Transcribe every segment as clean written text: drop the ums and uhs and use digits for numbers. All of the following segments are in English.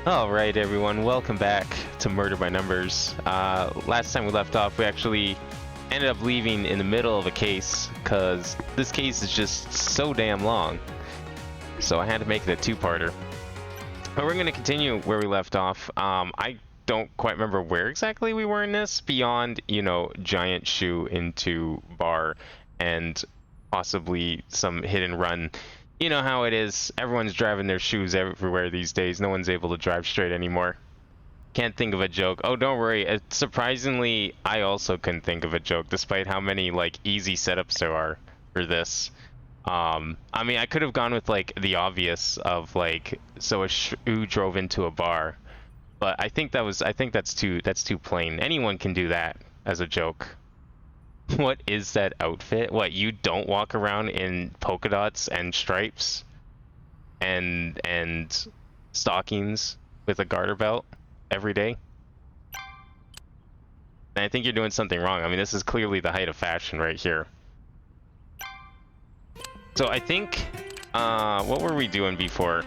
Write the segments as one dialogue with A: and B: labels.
A: Alright everyone, welcome back to Murder by Numbers. Last time we left off, we actually ended up leaving in the middle of a case, because this case is just so damn long. So I had to make it a two-parter. But we're going to continue where we left off. I don't quite remember where exactly we were in this, beyond, giant shoe into bar, and possibly some hit and run. You know how it is. Everyone's driving their shoes everywhere these days. No one's able to drive straight anymore. Can't think of a joke. Oh, don't worry. Surprisingly, I also couldn't think of a joke, despite how many, easy setups there are for this. I mean, I could have gone with, the obvious of, so a shoe drove into a bar. But I think that's too plain. Anyone can do that as a joke. What is that outfit? What, you don't walk around in polka dots and stripes and stockings with a garter belt every day? And I think you're doing something wrong. I mean, this is clearly the height of fashion right here. So I think, what were we doing before?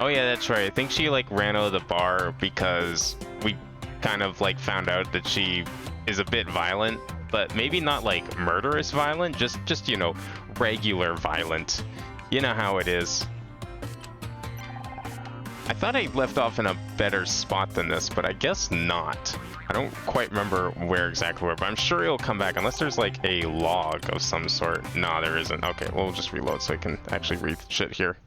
A: Oh yeah, that's right. I think she ran out of the bar because we kind of found out that she is a bit violent. But maybe not murderous violent, just regular violent. You know how it is. I thought I left off in a better spot than this, but I guess not. I don't quite remember where exactly where, but I'm sure it'll come back unless there's a log of some sort. No, there isn't. Okay, we'll just reload so I can actually read shit here.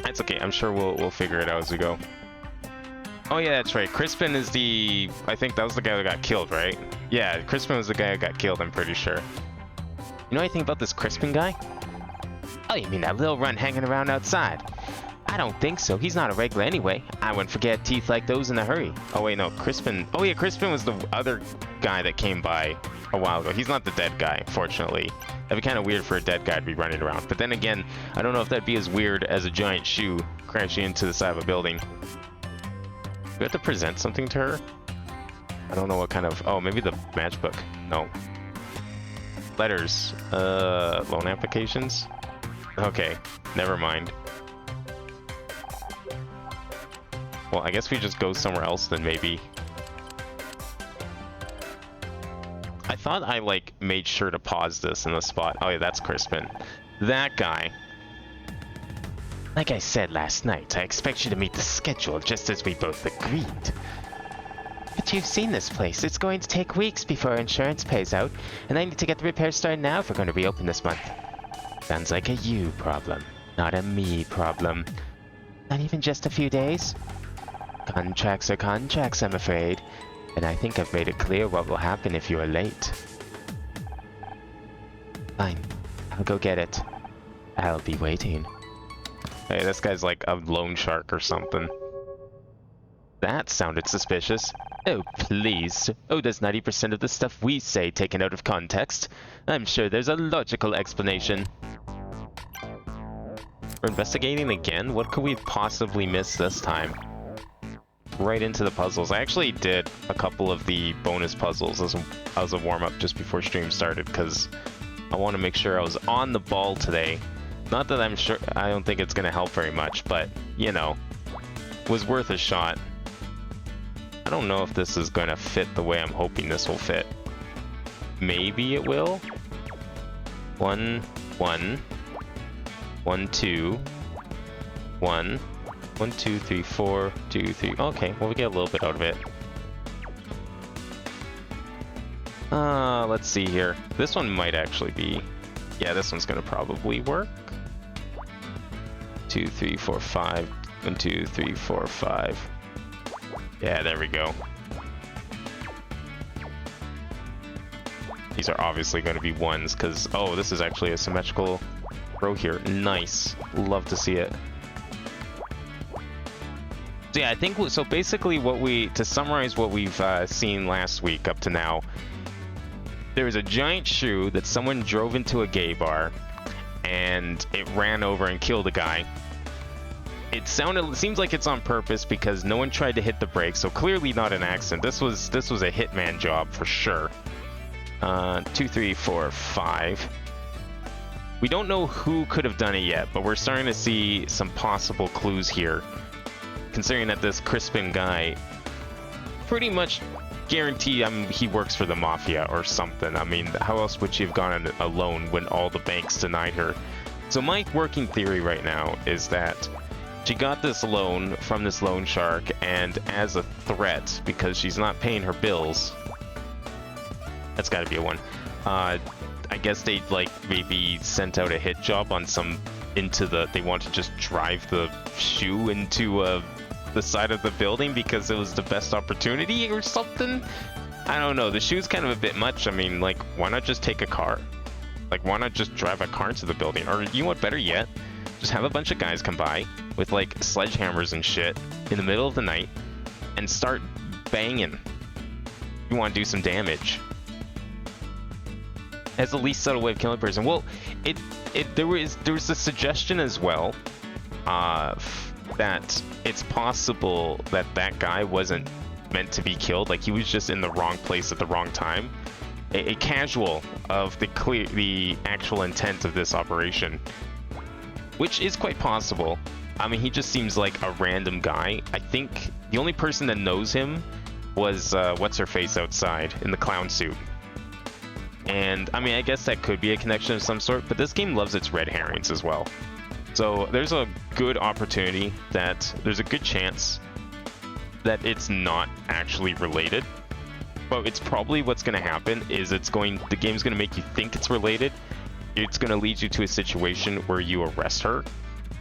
A: That's okay. I'm sure we'll figure it out as we go. Oh yeah, that's right. Crispin is the... I think that was the guy that got killed, right? Yeah, Crispin was the guy who got killed, I'm pretty sure. You know anything about this Crispin guy? Oh, you mean that little runt hanging around outside? I don't think so. He's not a regular anyway. I wouldn't forget teeth like those in a hurry. Oh wait, no. Crispin... Oh yeah, Crispin was the other guy that came by a while ago. He's not the dead guy, fortunately. That'd be kind of weird for a dead guy to be running around. But then again, I don't know if that'd be as weird as a giant shoe crashing into the side of a building. Do we have to present something to her? I don't know what kind of... Oh, maybe the matchbook. No. Letters. Loan applications? Okay, never mind. Well, I guess we just go somewhere else then, maybe. I thought I, made sure to pause this in the spot. Oh yeah, that's Crispin. That guy. Like I said last night, I expect you to meet the schedule just as we both agreed. But you've seen this place. It's going to take weeks before insurance pays out, and I need to get the repair started now if we're going to reopen this month. Sounds like a you problem, not a me problem. Not even just a few days? Contracts are contracts, I'm afraid. And I think I've made it clear what will happen if you are late. Fine. I'll go get it. I'll be waiting. Hey, this guy's like a loan shark or something. That sounded suspicious. Oh, please. Oh, there's 90% of the stuff we say taken out of context. I'm sure there's a logical explanation. We're investigating again? What could we possibly miss this time? Right into the puzzles. I actually did a couple of the bonus puzzles as a warm-up just before stream started, because I want to make sure I was on the ball today. Not that I'm sure, I don't think it's going to help very much, but, you know, was worth a shot. I don't know if this is going to fit the way I'm hoping this will fit. Maybe it will? 1, 1, 1, 2, 1, 1, 2, 3, 4, 2, 3. Okay, well, we get a little bit out of it. Let's see here. This one might actually be... Yeah, this one's going to probably work. 2, 3, 4, 5. 1, 2, 3, 4, 5. Yeah, there we go. These are obviously going to be ones, because... Oh, this is actually a symmetrical row here. Nice. Love to see it. So yeah, I think... So basically what we... To summarize what we've seen last week up to now... There was a giant shoe that someone drove into a gay bar, and it ran over and killed a guy. It seems like it's on purpose because no one tried to hit the brakes, so clearly not an accident. This was a hitman job for sure. 2, 3, 4, 5. We don't know who could have done it yet, but we're starting to see some possible clues here. Considering that this Crispin guy pretty much guarantee he works for the mafia or something. I mean, how else would she have gone alone when all the banks denied her? So my working theory right now is that she got this loan from this loan shark, and as a threat, because she's not paying her bills, that's got to be a one. I guess they like maybe sent out a hit job on they want to just drive the shoe into the side of the building because it was the best opportunity or something. I don't know. The shoe's kind of a bit much. I mean, like, why not just take a car? Like, why not just drive a car into the building? Or you know what, better yet, just have a bunch of guys come by with like sledgehammers and shit in the middle of the night and start banging. You want to do some damage. As the least subtle way of killing a person. Well, there was a suggestion as well that it's possible that that guy wasn't meant to be killed. Like, he was just in the wrong place at the wrong time. A casual of the actual intent of this operation, which is quite possible. I mean, he just seems like a random guy. I think the only person that knows him was what's her face outside in the clown suit. And I mean, I guess that could be a connection of some sort, but this game loves its red herrings as well. So there's a good opportunity that there's a good chance that it's not actually related. But it's probably what's going to happen is the game's going to make you think it's related. It's going to lead you to a situation where you arrest her.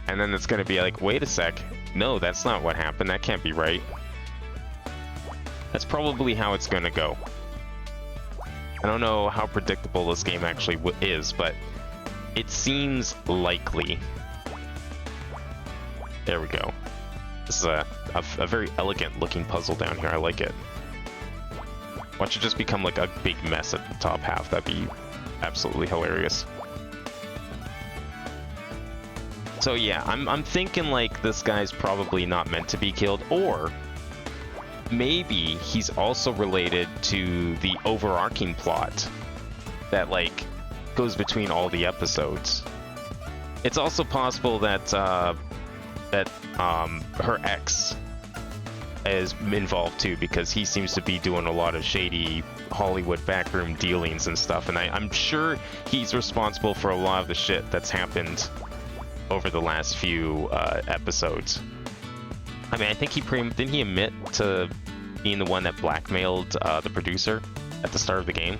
A: And then it's going to be like, wait a sec. No, that's not what happened. That can't be right. That's probably how it's going to go. I don't know how predictable this game actually is, but it seems likely. There we go. This is a very elegant looking puzzle down here. I like it. Watch it just become like a big mess at the top half. That'd be absolutely hilarious. So yeah, I'm thinking like this guy's probably not meant to be killed, or maybe he's also related to the overarching plot that like goes between all the episodes. It's also possible that her ex is involved too, because he seems to be doing a lot of shady Hollywood backroom dealings and stuff, and I'm sure he's responsible for a lot of the shit that's happened over the last few episodes. I mean, I think didn't he admit to being the one that blackmailed the producer at the start of the game?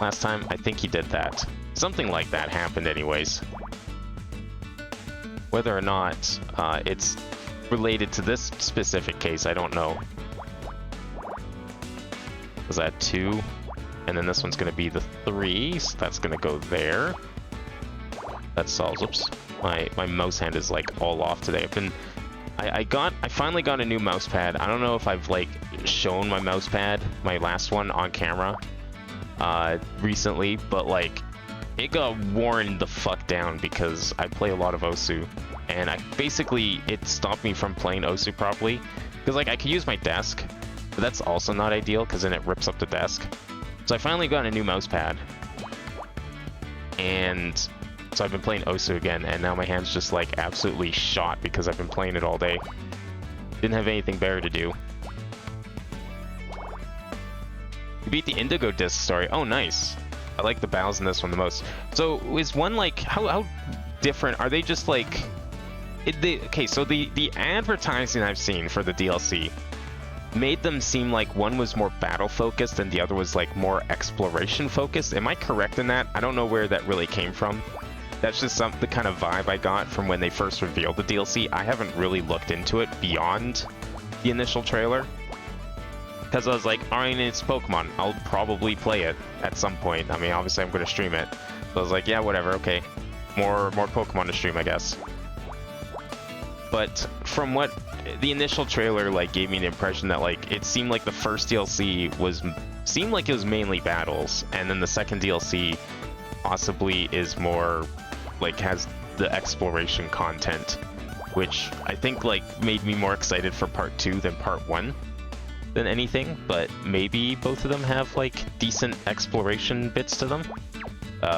A: Last time, I think he did that. Something like that happened anyways. Whether or not it's related to this specific case, I don't know. Was that 2? And then this one's going to be the 3, so that's going to go there. That solves. Oops, my mouse hand is like all off today. I finally got a new mouse pad. I don't know if I've like shown my mouse pad, my last one, on camera recently, but like it got worn the fuck down because I play a lot of Osu, and it stopped me from playing Osu properly, because like I could use my desk, but that's also not ideal because then it rips up the desk. So I finally got a new mouse pad, and so I've been playing Osu again, and now my hand's just like absolutely shot because I've been playing it all day. Didn't have anything better to do. You beat the Indigo Disc story. Oh, nice. I like the battles in this one the most. So is one like, how different are they? Just like okay, so the advertising I've seen for the DLC made them seem like one was more battle focused and the other was like more exploration focused. Am I correct in that? I don't know where that really came from. That's just the kind of vibe I got from when they first revealed the DLC. I haven't really looked into it beyond the initial trailer, because I was like, I mean, it's Pokemon. I'll probably play it at some point. I mean, obviously I'm going to stream it. So I was like, yeah, whatever, okay. More Pokemon to stream, I guess. But from what the initial trailer like gave me the impression that like it seemed like the first DLC seemed like it was mainly battles, and then the second DLC possibly is more like has the exploration content, which I think like made me more excited for part 2 than part 1 than anything. But maybe both of them have like decent exploration bits to them.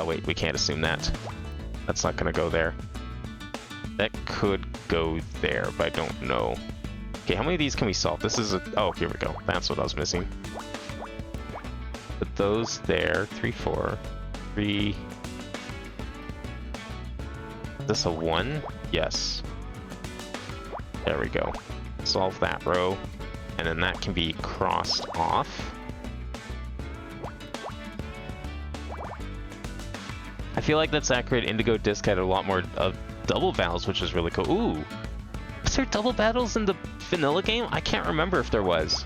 A: Wait, we can't assume that. That's not gonna go there. That could go there, but I don't know. Okay, how many of these can we solve? This is a... Oh, here we go. That's what I was missing. Put those there. 3, 4, 3... Is this a 1? Yes. There we go. Solve that row. And then that can be crossed off. I feel like that Saccharide Indigo disc had a lot more double battles, which is really cool. Ooh! Was there double battles in the vanilla game? I can't remember if there was.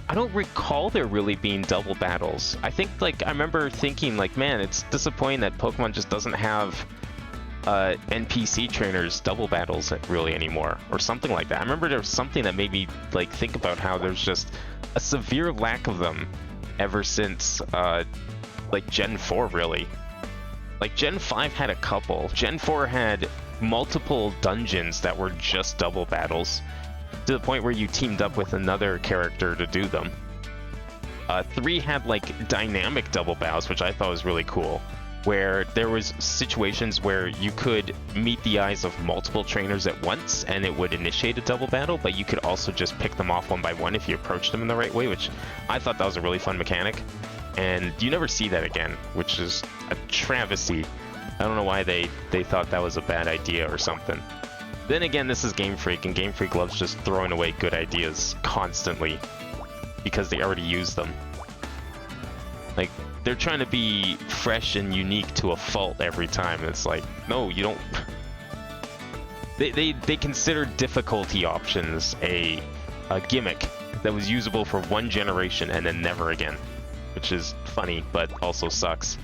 A: I don't recall there really being double battles. I think, like, I remember thinking, like, man, it's disappointing that Pokemon just doesn't have NPC trainers double battles really anymore, or something like that. I remember there was something that made me, like, think about how there's just a severe lack of them ever since, like, Gen 4, really. Like, Gen 5 had a couple. Gen 4 had multiple dungeons that were just double battles, to the point where you teamed up with another character to do them. 3 had, like, dynamic double battles, which I thought was really cool, where there was situations where you could meet the eyes of multiple trainers at once, and it would initiate a double battle, but you could also just pick them off one by one if you approached them in the right way, which I thought that was a really fun mechanic. And you never see that again, which is a travesty. I don't know why they thought that was a bad idea or something. Then again, this is Game Freak, and Game Freak loves just throwing away good ideas constantly because they already use them. Like, they're trying to be fresh and unique to a fault every time, and it's like, no, you don't... They consider difficulty options a gimmick that was usable for one generation and then never again. Which is funny, but also sucks.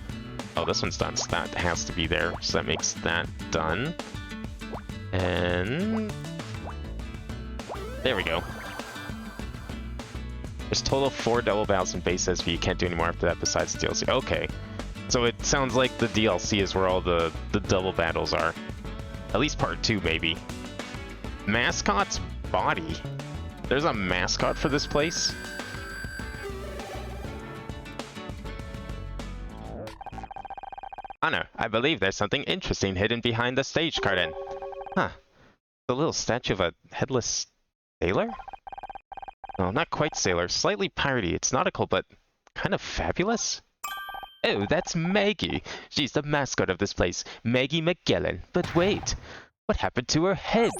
A: Oh, this one's done, so that has to be there. So that makes that done. And... there we go. There's total 4 double battles in base SV. You can't do any more after that besides the DLC. Okay. So it sounds like the DLC is where all the double battles are. At least part 2, maybe. Mascot's body. There's a mascot for this place? Honor, I believe there's something interesting hidden behind the stage curtain. Huh. The little statue of a headless sailor? No, not quite sailor. Slightly piratey. It's nautical, but kind of fabulous. Oh, that's Maggie. She's the mascot of this place, Maggie McGillen. But wait, what happened to her head?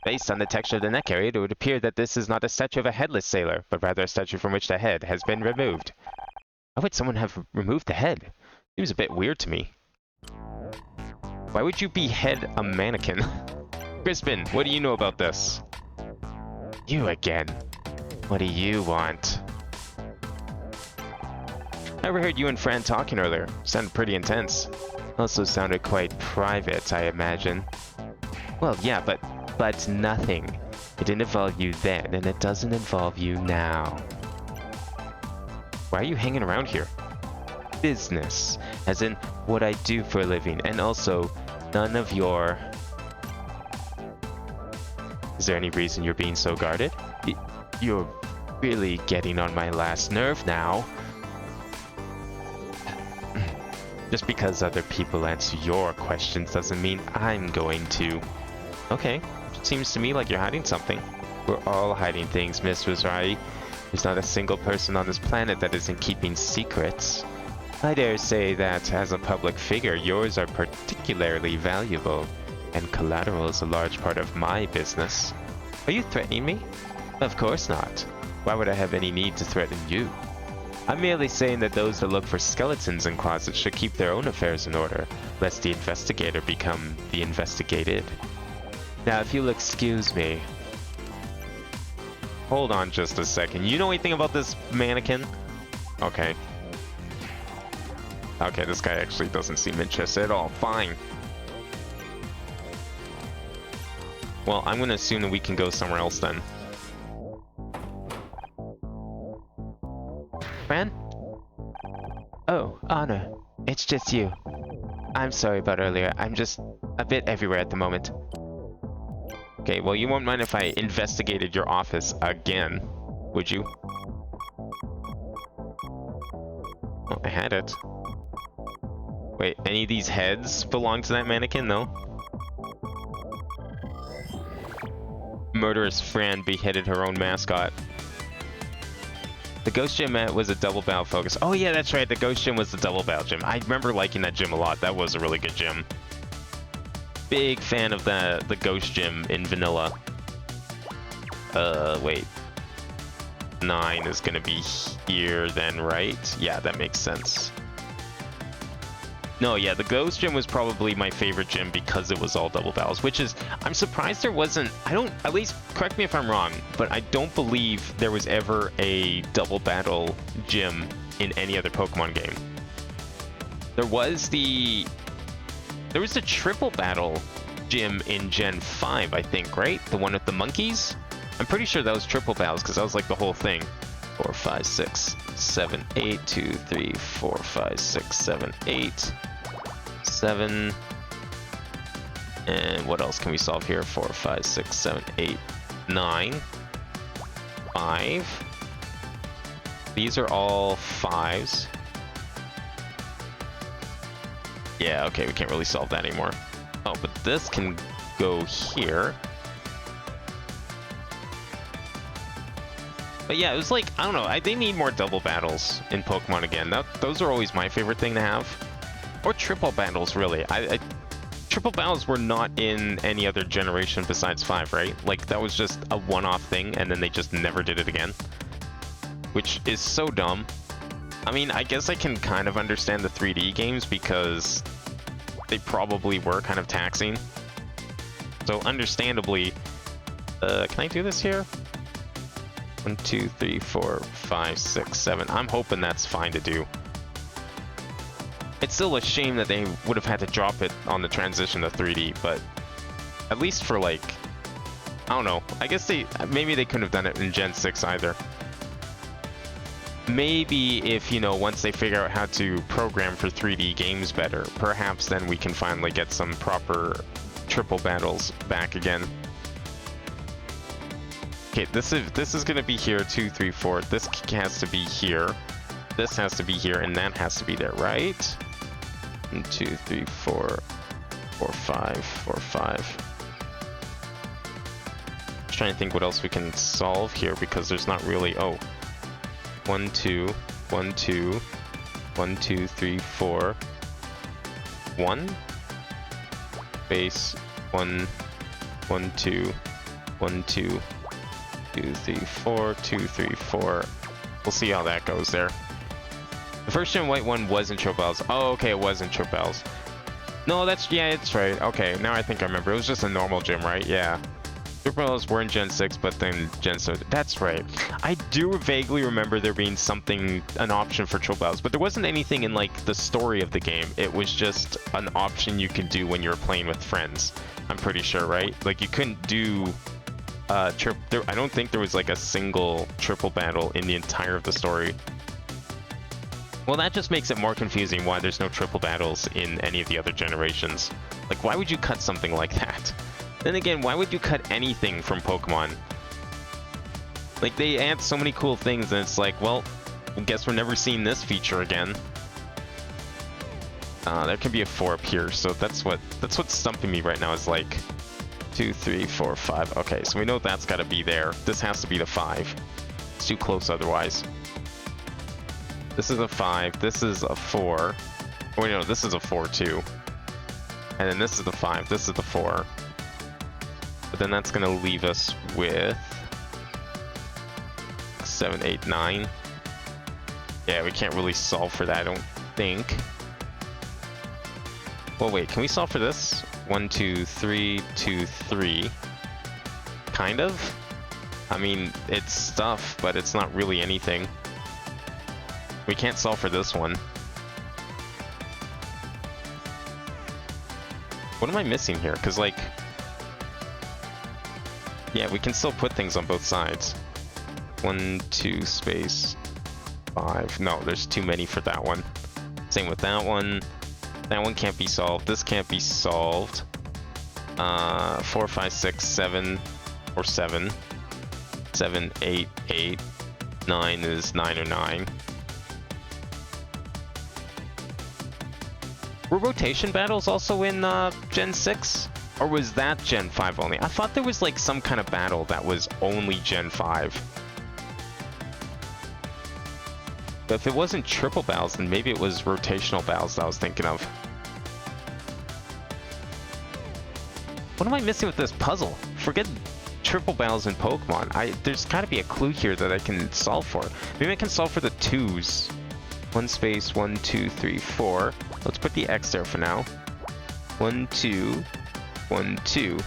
A: Based on the texture of the neck area, it would appear that this is not a statue of a headless sailor, but rather a statue from which the head has been removed. Why would someone have removed the head? Seems a bit weird to me. Why would you behead a mannequin? Crispin, what do you know about this? You again. What do you want? I overheard you and Fran talking earlier. Sounded pretty intense. Also sounded quite private, I imagine. Well, yeah, but nothing. It didn't involve you then, and it doesn't involve you now. Why are you hanging around here? Business, as in what I do for a living, and also none of your... Is there any reason you're being so guarded? You're really getting on my last nerve now. Just because other people answer your questions doesn't mean I'm going to. Okay, it seems to me like you're hiding something. We're all hiding things, Miss Rosari. There's not a single person on this planet that isn't keeping secrets. I dare say that, as a public figure, yours are particularly valuable, and collateral is a large part of my business. Are you threatening me? Of course not. Why would I have any need to threaten you? I'm merely saying that those that look for skeletons in closets should keep their own affairs in order, lest the investigator become the investigated. Now, if you'll excuse me... Hold on just a second. You know anything about this mannequin? Okay. Okay, this guy actually doesn't seem interested at all. Fine. Well, I'm gonna assume that we can go somewhere else then. Fran? Oh, Anna. It's just you. I'm sorry about earlier. I'm just a bit everywhere at the moment. Okay, well, you won't mind if I investigated your office again, would you? Oh, I had it. Wait, any of these heads belong to that mannequin? No. Murderous friend beheaded her own mascot. The Ghost Gym was a double barrel focus. Oh yeah, that's right. The Ghost Gym was the double barrel gym. I remember liking that gym a lot. That was a really good gym. Big fan of the Ghost Gym in vanilla. Wait. 9 is gonna be here then, right? Yeah, that makes sense. No, yeah, the Ghost Gym was probably my favorite gym because it was all double barrels, which is, I'm surprised there wasn't, at least, correct me if I'm wrong, but I don't believe there was ever a double battle gym in any other Pokemon game. There was the triple battle gym in Gen 5, I think, right? The one with the monkeys? I'm pretty sure that was triple battles because that was like the whole thing. 4, 5, 6, 7, 8, 2, 3, 4, 5, 6, 7, 8, 7. And what else can we solve here? 4, 5, 6, 7, 8, 9, 5. These are all 5s. Yeah, okay, we can't really solve that anymore. Oh, but this can go here. But yeah, it was like, I don't know, they need more double battles in Pokemon again. Those are always my favorite thing to have. Or triple battles, really. Triple battles were not in any other generation besides 5, right? Like, that was just a one-off thing, and then they just never did it again. Which is so dumb. I mean, I guess I can kind of understand the 3D games because they probably were kind of taxing. So, understandably... can I do this here? 1, 2, 3, 4, 5, 6, 7. I'm hoping that's fine to do. It's still a shame that they would have had to drop it on the transition to 3D, but at least for like, I don't know. I guess maybe they couldn't have done it in Gen 6 either. Maybe if, you know, once they figure out how to program for 3D games better, perhaps then we can finally get some proper triple battles back again. Okay, this is gonna be here, 2, 3, 4. This has to be here. This has to be here, and that has to be there, right? 1, 2, 3, 4, 4, 5, 4, 5. Just trying to think what else we can solve here because there's not really. Oh, 1, 2, 1, 2, 1, 2, 3, 4, 1. Base 1, 1, 2, 1, 2. 2, 3, 4, 2, 3, 4. We'll see how that goes there. The first Gen White one wasn't Trobel's. Oh, okay, it wasn't Trobel's. No, yeah, it's right. Okay, now I think I remember. It was just a normal gym, right? Yeah. Trobel's were in Gen 6, but then Gen 7. That's right. I do vaguely remember there being an option for Trobel's, but there wasn't anything in, like, the story of the game. It was just an option you could do when you were playing with friends. I'm pretty sure, right? Like, you couldn't do... I don't think there was like a single triple battle in the entire of the story. Well, that just makes it more confusing why there's no triple battles in any of the other generations. Like, why would you cut something like that? Then again, why would you cut anything from Pokemon? Like, they add so many cool things and it's like, well, I guess we're never seeing this feature again. There can be a 4 up here, so that's what's stumping me right now is like 2, 3, 4, 5. Okay, so we know that's got to be there. This has to be the 5. It's too close otherwise. This is a 5. This is a 4. Oh, wait, no, this is a 4 too. And then this is the 5. This is the 4. But then that's going to leave us with 7, 8, 9. Yeah, we can't really solve for that, I don't think. Well, wait, can we solve for this? 1, 2, 3, 2, 3. Kind of? I mean, it's stuff, but it's not really anything. We can't solve for this one. What am I missing here? Because, like... yeah, we can still put things on both sides. 1, 2, space, 5. No, there's too many for that one. Same with that one. That one can't be solved. This can't be solved. 4, 5, 6, 7, or 7. 7, 8, 8. 9 is 9 or 9. Were rotation battles also in Gen 6? Or was that Gen 5 only? I thought there was like some kind of battle that was only Gen 5. But if it wasn't triple battles, then maybe it was rotational battles that I was thinking of. What am I missing with this puzzle? Forget triple battles in Pokemon. There's got to be a clue here that I can solve for. Maybe I can solve for the 2s. 1 space, 1, 2, 3, 4. Let's put the X there for now. 1, 2, 1, 2.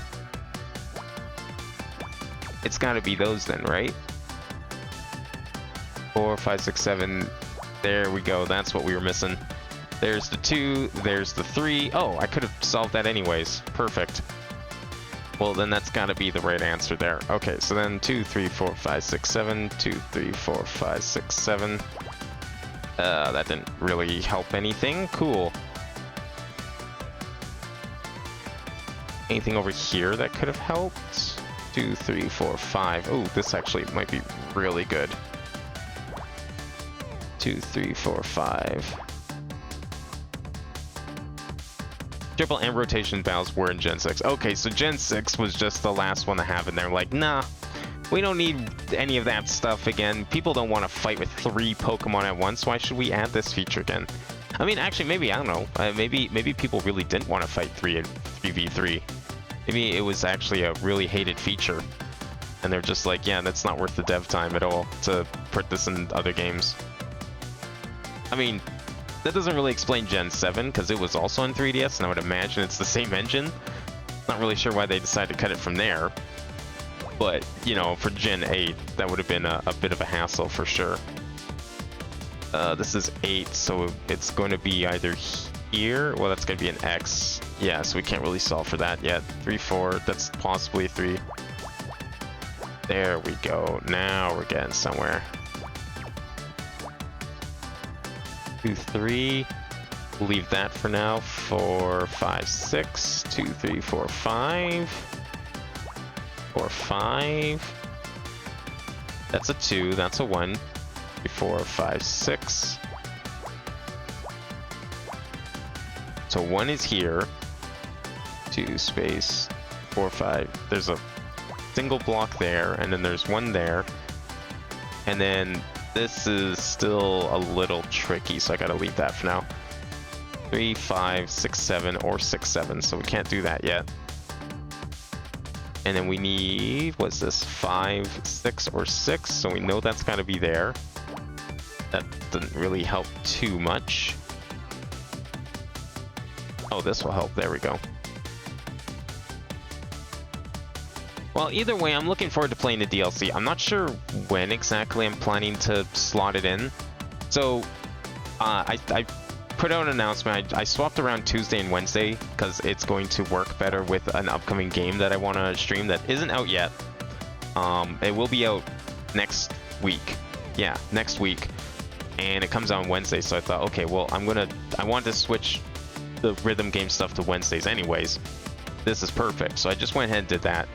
A: It's got to be those then, right? 4, 5, 6, 7. There we go. That's what we were missing. There's the 2. There's the 3. Oh, I could have solved that anyways. Perfect. Well, then that's got to be the right answer there. Okay, so then 2, 3, 4, 5, 6, 7. 2, 3, 4, 5, 6, 7. That didn't really help anything. Cool. Anything over here that could have helped? 2, 3, 4, 5. Oh, this actually might be really good. 2, 3, 4, 5. Triple and rotation battles were in Gen 6. Okay, so Gen 6 was just the last one to have in there. Like, nah, we don't need any of that stuff again. People don't want to fight with 3 Pokemon at once. Why should we add this feature again? I mean, actually, maybe, I don't know. Maybe people really didn't want to fight 3v3. Maybe it was actually a really hated feature. And they're just like, yeah, that's not worth the dev time at all to put this in other games. I mean, that doesn't really explain Gen 7, because it was also on 3DS, and I would imagine it's the same engine. Not really sure why they decided to cut it from there. But, you know, for Gen 8, that would have been a bit of a hassle for sure. This is 8, so it's going to be either here, well, that's going to be an X. Yeah, so we can't really solve for that yet. 3, 4, that's possibly a 3. There we go. Now we're getting somewhere. 2, 3. We'll leave that for now. 4, 5, 6. 2, 3, 4, 5. 4, 5. That's a 2. That's a 1. 3, 4, 5, 6. So 1 is here. 2 space 4, 5. There's a single block there, and then there's 1 there. And then this is still a little tricky, so I gotta leave that for now. 3, 5, 6, 7, or 6, 7, so we can't do that yet. And then we need, what's this, 5, 6, or 6, so we know that's gotta be there. That doesn't really help too much. Oh, this will help, there we go. Well, either way, I'm looking forward to playing the DLC. I'm not sure when exactly I'm planning to slot it in. So, I put out an announcement. I swapped around Tuesday and Wednesday because it's going to work better with an upcoming game that I want to stream that isn't out yet. It will be out next week. Yeah, next week. And it comes out on Wednesday, so I thought, okay, well, I want to switch the rhythm game stuff to Wednesdays anyways. This is perfect. So I just went ahead and did that.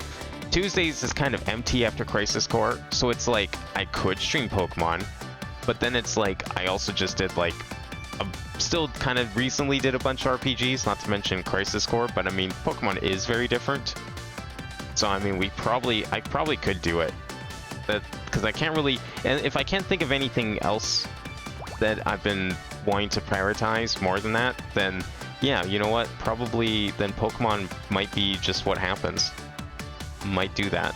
A: Tuesdays is kind of empty after Crisis Core, so it's like I could stream Pokemon, but then it's like I also just did like still kind of recently did a bunch of RPGs, not to mention Crisis Core, but I mean Pokemon is very different. So I mean I probably could do it, because I can't really, and if I can't think of anything else that I've been wanting to prioritize more than that, then yeah, you know what? Probably then Pokemon might be just what happens. Might do that.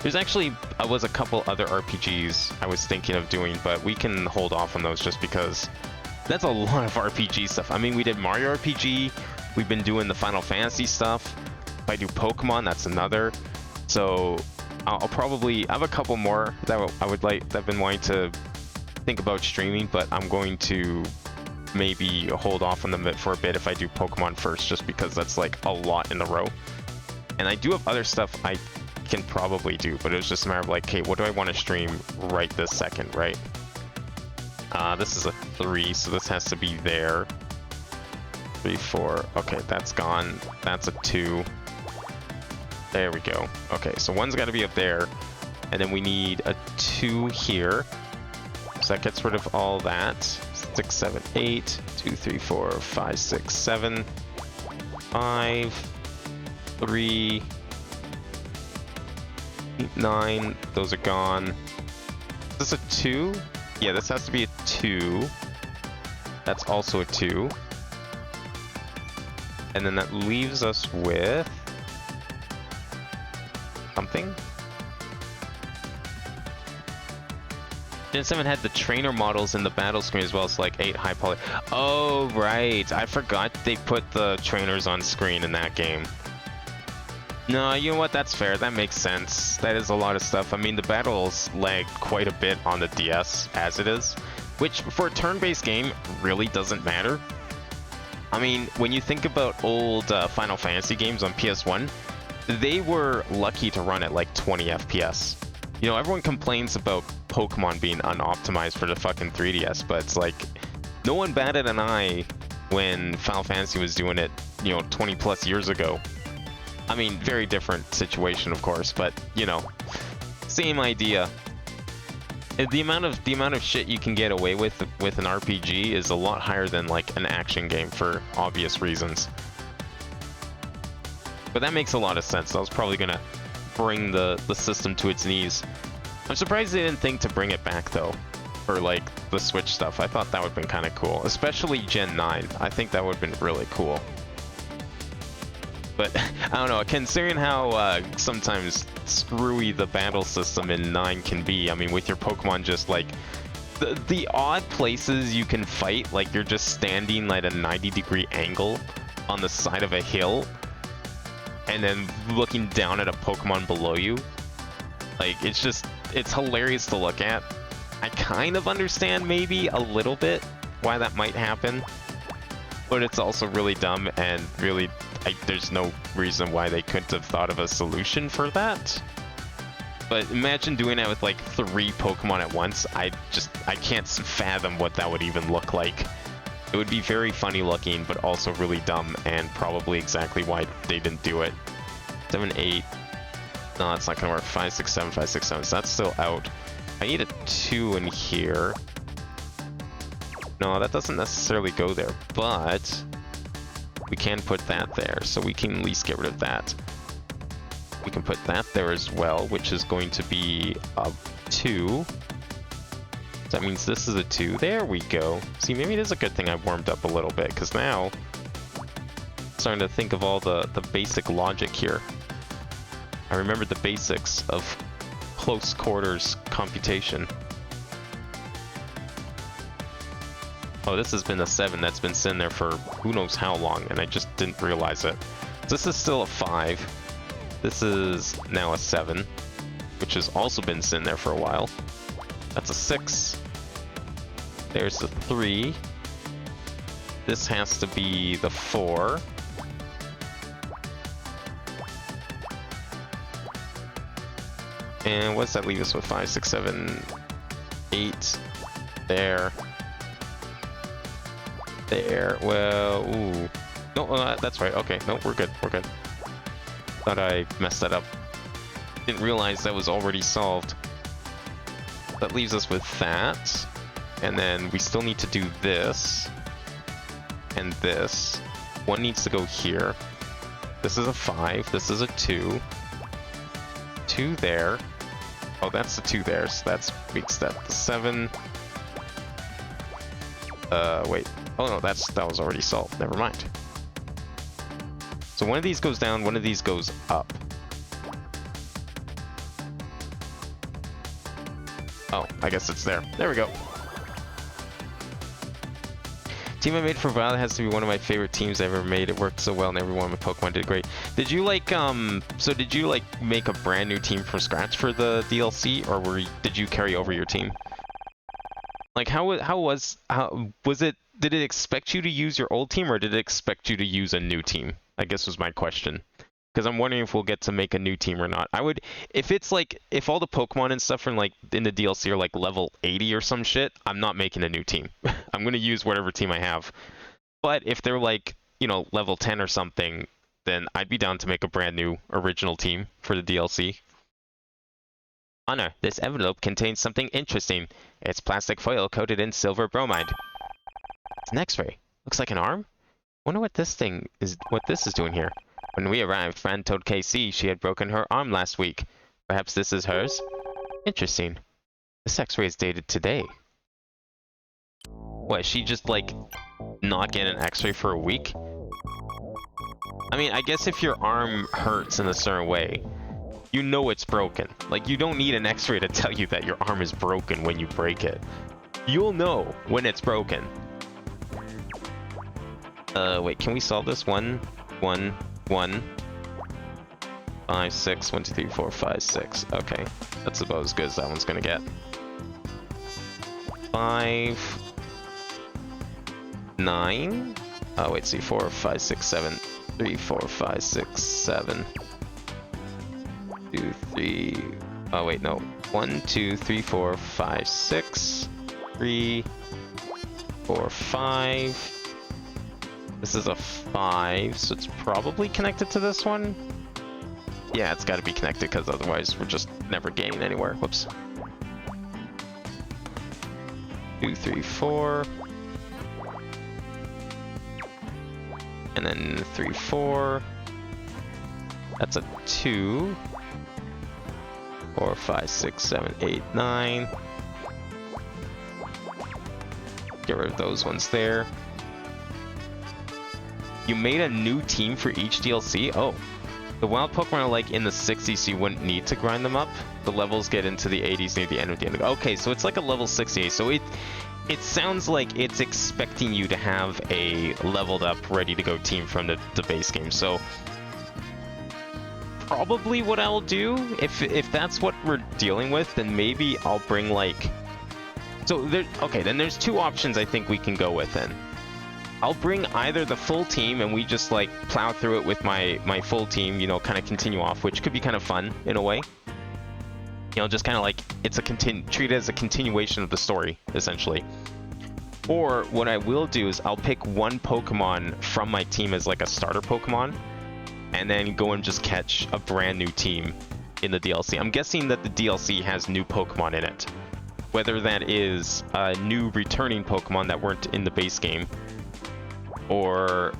A: There's actually was a couple other RPGs I was thinking of doing, but we can hold off on those just because that's a lot of RPG stuff. I mean, we did Mario RPG, we've been doing the Final Fantasy stuff. If I do Pokemon, that's another. So I'll probably I have a couple more that I've been wanting to think about streaming, but I'm going to maybe hold off on them for a bit if I do Pokemon first, just because that's like a lot in a row. And I do have other stuff I can probably do, but it was just a matter of like, hey, what do I want to stream right this second, right? This is a 3, so this has to be there. 3, 4. Okay, that's gone. That's a 2. There we go. Okay, so 1's got to be up there. And then we need a 2 here. So that gets rid of all that. 6, 7, 8, 2, 3, 4, 5, 6, 7, 5, 3, 8, 9. Those are gone. Is this a 2? Yeah, this has to be a 2. That's also a 2. And then that leaves us with something. Gen 7 had the trainer models in the battle screen as well as like 8 high poly. Oh, right. I forgot they put the trainers on screen in that game. No, you know what? That's fair. That makes sense. That is a lot of stuff. I mean, the battles lag quite a bit on the DS as it is, which for a turn-based game really doesn't matter. I mean, when you think about old Final Fantasy games on PS1, they were lucky to run at like 20 FPS. You know, everyone complains about Pokemon being unoptimized for the fucking 3DS, but it's like, no one batted an eye when Final Fantasy was doing it, you know, 20 plus years ago. I mean, very different situation, of course, but, you know, same idea. The amount of shit you can get away with an RPG is a lot higher than, like, an action game for obvious reasons. But that makes a lot of sense. I was probably gonna bring the system to its knees. I'm surprised they didn't think to bring it back though, for like the Switch stuff. I thought that would have been kind of cool, especially Gen 9. I think that would have been really cool. But I don't know, considering how sometimes screwy the battle system in 9 can be. I mean, with your Pokemon just like the odd places you can fight, like you're just standing at a 90-degree angle on the side of a hill and then looking down at a Pokemon below you. Like, it's hilarious to look at. I kind of understand maybe a little bit why that might happen, but it's also really dumb and really, there's no reason why they couldn't have thought of a solution for that. But imagine doing that with like 3 Pokemon at once. I can't fathom what that would even look like. It would be very funny looking, but also really dumb, and probably exactly why they didn't do it. 7, 8. No, that's not gonna work. 5, 6, 7, 5, 6, 7. So that's still out. I need a 2 in here. No, that doesn't necessarily go there, but we can put that there, so we can at least get rid of that. We can put that there as well, which is going to be a 2. That means this is a 2. There we go. See, maybe it is a good thing I warmed up a little bit, because now I'm starting to think of all the basic logic here. I remembered the basics of close quarters computation. Oh, this has been a 7 that's been sitting there for who knows how long, and I just didn't realize it. So this is still a 5. This is now a 7, which has also been sitting there for a while. That's a 6. There's the 3. This has to be the 4. And what does that leave us with? 5, 6, 7, 8. There. There. Well, ooh. No, that's right. Okay, no, we're good. We're good. Thought I messed that up. Didn't realize that was already solved. That leaves us with that. And then we still need to do this. And this. One needs to go here. This is a 5. This is a 2. 2 there. Oh, that's the 2 there, so that makes that the 7. Wait. Oh no, that was already solved. Never mind. So one of these goes down, one of these goes up. Oh, I guess it's there. There we go. Team I made for Violet has to be one of my favorite teams I ever made. It worked so well and everyone with Pokemon did great. Did you like, so did you like make a brand new team from scratch for the DLC, or did you carry over your team? Like how was it, did it expect you to use your old team, or did it expect you to use a new team? I guess was my question. Because I'm wondering if we'll get to make a new team or not. I would, if it's like, if all the Pokemon and stuff from like in the DLC are like level 80 or some shit, I'm not making a new team. I'm gonna use whatever team I have. But if they're like, you know, level 10 or something, then I'd be down to make a brand new original team for the DLC. Honor, this envelope contains something interesting. It's plastic foil coated in silver bromide. It's an X-ray. Looks like an arm? Wonder what this is doing here. When we arrived, Fran told KC she had broken her arm last week. Perhaps this is hers? Interesting. This X-ray is dated today. What, she just, like, not get an X-ray for a week? I mean, I guess if your arm hurts in a certain way, you know it's broken. Like, you don't need an X-ray to tell you that your arm is broken when you break it. You'll know when it's broken. Wait, can we solve this? 1, 1, 1, 5, 6, 1, 2, 3, 4, 5, 6. Okay, that's about as good as that one's gonna get. 5, 9. Oh, wait, see, 4, 5, 6, 7, 3, 4, 5, 6, 7, 2, 3. Oh, wait, no. 1, 2, 3, 4, 5, 6, 3, 4, 5. This is a 5, so it's probably connected to this one. Yeah, it's got to be connected because otherwise we're just never getting anywhere. Whoops. 2, 3, 4. And then 3, 4. That's a 2. 4, 5, 6, 7, 8, 9. Get rid of those ones there. You made a new team for each DLC? Oh. The wild Pokemon are like in the 60s, so you wouldn't need to grind them up. The levels get into the 80s near the end of the Indigo. Okay, so it's like a level 68. So it sounds like it's expecting you to have a leveled up, ready to go team from the base game. So probably what I'll do, if that's what we're dealing with, then maybe I'll bring like... So there, okay, then there's two options I think we can go with then. I'll bring either the full team and we just like plow through it with my full team, you know, kind of continue off, which could be kind of fun in a way. You know, just kind of like it's treat it as a continuation of the story, essentially. Or what I will do is I'll pick one Pokemon from my team as like a starter Pokemon, and then go and just catch a brand new team in the DLC. I'm guessing that the DLC has new Pokemon in it. Whether that is new returning Pokemon that weren't in the base game, or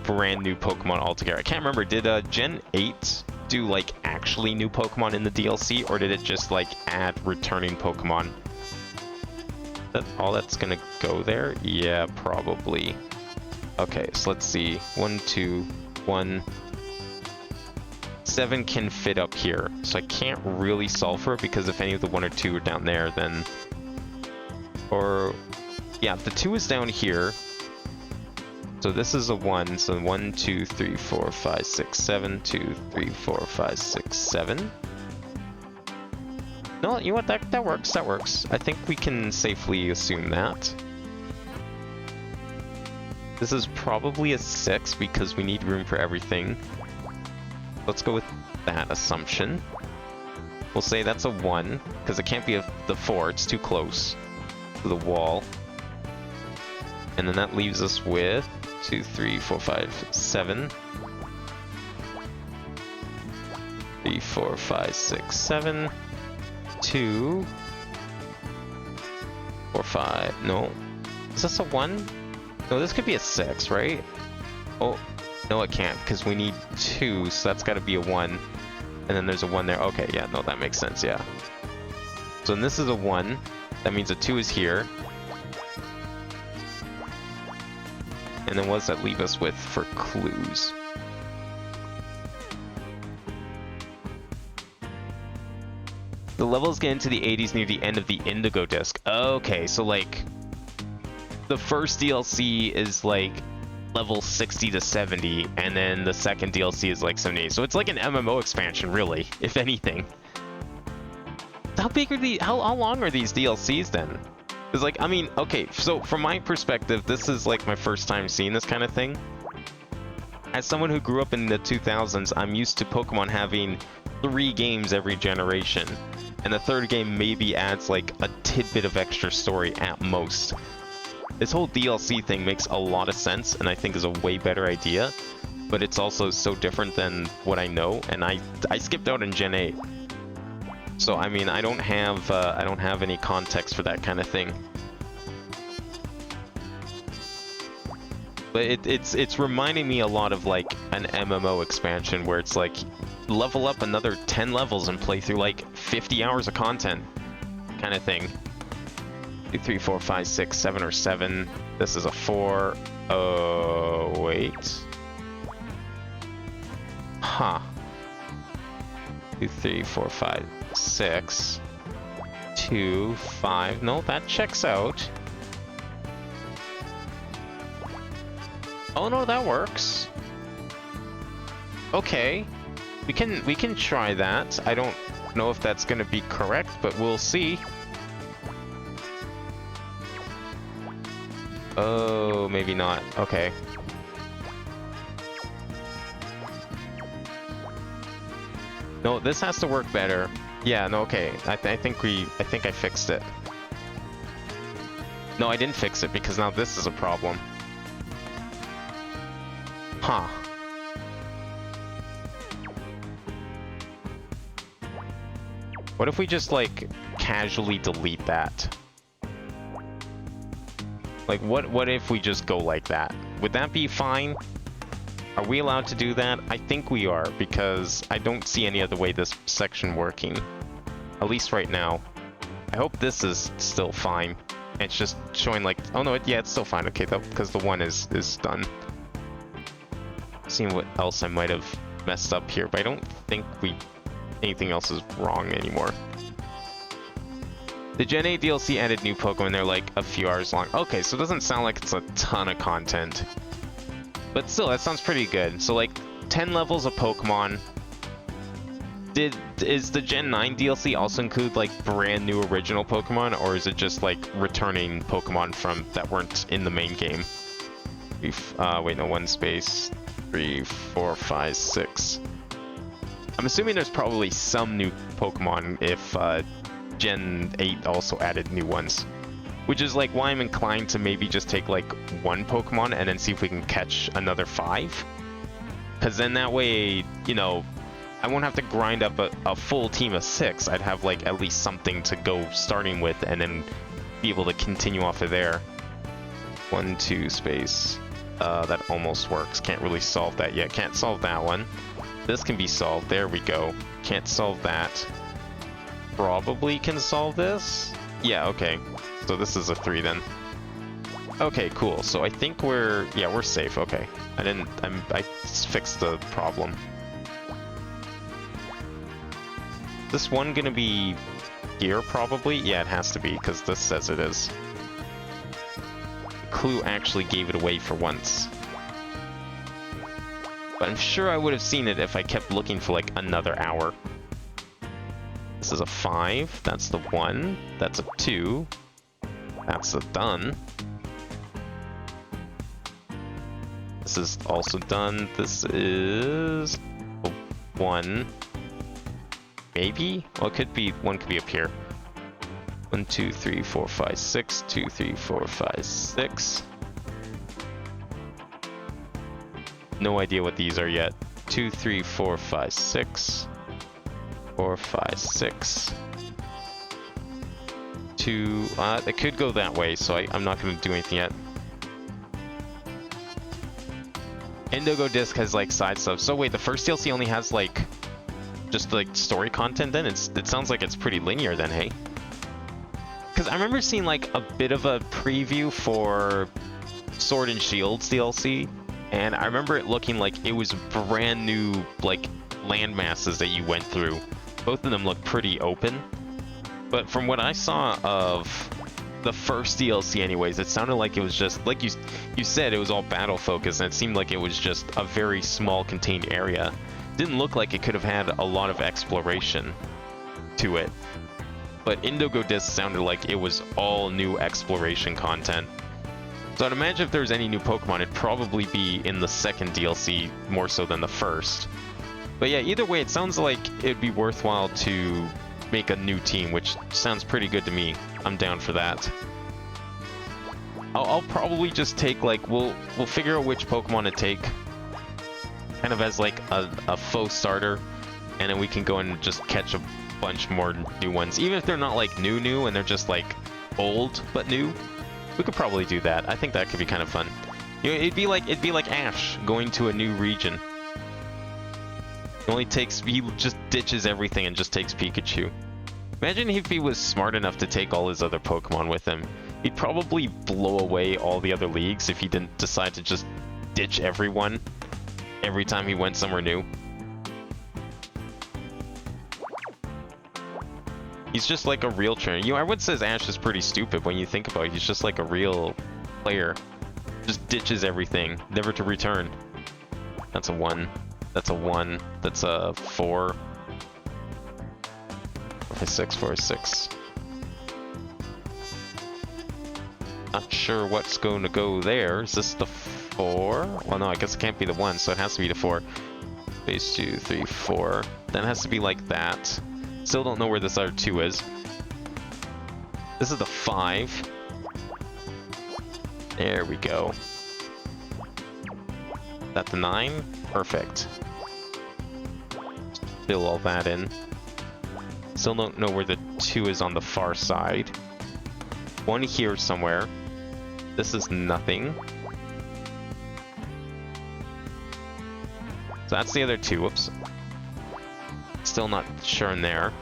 A: brand new Pokemon altogether. I can't remember, did Gen 8 do like actually new Pokemon in the DLC, or did it just like add returning Pokemon? That all that's gonna go there? Yeah, probably. Okay, so let's see. 1, 2, 1. 7 can fit up here, so I can't really solve for it because if any of the 1 or 2 are down there, then... Or... Yeah, if the 2 is down here... So this is a 1, so 1, 2, 3, 4, 5, 6, 7, 2, 3, 4, 5, 6, 7. No, you know what, that works, that works. I think we can safely assume that. This is probably a 6 because we need room for everything. Let's go with that assumption. We'll say that's a 1, because it can't be the 4, it's too close to the wall. And then that leaves us with 2, 3, 4, 5, 7. 3, 4, 5, 6, 7. 2. 4, 5. No. Is this a 1? No, this could be a 6, right? Oh, no, it can't, because we need 2, so that's got to be a 1. And then there's a 1 there. Okay, yeah, no, that makes sense, yeah. So then this is a 1. That means a 2 is here. And then what does that leave us with for clues? The levels get into the 80s near the end of the Indigo disc. Okay, so like the first DLC is like level 60 to 70, and then the second DLC is like 78. So it's like an MMO expansion, really, if anything. How big are how long are these DLCs then? Because, like, I mean, okay, so from my perspective, this is like my first time seeing this kind of thing. As someone who grew up in the 2000s, I'm used to Pokemon having 3 games every generation. And the third game maybe adds like a tidbit of extra story at most. This whole DLC thing makes a lot of sense and I think is a way better idea. But it's also so different than what I know, and I skipped out in Gen 8. So I mean, I don't have any context for that kind of thing. But it's reminding me a lot of like an MMO expansion where it's like level up another 10 levels and play through like 50 hours of content kind of thing. 2, 3, 4, 5, 6, 7 or 7. This is a 4. Oh, wait. Huh. 2, 3, 4, 5, 6. 2, 5. No, that checks out. Oh no, that works. Okay. We can try that. I don't know if that's gonna be correct, but we'll see. Oh, maybe not. Okay. No, this has to work better. Yeah, no, okay. I think I fixed it. No, I didn't fix it because now this is a problem. Huh. What if we just, like, casually delete that? Like, what if we just go like that? Would that be fine? Are we allowed to do that? I think we are, because I don't see any other way this section working. At least right now. I hope this is still fine. It's just showing, like... Oh, no, yeah, it's still fine. Okay, because the one is done. Seeing what else I might have messed up here, but I don't think anything else is wrong anymore. The Gen 8 DLC added new Pokemon. They're like a few hours long. Okay, so it doesn't sound like it's a ton of content. But still, that sounds pretty good. So like 10 levels of Pokemon. Is the Gen 9 DLC also include like brand new original Pokemon, or is it just like returning Pokemon from that weren't in the main game? Wait, no, one space. 3, 4, 5, 6. I'm assuming there's probably some new Pokemon if Gen 8 also added new ones. Which is like why I'm inclined to maybe just take like one Pokemon and then see if we can catch another 5. Because then that way, you know, I won't have to grind up a full team of 6. I'd have like at least something to go starting with and then be able to continue off of there. 1, 2 space. That almost works. Can't really solve that yet. Can't solve that one. This can be solved. There we go. Can't solve that. Probably can solve this? Yeah, okay. So this is a 3 then. Okay, cool. So I think we're safe. Okay. I fixed the problem. This one gonna be here probably? Yeah, it has to be because this says it is. Clue actually gave it away for once. But I'm sure I would have seen it if I kept looking for like another hour. This is a 5. That's the 1. That's a 2. That's a done. This is also done. This is a 1. Maybe? Well, it could be, one could be up here. 1, 2, 3, 4, 5, 6. 2, 3, 4, 5, 6. No idea what these are yet. 2, 3, 4, 5, 6. 4, 5, 6. 2. It could go that way, so I'm not going to do anything yet. Indigo Disc has like side stuff. So wait, the first DLC only has like just like story content then? It sounds like it's pretty linear then, hey? Because I remember seeing like a bit of a preview for Sword and Shields DLC, and I remember it looking like it was brand new like land masses that you went through. Both of them look pretty open, but from what I saw of the first DLC anyways, it sounded like it was just, like you said, it was all battle focused, and it seemed like it was just a very small contained area. Didn't look like it could have had a lot of exploration to it. But Indigo Disc sounded like it was all new exploration content. So I'd imagine if there's any new Pokemon, it'd probably be in the second DLC more so than the first. But yeah, either way, it sounds like it'd be worthwhile to make a new team, which sounds pretty good to me. I'm down for that. I'll probably just take like, we'll figure out which Pokemon to take, kind of as like a faux starter, and then we can go and just catch a bunch more new ones, even if they're not like new and they're just like old but new. We could probably do that. I think that could be kind of fun. You know, it'd be like Ash going to a new region. He just ditches everything and just takes Pikachu. Imagine if he was smart enough to take all his other Pokemon with him. He'd probably blow away all the other leagues if he didn't decide to just ditch everyone every time he went somewhere new. He's just like a real trainer. You know, everyone says Ash is pretty stupid when you think about it. He's just like a real player. Just ditches everything, never to return. That's a 1. That's a 1. That's a 4. 4, 4, 6. Not sure what's going to go there. Is this the 4? Well, no, I guess it can't be the 1, so it has to be the 4. Phase 2, 3, 4. Then it has to be like that. Still don't know where this other 2 is. This is the 5. There we go. Is that the 9? Perfect. Fill all that in. Still don't know where the 2 is on the far side. 1 here somewhere. This is nothing. So that's the other 2. Whoops. Still not sure in there.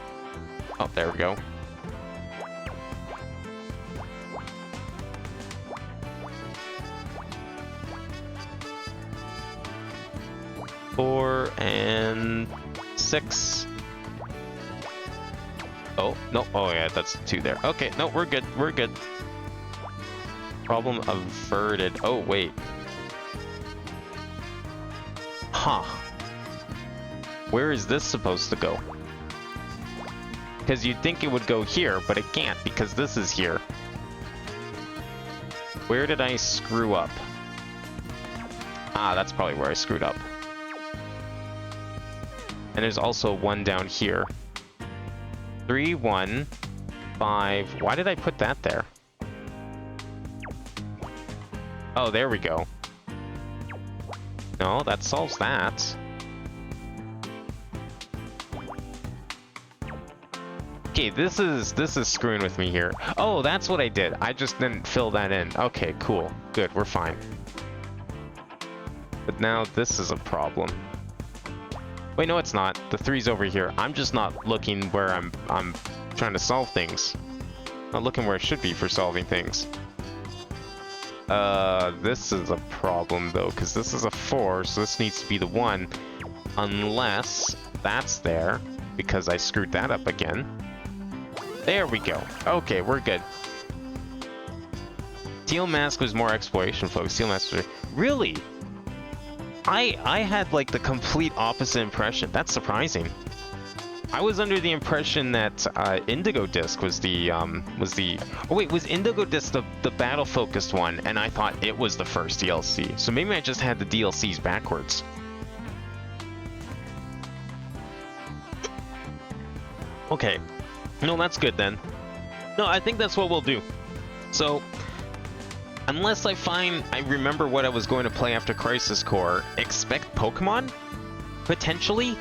A: Oh, there we go. Four and 6. Oh, no. Oh, yeah, that's 2 there. Okay, no, we're good. We're good. Problem averted. Oh, wait. Huh. Where is this supposed to go? Because you'd think it would go here, but it can't because this is here. Where did I screw up? Ah, that's probably where I screwed up. And there's also 1 down here. 3, 1, 5. Why did I put that there? Oh, there we go. No, that solves that. Okay, this is screwing with me here. Oh, that's what I did. I just didn't fill that in. Okay, cool. Good, we're fine. But now this is a problem. Wait, no, it's not. The 3's over here. I'm just not looking where I'm trying to solve things. Not looking where I should be for solving things. This is a problem though, because this is a 4, so this needs to be the 1. Unless that's there, because I screwed that up again. There we go. Okay, we're good. Teal Mask was more exploration focused. Teal Mask was... Really? I had like the complete opposite impression. That's surprising. I was under the impression that Indigo Disc was the oh wait, was Indigo Disc the battle focused one, and I thought it was the first DLC. So maybe I just had the DLCs backwards. Okay. No, that's good then. No, I think that's what we'll do. So unless I remember what I was going to play after Crisis Core, expect Pokemon? Potentially?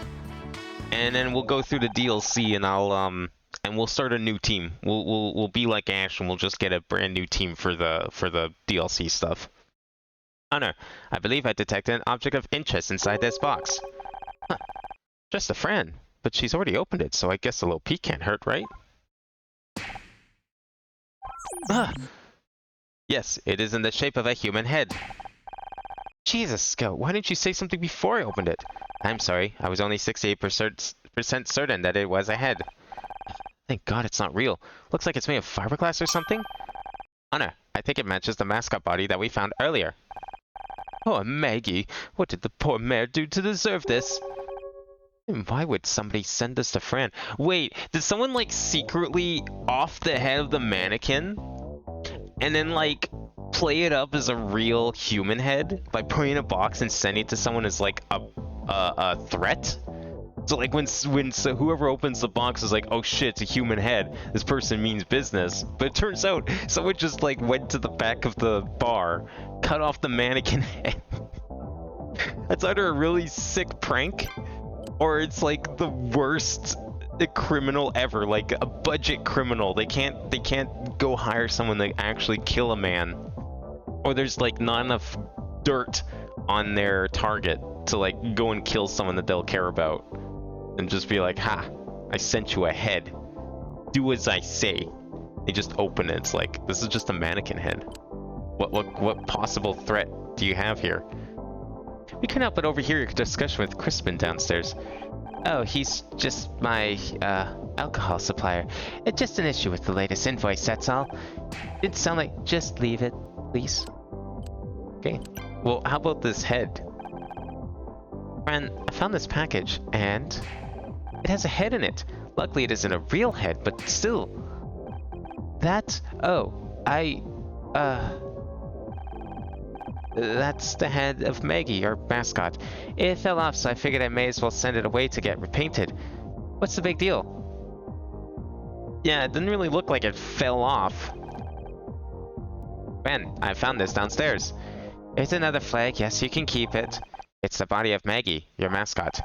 A: And then we'll go through the DLC and and we'll start a new team. We'll be like Ash and we'll just get a brand new team for the DLC stuff. Honor, I believe I detected an object of interest inside this box. Huh. Just a friend, but she's already opened it, so I guess a little peek can't hurt, right? Ah! Yes, it is in the shape of a human head. Jesus, Scout, why didn't you say something before I opened it? I'm sorry, I was only 68% certain that it was a head. Thank God it's not real. Looks like it's made of fiberglass or something? Honor, I think it matches the mascot body that we found earlier. Oh, Maggie, what did the poor mare do to deserve this? And why would somebody send this to Fran? Wait, did someone like secretly off the head of the mannequin? And then like play it up as a real human head by putting in a box and sending it to someone as like a threat? So like when whoever opens the box is like, oh shit, it's a human head. This person means business. But it turns out someone just like went to the back of the bar, cut off the mannequin head. That's either a really sick prank, or it's like the worst criminal ever, like a budget criminal. They can't go hire someone to actually kill a man. Or there's like not enough dirt on their target to like go and kill someone that they'll care about, and just be like, "Ha! I sent you a head. Do as I say." They just open it. It's like, this is just a mannequin head. What possible threat do you have here? We couldn't help but overhear your discussion with Crispin downstairs. Oh, he's just my alcohol supplier. It's just an issue with the latest invoice, that's all. Didn't sound like. Just leave it, please. Okay. Well, how about this head? Friend, I found this package, and it has a head in it. Luckily, it isn't a real head, but still. That? Oh, that's the head of Maggie, our mascot. It fell off, so I figured I may as well send it away to get repainted. What's the big deal? Yeah, it didn't really look like it fell off. Ben, I found this downstairs. It's another flag. Yes, you can keep it. It's the body of Maggie, your mascot.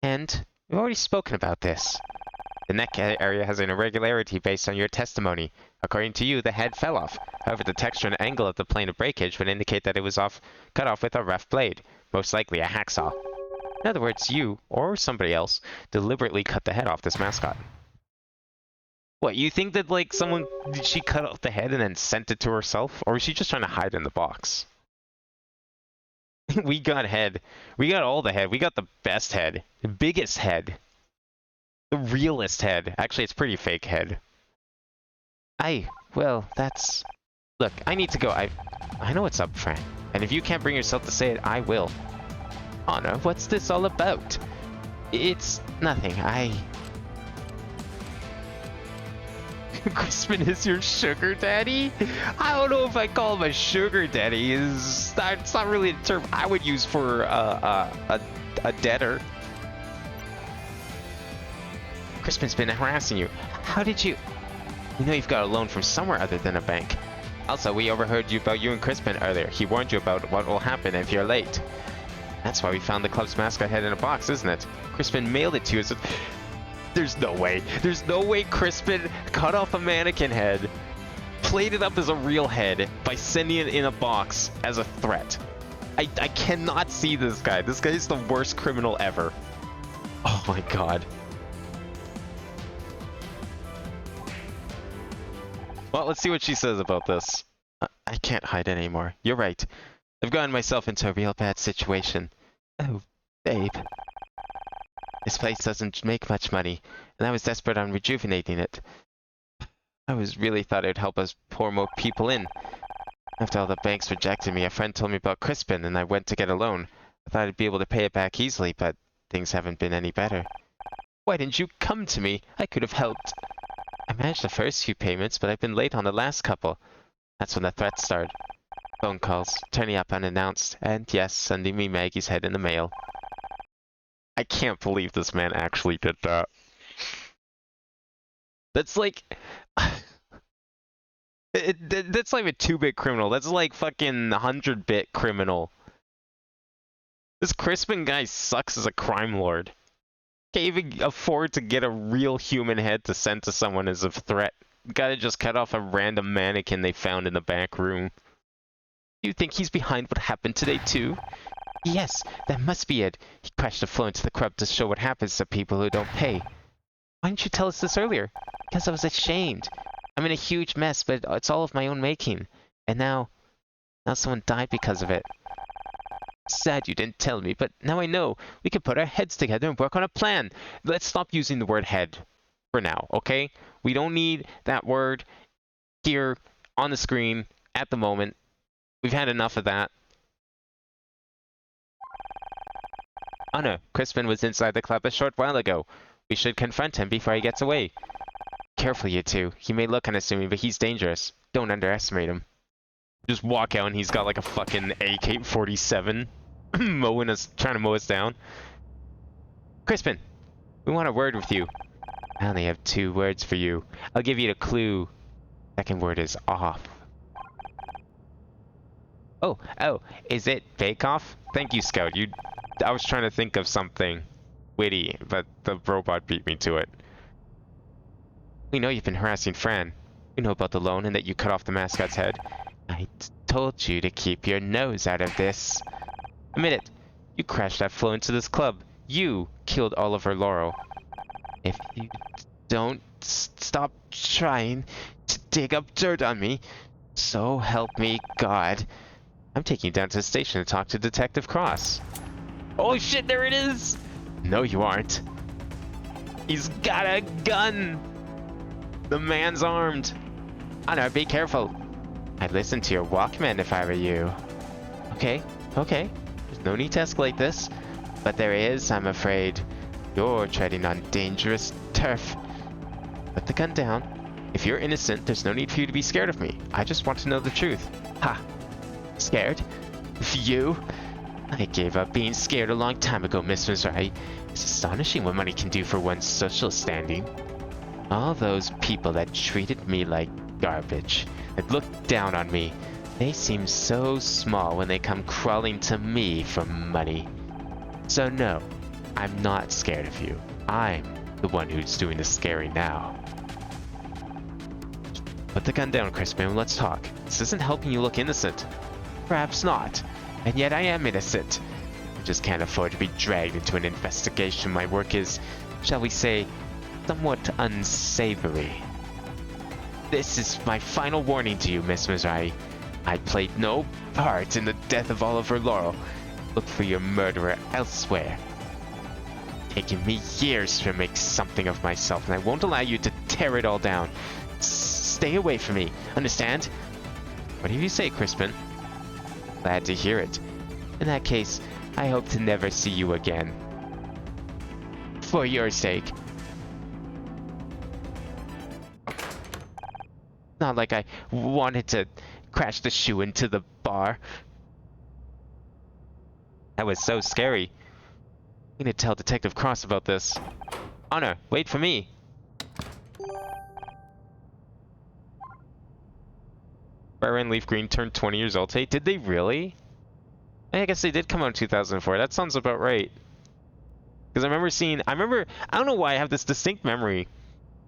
A: And we've already spoken about this. The neck area has an irregularity based on your testimony. According to you, the head fell off. However, the texture and angle of the plane of breakage would indicate that it was cut off with a rough blade, most likely a hacksaw. In other words, you, or somebody else, deliberately cut the head off this mascot. What, you think that, like, she cut off the head and then sent it to herself? Or was she just trying to hide in the box? We got head. We got all the head. We got the best head. The biggest head. The realest head. Actually, it's pretty fake head. Well, that's... Look, I need to go. I know what's up, Fran. And if you can't bring yourself to say it, I will. Anna, what's this all about? It's nothing. Crispin is your sugar daddy? I don't know if I call him a sugar daddy. It's not really a term I would use for a debtor. Crispin's been harassing you. How did you... You know you've got a loan from somewhere other than a bank. Also, we overheard about you and Crispin earlier. He warned you about what will happen if you're late. That's why we found the club's mascot head in a box, isn't it? Crispin mailed it to you as a... There's no way. There's no way Crispin cut off a mannequin head, played it up as a real head by sending it in a box as a threat. I cannot see this guy. This guy is the worst criminal ever. Oh my god. Well, let's see what she says about this. I can't hide it anymore. You're right. I've gotten myself into a real bad situation. Oh, babe. This place doesn't make much money, and I was desperate on rejuvenating it. I really thought it would help us pour more people in. After all the banks rejected me, a friend told me about Crispin, and I went to get a loan. I thought I'd be able to pay it back easily, but things haven't been any better. Why didn't you come to me? I could have helped. I managed the first few payments, but I've been late on the last couple. That's when the threats started. Phone calls, turning up unannounced, and yes, sending me Maggie's head in the mail. I can't believe this man actually did that. That's like... that's like a 2-bit criminal. That's like fucking 100-bit criminal. This Crispin guy sucks as a crime lord. Can't even afford to get a real human head to send to someone as a threat. Gotta just cut off a random mannequin they found in the back room. Do you think he's behind what happened today too? Yes, that must be it. He crashed the flow into the club to show what happens to people who don't pay. Why didn't you tell us this earlier? Because I was ashamed. I'm in a huge mess, but it's all of my own making. And now someone died because of it. Sad you didn't tell me, but now I know. We can put our heads together and work on a plan. Let's stop using the word head for now, okay? We don't need that word here on the screen at the moment. We've had enough of that. Anna, Crispin was inside the club a short while ago. We should confront him before he gets away. Careful, you two. He may look unassuming, but he's dangerous. Don't underestimate him. Just walk out and he's got like a fucking AK-47 trying to mow us down. Crispin, we want a word with you. I only have 2 words for you. I'll give you a clue. Second word is off. Oh, is it Bake Off? Thank you, Scout. I was trying to think of something witty, but the robot beat me to it. We know you've been harassing Fran. We know about the loan and that you cut off the mascot's head. I told you to keep your nose out of this. Admit it. You crashed that flow into this club. You killed Oliver Laurel. If you don't stop trying to dig up dirt on me, so help me God, I'm taking you down to the station to talk to Detective Cross. Oh shit, there it is! No, you aren't. He's got a gun! The man's armed. Honor, be careful. I'd listen to your Walkman if I were you. Okay, okay. There's no need to escalate this. But there is, I'm afraid. You're treading on dangerous turf. Put the gun down. If you're innocent, there's no need for you to be scared of me. I just want to know the truth. Ha! Scared? Of you? I gave up being scared a long time ago, Miss Missouri. It's astonishing what money can do for one's social standing. All those people that treated me like garbage, that looked down on me, they seem so small when they come crawling to me for money. So no, I'm not scared of you. I'm the one who's doing the scary now. Put the gun down, Crispin, and let's talk. This isn't helping you look innocent. Perhaps not, and yet I am innocent. I just can't afford to be dragged into an investigation. My work is, shall we say, somewhat unsavory. This is my final warning to you, Miss Missouri. I played no part in the death of Oliver Laurel. Look for your murderer elsewhere. Taken me years to make something of myself, and I won't allow you to tear it all down. Stay away from me, understand? What do you say, Crispin? Glad to hear it. In that case, I hope to never see you again. For your sake. Not like I wanted to crash the shoe into the bar. That was so scary. I need to tell Detective Cross about this. Honor, wait for me. Fire and Leaf Green turned 20 years old today. Did they really? I guess they did come out in 2004. That sounds about right. Because I don't know why I have this distinct memory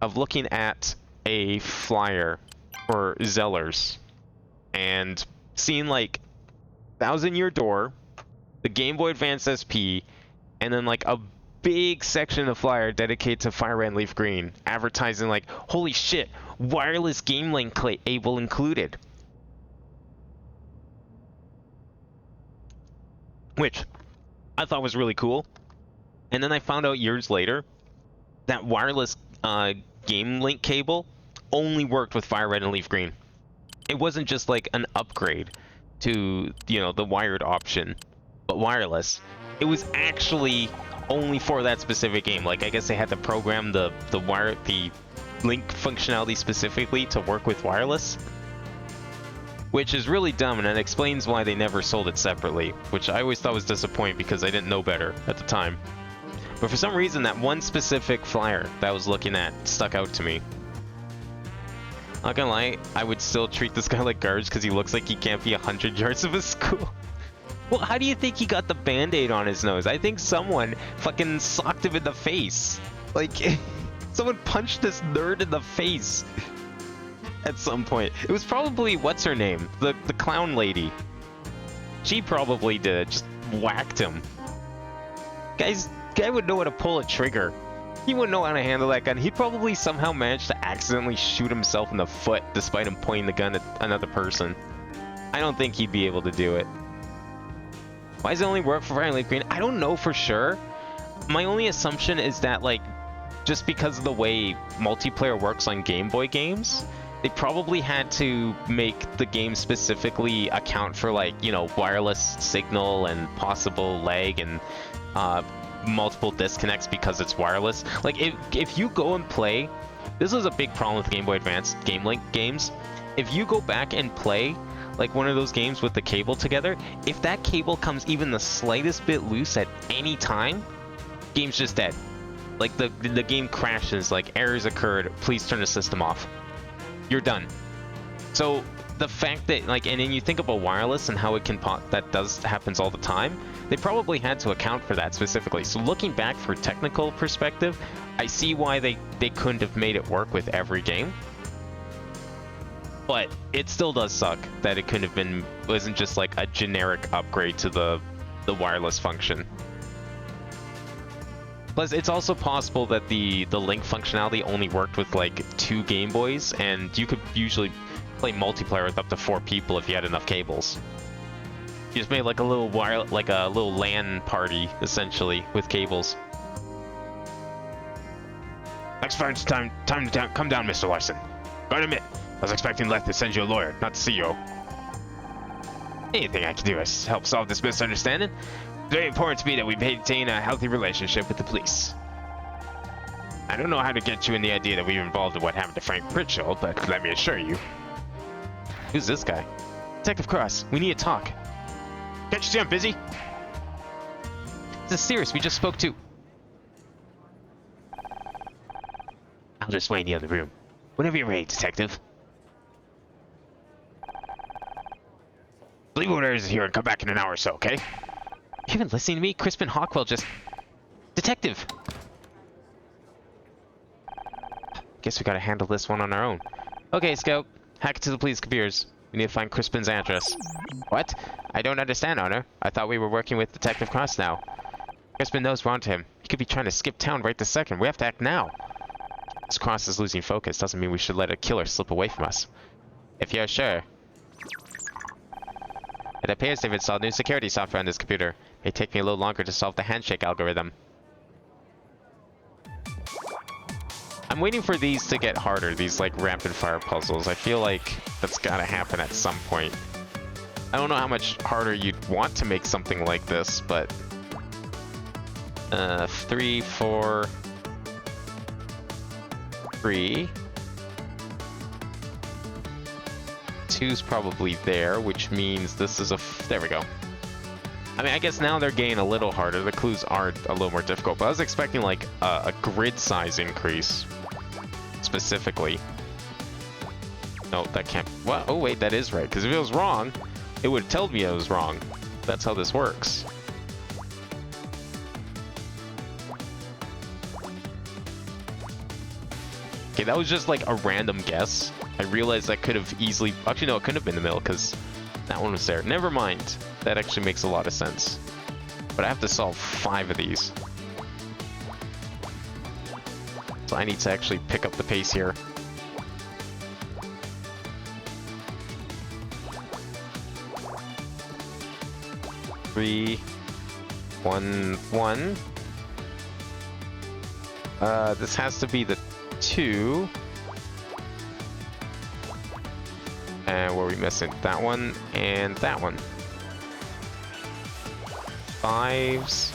A: of looking at a flyer for Zellers and seeing like 1000-Year Door, the Game Boy Advance SP, and then like a big section of the flyer dedicated to Fire Red Leaf Green, advertising like, holy shit, wireless game link cable included. Which I thought was really cool. And then I found out years later that wireless game link cable only worked with Fire Red and Leaf Green. It wasn't just like an upgrade to, you know, the wired option, but wireless. It was actually only for that specific game. Like, I guess they had to program the link functionality specifically to work with wireless, which is really dumb, and it explains why they never sold it separately, which I always thought was disappointing because I didn't know better at the time. But for some reason, that one specific flyer that I was looking at stuck out to me. Not gonna lie, I would still treat this guy like garbage because he looks like he can't be 100 yards of a school. Well, how do you think he got the band-aid on his nose? I think someone fucking socked him in the face. Like, someone punched this nerd in the face at some point. It was probably, what's her name? The clown lady. She probably did it, just whacked him. Guy would know how to pull a trigger. He wouldn't know how to handle that gun. He'd probably somehow manage to accidentally shoot himself in the foot despite him pointing the gun at another person. I don't think he'd be able to do it. Why does it only work for Fire and Leaf Green? I don't know for sure. My only assumption is that, like, just because of the way multiplayer works on Game Boy games, they probably had to make the game specifically account for, like, you know, wireless signal and possible lag and multiple disconnects because it's wireless. Like, if you go and play, this was a big problem with Game Boy Advance Game Link games. If you go back and play like one of those games with the cable together, if that cable comes even the slightest bit loose at any time, game's just dead. Like the game crashes, like errors occurred, please turn the system off. You're done. So the fact that, like, and then you think about wireless and how it can happens all the time, they probably had to account for that specifically. So looking back for technical perspective, I see why they couldn't have made it work with every game. But it still does suck that it couldn't have been, wasn't just like a generic upgrade to the wireless function. Plus, it's also possible that the link functionality only worked with like 2 Game Boys, and you could usually play multiplayer with up to 4 people if you had enough cables. You just made like a little like a little LAN party essentially with cables. Experts, time to come down, Mr. Larson. Gotta admit, I was expecting Leth to send you a lawyer, not the CEO. Anything I can do is help solve this misunderstanding. It's very important to me that we maintain a healthy relationship with the police. I don't know how to get you in the idea that we were involved in what happened to Frank Pritchell, but let me assure you. Who's this guy? Detective Cross, we need to talk. Can't you see I'm busy? This is serious, we just spoke to... I'll just wait in the other room. Whenever you're ready, Detective. Leave orders here and come back in an hour or so, okay? You been listening to me? Crispin Hawkwell just... Detective! Guess we gotta handle this one on our own. Okay, Scout. Hack into the police computers. We need to find Crispin's address. What? I don't understand, Honor. I thought we were working with Detective Cross now. Crispin knows we're onto him. He could be trying to skip town right this second. We have to act now. This Cross is losing focus. Doesn't mean we should let a killer slip away from us. If you're sure. It appears they've installed new security software on this computer. It may take me a little longer to solve the handshake algorithm. I'm waiting for these to get harder, these like rapid fire puzzles. I feel like that's gotta happen at some point. I don't know how much harder you'd want to make something like this, but 3, 4, 3. 2's probably there, which means this is there we go. I mean, I guess now they're getting a little harder. The clues are a little more difficult, but I was expecting like a grid size increase specifically. No, that can't. What? Oh wait, that is right. Because if it was wrong, it would have told me I was wrong. That's how this works. Okay, that was just like a random guess. I realized that could have easily... Actually, no, it couldn't have been the middle because that one was there. Never mind. That actually makes a lot of sense. But I have to solve 5 of these. So I need to actually pick up the pace here. Three, 1, 1. This has to be the 2. And where are we missing? That one and that one. 5s.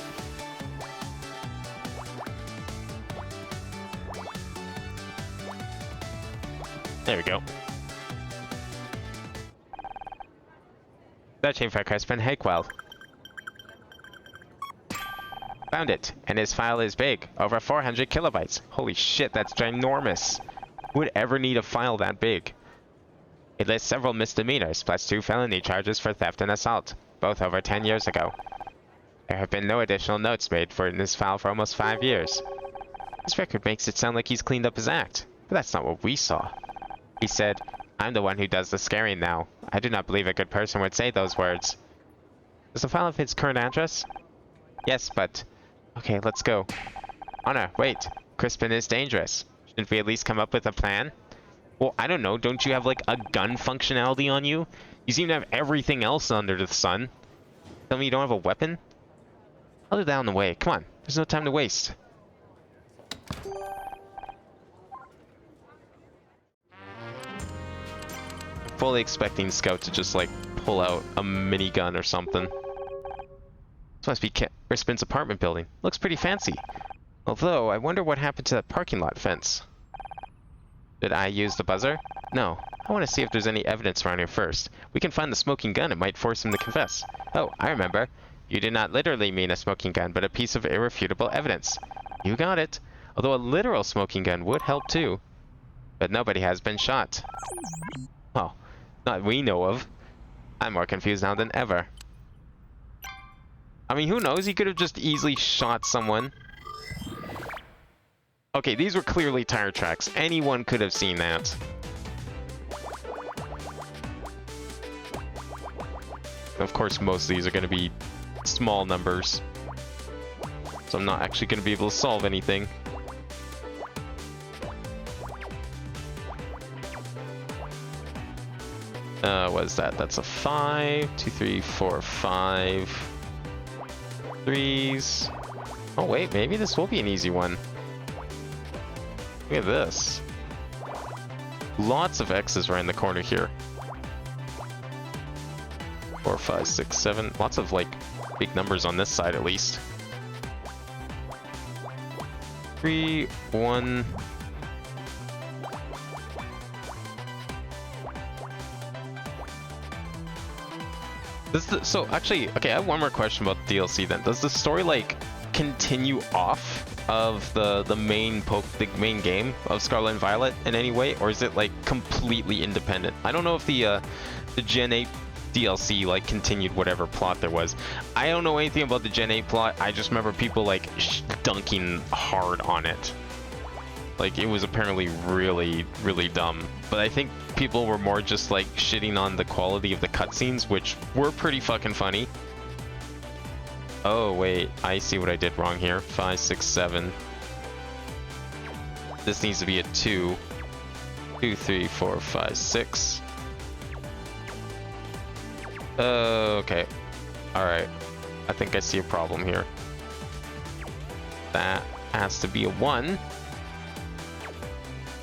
A: There we go. That chain for Crispin Hawkwell. Found it, and his file is big, over 400 kilobytes. Holy shit, that's ginormous. Who would ever need a file that big? It lists several misdemeanors, plus 2 felony charges for theft and assault, both over 10 years ago. There have been no additional notes made in this file for almost 5 years. This record makes it sound like he's cleaned up his act, but that's not what we saw. He said, "I'm the one who does the scaring now. I do not believe a good person would say those words." Does the file have his current address? Yes, but... Okay, let's go. Honor, wait. Crispin is dangerous. Shouldn't we at least come up with a plan? Well, I don't know. Don't you have, like, a gun functionality on you? You seem to have everything else under the sun. Tell me you don't have a weapon? I'll do that on the way. Come on. There's no time to waste. Fully expecting Scout to just, like, pull out a minigun or something. This must be Crispin's apartment building. Looks pretty fancy. Although, I wonder what happened to that parking lot fence. Did I use the buzzer? No. I want to see if there's any evidence around here first. We can find the smoking gun. It might force him to confess. Oh, I remember. You did not literally mean a smoking gun, but a piece of irrefutable evidence. You got it. Although a literal smoking gun would help too. But nobody has been shot. Oh, not we know of. I'm more confused now than ever. I mean, who knows? He could have just easily shot someone. Okay, these were clearly tire tracks. Anyone could have seen that. Of course, most of these are going to be small numbers. So I'm not actually going to be able to solve anything. What is that? That's a 5. 2, 3, 4, 5. 3s. Oh wait, maybe this will be an easy one. Look at this. Lots of X's right in the corner here. 4, 5, 6, 7. Lots of like big numbers on this side at least. 3, 1. So actually, okay, I have one more question about the DLC then. Does the story like continue off of the main game of Scarlet and Violet in any way, or is it like completely independent? I don't know if the Gen 8 DLC like continued whatever plot there was. I don't know anything about the Gen 8 plot. I just remember people like dunking hard on it. Like it was apparently really, really dumb. But I think people were more just like shitting on the quality of the cutscenes, which were pretty fucking funny. Oh wait, I see what I did wrong here. 5, 6, 7. This needs to be a 2. 2, 3, 4, 5, 6. Okay. Alright. I think I see a problem here. That has to be a 1.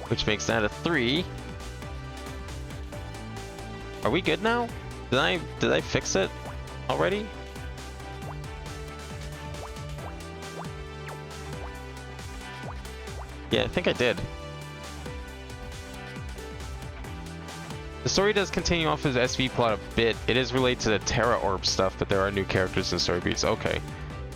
A: Which makes that a 3. Are we good now? Did I fix it already? Yeah, I think I did. The story does continue off his SV plot a bit. It is related to the Terra Orb stuff, but there are new characters and story beats. Okay.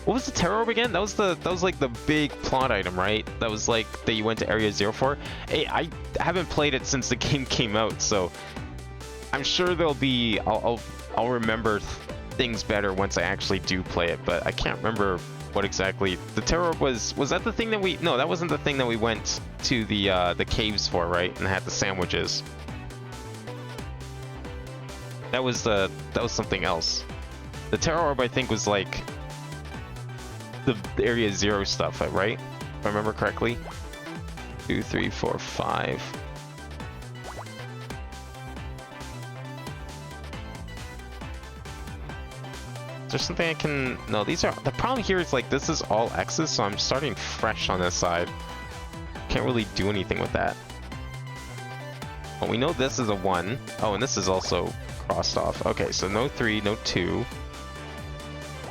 A: What was the Terra Orb again? That was like the big plot item, right? That was like that you went to Area 04. Hey, I haven't played it since the game came out, so I'm sure there'll be I'll remember things better once I actually do play it, but I can't remember what exactly the Terra Orb was. Was that the thing that we? No, that wasn't the thing that we went to the caves for, right? And had the sandwiches. That was something else. The Terra Orb, I think, was like the Area 0 stuff, right? If I remember correctly. 2, 3, 4, 5. Is there something I can... No, these are... The problem here is like this is all X's, so I'm starting fresh on this side. Can't really do anything with that. But we know this is a 1. Oh, and this is also crossed off. Okay, so no 3, no 2.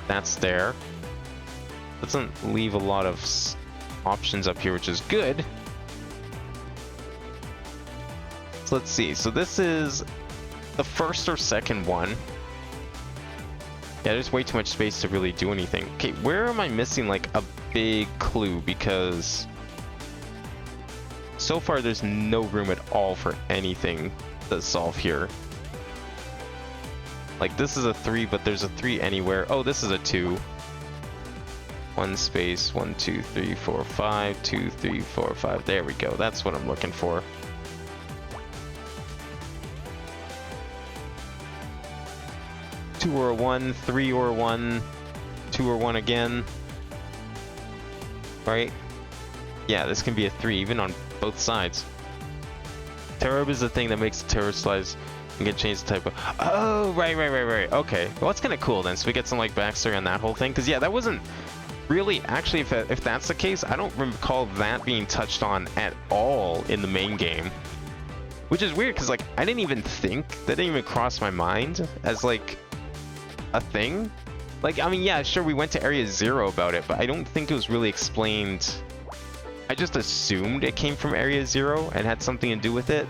A: That's there. Doesn't leave a lot of options up here, which is good. So let's see. So this is the first or second one. Yeah, there's way too much space to really do anything. Okay, where am I missing like a big clue? Because so far there's no room at all for anything to solve here. Like this is a 3, but there's a 3 anywhere. Oh, this is a 2. 1 space, 1, 2, 3, 4, 5, 2, 3, 4, 5. There we go. That's what I'm looking for. Two or a 1, 3 or a 1, 2 or 1 again. Right? Yeah, this can be a 3, even on both sides. Terra Orb is the thing that makes the terror slides and get changed the type of... Oh, right. Okay. Well, that's kind of cool then. So we get some like backstory on that whole thing. Because yeah, that wasn't... Really, actually, if that's the case, I don't recall that being touched on at all in the main game. Which is weird, because, like, I didn't even think, that didn't even cross my mind as, like, a thing. Like, I mean, yeah, sure, we went to Area 0 about it, but I don't think it was really explained. I just assumed it came from Area 0 and had something to do with it.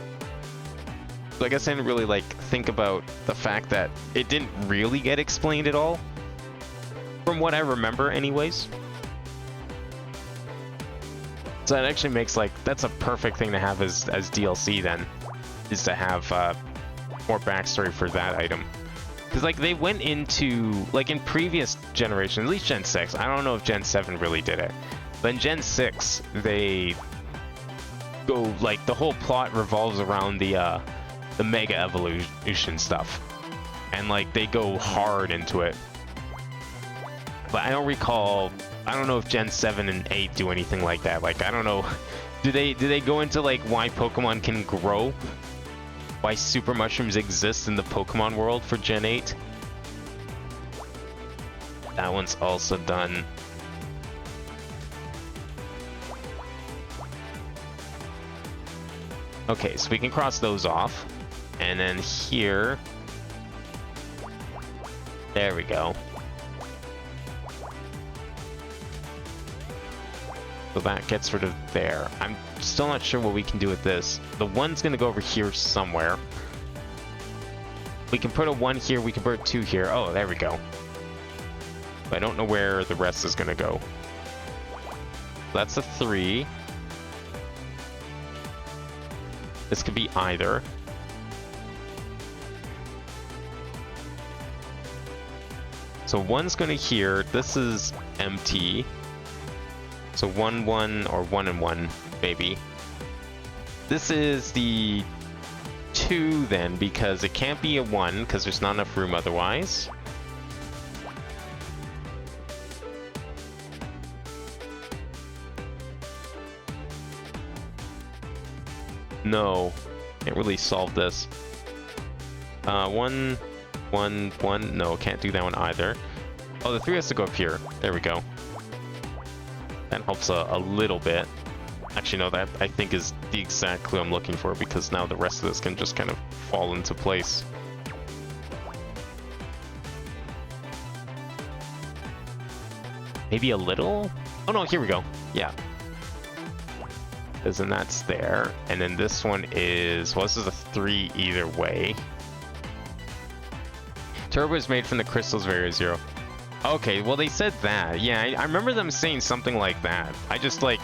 A: So I guess I didn't really, like, think about the fact that it didn't really get explained at all. From what I remember, anyways. So that actually makes, like, that's a perfect thing to have as DLC, then. Is to have more backstory for that item. Because, like, they went into, like, in previous generations, at least Gen 6, I don't know if Gen 7 really did it. But in Gen 6, they go, like, the whole plot revolves around the Mega Evolution stuff. and like they go hard into it. But I don't recall. I don't know if Gen 7 and 8 do anything like that. Like, I don't know. Do they go into like why Pokemon can grow? Why super mushrooms exist in the Pokemon world for Gen 8? That one's also done. Okay, so we can cross those off. And then here... There we go. So that gets rid of there. I'm still not sure what we can do with this. The one's gonna go over here somewhere. We can put a 1 here, we can put a 2 here. Oh, there we go. But I don't know where the rest is gonna go. That's a 3. This could be either. So 1's gonna here. This is empty. So 1, 1, or 1 and 1, maybe. This is the 2 then, because it can't be a 1, because there's not enough room otherwise. No, can't really solve this. 1, 1, 1, no, can't do that one either. Oh, the 3 has to go up here. There we go. That helps a little bit. Actually, no, that I think is the exact clue I'm looking for, because now the rest of this can just kind of fall into place. Maybe a little? Oh no, here we go. Yeah. Because then that's there. And then this one is, well, this is a 3 either way. Turbo is made from the crystals of Area Zero. Okay, well they said that. Yeah, I remember them saying something like that. I just like,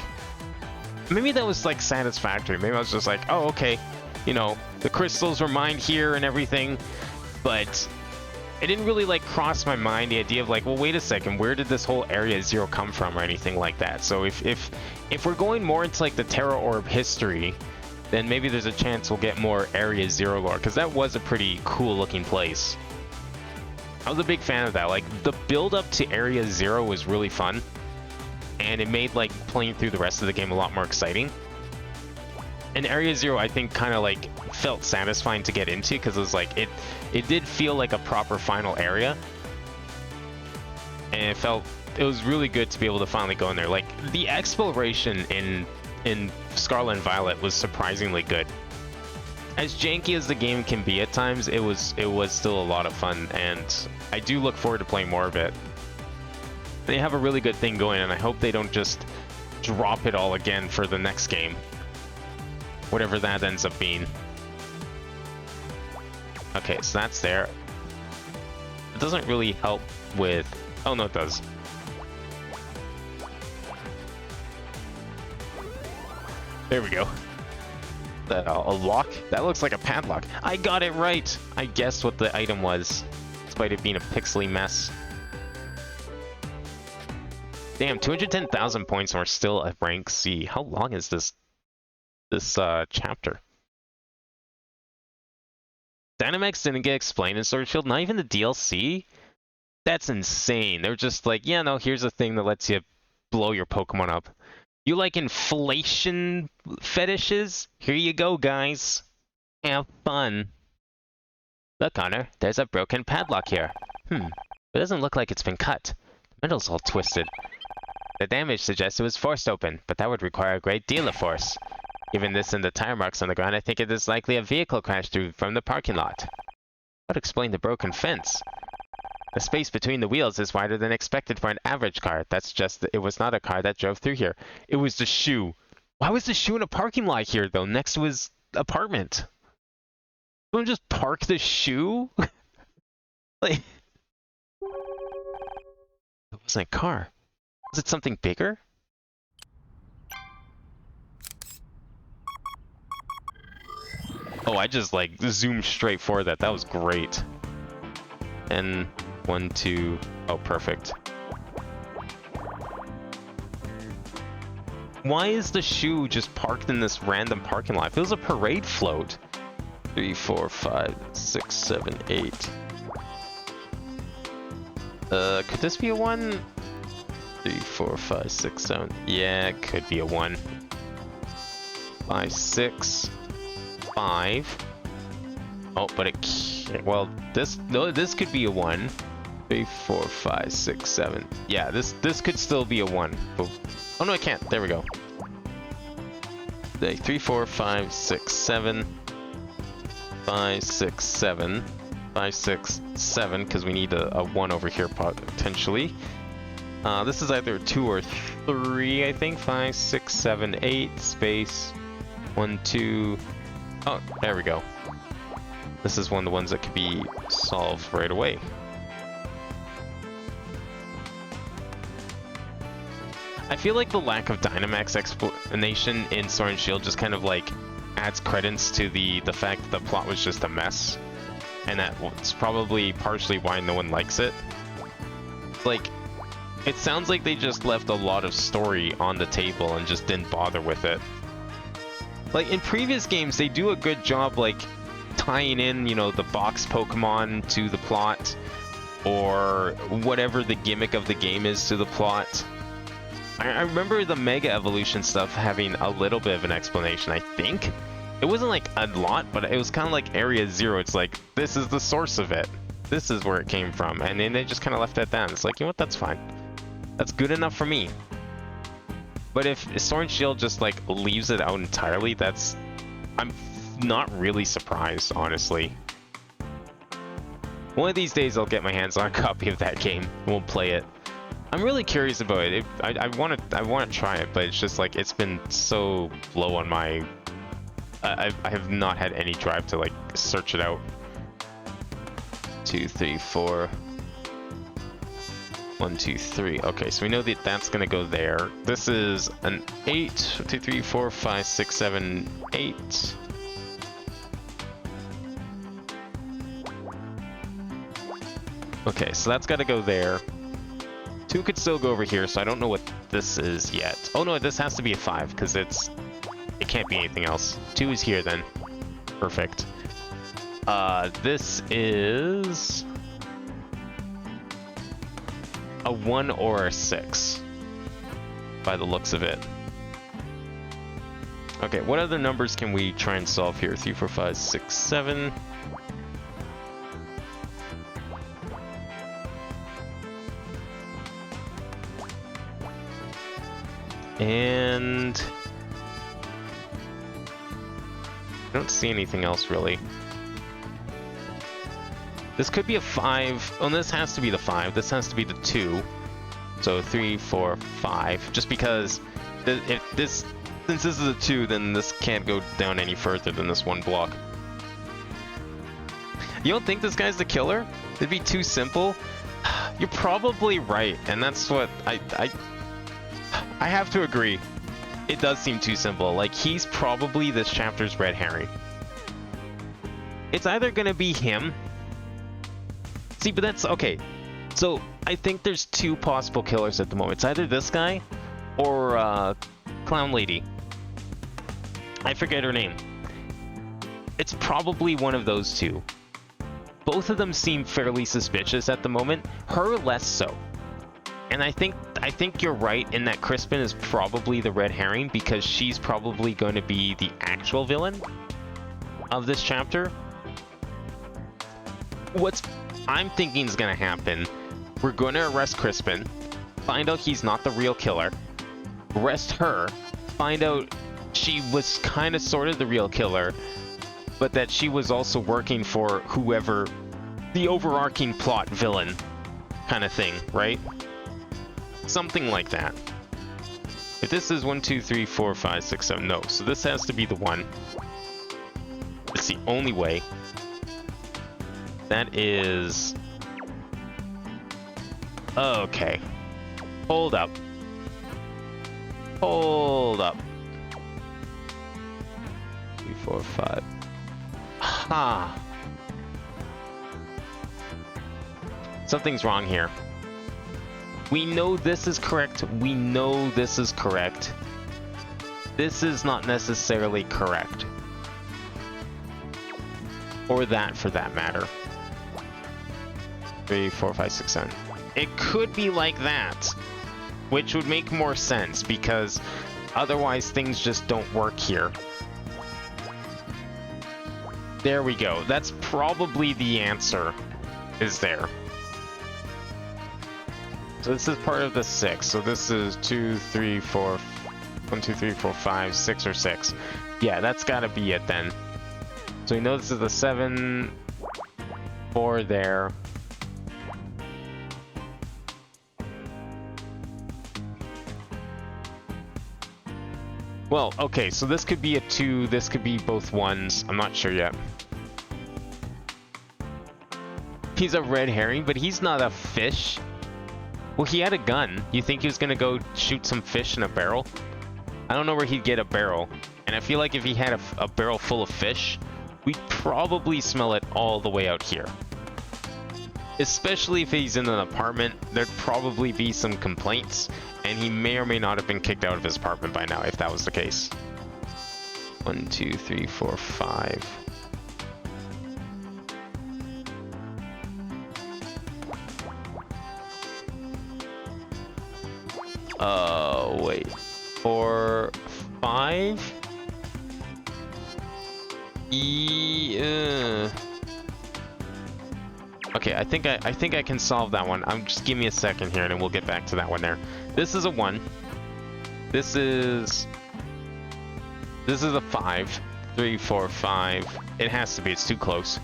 A: maybe that was like satisfactory. Maybe I was just like, oh, okay, you know, the crystals were mined here and everything, but it didn't really like cross my mind the idea of like, well, wait a second, where did this whole Area Zero come from or anything like that? So if we're going more into like the Terra Orb history, then maybe there's a chance we'll get more Area Zero lore, because that was a pretty cool looking place. I was a big fan of that. Like, the build up to Area Zero was really fun, and it made like playing through the rest of the game a lot more exciting. And Area Zero, I think, kind of like felt satisfying to get into, because it was like it did feel like a proper final area, and it was really good to be able to finally go in there. Like, the exploration in Scarlet and Violet was surprisingly good. As janky as the game can be at times, it was still a lot of fun, and I do look forward to playing more of it. They have a really good thing going, and I hope they don't just drop it all again for the next game. Whatever that ends up being. Okay, so that's there. It doesn't really help with... Oh, no, it does. There we go. That a lock? That looks like a padlock. I got it right! I guessed what the item was, despite it being a pixely mess. Damn, 210,000 points and we're still at rank C. How long is this chapter? Dynamax didn't get explained in Sword and Shield, not even the DLC? That's insane. They're just like, yeah, no, here's a thing that lets you blow your Pokemon up. You like inflation fetishes? Here you go, guys. Have fun. Look, Connor, there's a broken padlock here. It doesn't look like it's been cut. The metal's all twisted. The damage suggests it was forced open, but that would require a great deal of force. Given this and the tire marks on the ground, I think it is likely a vehicle crashed through from the parking lot. That would explain the broken fence. The space between the wheels is wider than expected for an average car. That's just, it was not a car that drove through here. It was the shoe. Why was the shoe in a parking lot here, though, next to his apartment? Someone just park the shoe? Like, it wasn't a car. Was it something bigger? Oh, I just, like, zoomed straight for that. That was great. And 1, 2... Oh, perfect. Why is the shoe just parked in this random parking lot? It feels a parade float. 3, 4, 5, 6, 7, 8. Could this be a 1? 3, 4, 5, 6, 7. Yeah, it could be a 1. 5, 6, 5. Oh, but it can't. Well, this could be a 1. 3, 4, 5, 6, 7. Yeah, this could still be a 1. But, oh no, it can't. There we go. 3, 4, 5, 6, 7. 5, 6, 7. 5, 6, 7, because we need a 1 over here potentially. This is either 2 or 3, I think. 5, 6, 7, 8, space. 1, 2. Oh, there we go. This is one of the ones that could be solved right away. I feel like the lack of Dynamax explanation in Sword and Shield just kind of like adds credence to the fact that the plot was just a mess. And that's probably partially why no one likes it. Like, it sounds like they just left a lot of story on the table and just didn't bother with it. Like, in previous games, they do a good job, like, tying in, you know, the box Pokemon to the plot, or whatever the gimmick of the game is to the plot. I remember the Mega Evolution stuff having a little bit of an explanation, I think. It wasn't like a lot, but it was kind of like Area Zero. It's like, this is the source of it. This is where it came from. And then they just kind of left it down. It's like, you know what, that's fine. That's good enough for me. But if Sword and Shield just like leaves it out entirely, I'm not really surprised, honestly. One of these days I'll get my hands on a copy of that game and we'll play it. I'm really curious about it. I want to try it, but it's just like it's been so low on my. I have not had any drive to like search it out. 2, 3, 4. 1, 2, 3. Okay, so we know that that's gonna go there. This is an 8. 2, 3, 4, 5, 6, 7, 8. Okay, so that's got to go there. 2 could still go over here, so I don't know what this is yet. Oh no, this has to be a 5, because it can't be anything else. 2 is here then. Perfect. This is a 1 or a 6, by the looks of it. Okay, what other numbers can we try and solve here? 3, 4, 5, 6, 7. And I don't see anything else really. This could be a 5. Oh, this has to be the 5. This has to be the 2. So 3, 4, 5. Just because if this, since this is a 2, then this can't go down any further than this one block. You don't think this guy's the killer? It'd be too simple? You're probably right, and that's what I have to agree. It does seem too simple. Like, he's probably this chapter's red herring. It's either gonna be him. See, but that's okay. So I think there's 2 possible killers at the moment. It's either this guy or Clown Lady. I forget her name. It's probably one of those 2. Both of them seem fairly suspicious at the moment. Her less so. And I think you're right in that Crispin is probably the red herring, because she's probably going to be the actual villain of this chapter. What I'm thinking is going to happen, we're going to arrest Crispin, find out he's not the real killer, arrest her, find out she was kind of sort of the real killer, but that she was also working for whoever the overarching plot villain kind of thing, right? Something like that. If this is 1, 2, 3, 4, 5, 6, 7, no. So this has to be the 1. It's the only way. That is... Okay. Hold up. Hold up. 3, 4, 5. Ha! Something's wrong here. We know this is correct. We know this is correct. This is not necessarily correct. Or that, for that matter. 3, 4, 5, 6, 7. it could be like that, which would make more sense because otherwise things just don't work here. There we go. That's probably the answer, is there. So this is part of the 6. So this is 2, 3, 4, 1, 2, 3, 4, 5, 6 or 6. Yeah, that's gotta be it then. So we know this is the 7, 4 there. Well, okay, so this could be a 2, this could be both 1s. I'm not sure yet. He's a red herring, but he's not a fish. Well, he had a gun. You think he was gonna go shoot some fish in a barrel? I don't know where he'd get a barrel. And I feel like if he had a barrel full of fish, we'd probably smell it all the way out here. Especially if he's in an apartment, there'd probably be some complaints, and he may or may not have been kicked out of his apartment by now, if that was the case. 1, 2, 3, 4, 5. Wait. 4, 5? Yeah. Okay, I think I can solve that one. Just give me a second here, and then we'll get back to that one there. This is a 1. This is a 5. 3, 4, 5. It has to be. It's too close.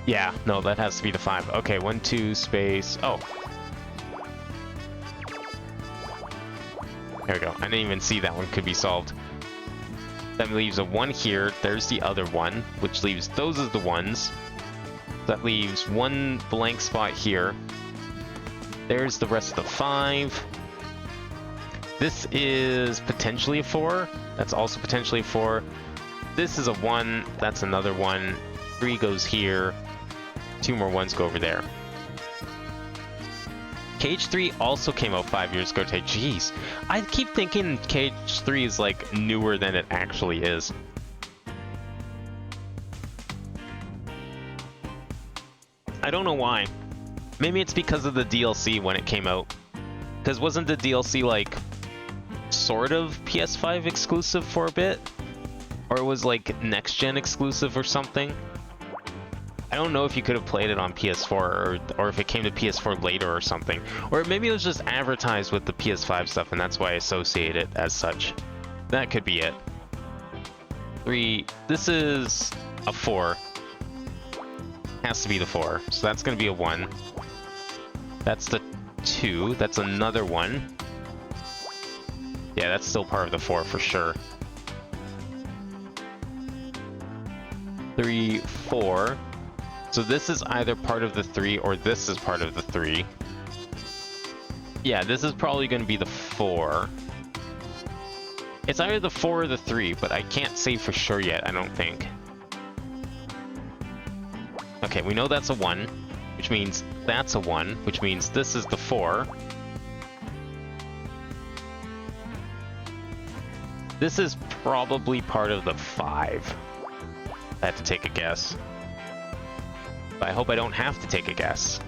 A: Yeah, no, that has to be the 5. Okay, 1, 2, space. Oh. There we go. I didn't even see that one could be solved. That leaves a 1 here. There's the other 1, which leaves those as the 1s. That leaves 1 blank spot here. There's the rest of the 5. This is potentially a 4. That's also potentially a 4. This is a 1. That's another 1. 3 goes here. 2 more 1s go over there. Cage 3 also came out 5 years ago today. Jeez. I keep thinking Cage 3 is like newer than it actually is. I don't know why. Maybe it's because of the DLC when it came out. Because wasn't the DLC like sort of PS5 exclusive for a bit? Or it was like next gen exclusive or something? I don't know if you could have played it on PS4 or if it came to PS4 later or something. Or maybe it was just advertised with the PS5 stuff and that's why I associate it as such. That could be it. 3. This is a 4. Has to be the 4. So that's going to be a 1. That's the 2. That's another 1. Yeah, that's still part of the 4 for sure. 3, 4. So this is either part of the 3 or this is part of the 3. Yeah, this is probably going to be the 4. It's either the 4 or the 3, but I can't say for sure yet, I don't think. Okay, we know that's a 1, which means that's a 1, which means this is the 4. This is probably part of the 5. I have to take a guess. But I hope I don't have to take a guess.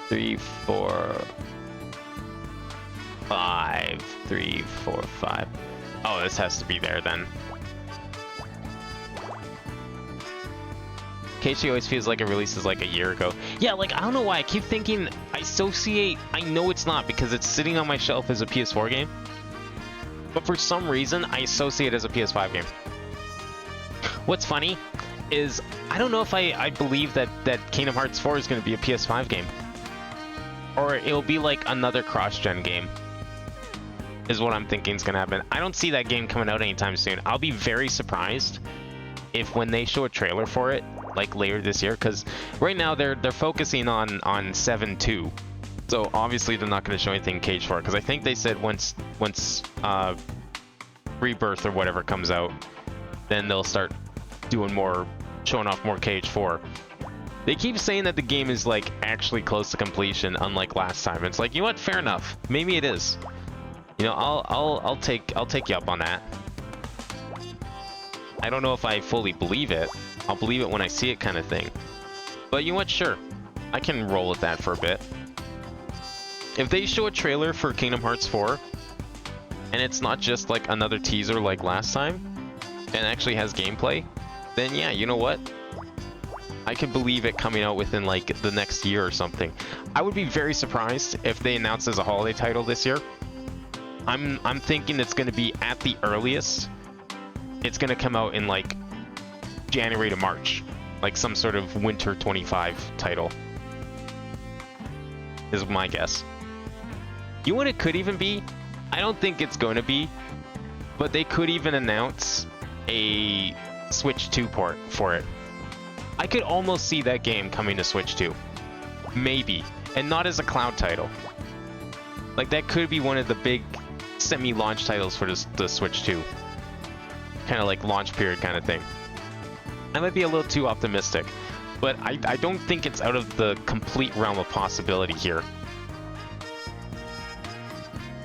A: 3, 4, 5. 3, 4, 5. Oh, this has to be there then. KC always feels like it releases like a year ago. Yeah, like I don't know why I keep thinking I associate. I know it's not because it's sitting on my shelf as a PS4 game. But for some reason, I associate it as a PS5 game. What's funny is I don't know if I believe that Kingdom Hearts 4 is going to be a PS5 game. Or it'll be like another cross-gen game. Is what I'm thinking is going to happen. I don't see that game coming out anytime soon. I'll be very surprised if when they show a trailer for it, like later this year, because right now they're focusing on 7-2. So obviously they're not going to show anything in Cage 4, because I think they said once Rebirth or whatever comes out, then they'll start doing more, showing off more Cage 4. They keep saying that the game is like actually close to completion, unlike last time. It's like, you know what? Fair enough. Maybe it is. You know, I'll take you up on that. I don't know if I fully believe it. I'll believe it when I see it kind of thing. But you know what? Sure. I can roll with that for a bit. If they show a trailer for Kingdom Hearts 4, and it's not just like another teaser like last time, and actually has gameplay, then yeah, you know what? I could believe it coming out within like the next year or something. I would be very surprised if they announced as a holiday title this year. I'm thinking it's going to be at the earliest. It's going to come out in like January to March, like some sort of winter 25 title. Is my guess. You know what it could even be? I don't think it's going to be, but they could even announce a Switch 2 port for it. I could almost see that game coming to Switch 2. Maybe. And not as a cloud title. Like, that could be one of the big semi-launch titles for the Switch 2. Kind of like launch period kind of thing. I might be a little too optimistic, but I don't think it's out of the complete realm of possibility here.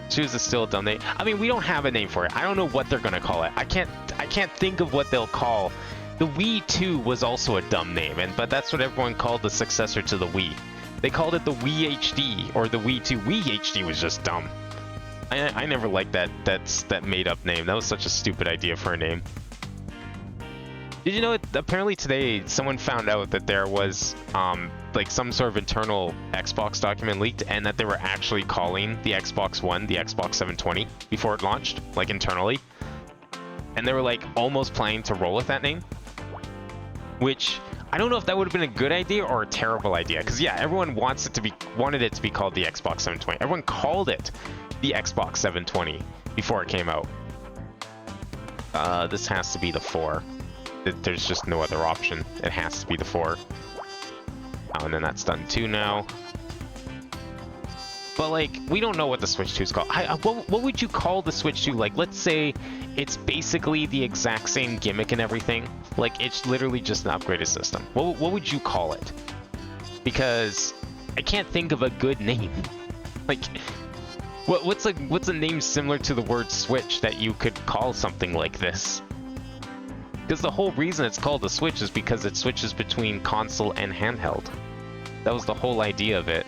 A: Choose is still a dumb name. I mean, we don't have a name for it. I don't know what they're gonna call it. I can't think of what they'll call. The Wii 2 was also a dumb name, but that's what everyone called the successor to the Wii. They called it the Wii HD or the Wii 2. Wii HD was just dumb. I never liked that made-up name. That was such a stupid idea for a name. Did you know apparently today someone found out that there was like some sort of internal Xbox document leaked, and that they were actually calling the Xbox One the Xbox 720 before it launched, like internally, and they were like almost planning to roll with that name, which I don't know if that would have been a good idea or a terrible idea, because yeah, everyone wanted it to be called the Xbox 720. Everyone called it the Xbox 720 before it came out. This has to be the 4. There's just no other option. It has to be the 4. Oh, and then that's done too now. But like, we don't know what the Switch 2 is called. What would you call the Switch 2? Like, let's say it's basically the exact same gimmick and everything. Like, it's literally just an upgraded system. What would you call it? Because I can't think of a good name. Like, what's a name similar to the word Switch that you could call something like this? Because the whole reason it's called the Switch is because it switches between console and handheld. That was the whole idea of it.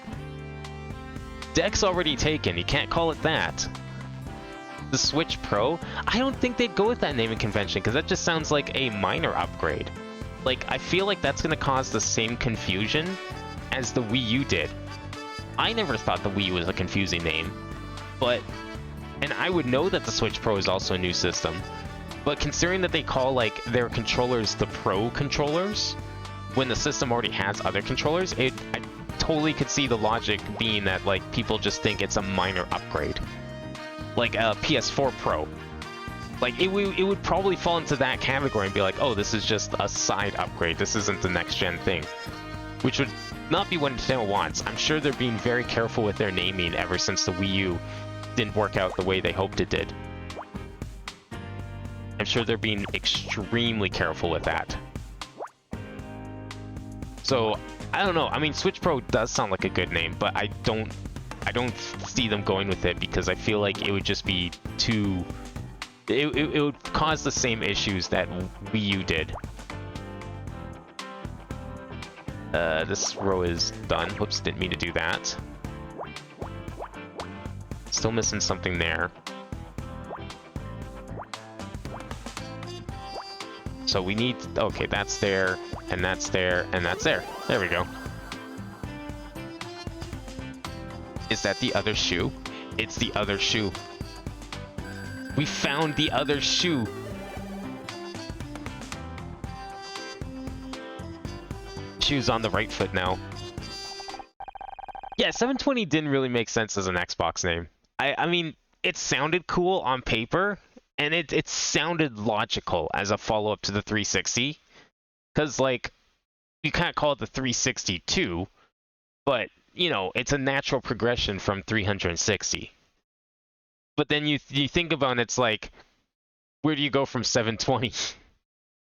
A: Deck's already taken, you can't call it that. The Switch Pro? I don't think they'd go with that naming convention, because that just sounds like a minor upgrade. Like, I feel like that's going to cause the same confusion as the Wii U did. I never thought the Wii U was a confusing name, and I would know that the Switch Pro is also a new system. But considering that they call like their controllers the Pro controllers, when the system already has other controllers, I totally could see the logic being that like people just think it's a minor upgrade, like a PS4 Pro. Like it would probably fall into that category and be like, oh, this is just a side upgrade. This isn't the next gen thing, which would not be what Nintendo wants. I'm sure they're being very careful with their naming ever since the Wii U didn't work out the way they hoped it did. I'm sure they're being extremely careful with that. So, I don't know. I mean, Switch Pro does sound like a good name, but I don't see them going with it because I feel like it would just be too... It would cause the same issues that Wii U did. This row is done. Whoops, didn't mean to do that. Still missing something there. So we need, okay, that's there, and that's there, and that's there. There we go. Is that the other shoe? It's the other shoe. We found the other shoe. Shoe's on the right foot now. Yeah, 720 didn't really make sense as an Xbox name. I mean, it sounded cool on paper, and it sounded logical as a follow-up to the 360. Because, like, you can't call it the 362, but, you know, it's a natural progression from 360. But then you think about it, it's like, where do you go from 720?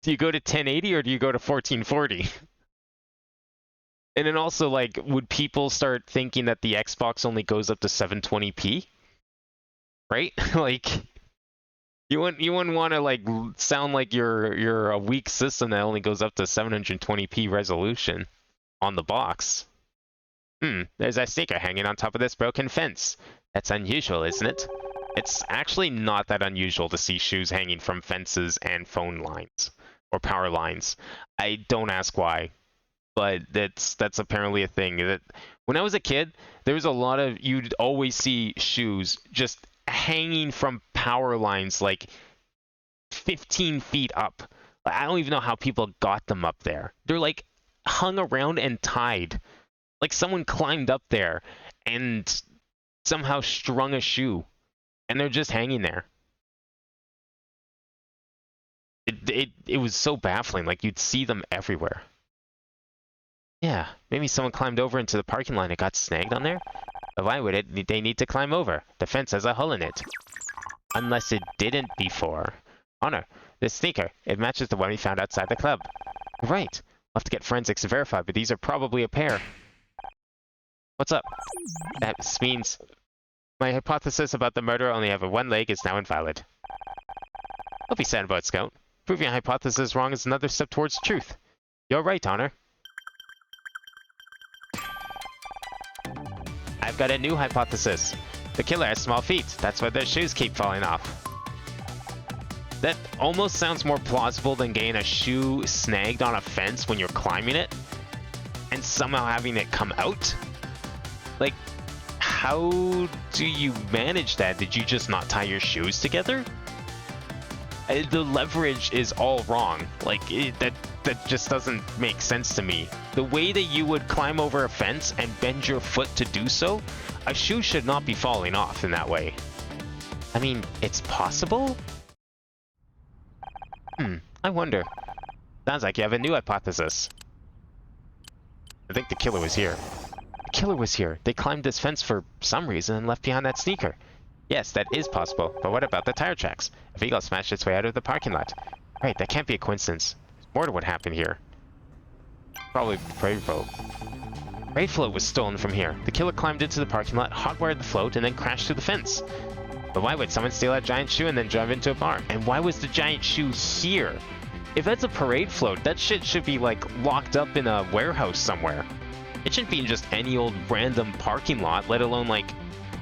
A: Do you go to 1080 or do you go to 1440? And then also, like, would people start thinking that the Xbox only goes up to 720p? Right? Like... You wouldn't want to like sound like you're a weak system that only goes up to 720p resolution on the box. There's a sneaker hanging on top of this broken fence. That's unusual, isn't it? It's actually not that unusual to see shoes hanging from fences and phone lines or power lines. I don't ask why, but that's apparently a thing. That when I was a kid, there was a lot of you'd always see shoes just hanging from power lines like 15 feet up. I don't even know how people got them up there. They're like hung around and tied. Like someone climbed up there and somehow strung a shoe, and they're just hanging there. It was so baffling. Like you'd see them everywhere. Yeah, maybe someone climbed over into the parking lot and got snagged on there. But why would it? They need to climb over. The fence has a hole in it. Unless it didn't before. Honor, this sneaker. It matches the one we found outside the club. Right. We'll have to get forensics to verify, but these are probably a pair. What's up? That means my hypothesis about the murder only having one leg is now invalid. Don't be sad about it, Scout. Proving a hypothesis wrong is another step towards truth. You're right, Honor. I've got a new hypothesis. The killer has small feet. That's why their shoes keep falling off. That almost sounds more plausible than getting a shoe snagged on a fence when you're climbing it and somehow having it come out. Like, how do you manage that? Did you just not tie your shoes together? The leverage is all wrong. Like, that just doesn't make sense to me. The way that you would climb over a fence and bend your foot to do so, a shoe should not be falling off in that way. I mean, it's possible? I wonder. Sounds like you have a new hypothesis. I think the killer was here. The killer was here. They climbed this fence for some reason and left behind that sneaker. Yes, that is possible, but what about the tire tracks? A vehicle smashed its way out of the parking lot. Right, that can't be a coincidence. There's more to what happened here. Probably parade float. Parade float was stolen from here. The killer climbed into the parking lot, hotwired the float, and then crashed through the fence. But why would someone steal a giant shoe and then drive into a barn? And why was the giant shoe here? If that's a parade float, that shit should be like locked up in a warehouse somewhere. It shouldn't be in just any old random parking lot, let alone like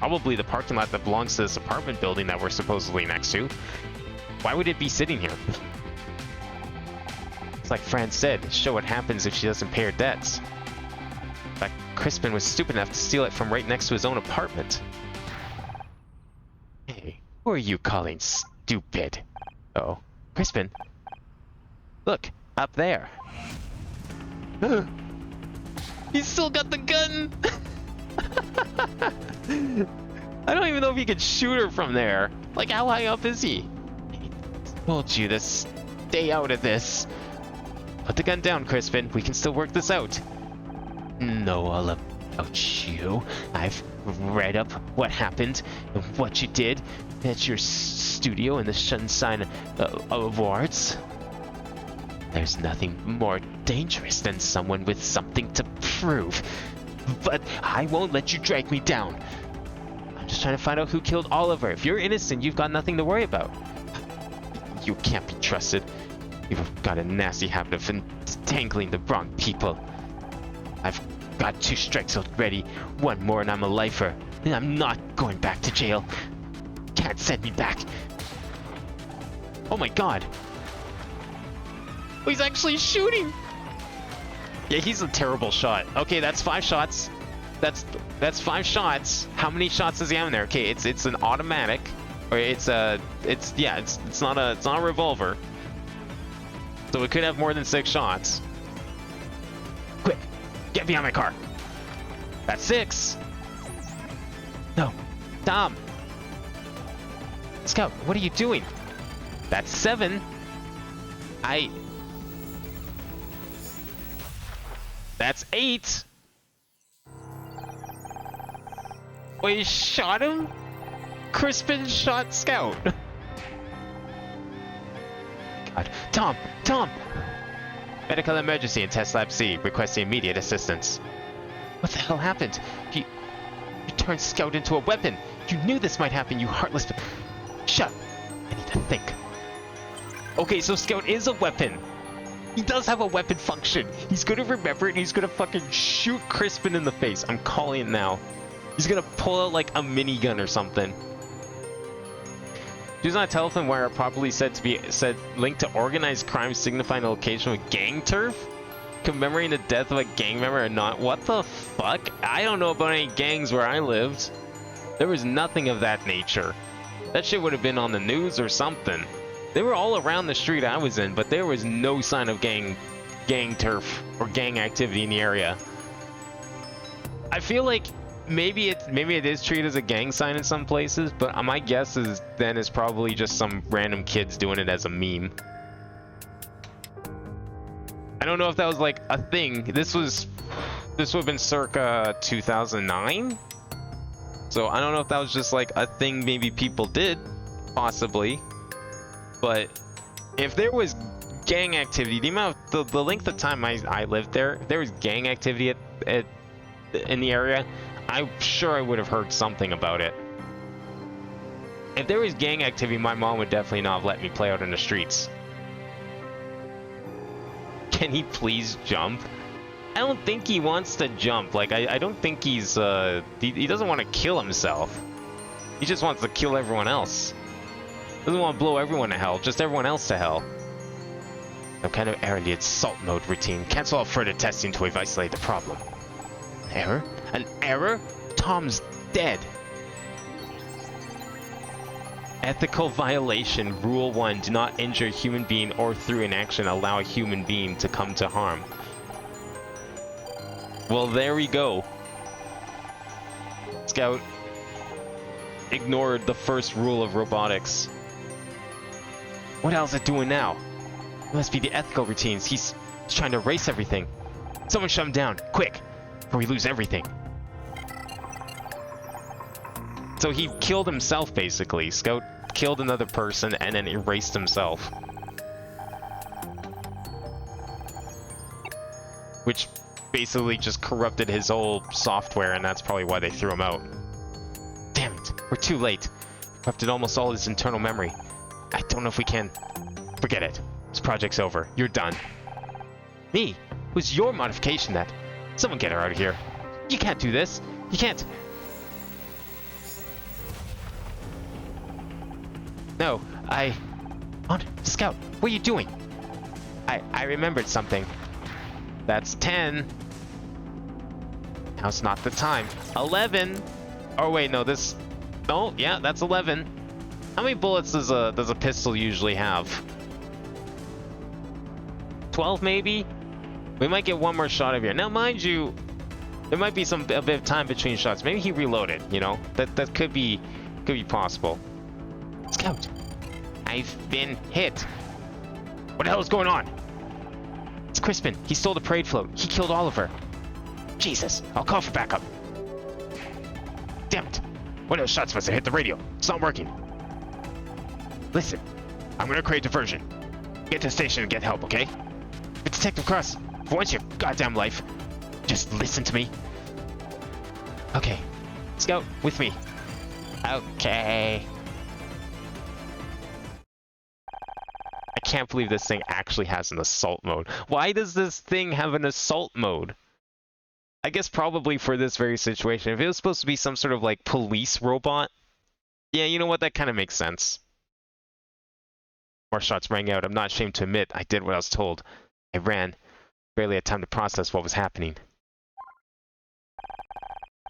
A: probably the parking lot that belongs to this apartment building that we're supposedly next to. Why would it be sitting here? It's like Fran said, show what happens if she doesn't pay her debts. But Crispin was stupid enough to steal it from right next to his own apartment. Hey, who are you calling stupid? Oh, Crispin. Look, up there. He's still got the gun! I don't even know if he could shoot her from there. Like, how high up is he? I told you to stay out of this. Put the gun down, Crispin. We can still work this out. Know all about you. I've read up what happened and what you did at your studio in the Sunshine Awards. There's nothing more dangerous than someone with something to prove. But I won't let you drag me down. I'm just trying to find out who killed Oliver. If you're innocent, you've got nothing to worry about. You can't be trusted. You've got a nasty habit of entangling the wrong people. I've got 2 strikes already. 1 more and I'm a lifer. And I'm not going back to jail. Can't send me back. Oh my god. Oh, he's actually shooting. Yeah, he's a terrible shot. Okay, that's 5 shots. That's 5 shots. How many shots does he have in there? Okay, it's an automatic, or it's not a revolver. So it could have more than 6 shots. Quick, get behind my car. That's 6. No, Tom. Scout, what are you doing? That's 7. That's 8. We shot him? Crispin shot Scout. God. Tom! Medical emergency in Test Lab C, requesting immediate assistance. What the hell happened? You turned Scout into a weapon. You knew this might happen, you heartless... Shut up. I need to think. Okay, so Scout is a weapon. He does have a weapon function. He's gonna remember it and he's gonna fucking shoot Crispin in the face. I'm calling it now. He's gonna pull out like a minigun or something. Choose on a telephone wire properly said to be linked to organized crime signifying a location with gang turf? Commemorating the death of a gang member or not? What the fuck? I don't know about any gangs where I lived. There was nothing of that nature. That shit would have been on the news or something. They were all around the street I was in, but there was no sign of gang turf or gang activity in the area. I feel like maybe it is treated as a gang sign in some places, but my guess is then it's probably just some random kids doing it as a meme. I don't know if that was like a thing. This would have been circa 2009. So I don't know if that was just like a thing maybe people did, possibly. But if there was gang activity, the amount of, the length of time I lived there, if there was gang activity in the area, I'm sure I would have heard something about it. If there was gang activity, my mom would definitely not have let me play out in the streets. Can he please jump? I don't think he wants to jump. Like, I don't think he's, he doesn't want to kill himself. He just wants to kill everyone else. Doesn't want to blow everyone to hell, just everyone else to hell. Some kind of error in the assault mode routine. Cancel all further testing to isolate the problem. An error? An error? Tom's dead. Ethical violation. Rule 1. Do not injure a human being or through inaction allow a human being to come to harm. Well, there we go. Scout ignored the first rule of robotics. What else is it doing now? It must be the ethical routines. He's trying to erase everything. Someone shut him down, quick, before we lose everything. So he killed himself, basically. Scout killed another person and then erased himself. Which basically just corrupted his whole software, and that's probably why they threw him out. Damn it, we're too late. Corrupted almost all his internal memory. I don't know if we can. Forget it. This project's over. You're done. Me? It was your modification that... Someone get her out of here. You can't do this. You can't... No, Scout, what are you doing? I remembered something. That's 10. Now's not the time. 11. Oh wait, no, this... Oh, yeah, that's 11. How many bullets does a pistol usually have? 12 maybe? We might get one more shot of here. Now, mind you, there might be a bit of time between shots. Maybe he reloaded, you know? That could be possible. Scout, I've been hit. What the hell is going on? It's Crispin. He stole the parade float. He killed Oliver. Jesus, I'll call for backup. Damn it. One of those shots must have hit the radio. It's not working. Listen, I'm gonna create diversion. Get to the station and get help, okay? But Detective Cross, for once in your goddamn life, just listen to me. Okay, let's go with me. Okay. I can't believe this thing actually has an assault mode. Why does this thing have an assault mode? I guess probably for this very situation. If it was supposed to be some sort of like police robot, yeah, you know what? That kind of makes sense. More shots rang out. I'm not ashamed to admit I did what I was told. I ran. Barely had time to process what was happening.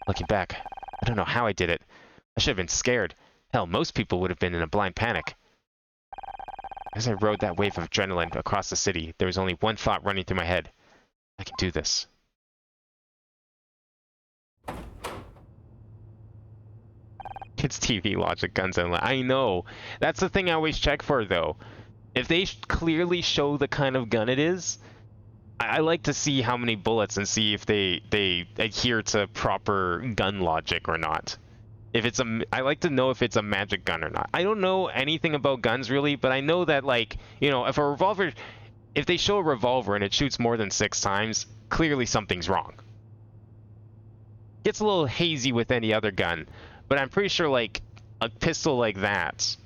A: Looking back, I don't know how I did it. I should have been scared. Hell, most people would have been in a blind panic. As I rode that wave of adrenaline across the city, there was only one thought running through my head. I can do this. Kids TV logic, guns and... I know. That's the thing I always check for, though. If they clearly show the kind of gun it is, I like to see how many bullets and see if they adhere to proper gun logic or not. If it's I like to know if it's a magic gun or not. I don't know anything about guns really, but I know that, like, you know, if they show a revolver and it shoots more than 6 times, clearly something's wrong. Gets a little hazy with any other gun, but I'm pretty sure like a pistol like that,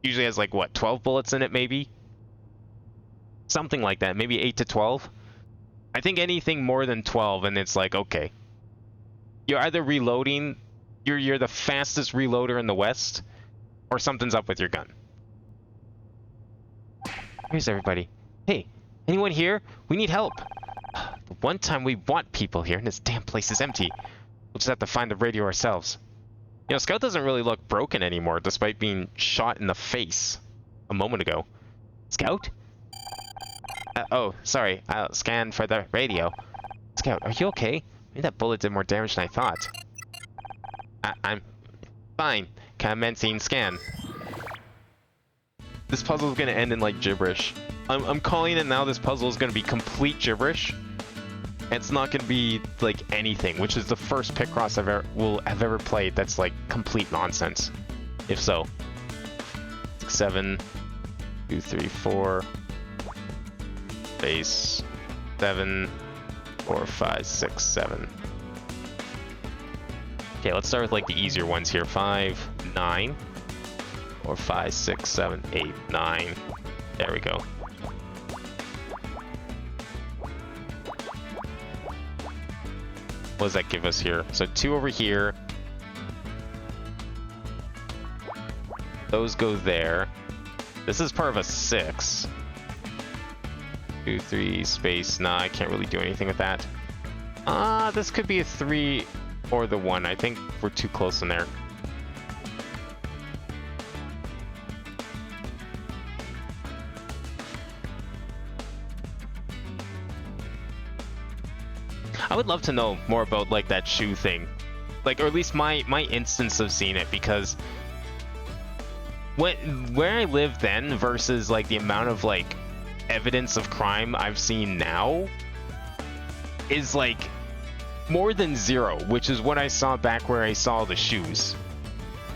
A: Usually has like, what, 12 bullets in it, maybe? Something like that, maybe 8 to 12. I think anything more than 12, and it's like, okay. You're either reloading, you're the fastest reloader in the West, or something's up with your gun. Here's everybody. Hey, anyone here? We need help. The one time we want people here, and this damn place is empty. We'll just have to find the radio ourselves. You know, Scout doesn't really look broken anymore, despite being shot in the face a moment ago. Scout? Oh, sorry. I'll scan for the radio. Scout, are you okay? Maybe that bullet did more damage than I thought. I'm fine. Commencing scan. This puzzle is going to end in, like, gibberish. I'm calling it now. This puzzle is going to be complete gibberish. It's not going to be, like, anything, which is the first Picross I've ever played that's, like, complete nonsense. If so. 6, 7, 2, 3, 4. Base 7, 4, 5, 6, 7. Okay, let's start with, like, the easier ones here. 5, 9. 4, 5, 6, 7, 8, 9. There we go. What does that give us here? So 2 over here. Those go there. This is part of a 6. 2, 3, space. Nah, I can't really do anything with that. This could be a 3 or the 1. I think we're too close in there. I would love to know more about, like, that shoe thing, like, or at least my instance of seeing it, because where I lived then versus, like, the amount of, like, evidence of crime I've seen now is, like, more than 0, which is what I saw back where I saw the shoes.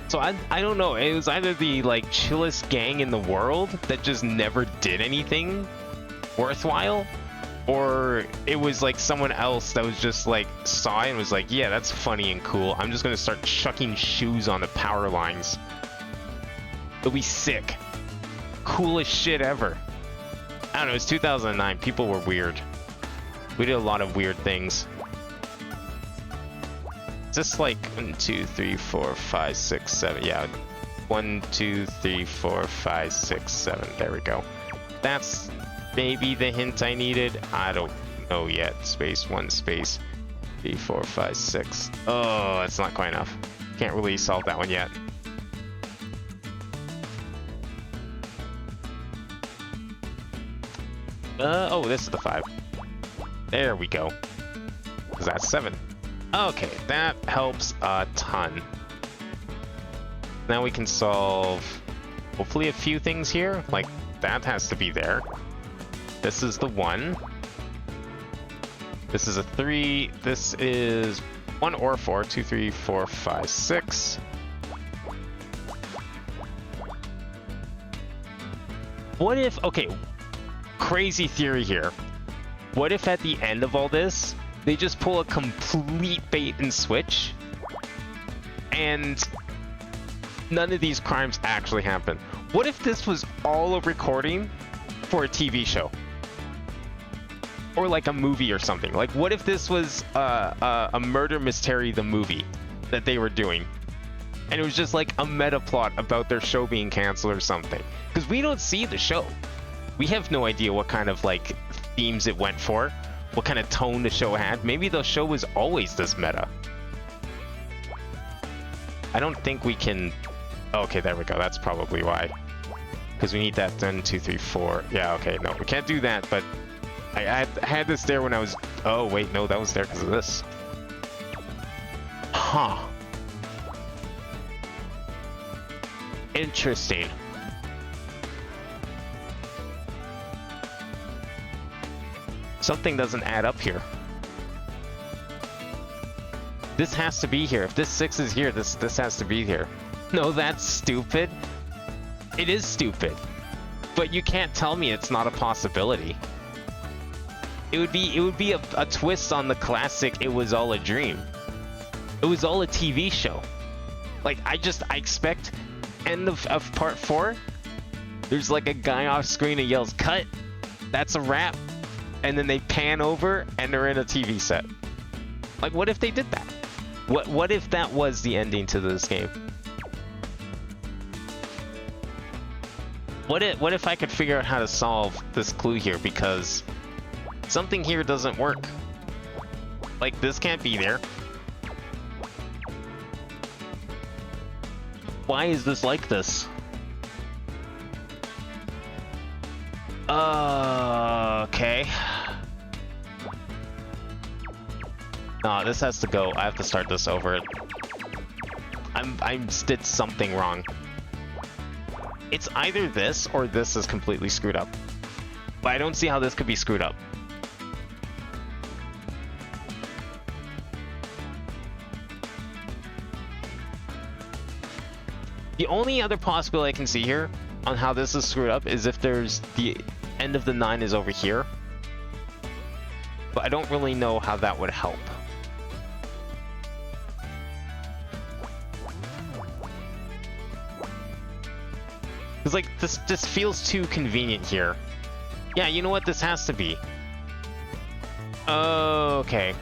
A: So I don't know, it was either the, like, chillest gang in the world that just never did anything worthwhile, or it was like someone else that was just like saw it and was like, yeah, that's funny and cool. I'm just gonna start chucking shoes on the power lines. It'll be sick. Coolest shit ever. I don't know, it's 2009. People were weird. We did a lot of weird things. Just like 1, 2, 3, 4, 5, 6, 7. Yeah. 1, 2, 3, 4, 5, 6, 7. There we go. That's maybe the hint I needed. I don't know yet. Space 1, space 3, 4, 5, 6. Oh, that's not quite enough. Can't really solve that one yet. Oh, this is the 5. There we go. Because that's 7. Okay, that helps a ton. Now we can solve, hopefully, a few things here. Like, that has to be there. This is the 1. This is a 3. This is 1 or 4. 2, 3, 4, 5, 6. What if, okay, crazy theory here. What if at the end of all this, they just pull a complete bait and switch, and none of these crimes actually happen? What if this was all a recording for a TV show? Or like a movie or something? Like, what if this was a Murder Mystery, the movie that they were doing, and it was just like a meta plot about their show being canceled or something? Because we don't see the show. We have no idea what kind of, like, themes it went for, what kind of tone the show had. Maybe the show was always this meta. I don't think we can... Okay, there we go. That's probably why. Because we need that 1, 2, 3, 4. Yeah, okay, no, we can't do that, but I had this there when I was... Oh, wait, no, that was there because of this. Huh. Interesting. Something doesn't add up here. This has to be here. If this 6 is here, this has to be here. No, that's stupid. It is stupid. But you can't tell me it's not a possibility. It would be a twist on the classic "It was all a dream." It was all a TV show. Like, I expect end of part 4 There's like a guy off screen and yells, "Cut!" That's a wrap. And then they pan over and they're in a TV set. Like, what if they did that? What if that was the ending to this game? What if I could figure out how to solve this clue here, because something here doesn't work. Like, this can't be there. Why is this like this? Okay. No, this has to go. I have to start this over. I did something wrong. It's either this or this is completely screwed up. But I don't see how this could be screwed up. The only other possibility I can see here on how this is screwed up is if there's the end of the 9 is over here. But I don't really know how that would help. Because, like, this just feels too convenient here. Yeah, you know what? This has to be. Okay.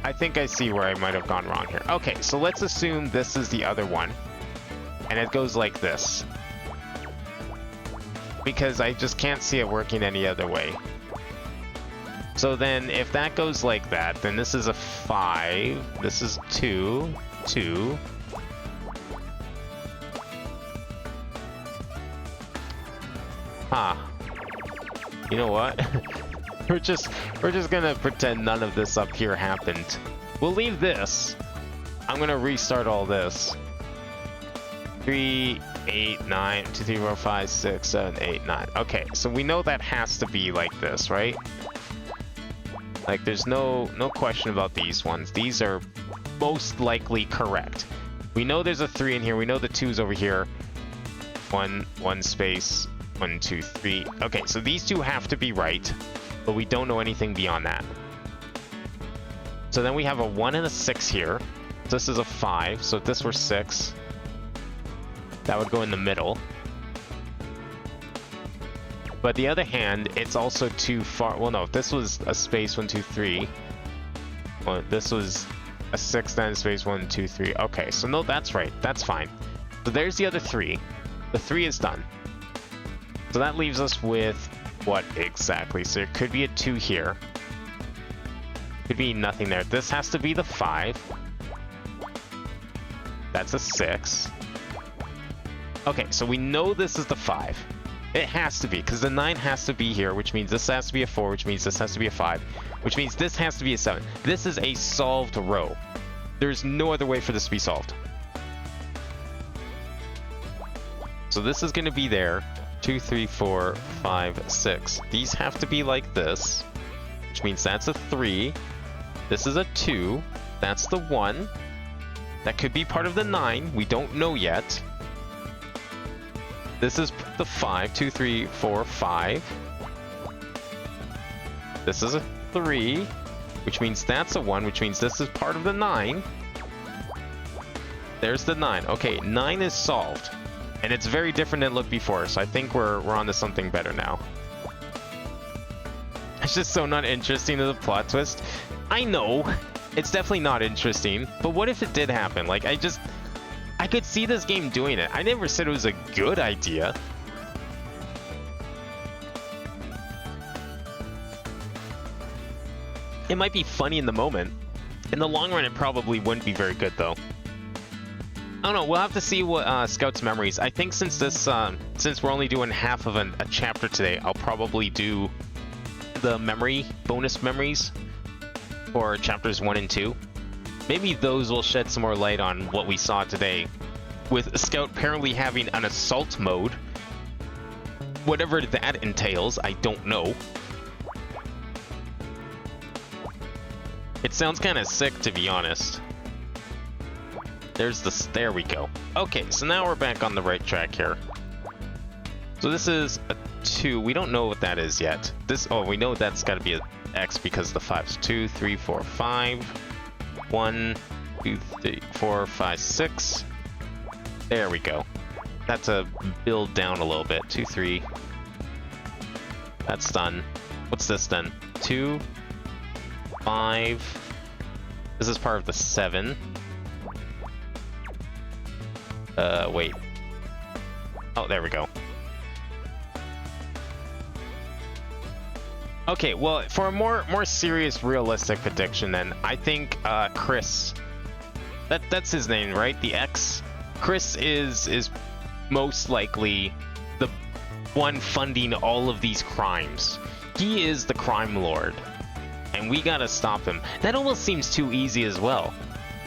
A: I think I see where I might have gone wrong here. Okay, so let's assume this is the other one. And it goes like this. Because I just can't see it working any other way. So then, if that goes like that, then this is a 5. This is 2. 2. Huh. You know what? we're just gonna pretend none of this up here happened. We'll leave this. I'm gonna restart all this. 3, 8, 9, 2, 3, 4, 5, 6, 7, 8, 9. Okay, so we know that has to be like this, right? Like, there's no question about these ones. These are most likely correct. We know there's a 3 in here. We know the 2's over here. One space. 1, 2, 3. Okay, so these two have to be right, but we don't know anything beyond that. So then we have a 1 and a 6 here. This is a 5, so if this were 6, that would go in the middle. But the other hand, it's also too far. Well, no, if this was a space 1, 2, 3. Well, this was a 6, then space 1, 2, 3. Okay, so no, that's right. That's fine. So there's the other 3. The 3 is done. So that leaves us with what exactly? So there could be a 2 here. Could be nothing there. This has to be the 5. That's a 6. Okay, so we know this is the 5. It has to be, because the 9 has to be here, which means this has to be a 4, which means this has to be a 5, which means this has to be a 7. This is a solved row. There's no other way for this to be solved. So this is going to be there. 2, 3, 4, 5, 6. These have to be like this, which means that's a 3. This is a 2. That's the 1. That could be part of the 9. We don't know yet. This is the 5. 2, 3, 4, 5. This is a 3, which means that's a 1, which means this is part of the 9. There's the 9. Okay, 9 is solved. And it's very different than it looked before, so I think we're on to something better now. It's just so not interesting to the plot twist. I know, it's definitely not interesting, but what if it did happen? Like, I could see this game doing it. I never said it was a good idea. It might be funny in the moment. In the long run, it probably wouldn't be very good, though. I don't know. We'll have to see what Scout's memories. I think since we're only doing half of a chapter today, I'll probably do the bonus memories for chapters 1 and 2. Maybe those will shed some more light on what we saw today, with Scout apparently having an assault mode. Whatever that entails, I don't know. It sounds kind of sick, to be honest. There we go. Okay, so now we're back on the right track here. So this is a 2. We don't know what that is yet. We know that's got to be an X because the 5 is 2, 3, 4, 5. 1, 2, 3, 4, 5, 6. There we go. that to build down a little bit. 2, 3. That's done. What's this then? 2, 5. This is part of the 7. Wait. Oh, there we go. Okay, well, for a more serious, realistic prediction, then I think Chris. That's his name, right? The X. Chris is most likely the one funding all of these crimes. He is the crime lord, and we gotta stop him. That almost seems too easy as well,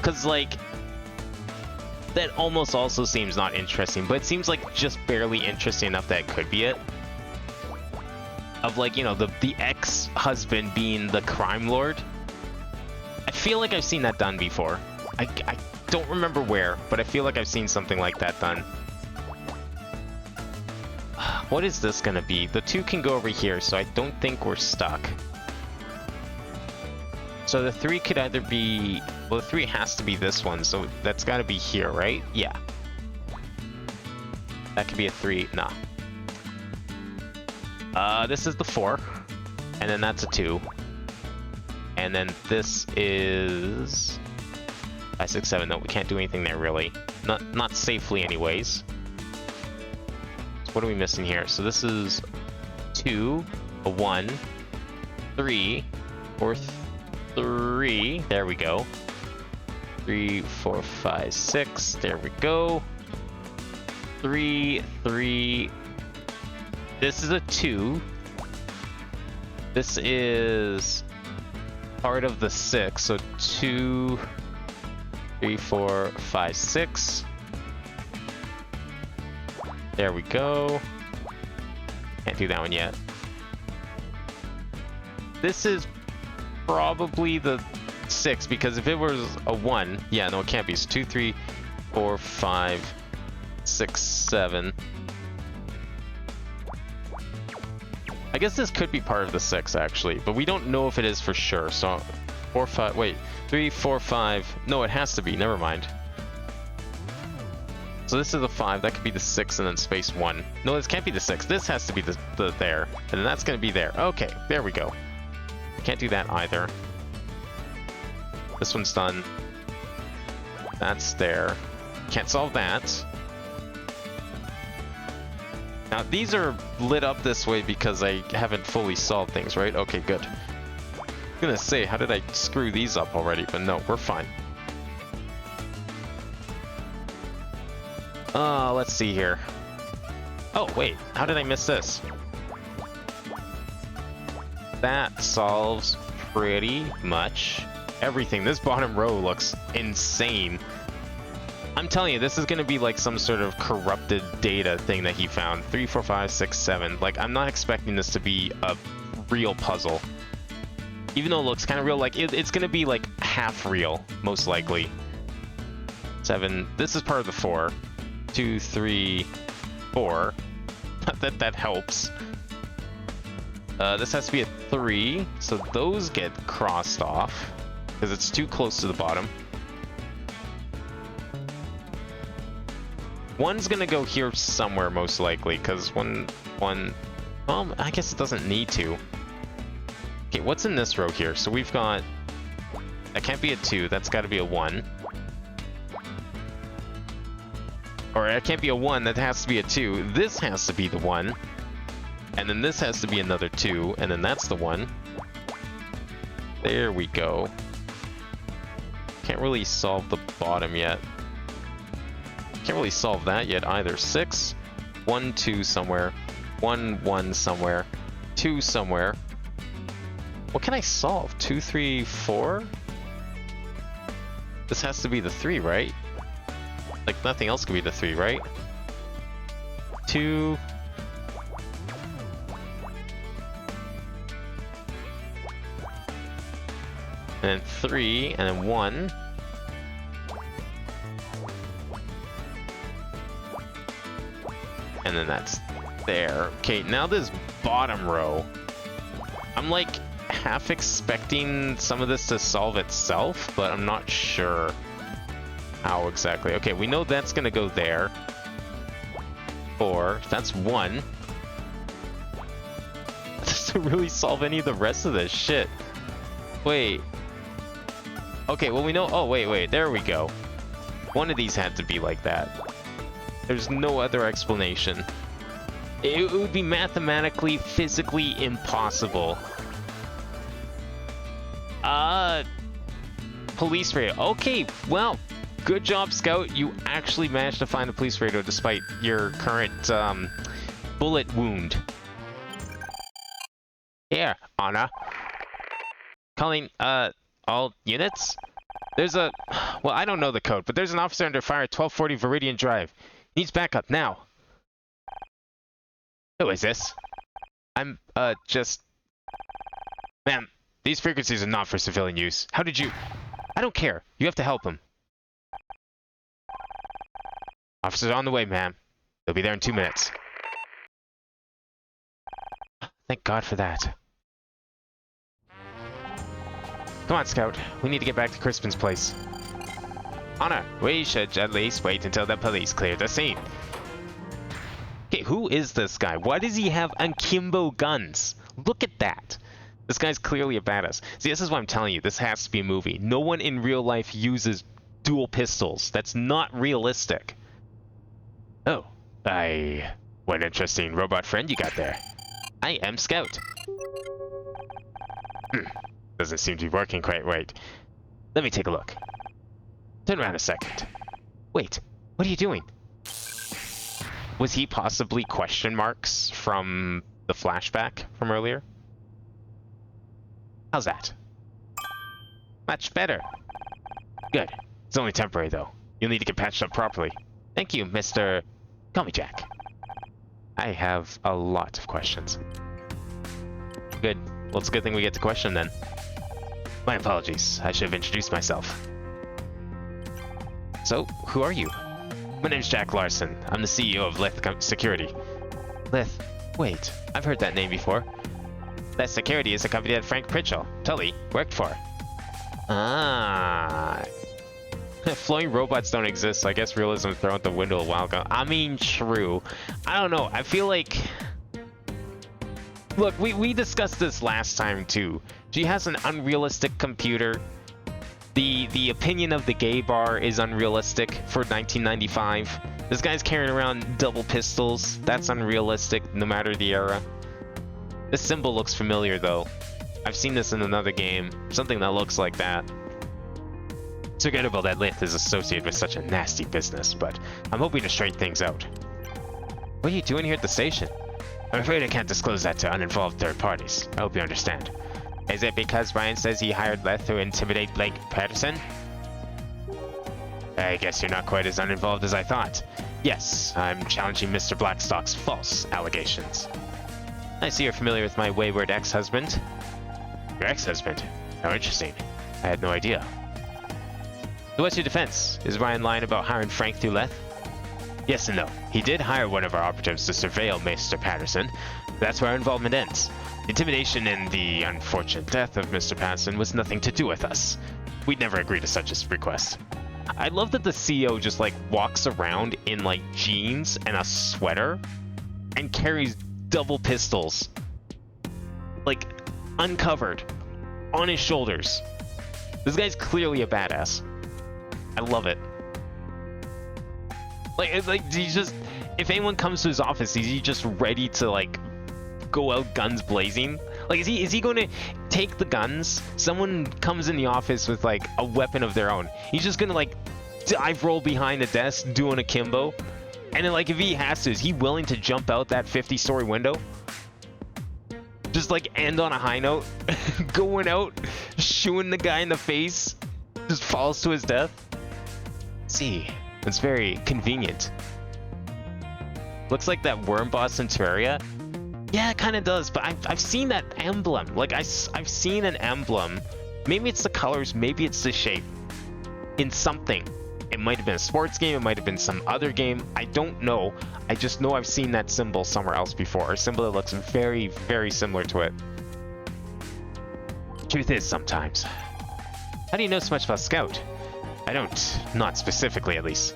A: cause like that almost also seems not interesting, but it seems like just barely interesting enough that it could be it. Of like, you know, the ex-husband being the crime lord. I feel like I've seen that done before. I don't remember where, but I feel like I've seen something like that done. What is this gonna be? The 2 can go over here, so I don't think we're stuck. So the 3 could either be... Well, the 3 has to be this one, so that's gotta be here, right? Yeah. That could be a 3. Nah. This is the 4, and then that's a 2, and then this is 5, 6, 7. No, we can't do anything there really. Not safely, anyways. So what are we missing here? So this is 2, a 1, 3, or 3. There we go. 3, 4, 5, 6. There we go. 3, 3. This is a 2. This is part of the 6, so 2, 3, 4, 5, 6. There we go. Can't do that one yet. This is probably the 6, because if it was a 1, yeah, no, it can't be. It's 2, 3, 4, 5, 6, 7. I guess this could be part of the 6, actually, but we don't know if it is for sure. So 4, 5, wait, 3, 4, 5. No, it has to be. Never mind. So this is the 5. That could be the 6, and then space 1. No, this can't be the 6. This has to be the there, and then that's going to be there. Okay, there we go. Can't do that either. This one's done. That's there. Can't solve that. Now, these are lit up this way because I haven't fully solved things, right? Okay, good. I'm gonna say, how did I screw these up already? But no, we're fine. Let's see here. Oh, wait, how did I miss this? That solves pretty much everything. This bottom row looks insane. I'm telling you, this is going to be like some sort of corrupted data thing that he found. 3, 4, 5, 6, 7. Like, I'm not expecting this to be a real puzzle. Even though it looks kind of real, like, it's going to be like half real, most likely. 7. This is part of the 4. 2, 3, 4. that helps. This has to be a 3, so those get crossed off because it's too close to the bottom. 1's gonna go here somewhere, most likely, because one, well, I guess it doesn't need to. Okay, what's in this row here? So we've got, that can't be a 2, that's got to be a 1. Or it can't be a 1, that has to be a 2. This has to be the 1. And then this has to be another 2, and then that's the 1. There we go. Can't really solve the bottom yet. Can't really solve that yet either. 6, 1, 2 somewhere, 1, 1 somewhere, 2 somewhere. What can I solve? 2, 3, 4? This has to be the 3, right? Like, nothing else could be the 3, right? 2. And then 3, and then 1. And then that's there. Okay, now this bottom row. I'm like half expecting some of this to solve itself, but I'm not sure how exactly. Okay, we know that's gonna go there. 4. That's 1. That doesn't really solve any of the rest of this shit. Wait. Okay, well we know... Oh, wait. There we go. One of these had to be like that. There's no other explanation. It would be mathematically, physically impossible. Police radio. Okay, well, good job, Scout. You actually managed to find a police radio despite your current, bullet wound. Here, Anna. Calling, all units? There's a... Well, I don't know the code, but there's an officer under fire at 1240 Viridian Drive. Needs backup, now. Who is this? I'm, just... Ma'am, these frequencies are not for civilian use. How did you... I don't care. You have to help him. Officer's on the way, ma'am. They'll be there in 2 minutes. Thank God for that. Come on, Scout. We need to get back to Crispin's place. Anna, we should at least wait until the police clear the scene. Okay, who is this guy? Why does he have akimbo guns? Look at that. This guy's clearly a badass. See, this is what I'm telling you. This has to be a movie. No one in real life uses dual pistols. That's not realistic. Oh, what an interesting robot friend you got there. I am Scout. Doesn't seem to be working quite right. Let me take a look. Turn around a second. Wait, what are you doing? Was he possibly question marks from the flashback from earlier? How's that? Much better. Good. It's only temporary, though. You'll need to get patched up properly. Thank you, Mr... Call me Jack. I have a lot of questions. Good. Well, it's a good thing we get to question, then. My apologies. I should have introduced myself. So, who are you? My name's Jack Larson. I'm the CEO of Lith Security. Lith? Wait, I've heard that name before. Lith Security is a company that Frank Pritchell, Tully, worked for. Ah. Flying robots don't exist, so I guess realism was thrown out the window a while ago. I mean, true. I don't know. I feel like... Look, we discussed this last time, too. She has an unrealistic computer. The opinion of the gay bar is unrealistic for 1995. This guy's carrying around double pistols. That's unrealistic, no matter the era. This symbol looks familiar, though. I've seen this in another game. Something that looks like that. It's regrettable that Lith is associated with such a nasty business, but I'm hoping to straighten things out. What are you doing here at the station? I'm afraid I can't disclose that to uninvolved third parties. I hope you understand. Is it because Ryan says he hired Lith to intimidate Blake Patterson? I guess you're not quite as uninvolved as I thought. Yes, I'm challenging Mr. Blackstock's false allegations. I see you're familiar with my wayward ex-husband. Your ex-husband? How interesting. I had no idea. So what's your defense? Is Ryan lying about hiring Frank through Lith? Yes and no. He did hire one of our operatives to surveil Mr. Patterson. That's where our involvement ends. Intimidation and the unfortunate death of Mr. Patterson was nothing to do with us. We'd never agree to such a request. I love that the CEO just like walks around in like jeans and a sweater and carries double pistols. Like uncovered on his shoulders. This guy's clearly a badass. I love it. Like he's just, if anyone comes to his office, is he just ready to like go out guns blazing? Like is he going to take the guns? Someone comes in the office with like a weapon of their own. He's just going to like dive roll behind the desk, do an akimbo. And then like if he has to, is he willing to jump out that 50-story window? Just like end on a high note, going out, shooing the guy in the face, just falls to his death. See, it's very convenient. Looks like that worm boss in Terraria. Yeah, it kind of does, but I've seen that emblem. Like I've seen an emblem. Maybe it's the colors, maybe it's the shape. In something. It might have been a sports game, it might have been some other game. I don't know. I just know I've seen that symbol somewhere else before. A symbol that looks very, very similar to it. Truth is, sometimes. How do you know so much about Scout? I don't. Not specifically, at least.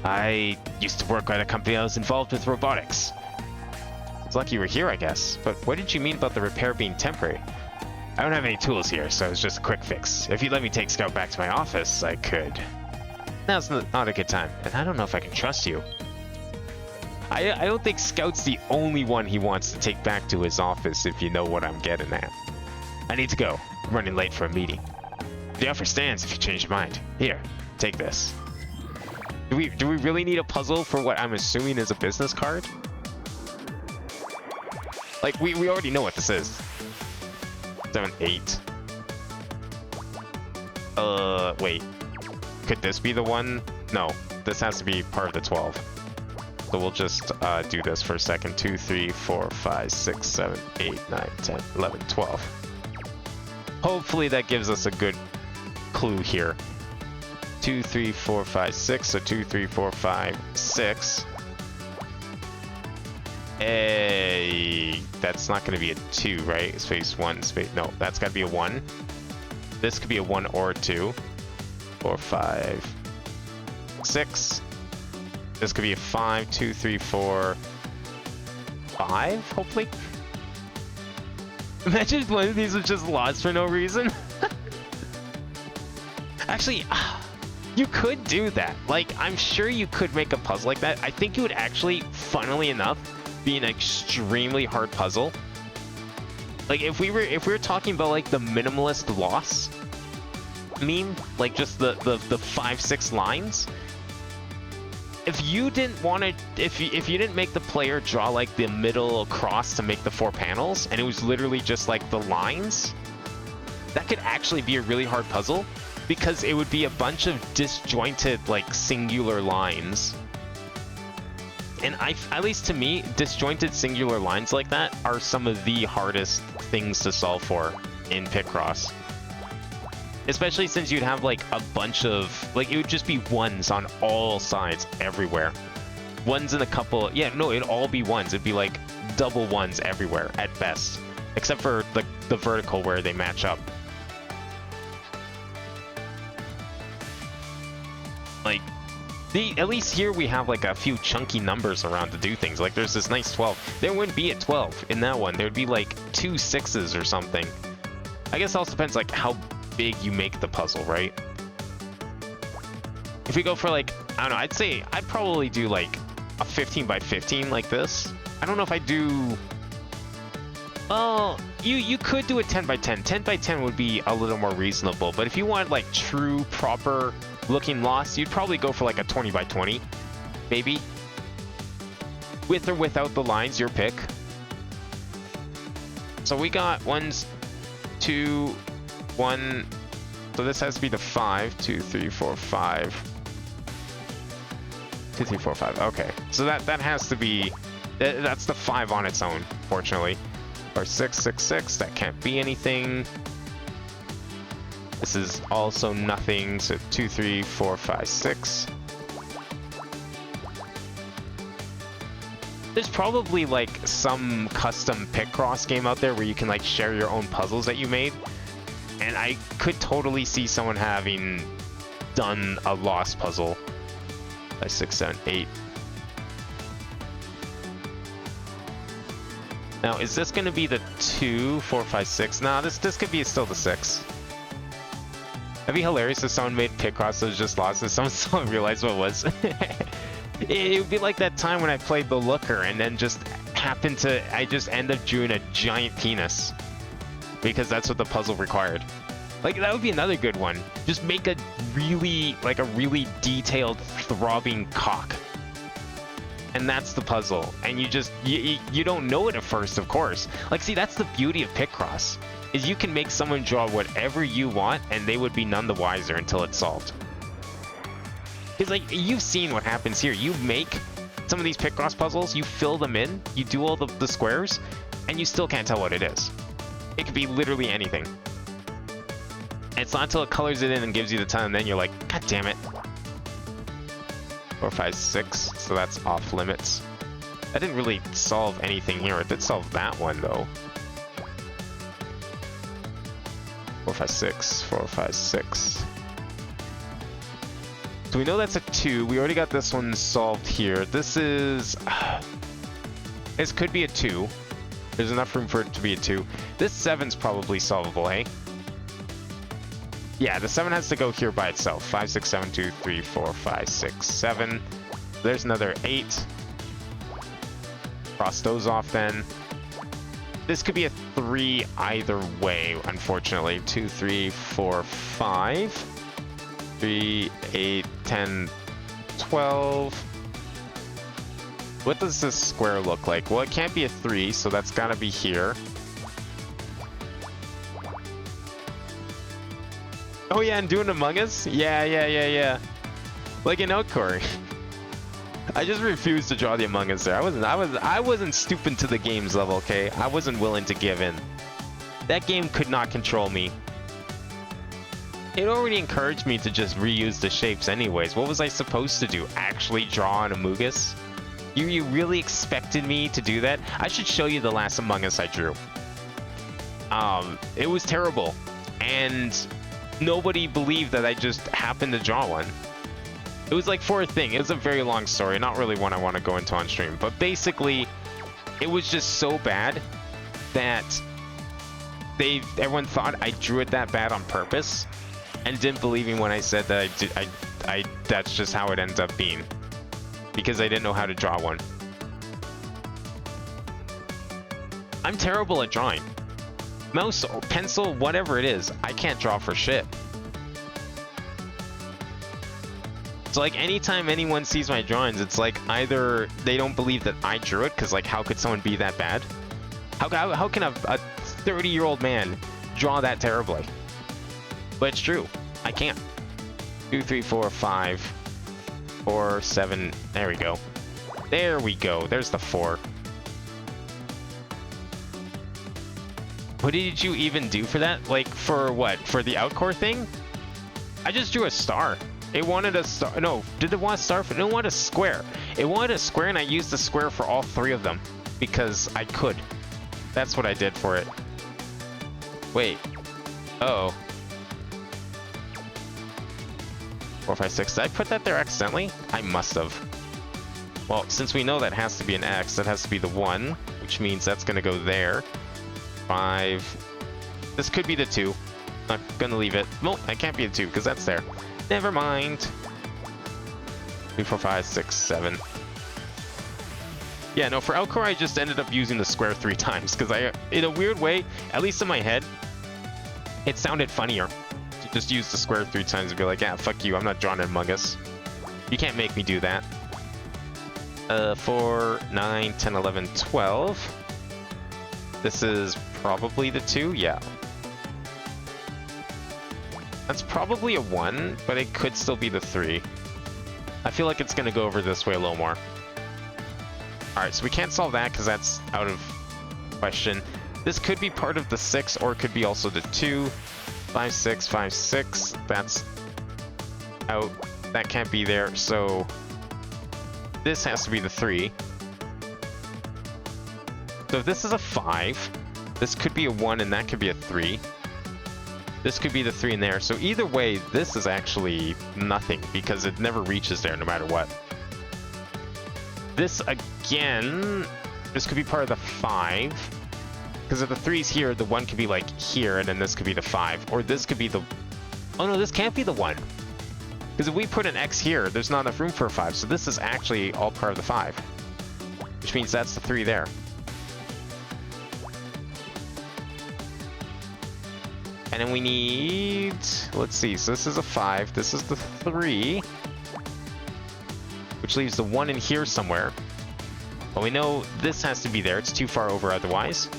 A: I used to work at a company that was involved with robotics. It's lucky you were here, I guess. But what did you mean about the repair being temporary? I don't have any tools here, so it's just a quick fix. If you let me take Scout back to my office, I could. Now's not a good time, and I don't know if I can trust you. I don't think Scout's the only one he wants to take back to his office, if you know what I'm getting at. I need to go. I'm running late for a meeting. The offer stands if you change your mind. Here, take this. Do we really need a puzzle for what I'm assuming is a business card? Like, we already know what this is. 7, 8. Wait. Could this be the one? No, this has to be part of the 12. So we'll just do this for a second. 2, 3, 4, 5, 6, 7, 8, 9, 10, 11, 12. Hopefully that gives us a good clue here. 2, 3, 4, 5, 6. So 2, 3, 4, 5, 6. Hey, that's not going to be a 2, right? Space 1, space... No, that's got to be a 1. This could be a 1 or a 2. 4, 5, 6. This could be a 5, 2, 3, 4, 5, hopefully. Imagine if one of these was just lost for no reason. Actually, you could do that. Like, I'm sure you could make a puzzle like that. I think it would actually, funnily enough, be an extremely hard puzzle. Like, if we were talking about like the minimalist loss meme, like just the 5, 6 lines. If you didn't want to, if you didn't make the player draw like the middle across to make the 4 panels, and it was literally just like the lines, that could actually be a really hard puzzle, because it would be a bunch of disjointed like singular lines. And at least to me, disjointed singular lines like that are some of the hardest things to solve for in Picross. Especially since you'd have like a bunch of, like, it would just be ones on all sides everywhere. Ones and a couple, yeah, no, it'd all be ones. It'd be like double ones everywhere at best. Except for the vertical where they match up. Like, at least here we have like a few chunky numbers around to do things. Like there's this nice 12. There wouldn't be a 12 in that one. There'd be like 2 6s or something. I guess it also depends like how big you make the puzzle, right? If we go for like, I don't know, I'd say I'd probably do like a 15 by 15 like this. I don't know if I do... Well, you could do a 10 by 10. 10 by 10 would be a little more reasonable, but if you want like true, proper looking loss, you'd probably go for like a 20 by 20, maybe. With or without the lines, your pick. So we got 1, 2, 1. So this has to be the 5. 2, 3, 4, 5. 2, 3, 4, 5. Okay. So that has to be... That's the 5 on its own, fortunately. Or 6, 6, 6. That can't be anything. This is also nothing. So 2, 3, 4, 5, 6. There's probably like some custom Picross game out there where you can like share your own puzzles that you made. And I could totally see someone having done a lost puzzle. 5, 6, 7, 8. Now, is this going to be the 2, 4, 5, 6? Nah, this could be still the 6. That'd be hilarious if someone made Picross that was just lost and someone still realized what it was. It would be like that time when I played the Looker and then just happened to... I just end up drawing a giant penis. Because that's what the puzzle required. Like, that would be another good one. Just make a really detailed, throbbing cock. And that's the puzzle. And you just, you don't know it at first, of course. Like, see, that's the beauty of Picross. Is you can make someone draw whatever you want, and they would be none the wiser until it's solved. Because, like, you've seen what happens here. You make some of these Picross puzzles, you fill them in, you do all the squares, and you still can't tell what it is. It could be literally anything. And it's not until it colors it in and gives you the time, and then you're like, God damn it. 4, 5, 6, so that's off limits. That didn't really solve anything here. It did solve that one, though. 4, 5, 6, 4, 5, 6. So we know that's a 2. We already got this one solved here. This is... this could be a 2. There's enough room for it to be a 2. This 7's probably solvable, hey? Yeah, the 7 has to go here by itself. 5, 6, 7, 2, 3, 4, 5, 6, 7. There's another 8. Cross those off then. This could be a 3 either way, unfortunately. 2, 3, 4, 5. 3, 8, 10, 12. What does this square look like? Well, it can't be a 3, so that's gotta be here. Oh yeah, and doing Among Us? Yeah. Like an outcore. I just refused to draw the Among Us there. I wasn't stooping to the game's level, okay? I wasn't willing to give in. That game could not control me. It already encouraged me to just reuse the shapes anyways. What was I supposed to do? Actually draw an Among Us? You really expected me to do that? I should show you the last Among Us I drew. It was terrible. And nobody believed that I just happened to draw one. It was like for a thing. It was a very long story, not really one I want to go into on stream. But basically, it was just so bad that everyone thought I drew it that bad on purpose, and didn't believe me when I said that that's just how it ends up being, because I didn't know how to draw one. I'm terrible at drawing. Mouse or pencil, whatever it is, I can't draw for shit. So like anytime anyone sees my drawings, it's like either they don't believe that I drew it, because like how could someone be that bad? How can a 30-year-old man draw that terribly? But it's true, I can't. 2, 3, 4, 5, 4, 7, there we go. There we go, there's the 4. What did you even do for that? Like for what? For the outcore thing? I just drew a star. It wanted a star. No, did it want a star? It wanted a square. It wanted a square, and I used the square for all 3 of them because I could. That's what I did for it. Wait. Uh-oh. 4, 5, 6. Did I put that there accidentally? I must have. Well, since we know that has to be an X, that has to be the 1, which means that's going to go there. 5. This could be the 2. I'm going to leave it. Well, that can't be the 2 because that's there. Never mind. 3, 4, 5, 6, 7. Yeah, no, for outcore I just ended up using the square 3 times because in a weird way, at least in my head, it sounded funnier to just use the square 3 times and be like, yeah, fuck you, I'm not drawing an Among Us. You can't make me do that. 4, 9, 10, 11, 12. This is probably the 2, yeah. That's probably a 1, but it could still be the 3. I feel like it's going to go over this way a little more. Alright, so we can't solve that because that's out of question. This could be part of the 6, or it could be also the 2. 5, 6, 5, 6. That's out. That can't be there, so this has to be the 3. So if this is a 5, this could be a 1, and that could be a 3. This could be the 3 in there. So either way, this is actually nothing because it never reaches there no matter what. This, again, this could be part of the 5. Because if the 3's here, the 1 could be like here, and then this could be the 5. Or this could be the... Oh no, this can't be the 1. Because if we put an X here, there's not enough room for a 5. So this is actually all part of the 5. Which means that's the 3 there. And then we need, let's see, so this is a 5, this is the 3, which leaves the 1 in here somewhere. Well, we know this has to be there, it's too far over otherwise.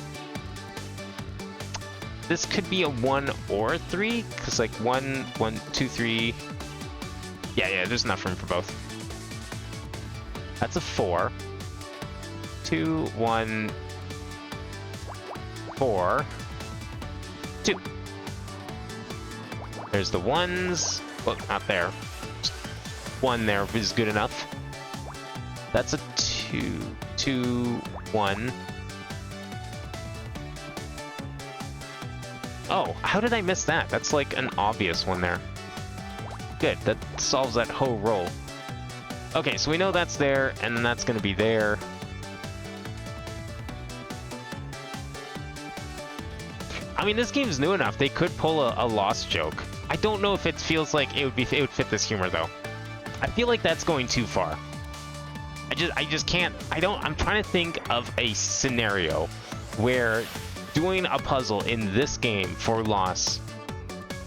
A: This could be a 1 or a 3, because like 1, 1, 2, 3, yeah, there's enough room for both. That's a 4, 2, 1, 4, 2. There's the 1s. Well, not there. 1 there is good enough. That's a 2. 2, 1. Oh, how did I miss that? That's like an obvious one there. Good, that solves that whole roll. Okay, so we know that's there, and then that's gonna be there. I mean, this game's new enough. They could pull a lost joke. I don't know if it feels like it would fit this humor though. I feel like that's going too far. I just can't. I'm trying to think of a scenario where doing a puzzle in this game for loss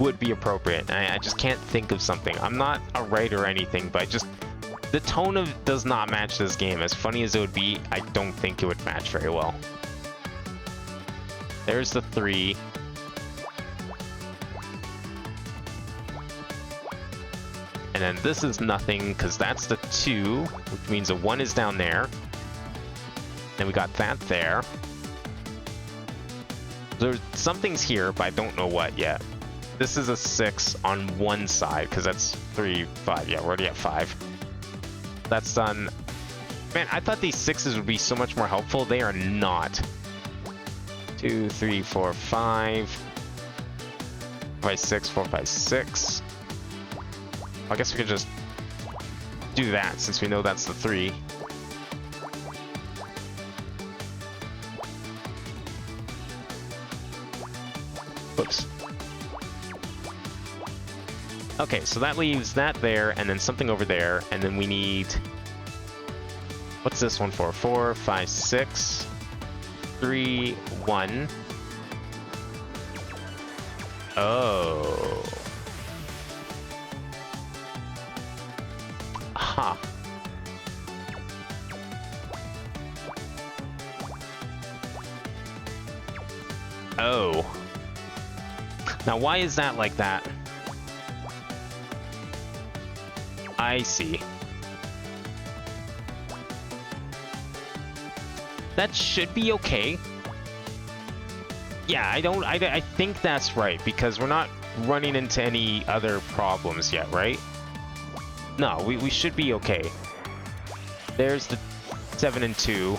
A: would be appropriate. And I just can't think of something. I'm not a writer or anything, but the tone does not match this game. As funny as it would be, I don't think it would match very well. There's the 3. And then this is nothing, because that's the 2, which means a 1 is down there. Then we got that there. There's something's here, but I don't know what yet. This is a 6 on one side, because that's 3, 5. Yeah, we're already at 5. That's done. Man, I thought these 6s would be so much more helpful. They are not. 2, 3, 4, 5. 5, 6, 4, 5, 6. I guess we could just do that since we know that's the 3. Whoops. Okay, so that leaves that there and then something over there, and then we need... What's this one for? 4, 5, 6, 3, 1. Oh. Huh. Oh. Now, why is that like that? I see. That should be okay. Yeah, I think that's right, because we're not running into any other problems yet, right? No, we should be okay. There's the 7 and 2.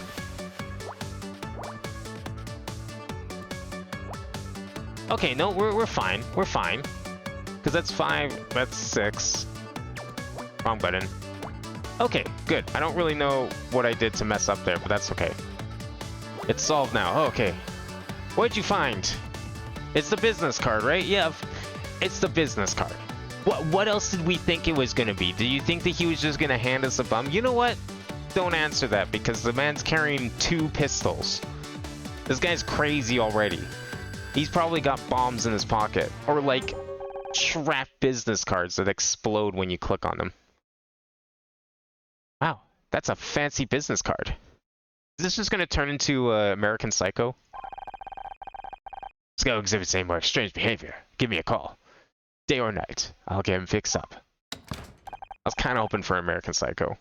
A: Okay, no, we're fine. We're fine. Because that's 5, that's 6. Wrong button. Okay, good. I don't really know what I did to mess up there, but that's okay. It's solved now. Oh, okay. What'd you find? It's the business card, right? Yeah, it's the business card. What else did we think it was going to be? Do you think that he was just going to hand us a bum? You know what? Don't answer that, because the man's carrying 2 pistols. This guy's crazy already. He's probably got bombs in his pocket. Or, like, trapped business cards that explode when you click on them. Wow, that's a fancy business card. Is this just going to turn into American Psycho? Scout exhibits any more strange behavior. Give me a call. Day or night, I'll get him fixed up. I was kind of hoping for American Psycho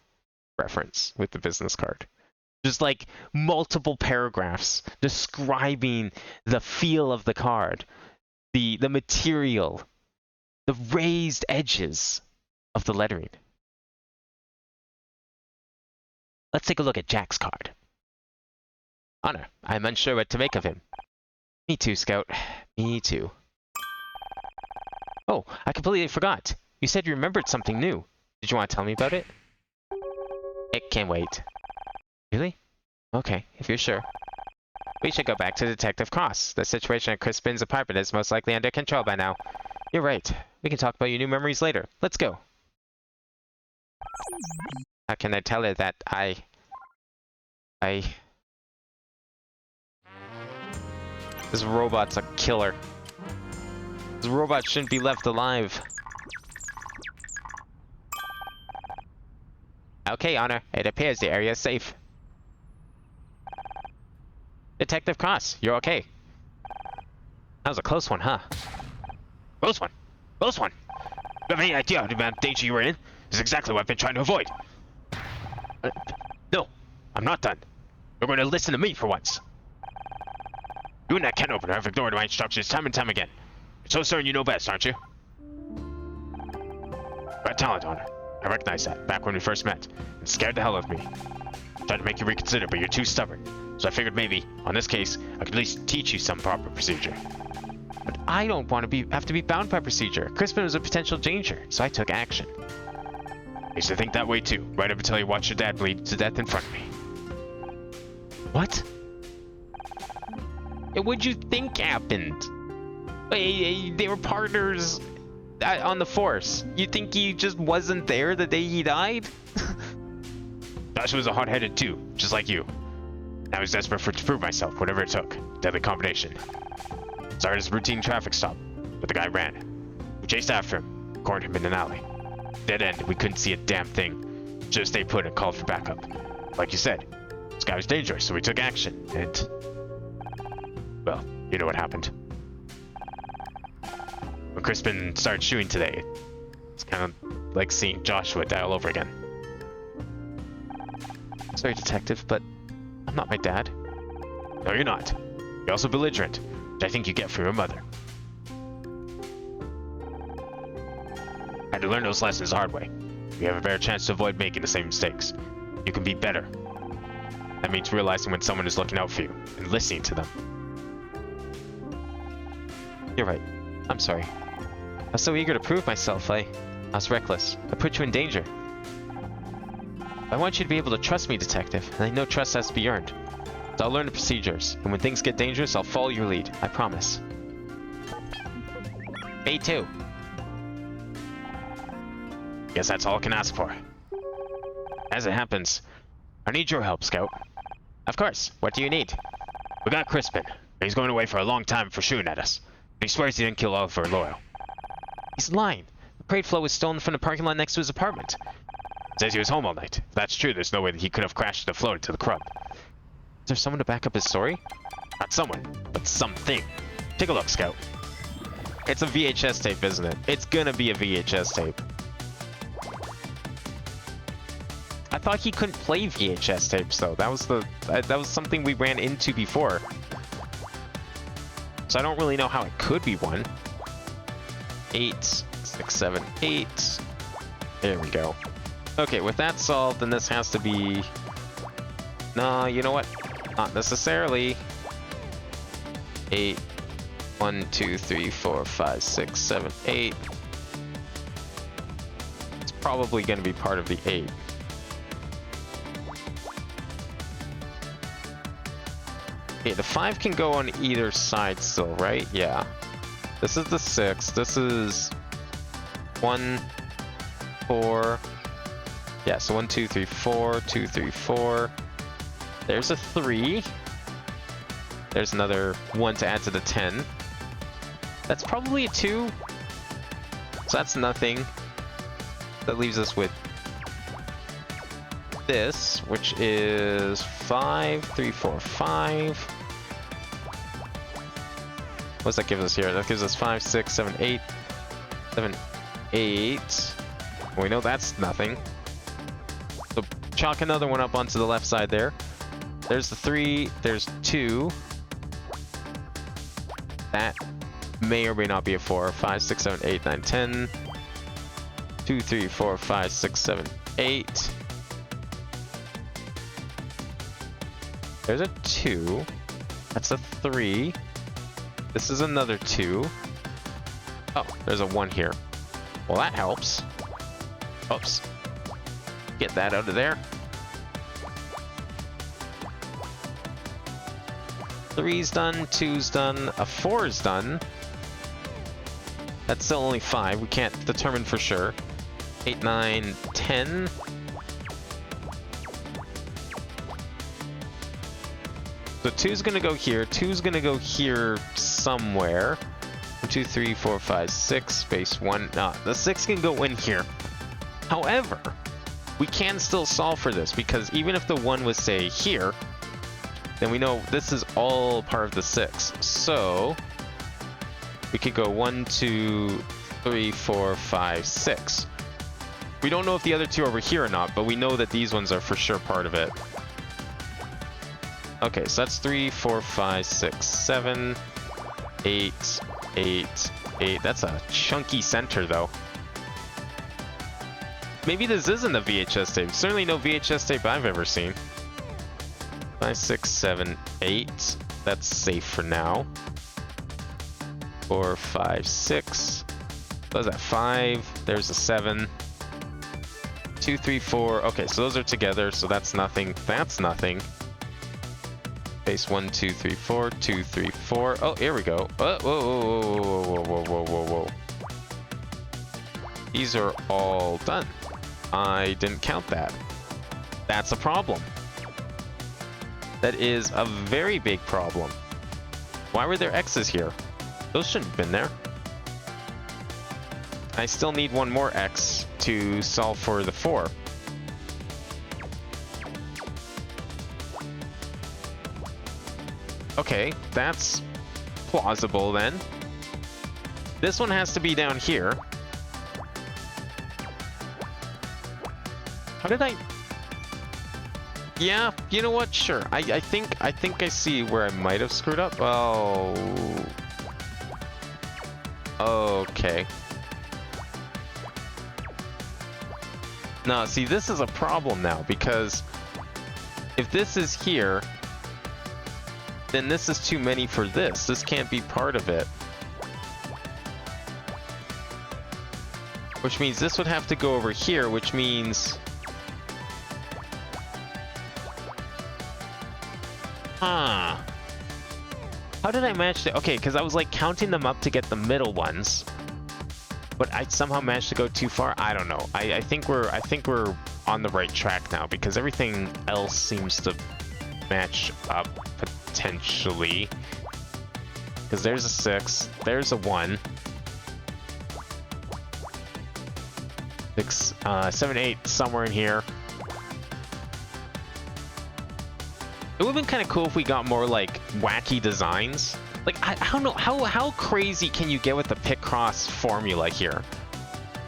A: reference with the business card. Just like multiple paragraphs describing the feel of the card, the material, the raised edges of the lettering. Let's take a look at Jack's card. Honor, I'm unsure what to make of him. Me too, Scout. Me too. Oh, I completely forgot. You said you remembered something new. Did you want to tell me about it? It can wait. Really? Okay, if you're sure. We should go back to Detective Cross. The situation at Crispin's apartment is most likely under control by now. You're right. We can talk about your new memories later. Let's go. How can I tell her that This robot's a killer. This robot shouldn't be left alive. Okay, Honor. It appears the area is safe. Detective Cross, you're okay. That was a close one, huh? Close one. Close one. You have any idea of the amount of danger you were in? This is exactly what I've been trying to avoid. No, I'm not done. You're going to listen to me for once. You and that can opener have ignored my instructions time and time again. You're so certain you know best, aren't you? Got talent, Honor. I recognize that, back when we first met. It scared the hell out of me. Tried to make you reconsider, but you're too stubborn. So I figured maybe, on this case, I could at least teach you some proper procedure. But I don't want to have to be bound by procedure. Crispin was a potential danger, so I took action.
B: I used to think that way too, right up until you watched your dad bleed to death in front of me.
A: What? What'd you think happened? They were partners on the force. You think he just wasn't there the day he died?
B: Josh was a hot-headed too, just like you. I was desperate to prove myself, whatever it took. Deadly combination. Started as a routine traffic stop, but the guy ran. We chased after him, cornered him in an alley. Dead end, we couldn't see a damn thing. Just stayed put and called for backup. Like you said, this guy was dangerous, so we took action, and... well, you know what happened. When Crispin started shooting today, it's kind of like seeing Joshua die all over again.
A: Sorry, Detective, but I'm not my dad.
B: No, you're not. You're also belligerent, which I think you get from your mother. I had to learn those lessons the hard way. You have a better chance to avoid making the same mistakes. You can be better. That means realizing when someone is looking out for you and listening to them.
A: You're right. I'm sorry. I was so eager to prove myself. I was reckless. I put you in danger. I want you to be able to trust me, Detective, and I know trust has to be earned. So I'll learn the procedures, and when things get dangerous, I'll follow your lead. I promise. Me too.
B: Guess that's all I can ask for. As it happens, I need your help, Scout.
A: Of course. What do you need?
B: We got Crispin. He's going away for a long time for shooting at us. He swears he didn't kill Oliver or Loyal.
A: He's lying. The parade float was stolen from the parking lot next to his apartment.
B: Says he was home all night. If that's true, there's no way that he could have crashed the float into the crub.
A: Is there someone to back up his story?
B: Not someone, but something. Take a look, Scout.
A: It's a VHS tape, isn't it? It's gonna be a VHS tape. I thought he couldn't play VHS tapes though. That was something we ran into before. So I don't really know how it could be one. 8, 6, 7, 8. There we go. Okay, with that solved, then this has to be... No, you know what? Not necessarily. 8. 1, 2, 3, 4, 5, 6, 7, 8. It's probably going to be part of the 8. Okay, the 5 can go on either side still, right? Yeah. This is the 6. This is 1, 4. Yeah, so 1, 2, 3, 4. 2, 3, 4. There's a 3. There's another 1 to add to the 10. That's probably a 2. So that's nothing. That leaves us with this, which is 5, 3, 4, 5. What does that give us here? That gives us 5, 6, 7, 8. 7, 8. We know that's nothing. So chalk another one up onto the left side there. There's the 3. There's 2. That may or may not be a 4. 5, 6, 7, 8, 9, 10. 2, 3, 4, 5, 6, 7, 8. There's a 2. That's a 3. This is another 2. Oh, there's a 1 here. Well, that helps. Oops. Get that out of there. 3's done, 2's done, a 4's done. That's still only 5. We can't determine for sure. 8, 9, 10. So 2's gonna go here, 2's gonna go here somewhere. 1, 2, 3, 4, 5, 6, space 1. No, the 6 can go in here. However, we can still solve for this because even if the 1 was, say, here, then we know this is all part of the 6. So we could go 1, 2, 3, 4, 5, 6. We don't know if the other 2 are over here or not, but we know that these ones are for sure part of it. Okay, so that's 3, 4, 5, 6, 7, 8, 8, 8. That's a chunky center, though. Maybe this isn't a VHS tape. Certainly no VHS tape I've ever seen. 5, 6, 7, 8. That's safe for now. 4, 5, 6. Those at 5. There's a 7. 2, 3, 4. Okay, so those are together, so that's nothing. That's nothing. Base 1, 2, 3, 4. 2, 3, 4. Oh, here we go. Oh, whoa, whoa, whoa, whoa, whoa, whoa, whoa, whoa. These are all done. I didn't count that. That's a problem. That is a very big problem. Why were there X's here? Those shouldn't have been there. I still need one more X to solve for the 4. Okay, that's plausible then. This one has to be down here. How did I... Yeah, you know what? Sure. I think I see where I might have screwed up. Oh. Okay. No, see, this is a problem now, because if this is here, then this is too many for this. This can't be part of it. Which means this would have to go over here, which means... Huh. How did I match the... Okay, because I was like counting them up to get the middle ones. But I somehow managed to go too far. I don't know. I think we're on the right track now, because everything else seems to match up potentially. Because there's a 6, there's a 1. 6, 7, 8, somewhere in here. It would have been kind of cool if we got more like wacky designs. Like, I don't know, how crazy can you get with the Picross formula here?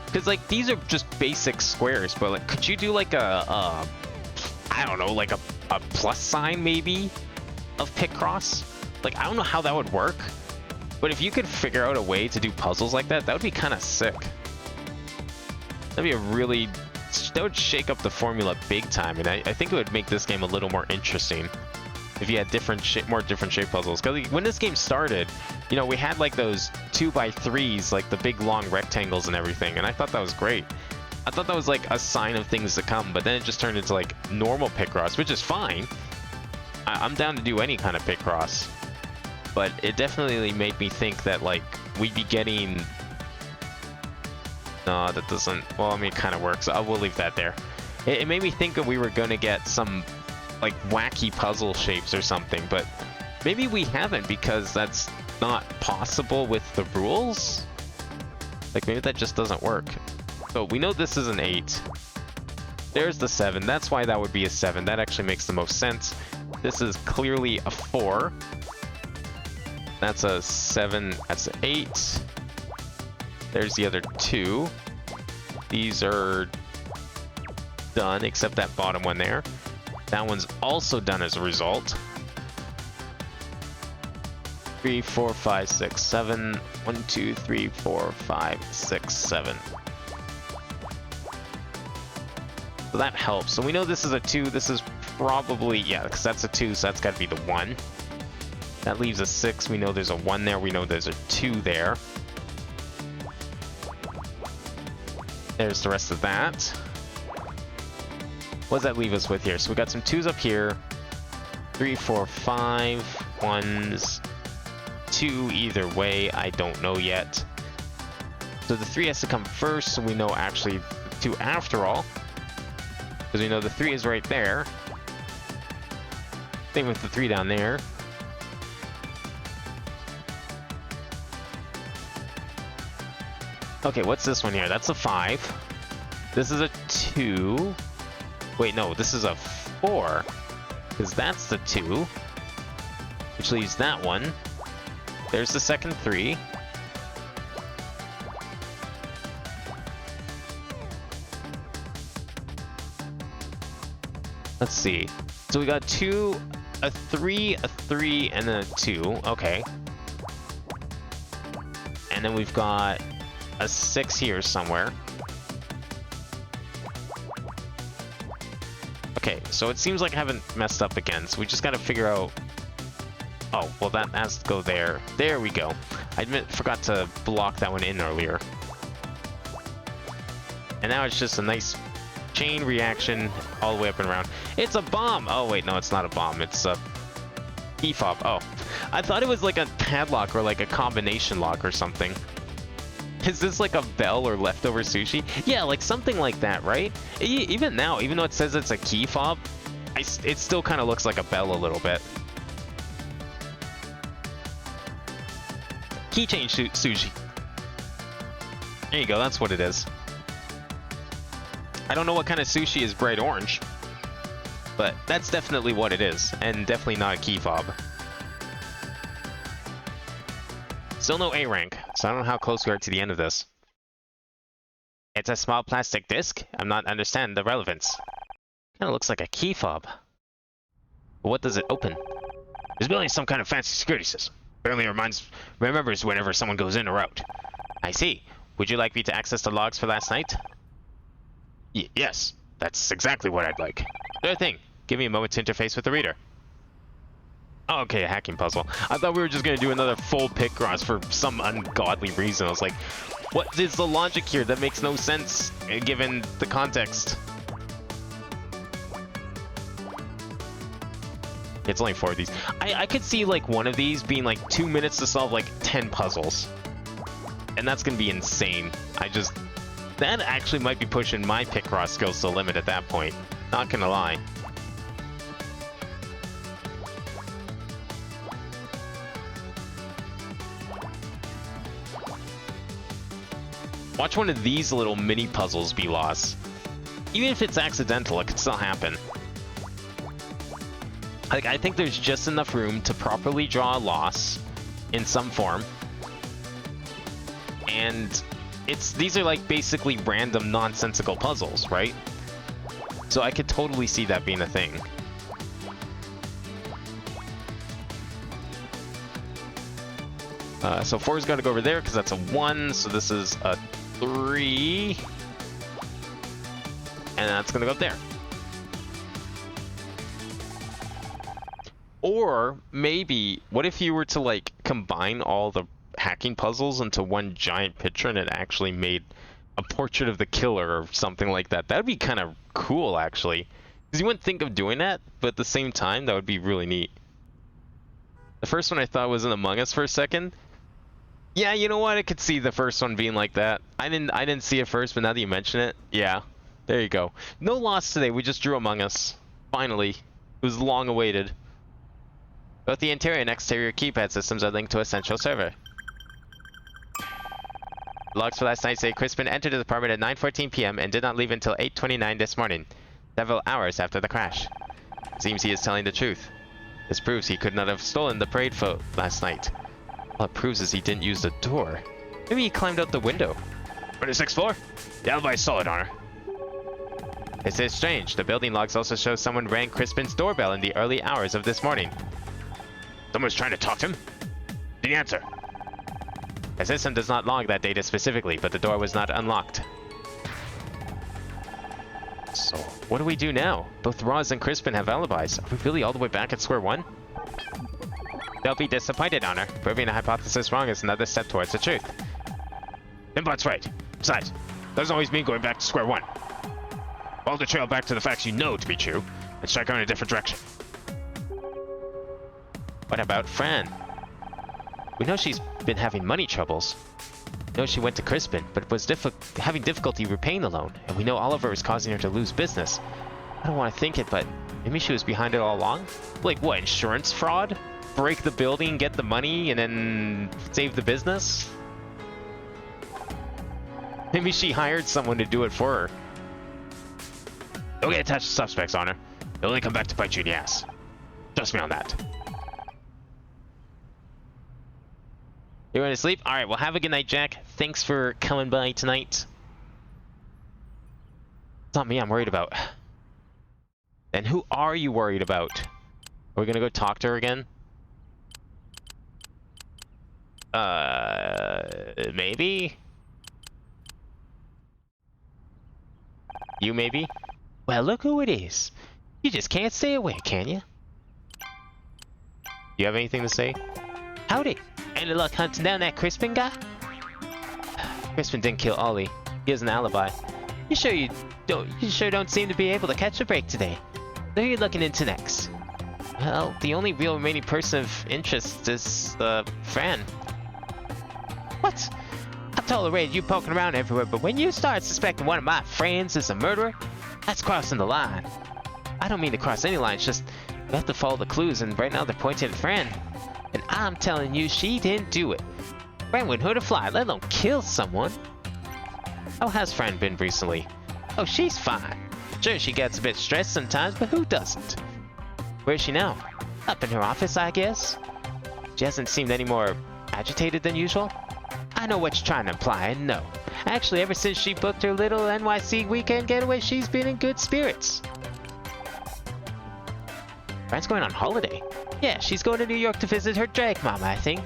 A: Because like these are just basic squares, but like, could you do like I don't know, like a plus sign maybe of Picross? Like, I don't know how that would work, but if you could figure out a way to do puzzles like that, that would be kind of sick. That'd be a really... That would shake up the formula big time, and I think it would make this game a little more interesting if you had more different shape puzzles. Because when this game started, you know, we had like those 2x3s, like the big long rectangles and everything, and I thought that was great. I thought that was like a sign of things to come, but then it just turned into like normal Picross, which is fine. I'm down to do any kind of Picross, but it definitely made me think that like we'd be getting... No, that doesn't... Well, I mean, it kind of works. I will leave that there. It made me think that we were going to get some, like, wacky puzzle shapes or something, but maybe we haven't, because that's not possible with the rules? Like, maybe that just doesn't work. So, we know this is an 8. There's the 7. That's why that would be a 7. That actually makes the most sense. This is clearly a 4. That's a 7. That's an 8. There's the other 2. These are done, except that bottom one there. That one's also done as a result. 3, 4, 5, 6, 7. 1, 2, 3, 4, 5, 6, 7. So that helps. So we know this is a 2. This is probably... Yeah, because that's a 2, so that's got to be the 1. That leaves a 6. We know there's a 1 there. We know there's a 2 there. There's the rest of that. What does that leave us with here? So we got some 2s up here. 3, 4, 5. 1s. 2 either way. I don't know yet. So the 3 has to come first, so we know actually the 2 after all. Because we know the 3 is right there. Same with the 3 down there. Okay, what's this one here? That's a 5. This is a 2. Wait, no, this is a 4. Because that's the 2. Which leaves that one. There's the second 3. Let's see. So we got 2, a 3, a 3, and then a 2. Okay. And then we've got a 6 here somewhere. Okay, so it seems like I haven't messed up again, so we just gotta figure out Oh, well that has to go there. There we go. Forgot to block that one in earlier. And now it's just a nice chain reaction all the way up and around. It's a bomb! Oh wait, no, it's not a bomb. It's a key fob. Oh, I thought it was like a padlock or like a combination lock or something. Is this like a bell or leftover sushi? Yeah, like something like that, right? Even now, even though it says it's a key fob, it still kind of looks like a bell a little bit. Keychain sushi. There you go, that's what it is. I don't know what kind of sushi is bright orange, but that's definitely what it is, and definitely not a key fob. Still no A rank, so I don't know how close we are to the end of this. It's a small plastic disc? I'm not understand the relevance. Kinda looks like a key fob. But what does it open?
B: This building is some kind of fancy security system. Apparently remembers whenever someone goes in or out.
A: I see. Would you like me to access the logs for last night?
B: Yes, that's exactly what I'd like.
A: Sure thing. Give me a moment to interface with the reader. Okay, a hacking puzzle. I thought we were just going to do another full Picross for some ungodly reason. I was like, what is the logic here? That makes no sense, given the context. It's only 4 of these. I could see, like, one of these being, like, 2 minutes to solve, like, 10 puzzles. And that's going to be insane. That actually might be pushing my Picross skills to the limit at that point. Not gonna lie. Watch one of these little mini puzzles be lost. Even if it's accidental, it could still happen. Like, I think there's just enough room to properly draw a loss in some form. And these are like basically random nonsensical puzzles, right? So I could totally see that being a thing. So 4's got to go over there because that's a 1, so this is a 3. And that's going to go up there. Or maybe, what if you were to like combine all the hacking puzzles into one giant picture and it actually made a portrait of the killer or something like that? That'd be kind of cool, actually. Because you wouldn't think of doing that, but at the same time, that would be really neat. The first one I thought was in Among Us for a second. Yeah, you know what? I could see the first one being like that. I didn't see it first, but now that you mention it, yeah. There you go. No loss today. We just drew Among Us. Finally. It was long awaited. Both the interior and exterior keypad systems are linked to a central server. Logs for last night say Crispin entered the apartment at 9:14 p.m. and did not leave until 8:29 this morning, several hours after the crash. Seems he is telling the truth. This proves he could not have stolen the parade float last night. All it proves is he didn't use the door. Maybe he climbed out the window.
B: 26th floor? The alibi is solid, Honor.
A: This is strange. The building logs also show someone rang Crispin's doorbell in the early hours of this morning.
B: Someone was trying to talk to him? Did he answer?
A: The system does not log that data specifically, but the door was not unlocked. So, what do we do now? Both Roz and Crispin have alibis. Are we really all the way back at square one? Don't be disappointed, Honor. Proving the hypothesis wrong is another step towards the truth.
B: Inbot's right. Besides, doesn't always mean going back to square one. Follow the trail back to the facts you know to be true, and strike out in a different direction.
A: What about Fran? We know she's been having money troubles. We know she went to Crispin, but was having difficulty repaying the loan, and we know Oliver is causing her to lose business. I don't want to think it, but maybe she was behind it all along? Like what, insurance fraud? Break the building, get the money, and then save the business? Maybe she hired someone to do it for her.
B: Don't get attached to suspects, Honor. They'll only come back to bite you in the ass. Trust me on that.
A: You going to sleep? Alright, well have a good night, Jack. Thanks for coming by tonight. It's not me I'm worried about. Then who are you worried about? Are we gonna go talk to her again? Maybe? You maybe? Well, look who it is. You just can't stay away, can you? You have anything to say? Howdy! Any luck hunting down that Crispin guy? Crispin didn't kill Ollie. He has an alibi. You sure don't seem to be able to catch a break today. Who are you looking into next? Well, the only real remaining person of interest is, Fran. What? I tolerated you poking around everywhere, but when you start suspecting one of my friends is a murderer, that's crossing the line. I don't mean to cross any lines, just you have to follow the clues, and right now they're pointing at Fran. And I'm telling you, she didn't do it. Fran wouldn't hurt a fly, let alone kill someone. How has Fran been recently? Oh, she's fine. Sure, she gets a bit stressed sometimes, but who doesn't? Where's she now? Up in her office, I guess? She hasn't seemed any more agitated than usual? I know what you're trying to imply, and no. Actually, ever since she booked her little NYC weekend getaway, she's been in good spirits. Fran's going on holiday. Yeah, she's going to New York to visit her drag mama, I think.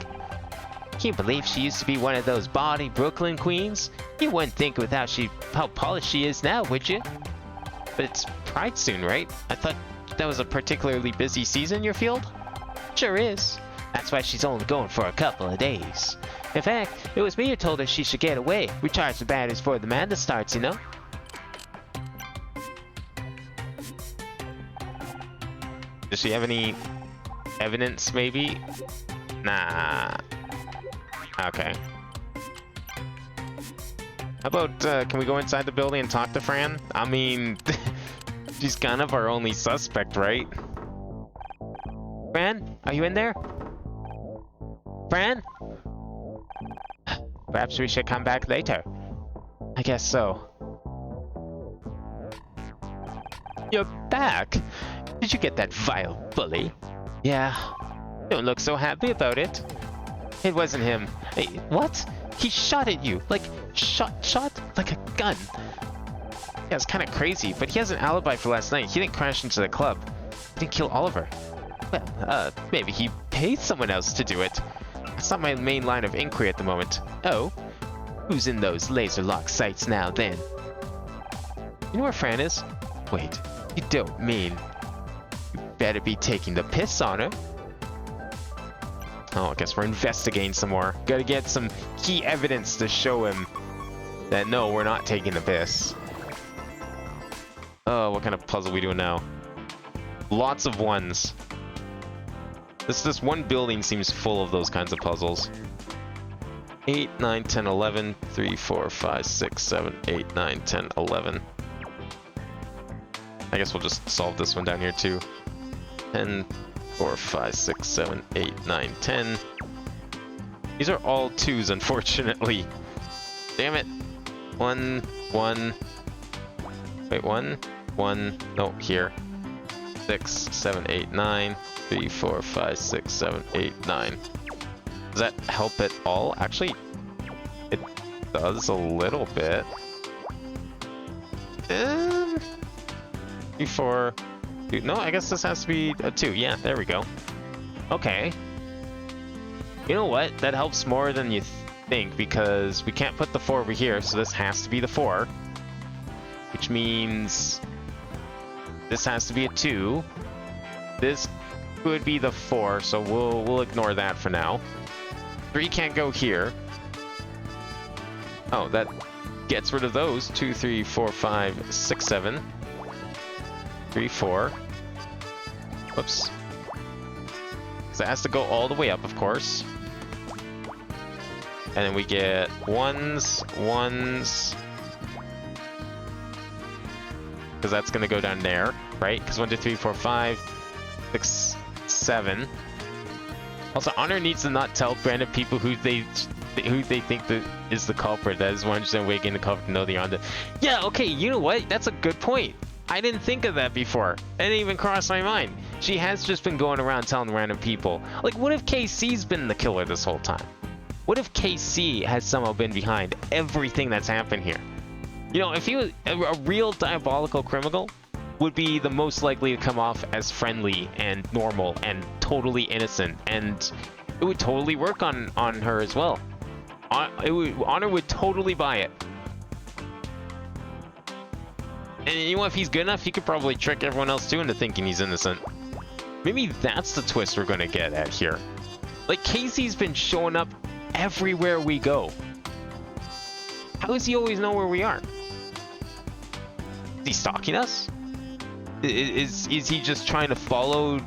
A: Can't believe she used to be one of those bawdy Brooklyn queens. You wouldn't think without how polished she is now, would you? But it's Pride soon, right? I thought that was a particularly busy season in your field? Sure is. That's why she's only going for a couple of days. In fact, it was me who told her she should get away. Recharge the batteries for the madness starts, you know? Does she have any evidence, maybe? Nah. Okay. How about, can we go inside the building and talk to Fran? I mean, she's kind of our only suspect, right? Fran, are you in there? Fran? Perhaps we should come back later. I guess so. You're back? Did you get that vile bully? Yeah. Don't look so happy about it. It wasn't him. Hey, what? He shot at you. Like, shot like a gun. Yeah, it's kind of crazy, but he has an alibi for last night. He didn't crash into the club. He didn't kill Oliver. Well, maybe he paid someone else to do it. That's not my main line of inquiry at the moment. Oh? Who's in those laser lock sights now, then? You know where Fran is? Wait, you don't mean... You better be taking the piss on her. Oh, I guess we're investigating some more. Gotta get some key evidence to show him that no, we're not taking the piss. Oh, what kind of puzzle are we doing now? Lots of ones. This one building seems full of those kinds of puzzles. 8, 9, 10, 11, 3, 4, 5, 6, 7, 8, 9, 10, 11. I guess we'll just solve this one down here too. 10, 4, 5, 6, 7, 8, 9, 10. These are all 2s, unfortunately. Damn it. 1, 1. Wait, 1, 1. No, here. 6, 7, 8, 9. 3, 4, 5, 6, 7, 8, 9. Does that help at all? Actually, it does a little bit. 3, 4... No, I guess this has to be a 2. Yeah, there we go. Okay. You know what? That helps more than you think, because we can't put the 4 over here, so this has to be the 4. Which means this has to be a 2. This could be the 4, so we'll ignore that for now. 3 can't go here. Oh, that gets rid of those. 2, 3, 4, 5, 6, 7. 3, 4. Whoops. So it has to go all the way up, of course. And then we get 1s, 1s. Because that's going to go down there, right? Because 1, 2, 3, 4, 5, 6, 7. Also, Honor needs to not tell random people who they think that is the culprit. That is 100% way getting the culprit to know they're on the... Yeah, okay, you know what? That's a good point. I didn't think of that before. It didn't even cross my mind. She has just been going around telling random people. Like, what if KC's been the killer this whole time? What if KC has somehow been behind everything that's happened here? You know, if he was a real diabolical criminal, would be the most likely to come off as friendly and normal and totally innocent, and it would totally work on her as well. Honor would totally buy it. And you know, if he's good enough, he could probably trick everyone else too into thinking he's innocent. Maybe that's the twist we're gonna get at here. Like, Casey's been showing up everywhere we go. How does he always know where we are? Is he stalking us? Is he just trying to follow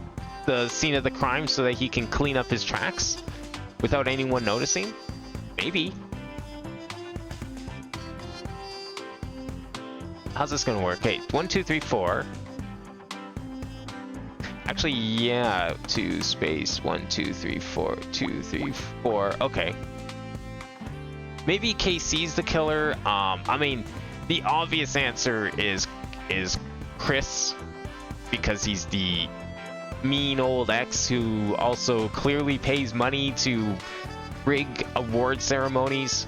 A: the scene of the crime so that he can clean up his tracks without anyone noticing? Maybe. How's this gonna work? Hey, 1, 2, 3, 4. Actually, yeah, 2 space 1, 2, 3, 4, 2, 3, 4. Okay. Maybe KC's the killer. I mean, the obvious answer is Chris, because he's the mean old ex who also clearly pays money to rig award ceremonies.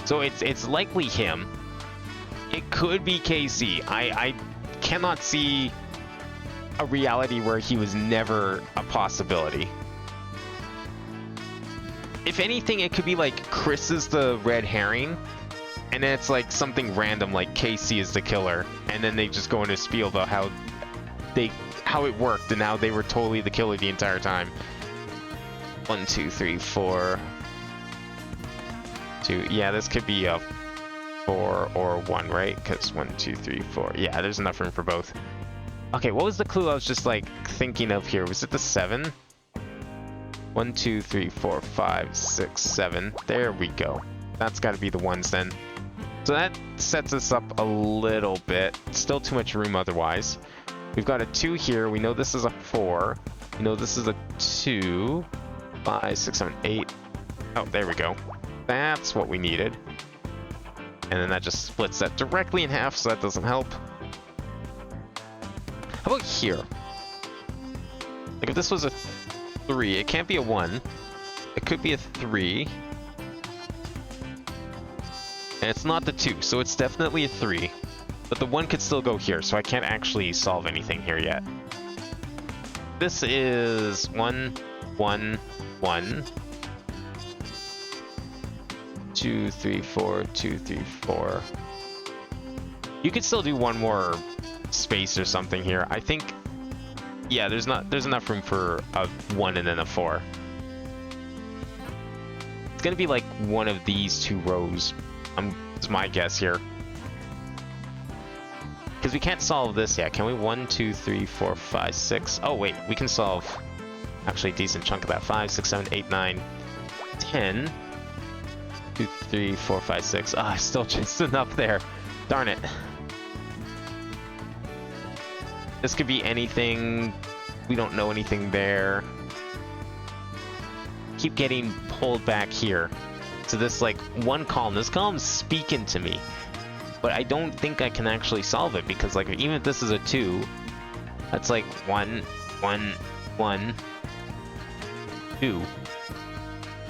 A: So it's likely him. It could be KC. I cannot see a reality where he was never a possibility. If anything, it could be like Chris is the red herring, and then it's like something random like KC is the killer, and then they just go into a spiel about how it worked and how they were totally the killer the entire time. 1, 2, 3, 4. 2. Yeah, this could be a 4 or 1, right? Because 1, 2, 3, 4. Yeah, there's enough room for both. Okay, what was the clue I was just like thinking of here? Was it the 7? 1, 2, 3, 4, 5, 6, 7. There we go. That's got to be the ones then. So that sets us up a little bit. Still too much room otherwise. We've got a 2 here. We know this is a 4. We know this is a 2. 5, 6, 7, 8. Oh, there we go. That's what we needed. And then that just splits that directly in half, so that doesn't help. How about here? Like if this was a 3, it can't be a 1. It could be a 3. And it's not the 2, so it's definitely a 3. But the 1 could still go here, so I can't actually solve anything here yet. This is 1, 1, 1. 2, 3, 4, 2, 3, 4. You could still do one more space or something here. I think, yeah, there's enough room for a 1 and then a 4. It's gonna be like one of these 2 rows. It's my guess here. Because we can't solve this yet, can we? 1, 2, 3, 4, 5, 6. Oh wait, we can solve actually a decent chunk of that. 5, 6, 7, 8, 9, 10. 2, 3, 4, 5, 6. Ah, still just enough there. Darn it. This could be anything. We don't know anything there. Keep getting pulled back here to this like one column. This column's speaking to me, but I don't think I can actually solve it because like even if this is a 2, that's like 1, 1, 1, 2.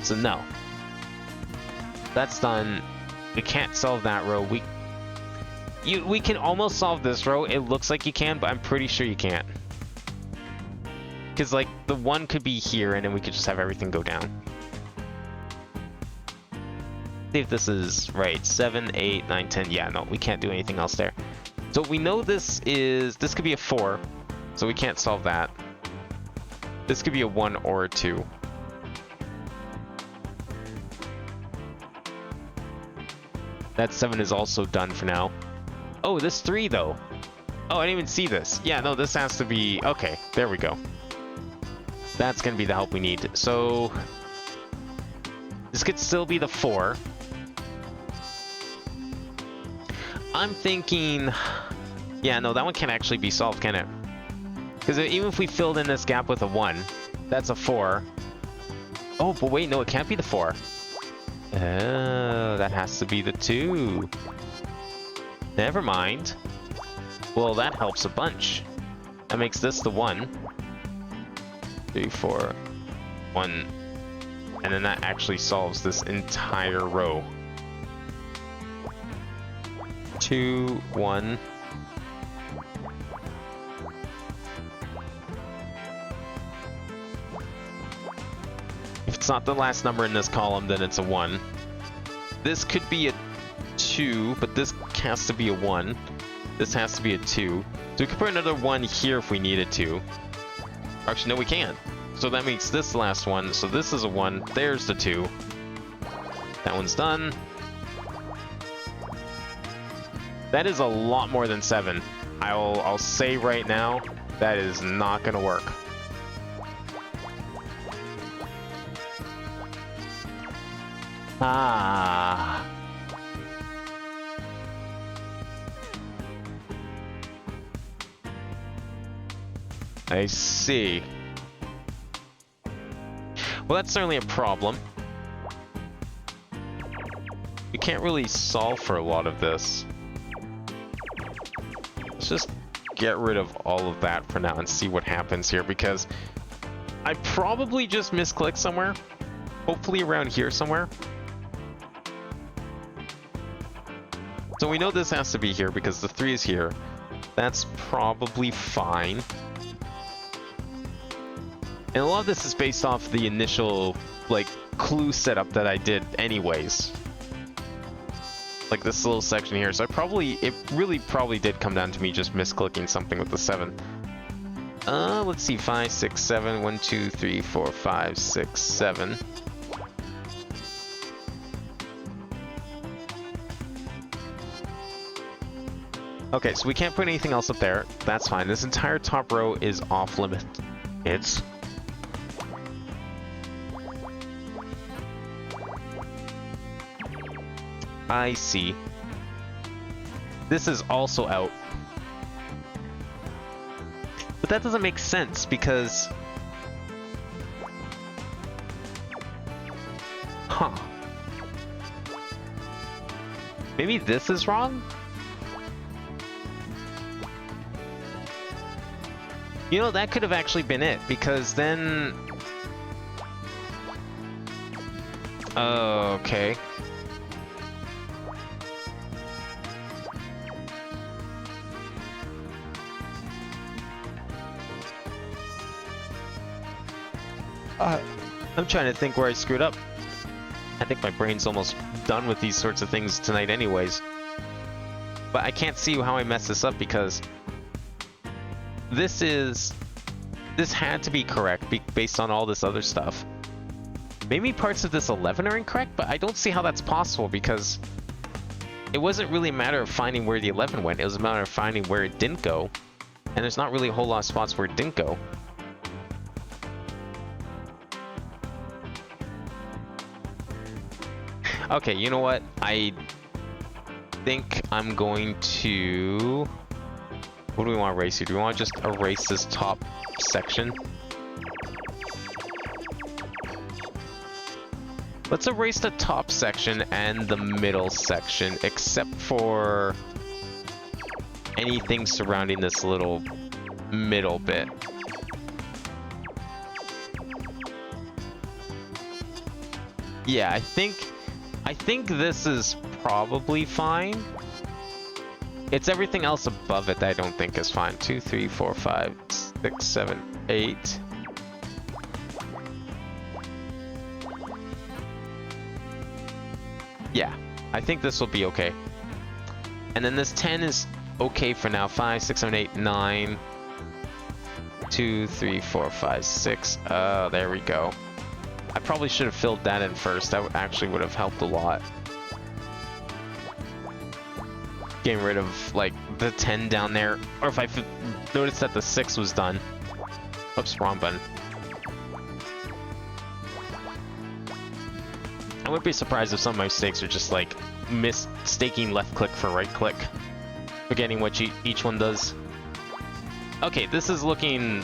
A: So no. That's done. We can't solve that row. We can almost solve this row. It looks like you can, but I'm pretty sure you can't. Because like the 1 could be here and then we could just have everything go down. See if this is right. 7, 8, 9, 10. Yeah, no, we can't do anything else there. So we know this could be a 4. So we can't solve that. This could be a 1 or a 2. That 7 is also done for now. Oh, this 3 though. Oh, I didn't even see this. Yeah, no, this has to be... Okay, there we go. That's gonna be the help we need. So... this could still be the 4. I'm thinking... Yeah, no, that one can't actually be solved, can it? Because even if we filled in this gap with a 1, that's a 4. Oh, but wait, no, it can't be the 4. Oh, that has to be the 2. Never mind. Well, that helps a bunch. That makes this the 1. 3, 4, 1. And then that actually solves this entire row. 2, 1. If it's not the last number in this column, then it's a 1. This could be a 2, but this has to be a 1. This has to be a 2. So we could put another 1 here if we needed to. Actually, no, we can't. So that makes this last one. So this is a 1. There's the 2. That one's done. That is a lot more than 7. I'll say right now, that is not gonna work. Ah. I see. Well, that's certainly a problem. You can't really solve for a lot of this. Let's just get rid of all of that for now and see what happens here, because I probably just misclicked somewhere. Hopefully around here somewhere. So we know this has to be here because the 3 is here. That's probably fine. And a lot of this is based off the initial, like, clue setup that I did anyways. Like this little section here. So it really probably did come down to me just misclicking something with the 7. Let's see, 5, 6, 7, 1, 2, 3, 4, 5, 6, 7. Okay, so we can't put anything else up there. That's fine. This entire top row is off limit. I see. This is also out. But that doesn't make sense because... Huh. Maybe this is wrong? You know, that could have actually been it, because then... Okay. I'm trying to think where I screwed up. I think my brain's almost done with these sorts of things tonight anyways. But I can't see how I messed this up because this had to be correct based on all this other stuff. Maybe parts of this 11 are incorrect, but I don't see how that's possible because it wasn't really a matter of finding where the 11 went. It was a matter of finding where it didn't go. And there's not really a whole lot of spots where it didn't go. Okay, you know what? I think I'm going to... What do we want to erase here? Do we want to just erase this top section? Let's erase the top section and the middle section, except for anything surrounding this little middle bit. Yeah, I think this is probably fine. It's everything else above it that I don't think is fine. 2, 3, 4, 5, 6, 7, 8. Yeah, I think this will be okay. And then this 10 is okay for now. 5, 6, 7, 8, 9. 2, 3, 4, 5, 6. There we go. I probably should have filled that in first. That actually would have helped a lot. Getting rid of, like, the 10 down there. Or if I noticed that the 6 was done. Oops, wrong button. I wouldn't be surprised if some of my mistakes are just, like, mistaking left click for right click. Forgetting what each one does. Okay, this is looking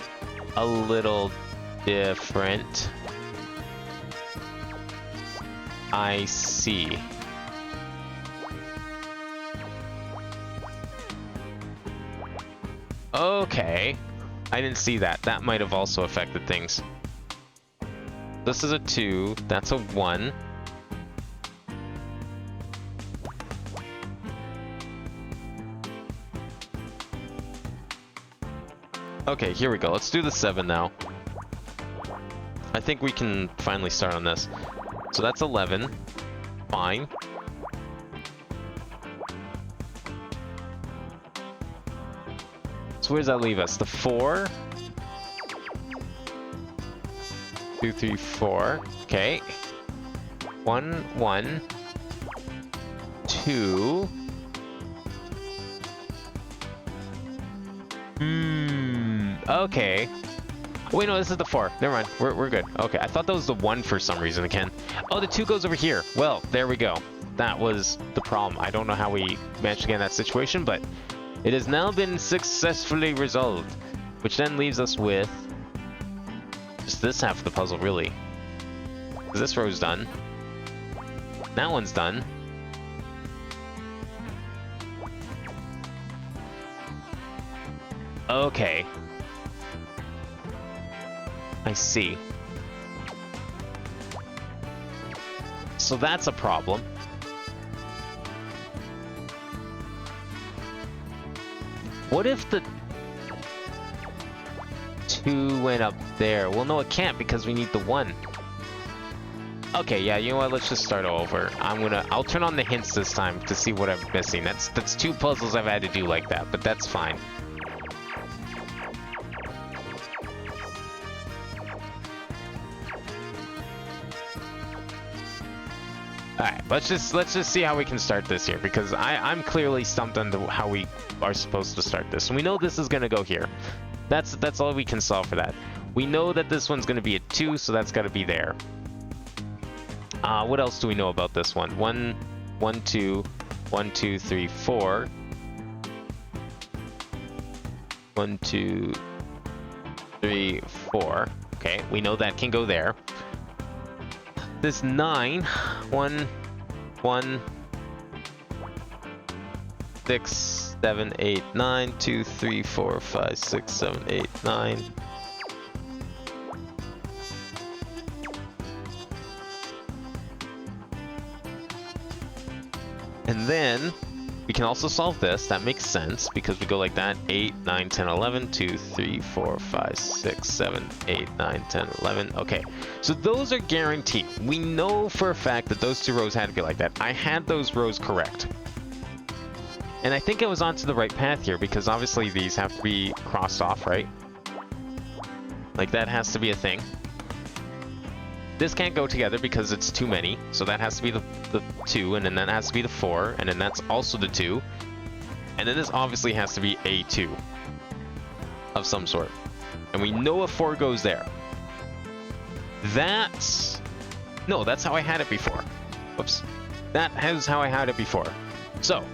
A: a little different. I see. Okay. I didn't see that. That might have also affected things. This is a 2. That's a 1. Okay, here we go. Let's do the 7 now. I think we can finally start on this. So that's 11. Fine. So where does that leave us? The 4? 2, 3, 4. Okay. 1, 1, 2. Okay. Wait, no, this is the 4. Never mind. We're good. Okay, I thought that was the 1 for some reason again. Oh, the 2 goes over here. Well, there we go. That was the problem. I don't know how we managed to get in that situation, but it has now been successfully resolved. Which then leaves us with just this half of the puzzle, really. Because this row's done. That one's done. Okay. I see. So that's a problem. What if the 2 went up there? Well, no, it can't because we need the 1. Okay, yeah, you know what? Let's just start over. I'll turn on the hints this time to see what I'm missing. That's 2 puzzles I've had to do like that, but that's fine. Alright, let's just see how we can start this here, because I'm clearly stumped on how we are supposed to start this. And we know this is gonna go here. That's all we can solve for that. We know that this one's gonna be a 2, so that's gotta be there. What else do we know about this one? 1, 1, 2, 1, 2, 3, 4. 1, 2, 3, 4. Okay, we know that can go there. This 9, 1, 1, 6, 7, 8, 9, 2, 3, 4, 5, 6, 7, 8, 9. And then we can also solve this. That makes sense because we go like that. 8, 9, 10, 11, 2, 3, 4, 5, 6, 7, 8, 9, 10, 11. Okay, so those are guaranteed. We know for a fact that those 2 rows had to be like that. I had those rows correct. And I think I was onto the right path here because obviously these have to be crossed off, right? Like that has to be a thing. This can't go together because it's too many, so that has to be the 2, and then that has to be the 4, and then that's also the 2. And then this obviously has to be a 2 of some sort. And we know a 4 goes there. No, that's how I had it before. Whoops. That is how I had it before. So,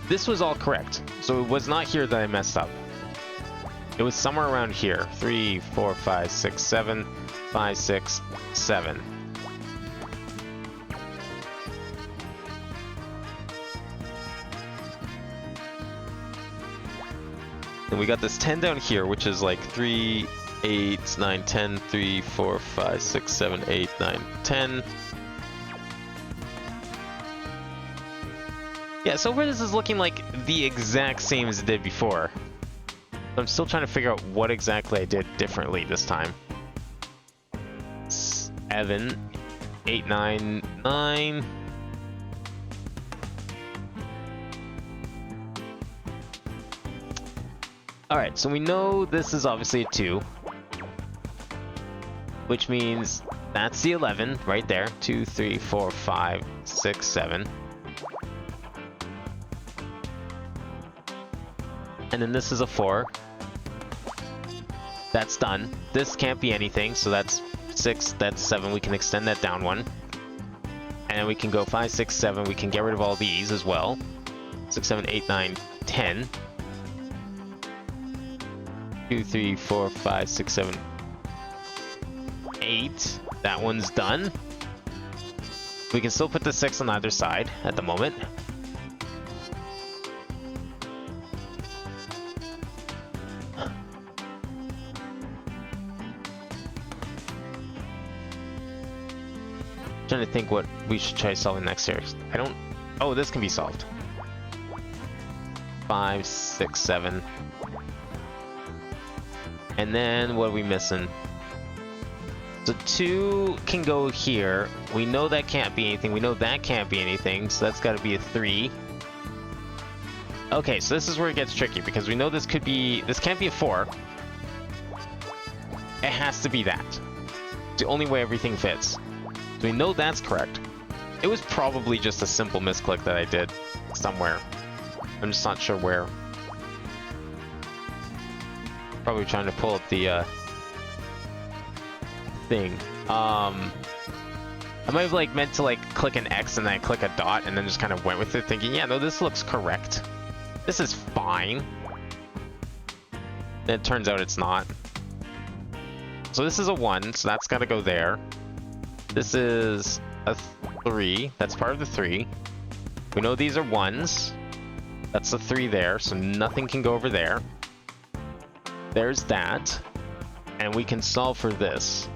A: this was all correct. So it was not here that I messed up. It was somewhere around here. 3, 4, 5, 6, 7, 5, 6, 7. And we got this 10 down here, which is like 3, 8, 9, 10, 3, 4, 5, 6, 7, 8, 9, 10. Yeah, so far this is looking like the exact same as it did before. I'm still trying to figure out what exactly I did differently this time. 7, 8, 9, 9. Alright, so we know this is obviously a 2. Which means that's the 11 right there. 2, 3, 4, 5, 6, 7. And then this is a 4. That's done. This can't be anything, so that's 6, that's 7. We can extend that down 1. And we can go 5, 6, 7. We can get rid of all these as well. 6, 7, 8, 9, 10. 2, 3, 4, 5, 6, 7, 8. That one's done. We can still put the 6 on either side at the moment. Trying to think what we should try solving next here. I don't... Oh, this can be solved. 5, 6, 7. And then what are we missing? So 2 can go here. We know that can't be anything. We know that can't be anything. So that's got to be a 3. Okay, so this is where it gets tricky because we know this could be... This can't be a 4. It has to be that. the only way everything fits. So we know that's correct. It was probably just a simple misclick that I did somewhere. I'm just not sure where. Probably trying to pull up the thing. I might have like meant to like click an X and then click a dot and then just kind of went with it thinking, yeah, no, this looks correct. This is fine. And it turns out it's not. So this is a 1, so that's got to go there. This is a 3. That's part of the 3. We know these are 1s. That's a 3 there, so nothing can go over there. There's that. And we can solve for this.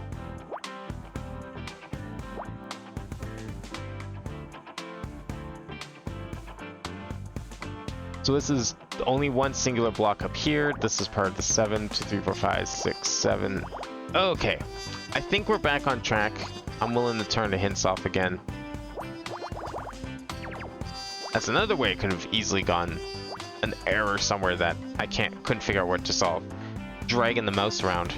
A: So this is only one singular block up here. This is part of the 7, 2, 3, 4, 5, 6, 7. Okay, I think we're back on track. I'm willing to turn the hints off again. That's another way it could have easily gone an error somewhere that I couldn't figure out what to solve. Dragging the mouse around.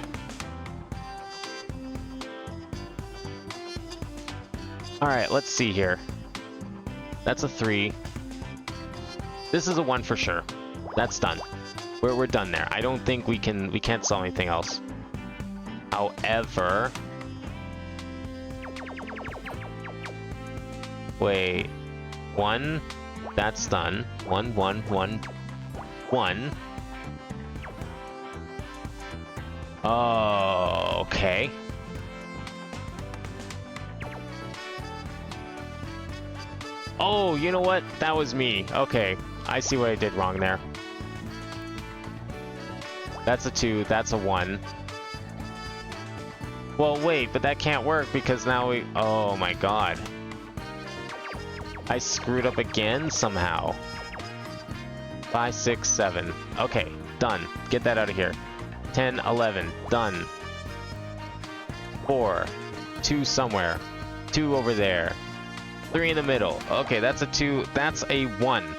A: All right, let's see here. That's a 3. This is a 1 for sure. That's done. We're done there. I don't think we can't solve anything else. However, wait, 1, that's done. 1, 1, 1, 1. Oh, okay. Oh, you know what? That was me. Okay, I see what I did wrong there. That's a 2, that's a 1. Well, wait, but that can't work because now we... Oh my god. I screwed up again somehow. 5, 6, 7. Okay, done. Get that out of here. 10, 11. Done. 4. 2 somewhere. 2 over there. 3 in the middle. Okay, that's a 2. That's a 1.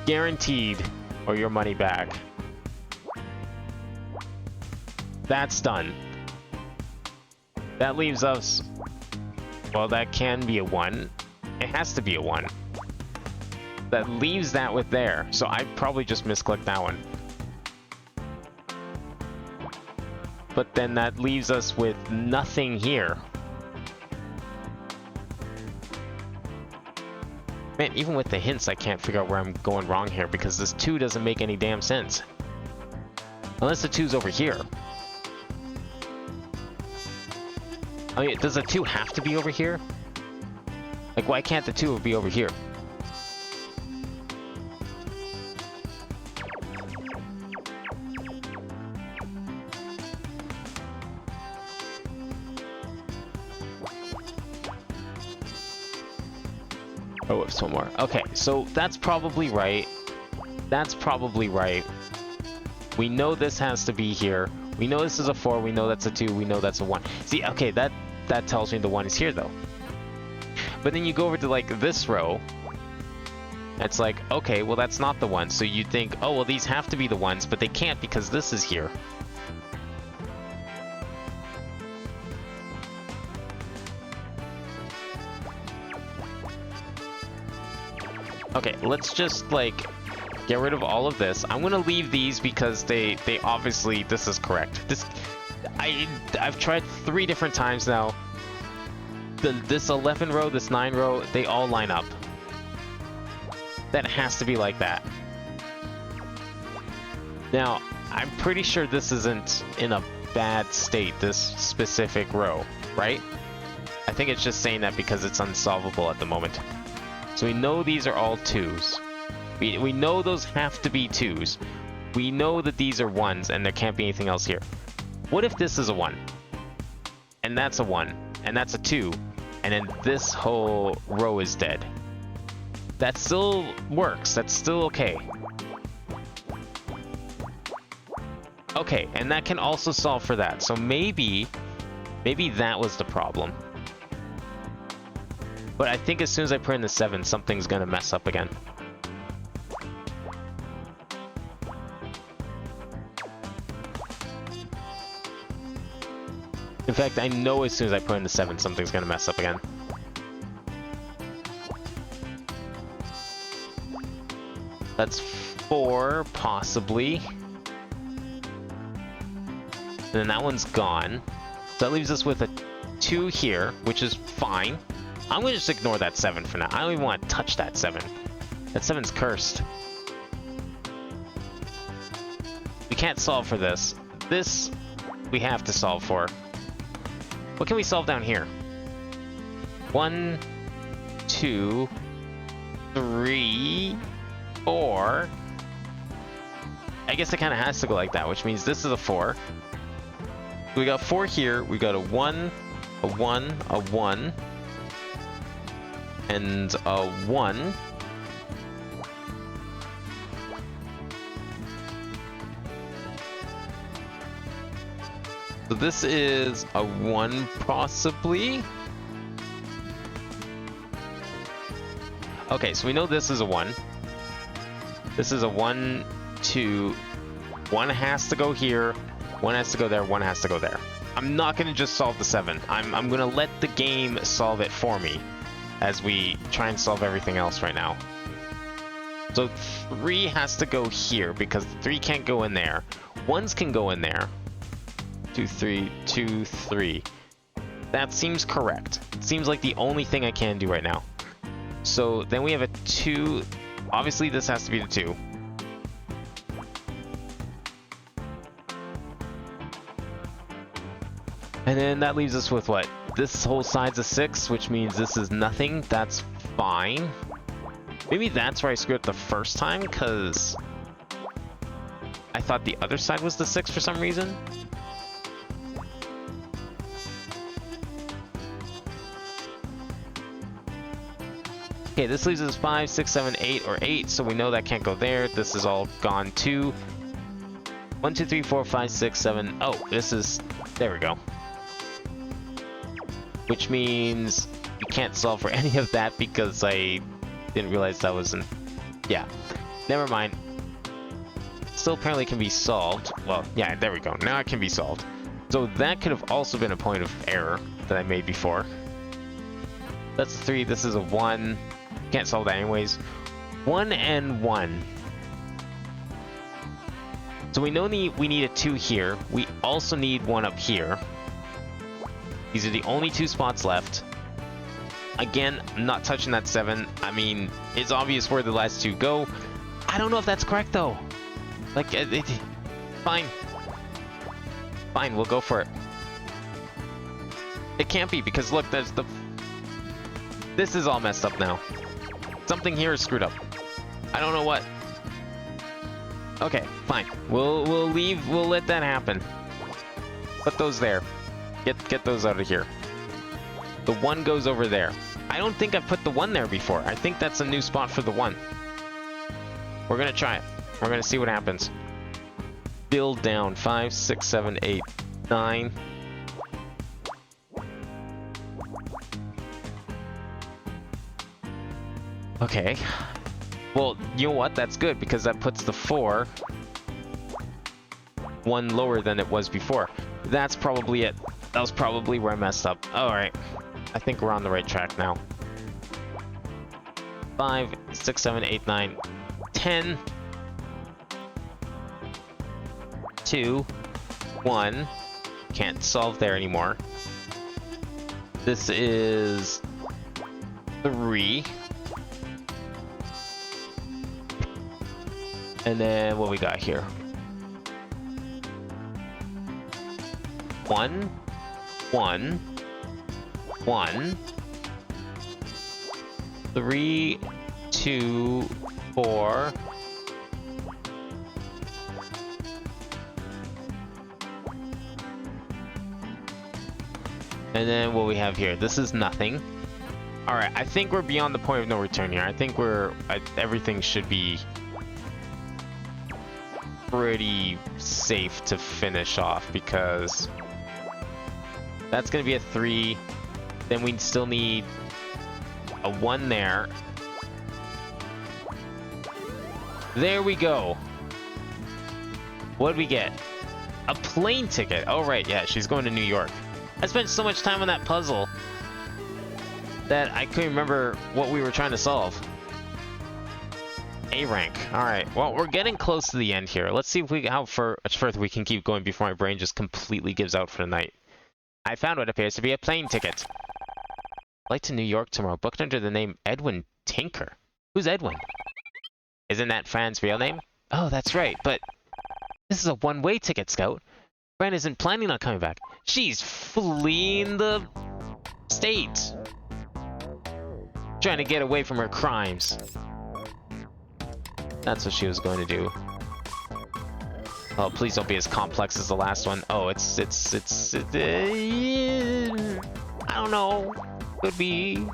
A: Guaranteed. Or your money back. That's done. That leaves us... Well, that can be a 1. It has to be a 1. That leaves that with there. So I probably just misclicked that one. But then that leaves us with nothing here. Man, even with the hints, I can't figure out where I'm going wrong here because this 2 doesn't make any damn sense. Unless the 2's over here. I mean, does the 2 have to be over here? Like, why can't the 2 be over here? Oh, it's one more. Okay, so that's probably right. That's probably right. We know this has to be here. We know this is a 4. We know that's a 2. We know that's a 1. See, okay, that tells me the 1 is here, though. But then you go over to, like, this row. It's like, okay, well, that's not the 1. So you think, oh, well, these have to be the 1s, but they can't because this is here. Okay, let's just, like, get rid of all of this. I'm gonna leave these because they obviously, this is correct. I've tried 3 different times now. This 11 row, this 9 row, they all line up. That has to be like that. Now, I'm pretty sure this isn't in a bad state, this specific row, right? I think it's just saying that because it's unsolvable at the moment. So we know these are all 2s. We know those have to be 2s. We know that these are 1s and there can't be anything else here. What if this is a 1? And that's a 1. And that's a 2. And then this whole row is dead. That still works. That's still okay. Okay, and that can also solve for that. So maybe that was the problem. But I think as soon as I put in the 7, something's gonna mess up again. In fact, I know as soon as I put in the 7, something's gonna mess up again. That's 4, possibly. And then that one's gone. So that leaves us with a 2 here, which is fine. I'm gonna just ignore that 7 for now. I don't even want to touch that 7. That 7's cursed. We can't solve for this. This, we have to solve for. What can we solve down here? 1, 2, 3, 4. I guess it kind of has to go like that, which means this is a 4. We got 4 here. We got a 1, a 1, a 1, and a 1. So this is a 1, possibly. Okay, so we know this is a 1. This is a 1, 2. 1 has to go here. 1 has to go there. 1 has to go there. I'm not going to just solve the 7. I'm going to let the game solve it for me as we try and solve everything else right now. So 3 has to go here because 3 can't go in there. 1s can go in there. 2, 3, 2, 3. That seems correct. It seems like the only thing I can do right now. So then we have a 2. Obviously, this has to be the 2. And then that leaves us with what? This whole side's a 6, which means this is nothing. That's fine. Maybe that's where I screwed up the first time, because I thought the other side was the 6 for some reason. Okay, this leaves us 5, 6, 7, 8, or 8, so we know that can't go there. This is all gone too. 1, 2, 3, 4, 5, 6, 7. Oh, this is... There we go. Which means we can't solve for any of that because I didn't realize that wasn't... Yeah. Never mind. Still apparently can be solved. Well, yeah, there we go. Now it can be solved. So that could have also been a point of error that I made before. That's a 3. This is a 1. Can't solve that anyways. 1 and 1. So we know we need a 2 here. We also need 1 up here. These are the only 2 spots left. Again, I'm not touching that 7. I mean, it's obvious where the last 2 go. I don't know if that's correct though. Like, fine. Fine, we'll go for it. It can't be because look, there's the... This is all messed up now. Something here is screwed up. I don't know what. Okay, fine. We'll leave. We'll let that happen. Put those there. Get those out of here. The 1 goes over there. I don't think I've put the 1 there before. I think that's a new spot for the 1. We're gonna try it. We're gonna see what happens. Build down. 5, 6, 7, 8, 9. Okay. Well, you know what? That's good because that puts the 4 1 lower than it was before. That's probably it. That was probably where I messed up. Alright. I think we're on the right track now. 5, 6, 7, 8, 9, 10. 2, 1. Can't solve there anymore. This is 3. And then what we got here? 1, 1, 1, 3, 2, 4. And then what we have here, this is nothing. All right, I think we're beyond the point of no return here. I think everything should be pretty safe to finish off because that's gonna be a 3. Then we still need a 1 there. There we go. What'd we get? A plane ticket. Oh right, yeah, she's going to New York. I spent so much time on that puzzle that I couldn't remember what we were trying to solve. A rank. Alright, well, we're getting close to the end here. Let's see if how much further we can keep going before my brain just completely gives out for the night. I found what appears to be a plane ticket. Flight to New York tomorrow, booked under the name Edwin Tinker. Who's Edwin? Isn't that Fran's real name? Oh, that's right, but this is a one-way ticket, Scout. Fran isn't planning on coming back. She's fleeing the state. Trying to get away from her crimes. That's what she was going to do. Oh, please don't be as complex as the last one. Oh, I don't know. Could be.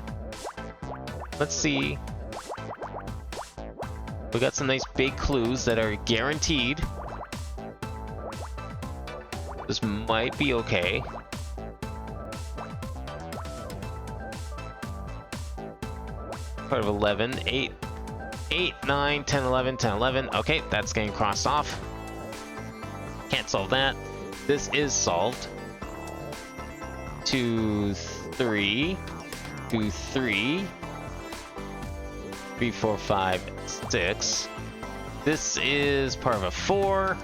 A: Let's see. We got some nice big clues that are guaranteed. This might be okay. Part of 11, 8, 9, 10, 11, 10, 11. Okay, that's getting crossed off. Can't solve that. This is solved. 2, 3, 2, 3, 3, 4, 5, 6. This is part of a 4.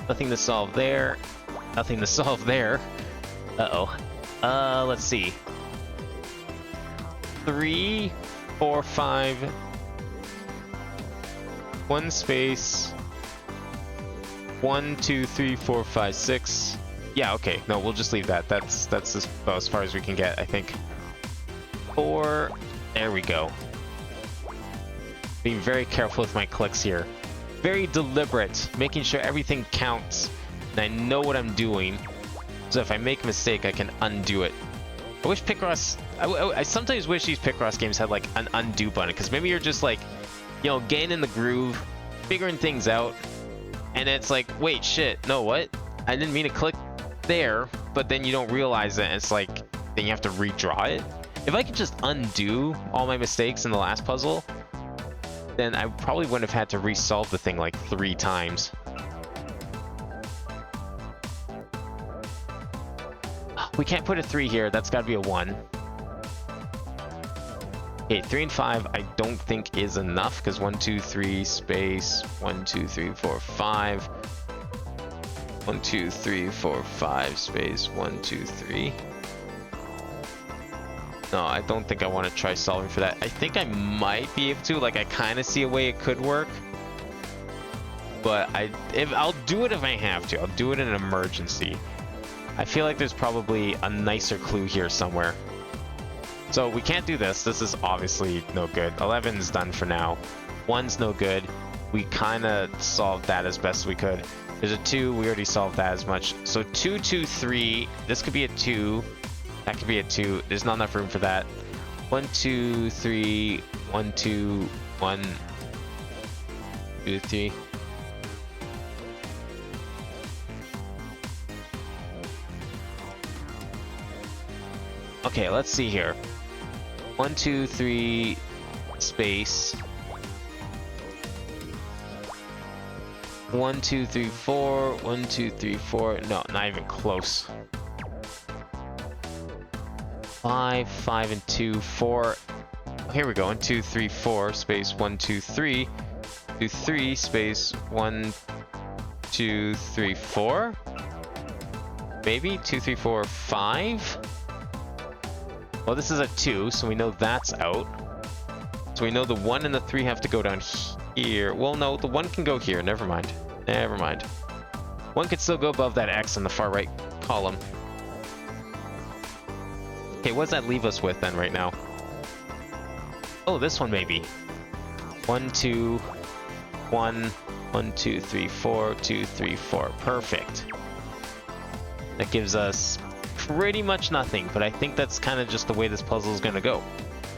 A: Nothing to solve there. Nothing to solve there. Uh-oh. Let's see. 3, 4, 5. 1 space. 1, 2, 3, 4, 5, 6. Yeah, okay. No, we'll just leave that. That's about as far as we can get, I think. 4. There we go. Being very careful with my clicks here. Very deliberate, making sure everything counts. And I know what I'm doing. So if I make a mistake, I can undo it. I wish Picross... I sometimes wish these Picross games had like an undo button. Because maybe you're just like, you know, getting in the groove, figuring things out. And it's like, wait, shit, no, what? I didn't mean to click there, but then you don't realize it, and it's like, then you have to redraw it. If I could just undo all my mistakes in the last puzzle, then I probably wouldn't have had to resolve the thing like 3 times. We can't put a 3 here, that's gotta be a 1. Okay, 3 and 5 I don't think is enough, because 1, 2, 3, space, 1, 2, 3, 4, 5. 1, 2, 3, 4, 5, space, 1, 2, 3. No, I don't think I want to try solving for that. I think I might be able to, like I kind of see a way it could work. But I'll do it if I have to. I'll do it in an emergency. I feel like there's probably a nicer clue here somewhere. So we can't do this. This is obviously no good. 11's done for now. 1's no good. We kind of solved that as best we could. There's a 2. We already solved that as much. So 2, 2, 3. This could be a 2. That could be a 2. There's not enough room for that. 1, 2, 3. 1, 2, 1, 2, 3. Okay, let's see here. 1, 2, 3, space. 1, 2, 3, 4. 1, 2, 3, 4. No, not even close. 5, 5, and 2, 4. Oh, here we go. 1, 2, 3, 4, space 1, 2, 3. 2, 3, space 1, 2, 3, 4. Maybe 2, 3, 4, 5. Well, this is a 2, so we know that's out. So we know the 1 and the 3 have to go down here. Well, no, the 1 can go here. Never mind. Never mind. 1 could still go above that X in the far right column. Okay, what does that leave us with then right now? Oh, this one maybe. 1, 2, 1, 1, 2, 3, 4, 2, 3, 4. Perfect. That gives us pretty much nothing, but I think that's kind of just the way this puzzle is going to go.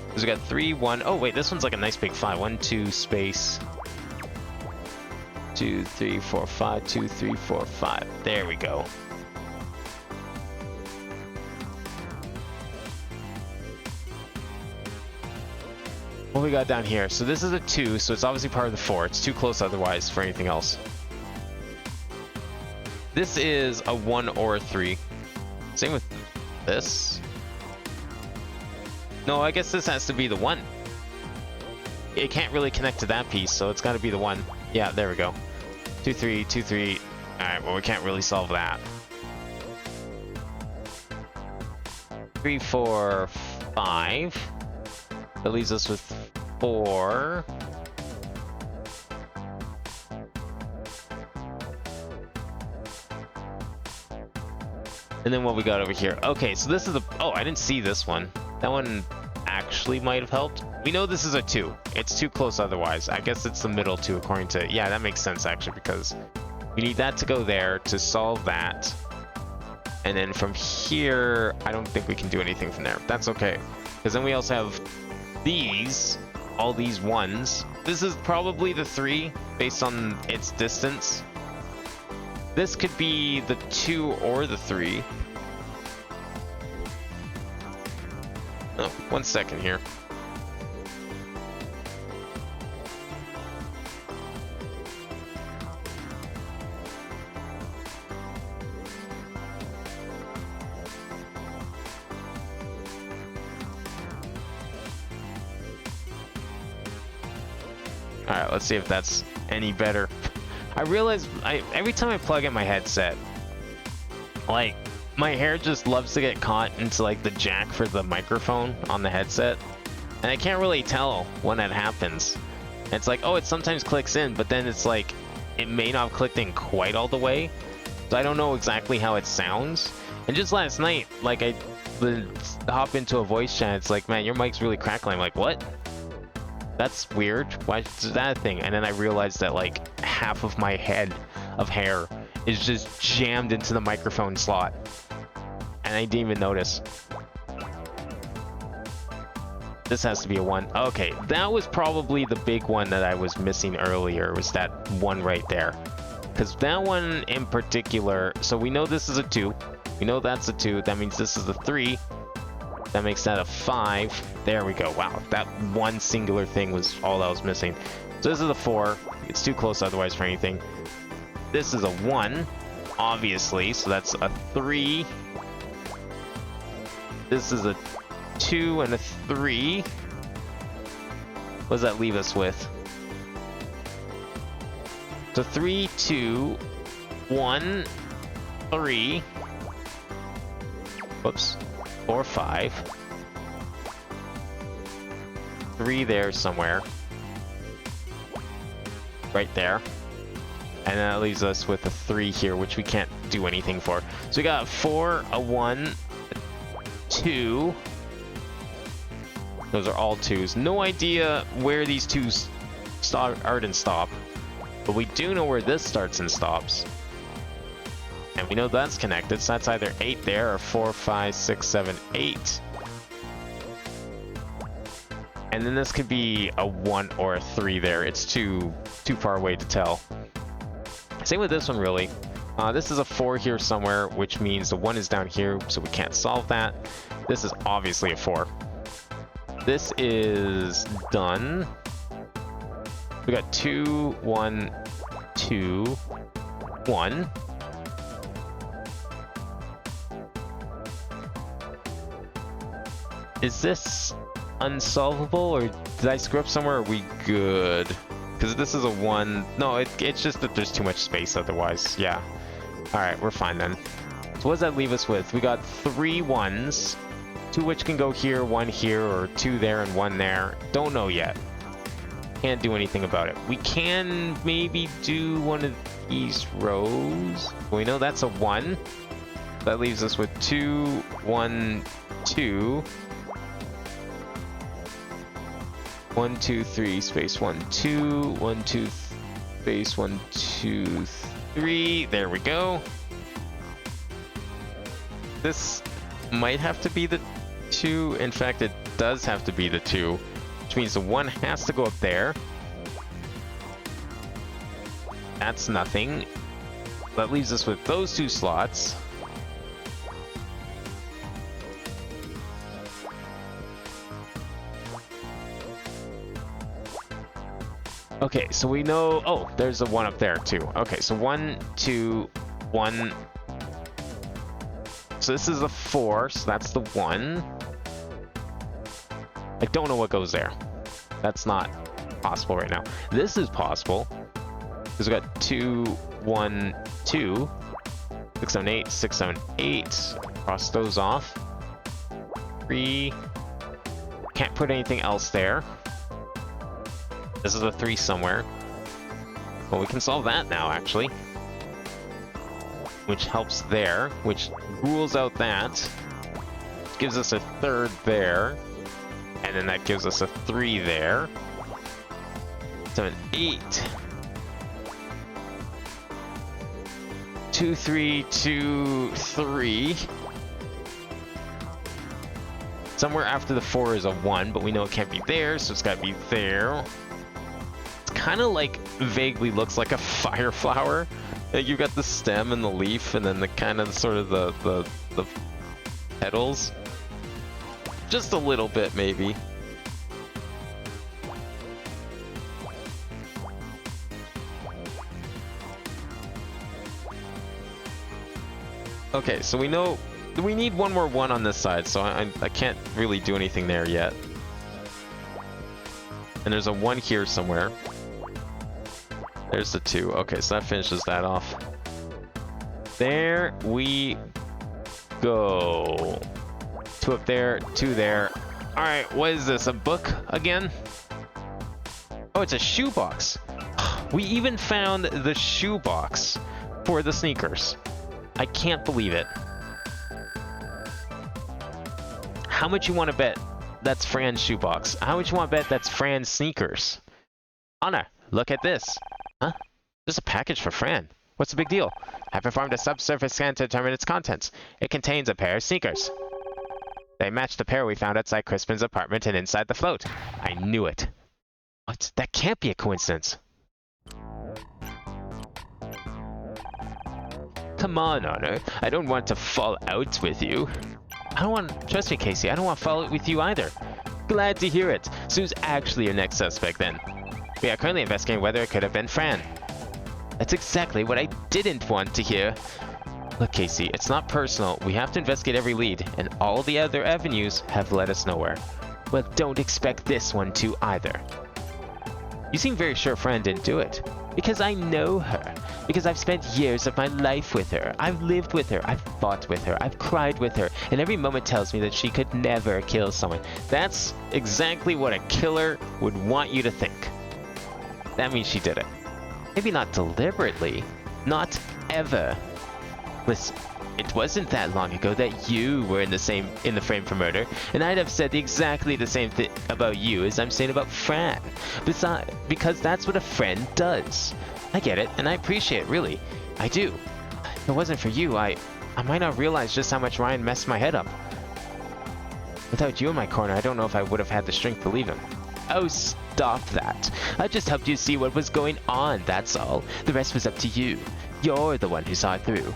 A: Because we got 3, 1. Oh, wait, this one's like a nice big 5. 1, 2, space. 2, 3, 4, 5. 2, 3, 4, 5. There we go. What we got down here? So this is a 2, so it's obviously part of the 4. It's too close otherwise for anything else. This is a 1 or a 3. Same with This? No, I guess this has to be the 1. It can't really connect to that piece, so it's got to be the 1. Yeah, there we go. 2, 3, 2, 3. Alright, well, we can't really solve that. 3, 4, 5. That leaves us with 4. And then what we got over here. Okay, so this is the... Oh, I didn't see this one. That one actually might have helped. We know this is a 2. It's too close otherwise. I guess it's the middle 2 according to... Yeah, that makes sense actually, because we need that to go there to solve that. And then from here, I don't think we can do anything from there. That's okay. Because then we also have these, all these 1s. This is probably the 3 based on its distance. This could be the 2 or the 3. Oh, 1 second here. Alright, let's see if that's any better. I realize every time I plug in my headset, like, my hair just loves to get caught into like the jack for the microphone on the headset, and I can't really tell when that happens. It's like, oh, it sometimes clicks in, but then it's like it may not have clicked in quite all the way, so I don't know exactly how it sounds. And just last night, like, I hop into a voice chat, it's like, man, your mic's really crackling. I'm like, what? That's weird. Why is that a thing? And then I realized that like half of my head of hair is just jammed into the microphone slot, and I didn't even notice. This has to be a 1. Okay, that was probably the big one that I was missing earlier, was that 1 right there. Because that one in particular, so we know this is a 2. We know that's a 2. That means this is a 3. That makes that a 5. There we go. Wow, that one singular thing was all that was missing. So this is a 4. It's too close otherwise for anything. This is a 1, obviously, so that's a 3. This is a 2 and a 3. What does that leave us with? So 3, 2, 1, 3. Whoops. 4, 5. 3 there somewhere. Right there. And that leaves us with a 3 here, which we can't do anything for. So we got a 4, a 1, a 2. Those are all 2s. No idea where these 2s start and stop. But we do know where this starts and stops. And we know that's connected, so that's either 8 there or 4, 5, 6, 7, 8. And then this could be a 1 or a 3 there. It's too far away to tell. Same with this one, really. This is a 4 here somewhere, which means the 1 is down here, so we can't solve that. This is obviously a 4. This is done. We got 2, 1, 2, 1. Is this unsolvable, or did I screw up somewhere? Are we good? Because this is a 1. No, it's just that there's too much space otherwise. Yeah. Alright, we're fine then. So what does that leave us with? We got 3 1s. 2 which can go here, 1 here, or 2 there and 1 there. Don't know yet. Can't do anything about it. We can maybe do one of these rows. We know that's a 1. That leaves us with 2, 1, 2. 1, 2, 3, space 1, 2, 1, 2, space 1, 2, 3. There we go. This might have to be the 2. In fact, it does have to be the 2, which means the 1 has to go up there. That's nothing. That leaves us with those 2 slots. Okay, so we know... Oh, there's a 1 up there, too. Okay, so 1, 2, 1, So this is the 4, so that's the 1. I don't know what goes there. That's not possible right now. This is possible. Because we got 2, 1, 2. 6, 7, 8, 6, 7, 8. Cross those off. 3. Can't put anything else there. This is a 3 somewhere. Well, we can solve that now, actually. Which helps there, which rules out that. Gives us a 3rd there. And then that gives us a 3 there. 7, 8. 2, 3, 2, 3. Somewhere after the 4 is a 1, but we know it can't be there, so it's got to be there. It's kind of like, vaguely looks like a fire flower. Like you've got the stem and the leaf, and then the kind of sort of the petals. Just a little bit, maybe. Okay, so we know we need one more 1 on this side, so I can't really do anything there yet. And there's a 1 here somewhere. There's the 2. Okay, so that finishes that off. There we go. 2 up there, 2 there. All right, what is this? A book again? Oh, it's a shoebox. We even found the shoebox for the sneakers. I can't believe it. How much you want to bet that's Fran's shoebox? How much you want to bet that's Fran's sneakers? Anna, look at this. Huh? There's a package for Fran. What's the big deal? I performed a subsurface scan to determine its contents. It contains a pair of sneakers. They match the pair we found outside Crispin's apartment and inside the float. I knew it. What? That can't be a coincidence. Come on, Honor. I don't want to fall out with you. Trust me, Casey, I don't want to fall out with you either. Glad to hear it. So who's actually your next suspect then? We are currently investigating whether it could have been Fran. That's exactly what I didn't want to hear. Look, Casey, it's not personal. We have to investigate every lead, and all the other avenues have led us nowhere. Well, don't expect this one to either. You seem very sure Fran didn't do it. Because I know her. Because I've spent years of my life with her. I've lived with her. I've fought with her. I've cried with her. And every moment tells me that she could never kill someone. That's exactly what a killer would want you to think. That means she did it. Maybe not deliberately. Not ever. Listen, it wasn't that long ago that you were in the frame for murder, and I'd have said exactly the same thing about you as I'm saying about Fran. Besides, because that's what a friend does. I get it, and I appreciate it, really. I do. If it wasn't for you, I might not realize just how much Ryan messed my head up. Without you in my corner, I don't know if I would have had the strength to leave him. Oh, stop that. I just helped you see what was going on, that's all. The rest was up to you. You're the one who saw it through.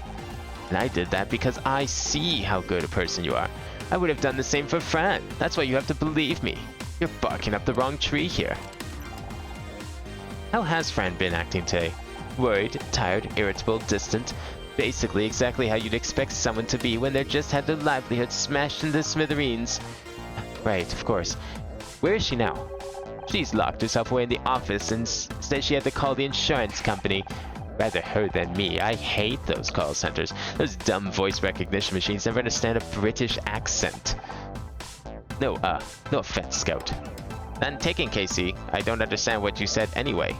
A: And I did that because I see how good a person you are. I would have done the same for Fran. That's why you have to believe me. You're barking up the wrong tree here. How has Fran been acting today? Worried, tired, irritable, distant. Basically exactly how you'd expect someone to be when they just had their livelihood smashed into smithereens. Right, of course. Where is she now? She's locked herself away in the office and said she had to call the insurance company. Rather her than me. I hate those call centers. Those dumb voice recognition machines never understand a British accent. No offense, Scout. None taken, Casey. I don't understand what you said anyway.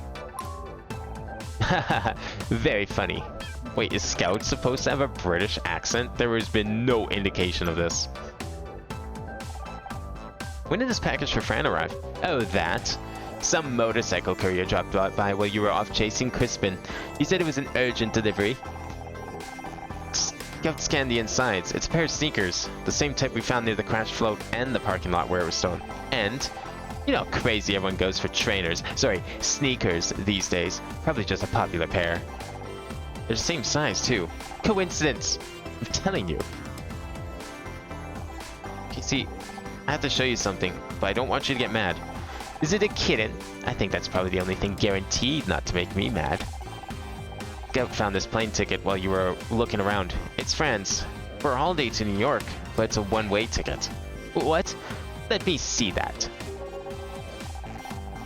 A: Haha, very funny. Wait, is Scout supposed to have a British accent? There has been no indication of this. When did this package for Fran arrive? Oh, that. Some motorcycle courier dropped by while you were off chasing Crispin. He said it was an urgent delivery. Scout scanned the insides. It's a pair of sneakers, the same type we found near the crash float and the parking lot where it was stolen. And, you know how crazy everyone goes for trainers. Sorry, sneakers these days. Probably just a popular pair. They're the same size, too. Coincidence! I'm telling you. Okay, see, I have to show you something, but I don't want you to get mad. Is it a kitten? I think that's probably the only thing guaranteed not to make me mad. Scout found this plane ticket while you were looking around. It's Fran's. for a holiday to New York, but it's a one-way ticket. What? Let me see that.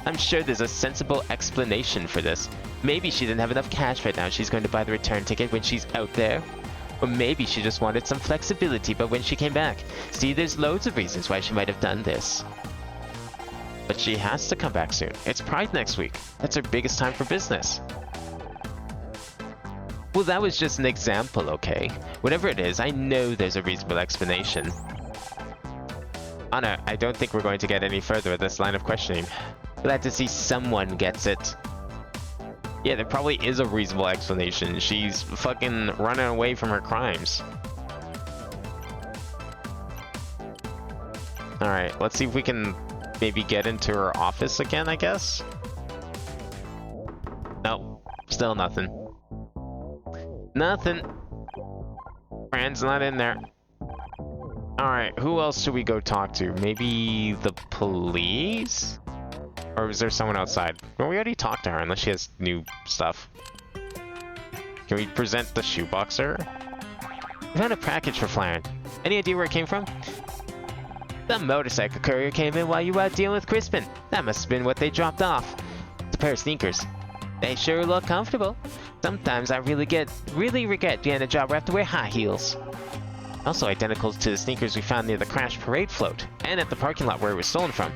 A: I'm sure there's a sensible explanation for this. Maybe she didn't have enough cash right now. She's going to buy the return ticket when she's out there. Or maybe she just wanted some flexibility, but when she came back. See, there's loads of reasons why she might have done this. But she has to come back soon. It's Pride next week. That's her biggest time for business. Well, that was just an example, okay? Whatever it is, I know there's a reasonable explanation. Anna, I don't think we're going to get any further with this line of questioning. Glad to see someone gets it. Yeah, there probably is a reasonable explanation. She's fucking running away from her crimes. Alright, let's see if we can maybe get into her office again, I guess? Nope, still nothing. Nothing. Fran's not in there. Alright, who else should we go talk to? Maybe the police? Or is there someone outside? Well, we already talked to her, unless she has new stuff. Can we present the shoeboxer? We found a package for Flan. Any idea where it came from? The motorcycle courier came in while you were out dealing with Crispin. That must have been what they dropped off. It's a pair of sneakers. They sure look comfortable. Sometimes I really regret being a job where I have to wear high heels. Also identical to the sneakers we found near the crash parade float, and at the parking lot where it was stolen from.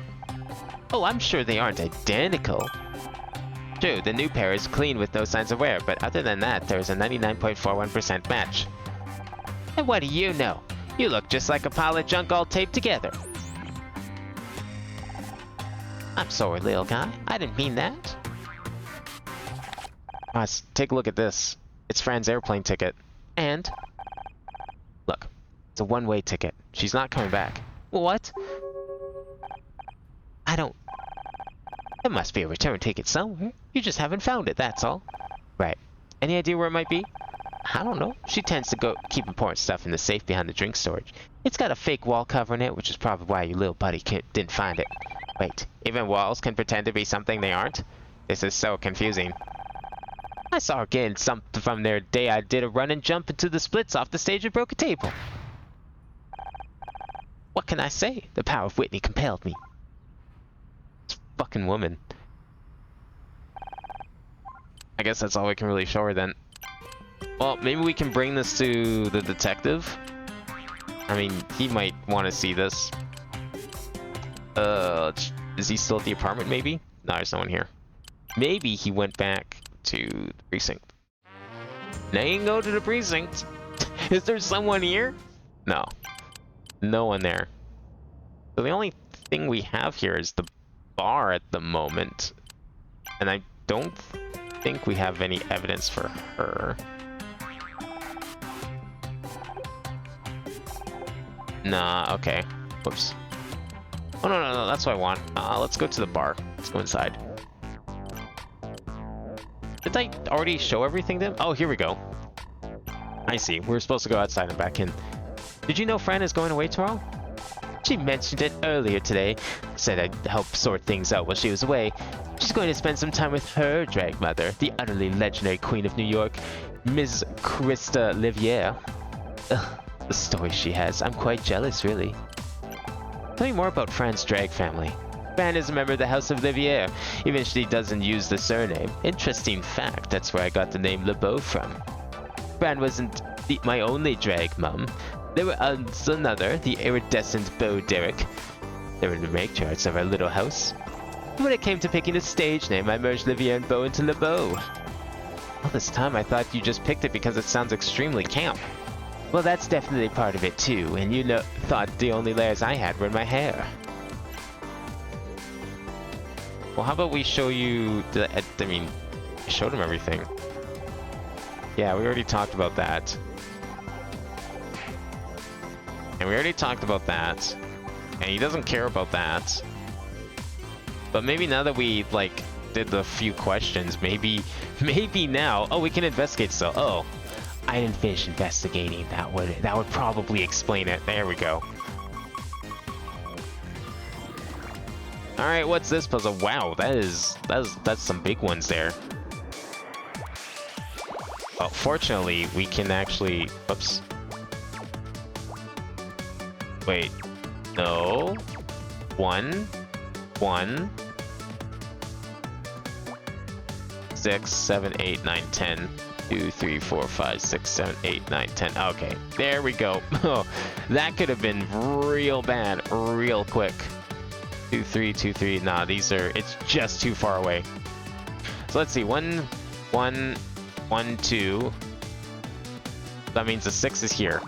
A: Oh, I'm sure they aren't identical. True, the new pair is clean with no signs of wear, but other than that, there's a 99.41% match. And what do you know? You look just like a pile of junk all taped together. I'm sorry, little guy. I didn't mean that. Ross, take a look at this. It's Fran's airplane ticket. And? Look, it's a one-way ticket. She's not coming back. What? I don't... There must be a return ticket somewhere. You just haven't found it, that's all. Right. Any idea where it might be? I don't know. She tends to keep important stuff in the safe behind the drink storage. It's got a fake wall covering it, which is probably why your little buddy didn't find it. Wait, even walls can pretend to be something they aren't? This is so confusing. I saw her getting something from their day I did a run and jump into the splits off the stage and broke a table. What can I say? The power of Whitney compelled me. This fucking woman. I guess that's all we can really show her then. Well, maybe we can bring this to the detective. I mean, he might want to see this. Is he still at the apartment maybe? No, there's no one here. Maybe he went back to the precinct. Now you can go to the precinct. Is there someone here? No. No one there. So the only thing we have here is the bar at the moment. And I don't think we have any evidence for her. Nah, okay. Whoops. Oh, no, that's what I want. Let's go to the bar. Let's go inside. Did I already show everything to him? Oh, here we go. I see. We were supposed to go outside and back in. Did you know Fran is going away tomorrow? She mentioned it earlier today. Said I'd help sort things out while she was away. She's going to spend some time with her drag mother, the utterly legendary queen of New York, Ms. Krista Liviere. Ugh, the story she has. I'm quite jealous, really. Tell me more about Fran's drag family. Fran is a member of the House of Liviere, even if she doesn't use the surname. Interesting fact, that's where I got the name LeBeau from. Fran wasn't my only drag mum. There was another, the iridescent Beau Derrick. They were the matriarchs of our little house. When it came to picking a stage name, I merged Liviere and Beau into LeBeau. All this time I thought you just picked it because it sounds extremely camp. Well, that's definitely part of it too, and you thought the only layers I had were in my hair. Well, how about we show you I mean, I showed him everything. Yeah, we already talked about that. And we already talked about that. And he doesn't care about that. But maybe now that we, like, did the few questions, maybe now... Oh, we can investigate still. Oh, I didn't finish investigating. That would probably explain it. There we go. Alright, what's this puzzle? Wow, that's some big ones there. Oh, fortunately, we can actually... Oops. Wait. No. 1, 1, 6, 7, 8, 9, 10. 2, 3, 4, 5, 6, 7, 8, 9, 10. Okay, there we go. Oh, that could have been real bad, real quick. 2, 3, 2, 3. Nah, these are, it's just too far away. So let's see, 1, 1, 1, 2. That means the 6 is here.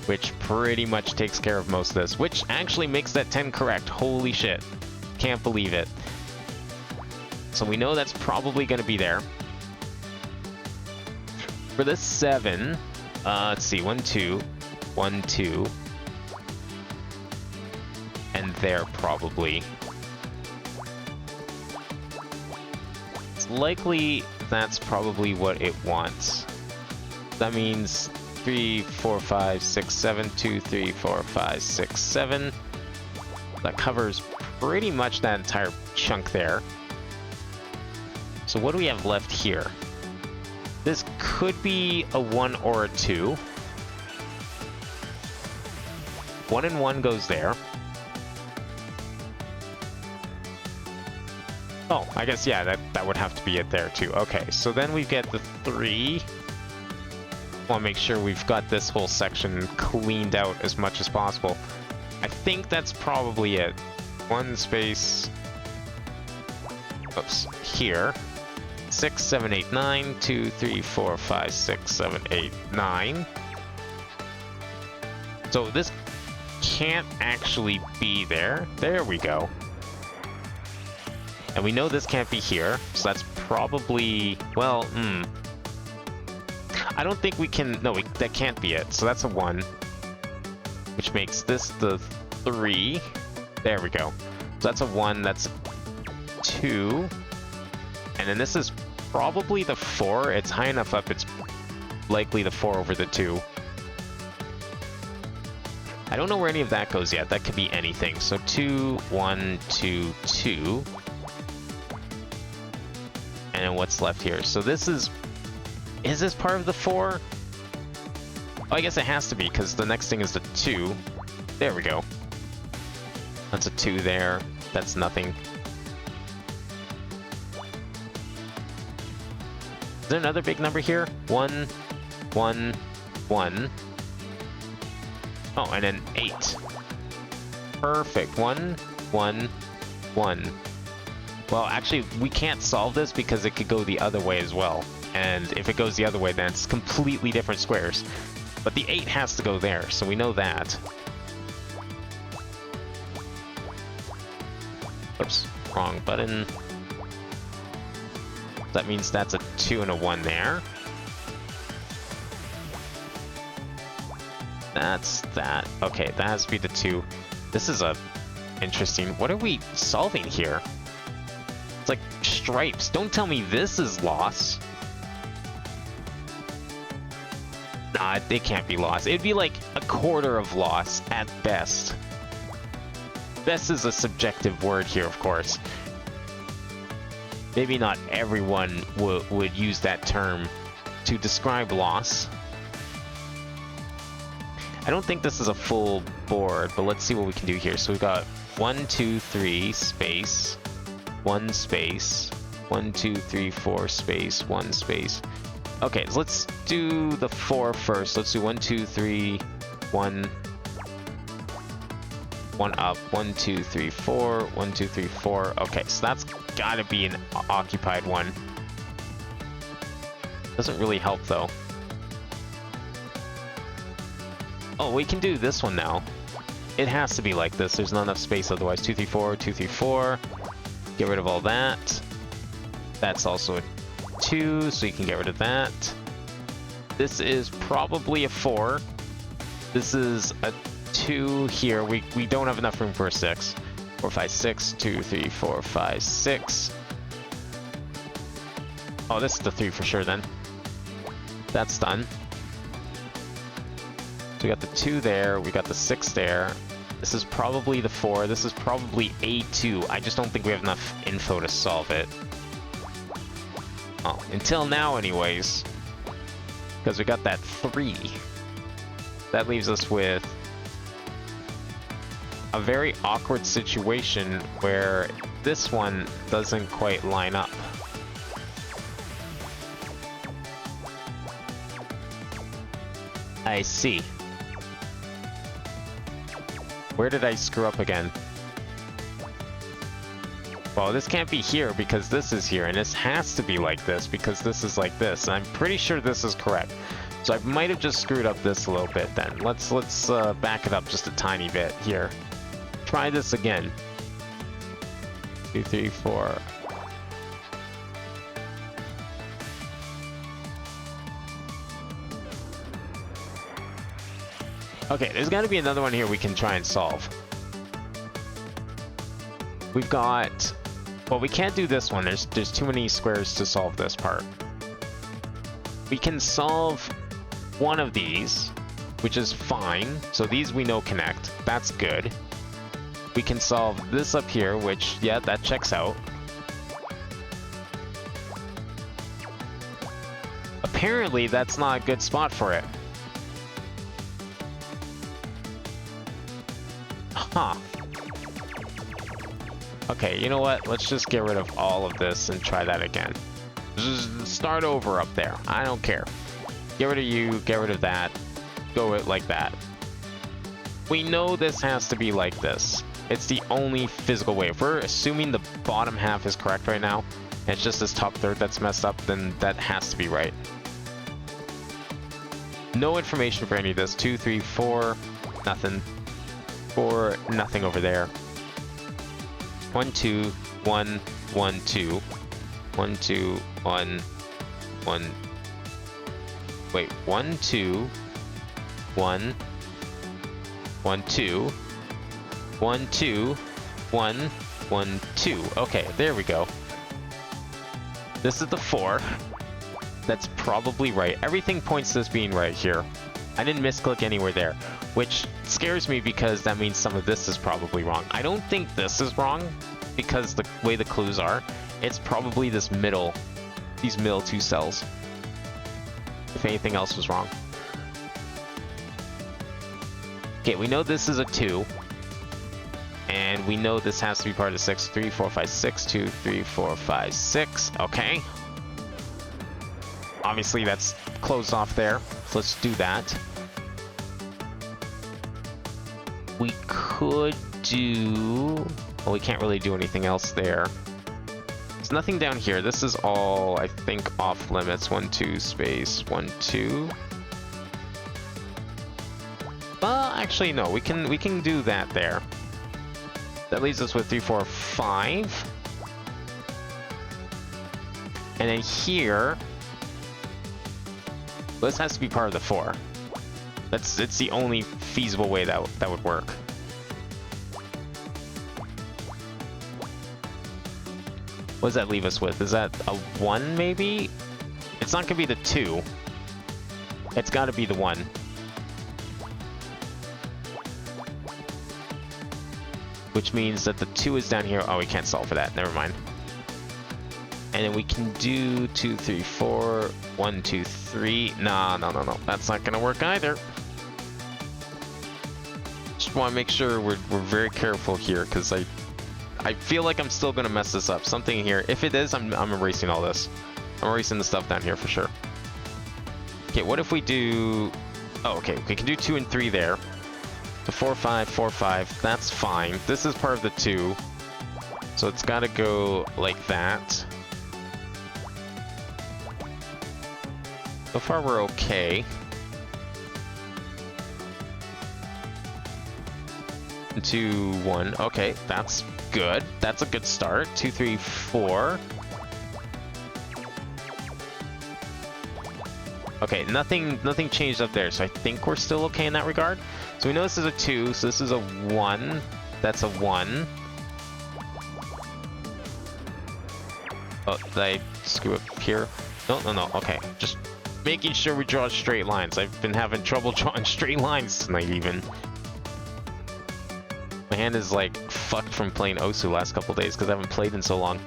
A: Which pretty much takes care of most of this, which actually makes that 10 correct. Holy shit. Can't believe it. So we know that's probably going to be there. For this 7, let's see, 1, 2, 1, 2. And there probably. It's likely that's probably what it wants. That means 3, 4, 5, 6, 7, 2, 3, 4, 5, 6, 7. That covers pretty much that entire chunk there. So what do we have left here? This could be a 1 or a 2. 1 and 1 goes there. Oh, I guess, yeah, that would have to be it there too. Okay, so then we get the 3. Want to make sure we've got this whole section cleaned out as much as possible. I think that's probably it. 1 space. Oops, here. 6, 7, 8, 9. 2, 3, 4, 5, 6, 7, 8, 9. So this can't actually be there. There we go. And we know this can't be here, so that's probably, well, I don't think we can, no, that can't be it. So that's a 1, which makes this the 3. There we go. So that's a 1, that's a 2. And then this is probably the 4. It's high enough up, it's likely the 4 over the 2. I don't know where any of that goes yet. That could be anything. So 2, 1, 2, 2. And then what's left here? So this is this part of the 4? Oh, I guess it has to be, because the next thing is the 2. There we go. That's a 2 there. That's nothing. Is there another big number here? 1, 1, 1. Oh, and then 8. Perfect. 1, 1, 1. Well, actually, we can't solve this because it could go the other way as well. And if it goes the other way, then it's completely different squares. But the 8 has to go there, so we know that. Oops, wrong button. That means that's a 2 and a 1 there. That's that. Okay, that has to be the 2. This is a interesting. What are we solving here? It's like stripes. Don't tell me this is loss. Nah, it can't be loss. It'd be like a quarter of loss at best. Best is a subjective word here, of course. Maybe not everyone would use that term to describe loss. I don't think this is a full board, but let's see what we can do here. So we've got 1, 2, 3, space, 1 space, 1, 2, 3, 4, space, 1 space. Okay, so let's do the 4 first. Let's do 1, 2, 3, 1, 1 up, 1, 2, 3, 4, 1, 2, 3, 4. Okay, so that's gotta be an occupied one. Doesn't really help though. Oh, we can do this one now. It has to be like this. There's not enough space otherwise. 2, 3, 4, 2, 3, 4. Get rid of all that. That's also a 2, so you can get rid of that. This is probably a 4. This is a 2 here. We don't have enough room for a 6. 4, 5, 6. 2, 3, 4, 5, 6. Oh, this is the 3 for sure then. That's done. So we got the 2 there, we got the 6 there. This is probably the 4, this is probably A2. I just don't think we have enough info to solve it. Oh, until now anyways. Because we got that 3. That leaves us with a very awkward situation where this one doesn't quite line up. I see. Where did I screw up again? Well, this can't be here because this is here, and this has to be like this because this is like this. And I'm pretty sure this is correct. So I might have just screwed up this a little bit then. Let's back it up just a tiny bit here. Try this again. 2, 3, 4. Okay, there's got to be another one here we can try and solve. We've got... Well, we can't do this one. There's too many squares to solve this part. We can solve one of these, which is fine. So these we know connect. That's good. We can solve this up here, which, yeah, that checks out. Apparently, that's not a good spot for it. Huh. Okay, you know what? Let's just get rid of all of this and try that again. Just start over up there. I don't care. Get rid of you, get rid of that. Go it like that. We know this has to be like this. It's the only physical way. If we're assuming the bottom half is correct right now, and it's just this top third that's messed up, then that has to be right. No information for any of this. 2, 3, 4, nothing. 4, nothing over there. 1, 2, 1, 1, 2. 1, 2, 1, 1. Wait, 1, 2, 1, 1, 2. 1, 2, 1, 1, 2. Okay, there we go. This is the 4. That's probably right. Everything points to this being right here. I didn't misclick anywhere there, which scares me because that means some of this is probably wrong. I don't think this is wrong because the way the clues are. It's probably this middle, these middle 2 cells. If anything else was wrong. Okay, we know this is a 2. And we know this has to be part of the 6. 3, 4, 5, 6. 2, 3, 4, 5, 6. Okay. Obviously, that's closed off there. So let's do that. We could do... Well, we can't really do anything else there. There's nothing down here. This is all, I think, off limits. 1, 2, space, 1, 2. Well, actually, no. We can do that there. That leaves us with 3, 4, 5. And then here... This has to be part of the 4. It's the only feasible way that would work. What does that leave us with? Is that a 1, maybe? It's not going to be the 2. It's got to be the 1. Which means that the 2 is down here. Oh, we can't solve for that. Never mind. And then we can do 2, 3, 4, 1, 2, 3. No. That's not going to work either. Just want to make sure we're very careful here because I feel like I'm still going to mess this up. Something here. If it is, I'm erasing all this. I'm erasing the stuff down here for sure. Okay, what if we do... Oh, okay. We can do 2 and 3 there. So 4, 5, 4, 5. That's fine. This is part of the 2. So it's got to go like that. So far we're okay. 2, 1. Okay, that's good. That's a good start. 2, 3, 4. Okay, nothing changed up there, so I think we're still okay in that regard. So we know this is a 2, so this is a 1. That's a 1. Oh, did I screw up here? No. Okay, just making sure we draw straight lines. I've been having trouble drawing straight lines tonight, even. My hand is like fucked from playing Osu last couple days because I haven't played in so long.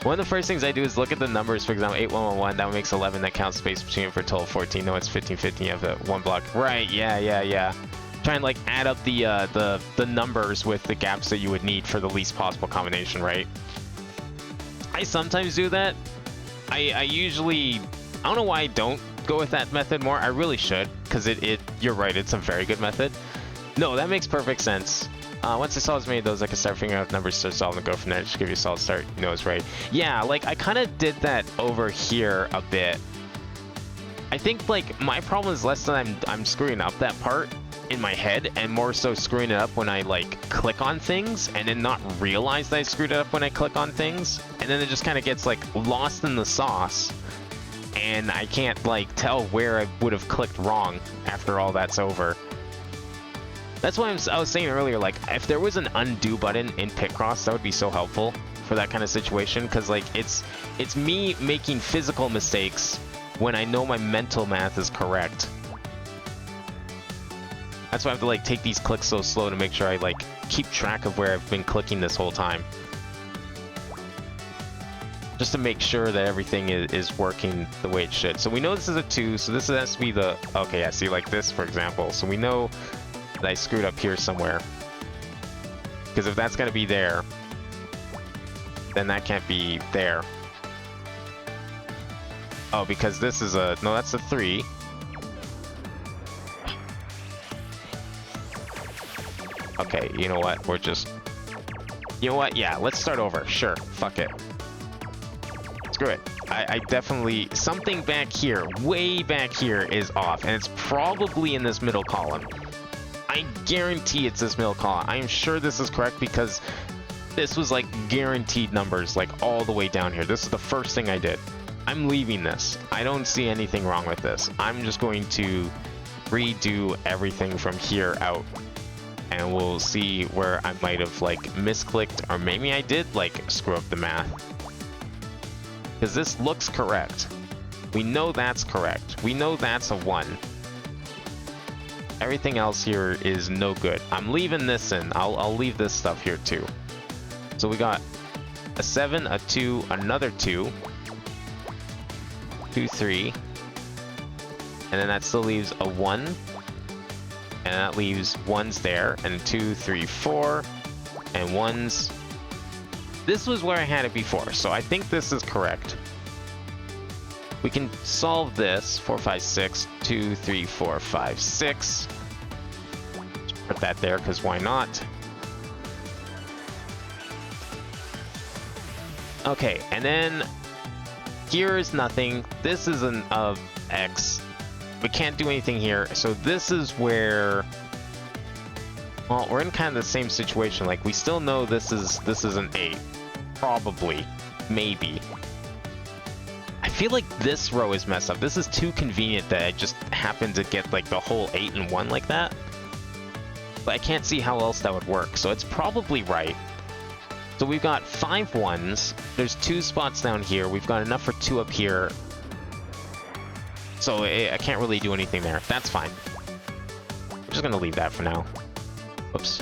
A: One of the first things I do is look at the numbers. For example, 8111, that makes 11. That counts space between it for a total of 14. No, it's 1515. You have the one block. Right, yeah. Try and like add up the numbers with the gaps that you would need for the least possible combination, right? I sometimes do that. I usually, I don't know why I don't go with that method more. I really should, because you're right, it's a very good method. No, that makes perfect sense. Once the solid's made those, I can start figuring out numbers to solve and go from there. Just give you a solid start. You know it's right. Yeah, like I kind of did that over here a bit. I think like my problem is less that I'm screwing up that part in my head, and more so screwing it up when I like click on things and then not realize that I screwed it up when I click on things, and then it just kind of gets like lost in the sauce, and I can't like tell where I would have clicked wrong after all that's over. That's why I was saying earlier, like if there was an undo button in Picross, that would be so helpful for that kind of situation, because like it's me making physical mistakes when I know my mental math is correct. That's why I have to like take these clicks so slow to make sure I like keep track of where I've been clicking this whole time. Just to make sure that everything is working the way it should. So we know this is a 2, so this has to be the... Okay, I see, like this, for example. So we know that I screwed up here somewhere. Because if that's going to be there, then that can't be there. Oh, because this is a... No, that's a 3. Okay, you know what? We're just... You know what? Yeah, let's start over. Sure, fuck it. Screw it. I definitely... Something back here, way back here, is off. And it's probably in this middle column. I guarantee it's this middle column. I am sure this is correct because this was like guaranteed numbers, like all the way down here. This is the first thing I did. I'm leaving this. I don't see anything wrong with this. I'm just going to redo everything from here out. And we'll see where I might have like misclicked, or maybe I did like screw up the math. Because this looks correct. We know that's correct. We know that's a 1. Everything else here is no good. I'm leaving this in. I'll leave this stuff here too. So we got a 7, a 2, another 2, 2, 3, and then that still leaves a 1, and that leaves 1s there, and 2, 3, 4, and 1s. This was where I had it before, so I think this is correct. We can solve this. 4, 5, 6, 2, 3, 4, 5, 6. Just put that there because why not? Okay, and then here is nothing. This is an of X. We can't do anything here, so this is where... Well, we're in kind of the same situation. Like, we still know this is an 8. Probably. Maybe. I feel like this row is messed up. This is too convenient that I just happen to get like the whole 8 and 1 like that. But I can't see how else that would work, so it's probably right. So we've got 5 1s. There's 2 spots down here. We've got enough for 2 up here. So I can't really do anything there. That's fine. I'm just gonna leave that for now. Whoops.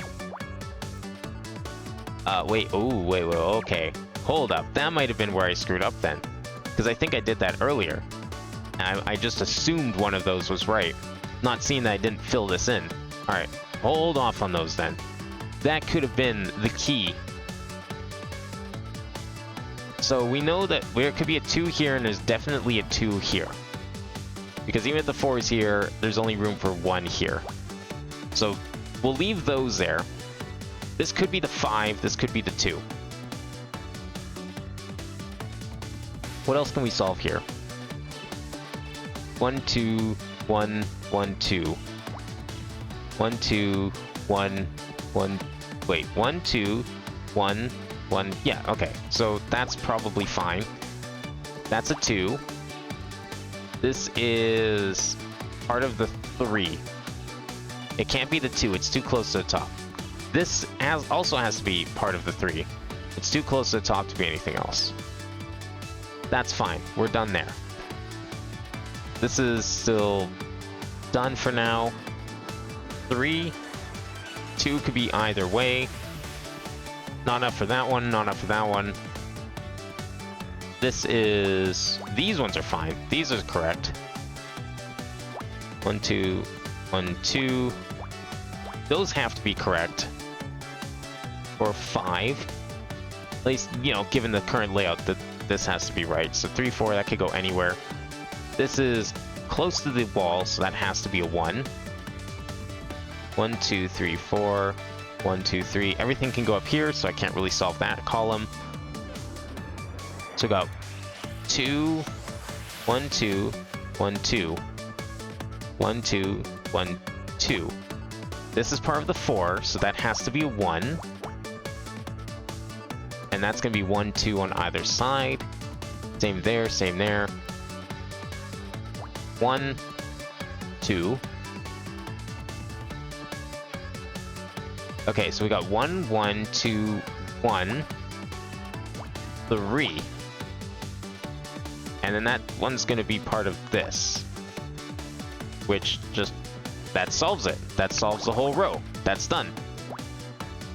A: Wait, okay. Hold up. That might have been where I screwed up then. Because I think I did that earlier. I just assumed one of those was right. Not seeing that I didn't fill this in. Alright, hold off on those then. That could have been the key. So we know that there could be a 2 here, and there's definitely a 2 here. Because even if the 4 is here, there's only room for 1 here. So we'll leave those there. This could be the 5, this could be the 2. What else can we solve here? 1, 2, 1, 1, 2. 1, 2, 1, 1. Wait, 1, 2, 1, 1. Yeah, okay. So that's probably fine. That's a 2. This is part of the 3. It can't be the 2. It's too close to the top. This also has to be part of the 3. It's too close to the top to be anything else. That's fine. We're done there. This is still done for now. 3. 2 could be either way. Not enough for that one, not enough for that one. This is... These ones are fine. These are correct. 1, 2, 1, 2. Those have to be correct. Or 5. At least, you know, given the current layout, that this has to be right. So 3, 4, that could go anywhere. This is close to the wall, so that has to be a 1. 1, 2, 3, 4. 1, 2, 3. Everything can go up here, so I can't really solve that column. So we got 2, 1, 2, 1, 2. 1, 2, 1, 2. This is part of the 4, so that has to be a 1. And that's going to be 1, 2 on either side. Same there, same there. 1, 2. Okay, so we got 1, 1, 2, 1, 3. And then that one's going to be part of this. Which just... that solves it. That solves the whole row. That's done.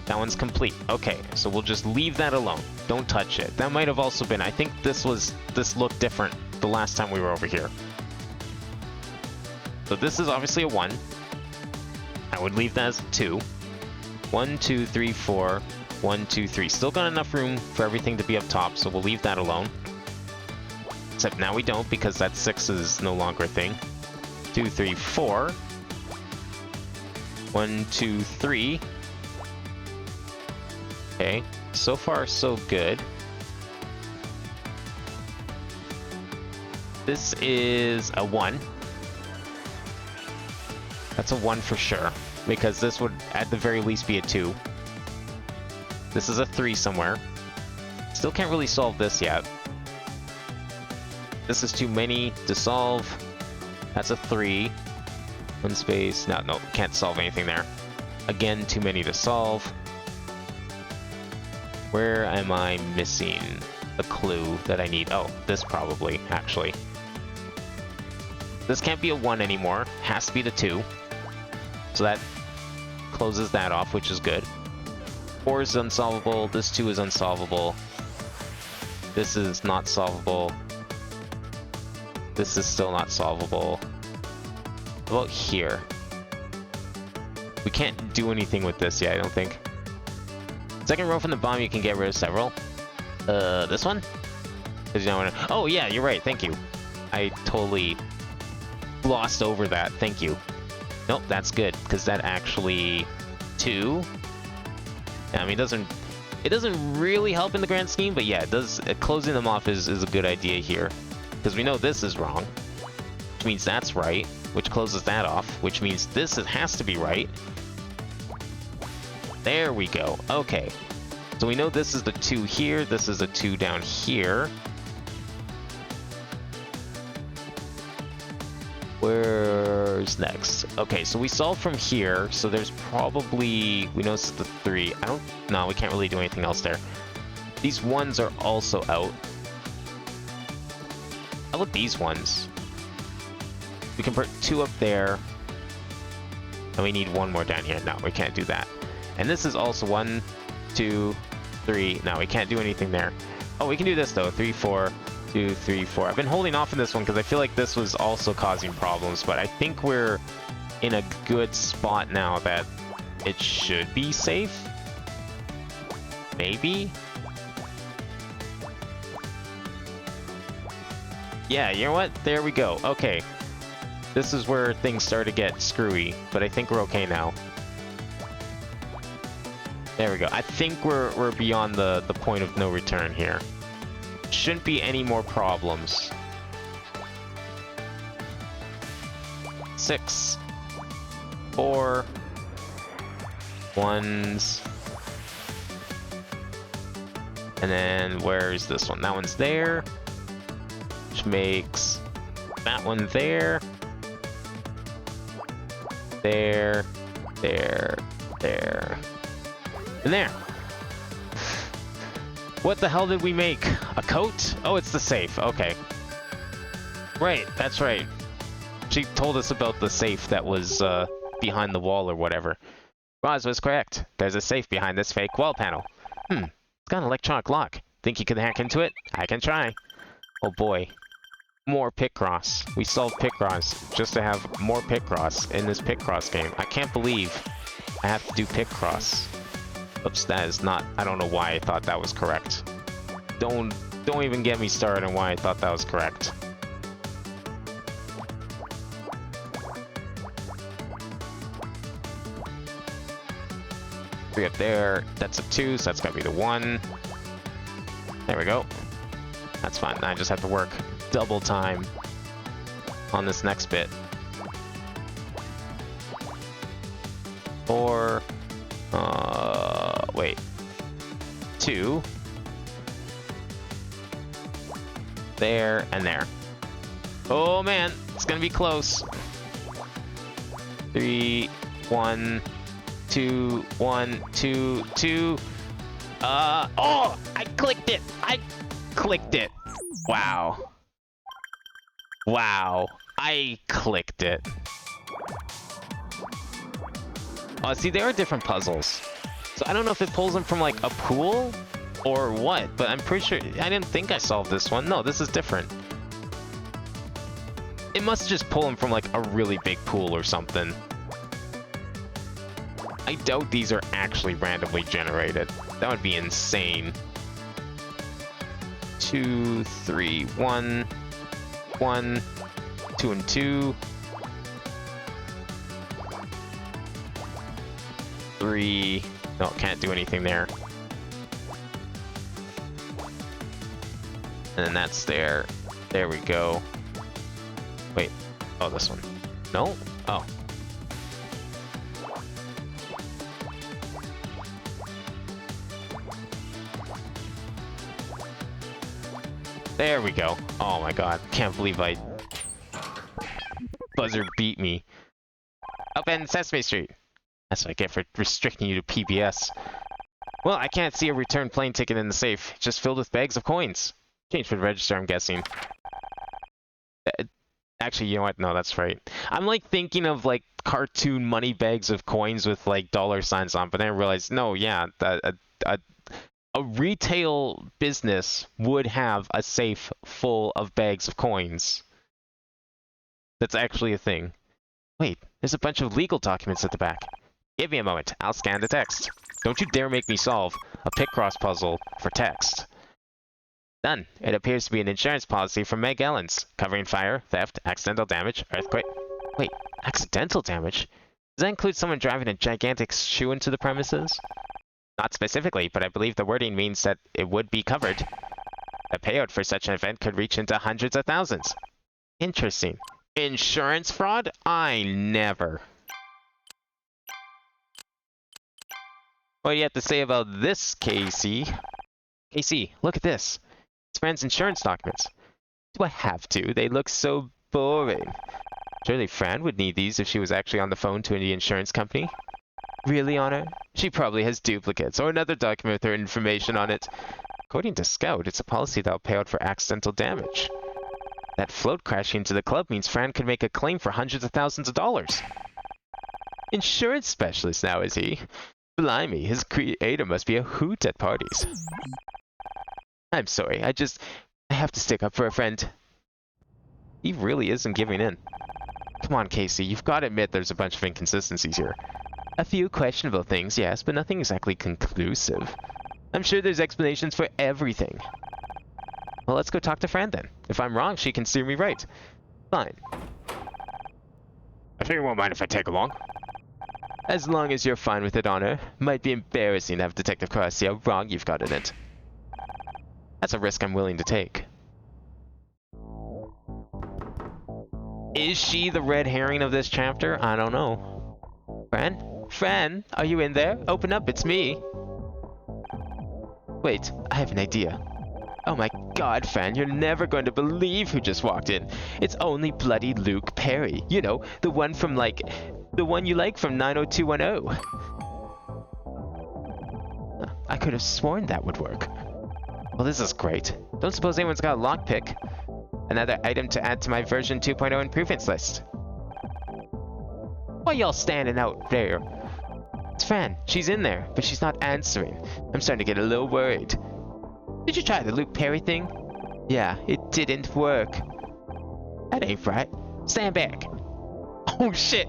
A: That one's complete. Okay, so we'll just leave that alone. Don't touch it. That might have also been... I think this looked different the last time we were over here. So this is obviously a 1. I would leave that as a 2. 1, 2, 3, 4. 1, 2, 3. Still got enough room for everything to be up top, so we'll leave that alone. Except now we don't, because that 6 is no longer a thing. 2, 3, 4. 1, 2, 3. Okay, so far so good. This is a 1. That's a 1 for sure, because this would at the very least be a 2. This is a 3 somewhere. Still can't really solve this yet. This is too many to solve. That's a 3. 1 space. No, can't solve anything there. Again, too many to solve. Where am I missing a clue that I need? Oh, this probably, actually. This can't be a 1 anymore. Has to be the 2. So that closes that off, which is good. 4 is unsolvable. This 2 is unsolvable. This is not solvable. This is still not solvable. How about here? We can't do anything with this yet, I don't think. Second row from the bottom, you can get rid of several. This one? Because you don't want to... Oh, yeah, you're right. Thank you. I totally glossed over that. Thank you. Nope, that's good, because that actually... 2? Yeah, I mean, it doesn't really help in the grand scheme, but yeah, it does. Closing them off is a good idea here. Because we know this is wrong, which means that's right, which closes that off, which means this has to be right. There we go. Okay. So we know this is the 2 here, this is a 2 down here. Where's next? Okay, so we solved from here, so there's probably... We know it's the 3. No, we can't really do anything else there. These 1s are also out. How about these ones? We can put 2 up there. And we need 1 more down here. No, we can't do that. And this is also 1, 2, 3. No, we can't do anything there. Oh, we can do this though. 3, 4, 2, 3, 4. I've been holding off on this one because I feel like this was also causing problems, but I think we're in a good spot now that it should be safe. Maybe? Yeah, you know what? There we go. Okay. This is where things start to get screwy, but I think we're okay now. There we go. I think we're beyond the point of no return here. Shouldn't be any more problems. 6, 4, 1s. And then where's this one? That one's there. Which makes that one there. There. There. There. And there. What the hell did we make? A coat? Oh, it's the safe. Okay. Right, that's right. She told us about the safe that was behind the wall or whatever. Roz was correct. There's a safe behind this fake wall panel. It's got an electronic lock. Think you can hack into it? I can try. Oh boy. More Picross. We solved Picross just to have more Picross in this Picross game. I can't believe I have to do Picross. Oops, that is not... I don't know why I thought that was correct. Don't even get me started on why I thought that was correct. Three up there. That's a 2, so that's gotta be the 1. There we go. That's fine. I just have to work double time on this next bit. 4. Wait. 2. There and there. Oh man, it's gonna be close. 3, 1, 2, 1, 2, 2. Oh! I clicked it! I clicked it! Wow. Wow. I clicked it. Oh, see, there are different puzzles. So I don't know if it pulls them from, like, a pool or what, but I'm pretty sure... I didn't think I solved this one. No, this is different. It must just pull them from, like, a really big pool or something. I doubt these are actually randomly generated. That would be insane. 2, 3, 1, 1, 2 and 2. 3. No, can't do anything there. And then that's there. There we go. Wait. Oh, this one. No? Oh. There we go. Oh my god. Can't believe I... Buzzer beat me. Open Sesame Street. That's what I get for restricting you to PBS. Well, I can't see a return plane ticket in the safe. Just filled with bags of coins. Change for the register, I'm guessing. Actually, you know what? No, that's right. I'm like thinking of like cartoon money bags of coins with like dollar signs on, but then I realized, no, yeah, a retail business would have a safe full of bags of coins. That's actually a thing. Wait, there's a bunch of legal documents at the back. Give me a moment. I'll scan the text. Don't you dare make me solve a Picross puzzle for text. Done. It appears to be an insurance policy from Meg Ellens, covering fire, theft, accidental damage, earthquake... Wait, accidental damage? Does that include someone driving a gigantic shoe into the premises? Not specifically, but I believe the wording means that it would be covered. The payout for such an event could reach into hundreds of thousands. Interesting. Insurance fraud? I never. What do you have to say about this, Casey? Casey, look at this. It's Fran's insurance documents. Do I have to? They look so boring. Surely Fran would need these if she was actually on the phone to the insurance company. Really, Honor? She probably has duplicates or another document with her information on it. According to Scout, it's a policy that'll pay out for accidental damage. That float crashing into the club means Fran could make a claim for hundreds of thousands of dollars. Insurance specialist now, is he? Blimey, his creator must be a hoot at parties. I'm sorry, I have to stick up for a friend. He really isn't giving in. Come on, Casey, you've got to admit there's a bunch of inconsistencies here. A few questionable things, yes, but nothing exactly conclusive. I'm sure there's explanations for everything. Well, let's go talk to Fran then. If I'm wrong, she can steer me right. Fine.
B: I figure you won't mind if I take along.
A: As long as you're fine with it, Honor. Might be embarrassing to have Detective Cross see how wrong you've got in it. That's a risk I'm willing to take. Is she the red herring of this chapter? I don't know. Fran? Fran? Are you in there? Open up, it's me. Wait, I have an idea. Oh my god, Fran, you're never going to believe who just walked in. It's only bloody Luke Perry. You know, the one from like... the one you like from 90210. I could have sworn that would work. Well, this is great. Don't suppose anyone's got a lockpick? Another item to add to my version 2.0 improvements list. Why y'all standing out there? It's Fran. She's in there, but she's not answering. I'm starting to get a little worried. Did you try the Luke Perry thing? Yeah, it didn't work. That ain't right. Stand back. Oh shit!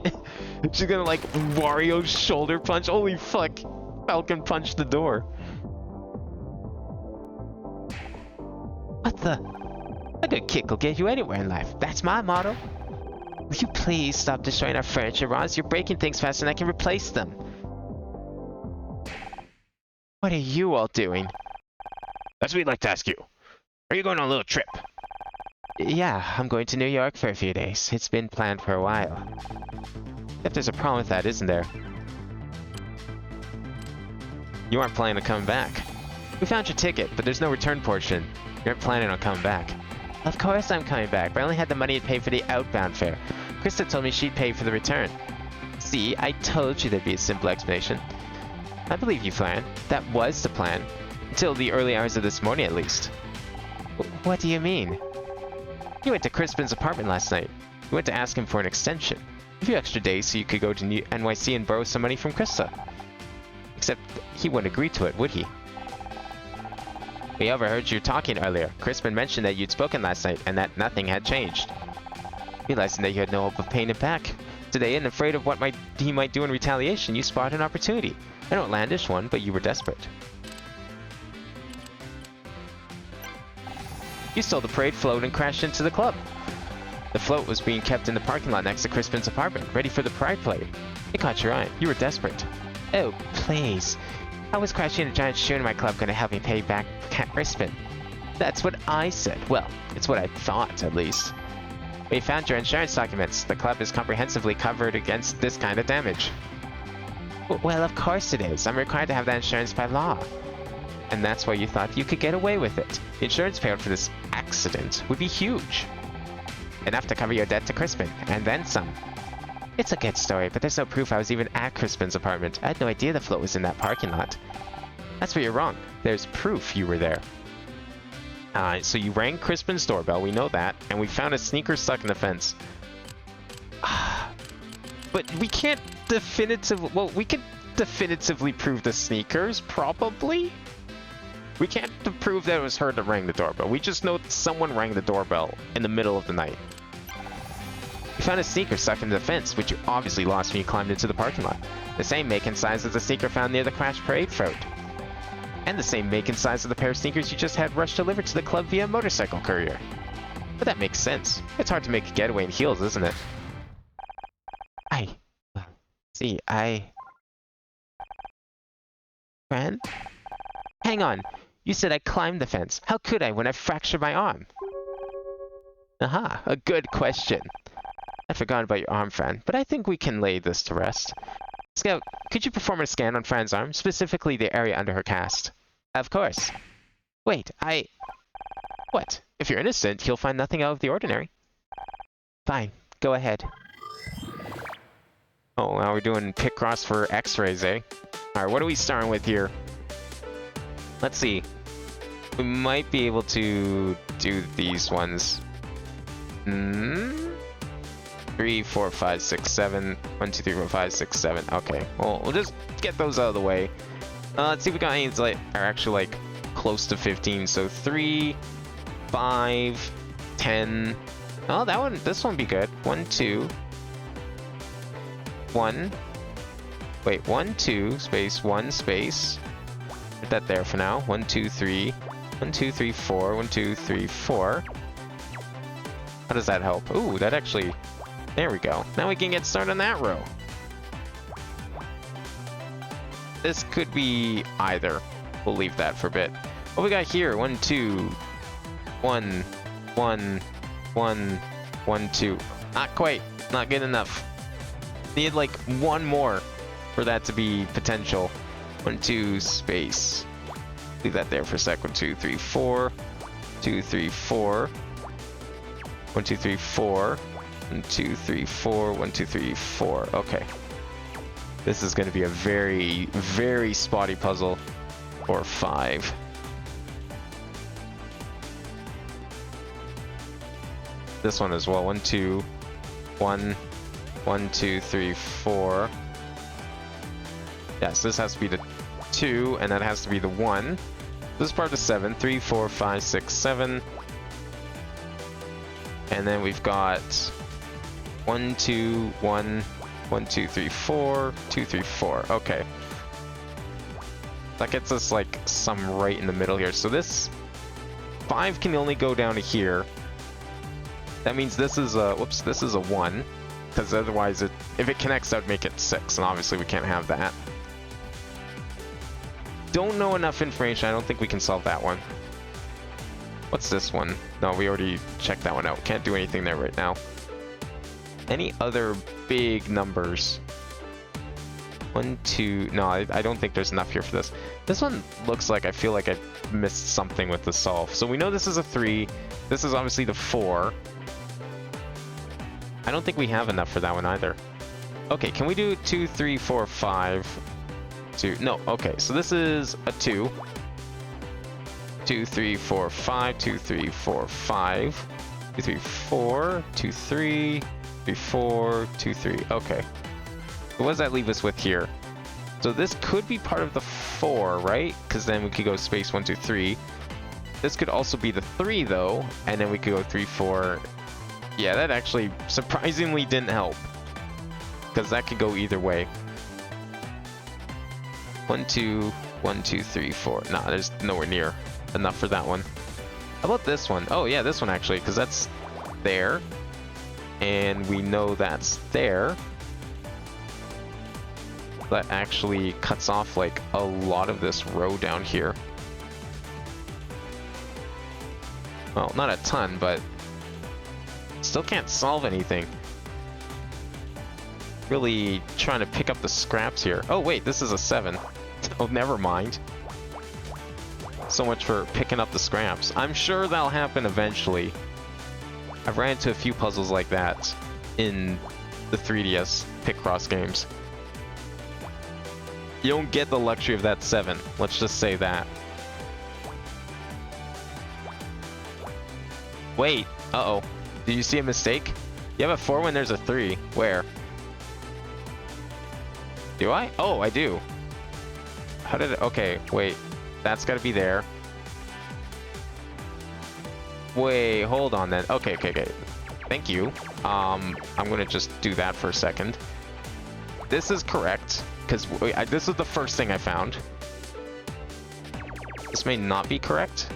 A: She's gonna like Wario shoulder punch. Holy fuck! Falcon punched the door. What the? A good kick will get you anywhere in life. That's my motto. Will you please stop destroying our furniture, Roz? You're breaking things faster than I can replace them. What are you all doing?
B: That's what we'd like to ask you. Are you going on a little trip?
A: Yeah, I'm going to New York for a few days. It's been planned for a while. If there's a problem with that, isn't there? You aren't planning on coming back. We found your ticket, but there's no return portion. You aren't planning on coming back. Of course I'm coming back, but I only had the money to pay for the outbound fare. Krista told me she'd pay for the return. See, I told you there'd be a simple explanation. I believe you, Flan. That was the plan. Until the early hours of this morning, at least. What do you mean? You went to Crispin's apartment last night. You went to ask him for an extension. A few extra days so you could go to NYC and borrow some money from Krista. Except he wouldn't agree to it, would he? We overheard you talking earlier. Crispin mentioned that you'd spoken last night and that nothing had changed. Realizing that you had no hope of paying him back today and afraid of what he might do in retaliation, you spotted an opportunity. An outlandish one, but you were desperate. You stole the parade float and crashed into the club. The float was being kept in the parking lot next to Crispin's apartment, ready for the pride parade. It caught your eye. You were desperate. Oh, please. How was crashing a giant shoe in my club going to help me pay back Crispin? That's what I said. Well, it's what I thought, at least. We found your insurance documents. The club is comprehensively covered against this kind of damage. Well, of course it is. I'm required to have that insurance by law. And that's why you thought you could get away with it. The insurance payout for this accident would be huge. Enough to cover your debt to Crispin, and then some. It's a good story, but there's no proof I was even at Crispin's apartment. I had no idea the float was in that parking lot. That's where you're wrong. There's proof you were there. So you rang Crispin's doorbell, we know that, and we found a sneaker stuck in the fence. But we can't definitively... Well, we can definitively prove the sneakers, probably? We can't prove that it was her that rang the doorbell. We just know someone rang the doorbell in the middle of the night. You found a sneaker stuck in the fence, which you obviously lost when you climbed into the parking lot. The same make and size as the sneaker found near the crash parade float. And the same make and size of the pair of sneakers you just had rushed delivered to the club via motorcycle courier. But that makes sense. It's hard to make a getaway in heels, isn't it? Fran? Hang on. You said I climbed the fence. How could I when I fractured my arm? Aha, a good question. I'd forgotten about your arm, Fran, but I think we can lay this to rest. Scout, could you perform a scan on Fran's arm, specifically the area under her cast? Of course. Wait, What? If you're innocent, he'll find nothing out of the ordinary. Fine, go ahead. Oh, now we're doing Picross for x-rays, eh? Alright, what are we starting with here? Let's see. We might be able to do these ones. 3, 4, 5, 6, 7. 1, 2, 3, 4, 5, 6, 7. Okay, well, we'll just get those out of the way. Let's see if we got any that are actually like close to 15. So 3, 5, 10. Oh, this one be good. 1, 2. 1. Wait, 1, 2, space, 1, space. Put that there for now. 1, 2, 3. 1, 2, 3, 4. 1, 2, 3, 4. How does that help? Ooh, that actually... There we go. Now we can get started on that row. This could be either. We'll leave that for a bit. What we got here? 1, 2. 1, 1, 1, 1, 2. Not quite. Not good enough. Need like one more for that to be potential. 1, 2, space. Leave that there for a sec. 1, 2, 3, 4. 2, 3, 4. 1, 2, 3, 4. 1, 2, 3, 4. 1, 2, 3, 4. Okay. This is going to be a very, very spotty puzzle. Or 5. This one as well. 1, 2, 1. 1, 2, 3, 4. Yes, this has to be the 2, and that has to be the 1. This is part of 7. 3, 4, 5, 6, 7. And then we've got 1, 2, 1, 1, 2, 3, 4, 2, 3, 4. Okay. That gets us like some right in the middle here. So this 5 can only go down to here. That means this is a, whoops, this is a 1. Because otherwise, if it connects, that would make it 6. And obviously we can't have that. Don't know enough information. I don't think we can solve that one. What's this one? No, we already checked that one out. Can't do anything there right now. Any other big numbers? 1, 2... No, I don't think there's enough here for this. This one looks like I feel like I missed something with the solve. So we know this is a 3. This is obviously the 4. I don't think we have enough for that one either. Okay, can we do 2, 3, 4, 5? 2. No, okay, so this is a 2. 2, 3, 4, 5. 2, 3, 4, 5. 2, 3, 4. 2, 3. 3, 4. 2, 3. Okay. So what does that leave us with here? So this could be part of the 4, right? Because then we could go space 1, 2, 3. This could also be the 3, though. And then we could go 3, 4. Yeah, that actually surprisingly didn't help. Because that could go either way. 1, 2, 1, 2, 3, 4. Nah, there's nowhere near enough for that one. How about this one? Oh, yeah, this one actually, because that's there. And we know that's there. That actually cuts off like a lot of this row down here. Well, not a ton, but still can't solve anything. Really trying to pick up the scraps here. Oh wait, this is a 7. Oh, never mind. So much for picking up the scraps. I'm sure that'll happen eventually. I've ran into a few puzzles like that in the 3DS Picross games. You don't get the luxury of that 7. Let's just say that. Wait. Uh-oh. Did you see a mistake? You have a 4 when there's a 3. Where? Do I? Oh, I do. How did it... Okay, wait. That's got to be there. Wait, hold on then. Okay. Thank you. I'm going to just do that for a second. This is correct. Because this is the first thing I found. This may not be correct.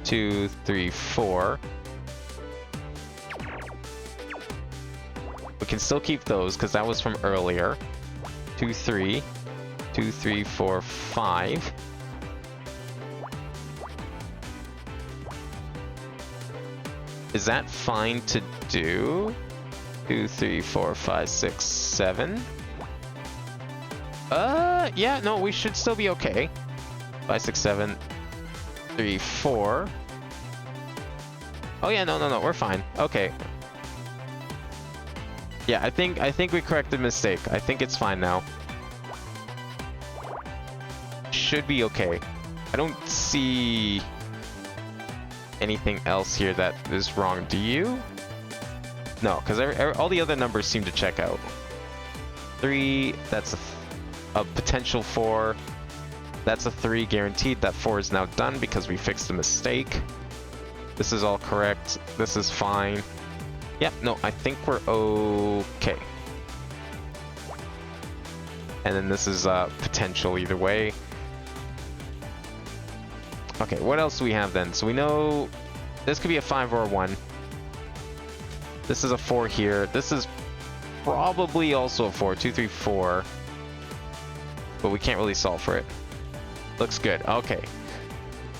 A: 2, 3, 4. We can still keep those because that was from earlier. 2, 3. 2, 3, 4, 5. Is that fine to do? 2, 3, 4, 5, 6, 7. Yeah, no, we should still be okay. 5, 6, 7, 3, 4. Oh yeah, no, we're fine. Okay. Yeah, I think we corrected mistake. I think it's fine now. Should be okay. I don't see anything else here that is wrong. Do you? No, because all the other numbers seem to check out. 3, that's a potential 4. That's a 3 guaranteed. That 4 is now done because we fixed the mistake. This is all correct. This is fine. Yep, no, I think we're okay. And then this is potential either way. Okay, what else do we have then? So we know this could be a 5 or a 1. This is a 4 here. This is probably also a 4. 2, 3, 4. But we can't really solve for it. Looks good. Okay.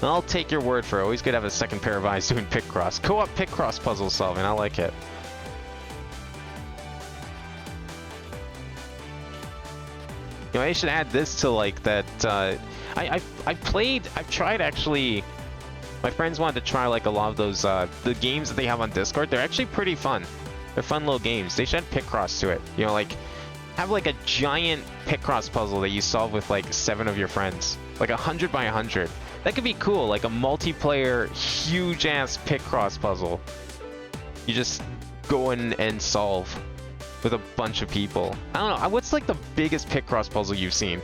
A: I'll take your word for it. Always good to have a second pair of eyes doing Picross. Co-op Picross puzzle solving. I like it. You know, I should add this to like that. I've tried actually. My friends wanted to try like a lot of those the games that they have on Discord. They're actually pretty fun. They're fun little games. They should add Picross to it. You know, like have like a giant Picross puzzle that you solve with like 7 of your friends, like 100 by 100. That could be cool, like a multiplayer, huge-ass Picross puzzle. You just go in and solve with a bunch of people. I don't know, what's like the biggest Picross puzzle you've seen?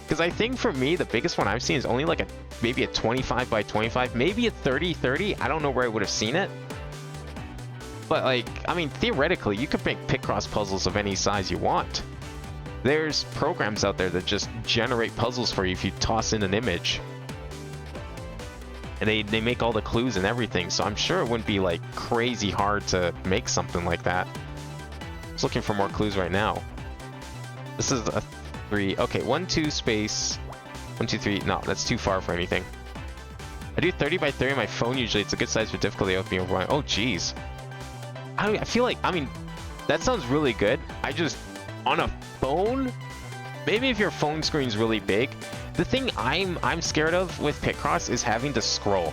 A: Because I think for me, the biggest one I've seen is only like maybe a 25 by 25, maybe a 30-30. I don't know where I would have seen it. But like, I mean, theoretically, you could make Picross puzzles of any size you want. There's programs out there that just generate puzzles for you if you toss in an image. And they make all the clues and everything, so I'm sure it wouldn't be like crazy hard to make something like that. I was looking for more clues right now. This is a 3. Okay, 1, 2, space. 1, 2, 3. No, that's too far for anything. I do 30 by 30 on my phone usually. It's a good size for difficulty of being overwhelming. Oh, jeez. I feel like, I mean, that sounds really good. I just, on a phone? Maybe if your phone screen's really big. The thing I'm scared of with Picross is having to scroll.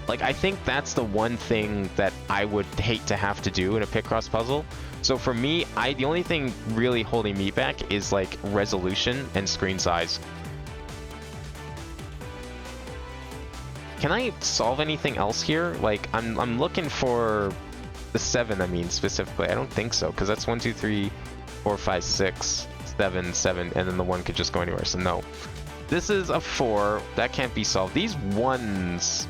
A: Like, I think that's the one thing that I would hate to have to do in a Picross puzzle. So for me, the only thing really holding me back is like resolution and screen size. Can I solve anything else here? Like, I'm looking for the 7, I mean, specifically. I don't think so, because that's 1, 2, 3, 4, 5, 6, 7, 7, and then the 1 could just go anywhere, so no. This is a 4. That can't be solved. These 1s...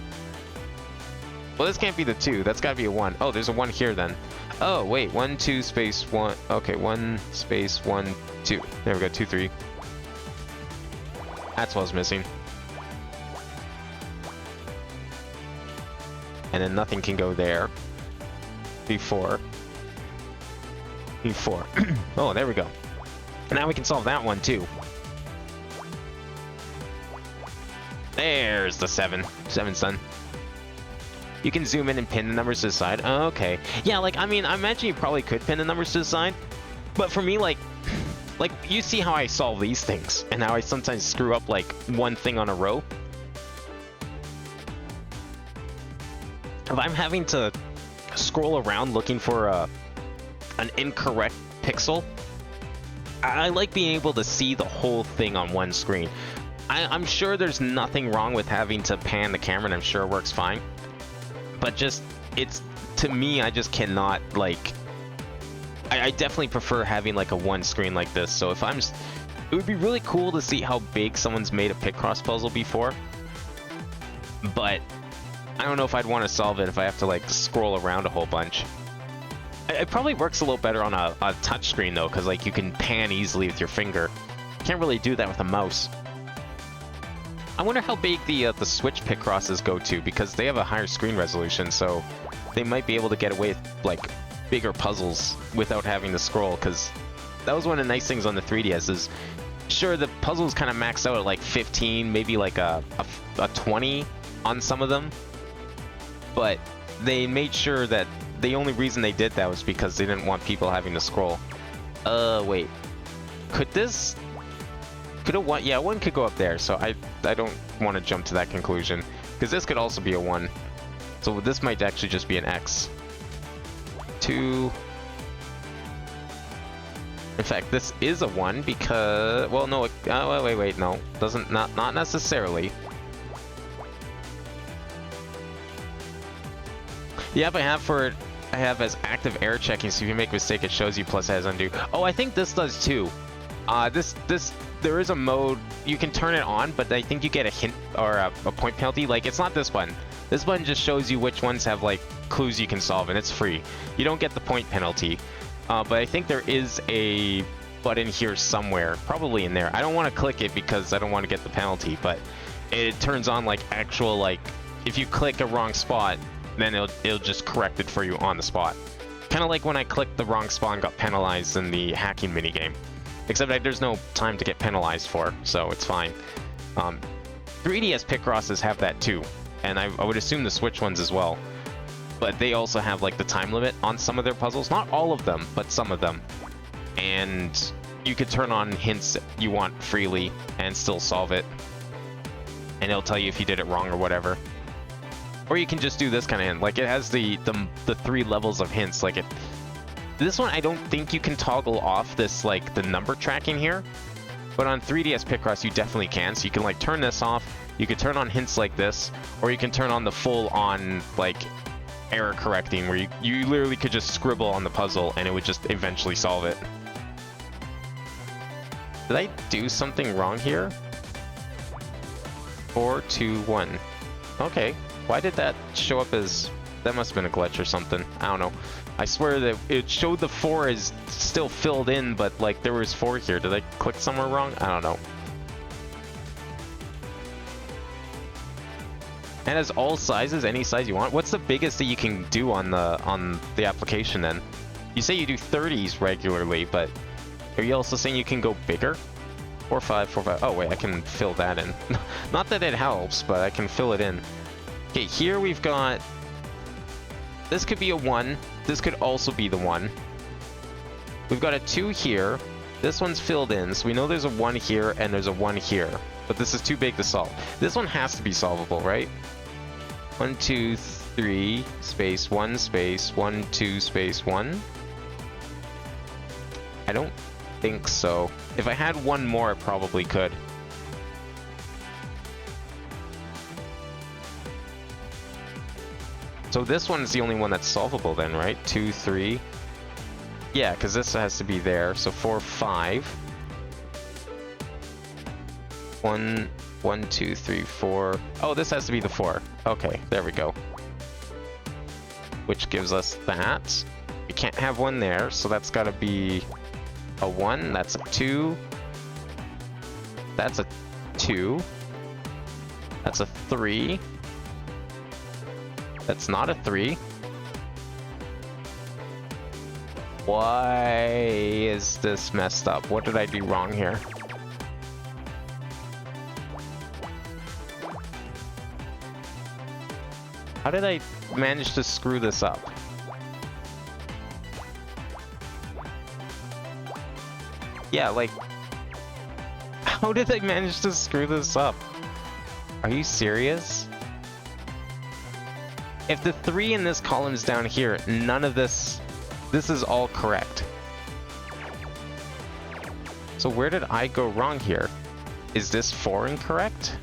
A: Well, this can't be the 2. That's gotta be a 1. Oh, there's a 1 here then. Oh, wait. 1, 2, space, 1. Okay, 1, space, 1, 2. There we go. 2, 3. That's what I was missing. And then nothing can go there. B4. B4. Oh, there we go. And now we can solve that one too. There's the 7. 7's done. You can zoom in and pin the numbers to the side. Oh, okay. Yeah, like, I mean, I imagine you probably could pin the numbers to the side. But for me, like, you see how I solve these things. And how I sometimes screw up, like, one thing on a row. If I'm having to scroll around looking for an incorrect pixel, I like being able to see the whole thing on one screen. I'm sure there's nothing wrong with having to pan the camera, and I'm sure it works fine. But just, to me, I just cannot, like, I definitely prefer having like a one screen like this. So if it would be really cool to see how big someone's made a Picross puzzle before. But I don't know if I'd want to solve it if I have to like scroll around a whole bunch. It probably works a little better on a touch screen though, because like you can pan easily with your finger. Can't really do that with a mouse. I wonder how big the Switch Picrosses go to, because they have a higher screen resolution, so they might be able to get away with like bigger puzzles without having to scroll, because that was one of the nice things on the 3DS is, sure, the puzzles kind of maxed out at like 15, maybe like a 20 on some of them, but they made sure that the only reason they did that was because they didn't want people having to scroll. Wait. Could this... Could a 1... Yeah, 1 could go up there, so I don't want to jump to that conclusion. Because this could also be a 1. So this might actually just be an X. 2... In fact, this is a 1 because... Well, no, wait, no. Doesn't... Not necessarily. The app I have for it, I have as active error checking, so if you make a mistake, it shows you, plus it has undo. Oh, I think this does too. There is a mode, you can turn it on, but I think you get a hint or a point penalty. Like, it's not this button. This button just shows you which ones have like clues you can solve, and it's free. You don't get the point penalty. But I think there is a button here somewhere, probably in there. I don't want to click it because I don't want to get the penalty, but it turns on like actual, like, if you click a wrong spot, then it'll just correct it for you on the spot. Kind of like when I clicked the wrong spot and got penalized in the hacking minigame. Except there's no time to get penalized for, so it's fine. 3DS Picrosses have that too, and I would assume the Switch ones as well. But they also have like the time limit on some of their puzzles. Not all of them, but some of them. And you could turn on hints you want freely and still solve it. And it'll tell you if you did it wrong or whatever. Or you can just do this kind of hint. Like, it has the 3 levels of hints. Like, this one, I don't think you can toggle off this, like, the number tracking here. But on 3DS Picross, you definitely can. So you can, like, turn this off. You can turn on hints like this. Or you can turn on the full-on, like, error correcting, where you literally could just scribble on the puzzle and it would just eventually solve it. Did I do something wrong here? 4, 2, 1. Okay. Why did that show up as That must have been a glitch or something. I don't know. I swear that it showed the 4 is still filled in, but like there was 4 here. Did I click somewhere wrong? I don't know. And as all sizes, any size you want. What's the biggest that you can do on the application then? You say you do 30s regularly, but are you also saying you can go bigger? 4, 5, 4, 5. Oh wait, I can fill that in. Not that it helps, but I can fill it in. Okay, here we've got... This could be a 1. This could also be the 1. We've got a 2 here. This one's filled in, so we know there's a 1 here and there's a 1 here. But this is too big to solve. This one has to be solvable, right? 1, 2, 3, space, 1, space, 1, 2, space, 1. I don't think so. If I had one more, I probably could. So this one's the only one that's solvable then, right? 2, 3. Yeah, because this has to be there. So 4, 5. 1, 1, 2, 3, 4. Oh, this has to be the 4. Okay, there we go. Which gives us that. We can't have one there, so that's got to be a 1. That's a 2. That's a 2. That's a 3. That's not a 3. Why is this messed up? What did I do wrong here? How did I manage to screw this up? Yeah, like... How did I manage to screw this up? Are you serious? If the 3 in this column is down here, none of this... This is all correct. So where did I go wrong here? Is this 4 incorrect?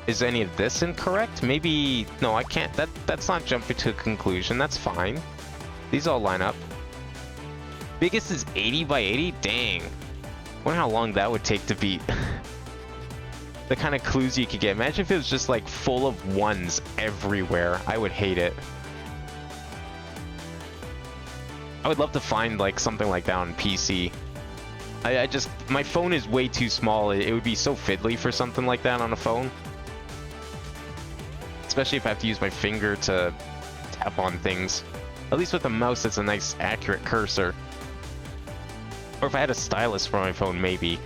A: Is any of this incorrect? Maybe... No, I can't. That's not jumping to a conclusion. That's fine. These all line up. Biggest is 80 by 80? Dang. Wonder how long that would take to beat. The kind of clues you could get. Imagine if it was just like full of 1s everywhere. I would hate it. I would love to find like something like that on PC. I just... My phone is way too small. It would be so fiddly for something like that on a phone. Especially if I have to use my finger to tap on things. At least with a mouse, it's a nice, accurate cursor. Or if I had a stylus for my phone, maybe.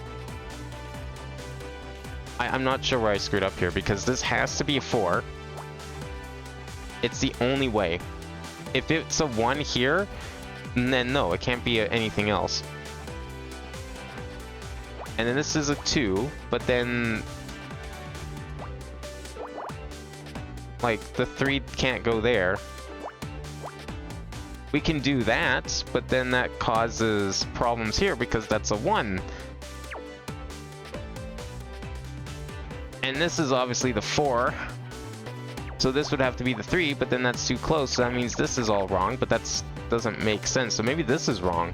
A: I'm not sure where I screwed up here, because this has to be a 4. It's the only way. If it's a 1 here, then no, it can't be anything else. And then this is a 2, but then... Like, the 3 can't go there. We can do that, but then that causes problems here because that's a 1. And this is obviously the 4. So this would have to be the 3, but then that's too close. So that means this is all wrong, but that doesn't make sense. So maybe this is wrong.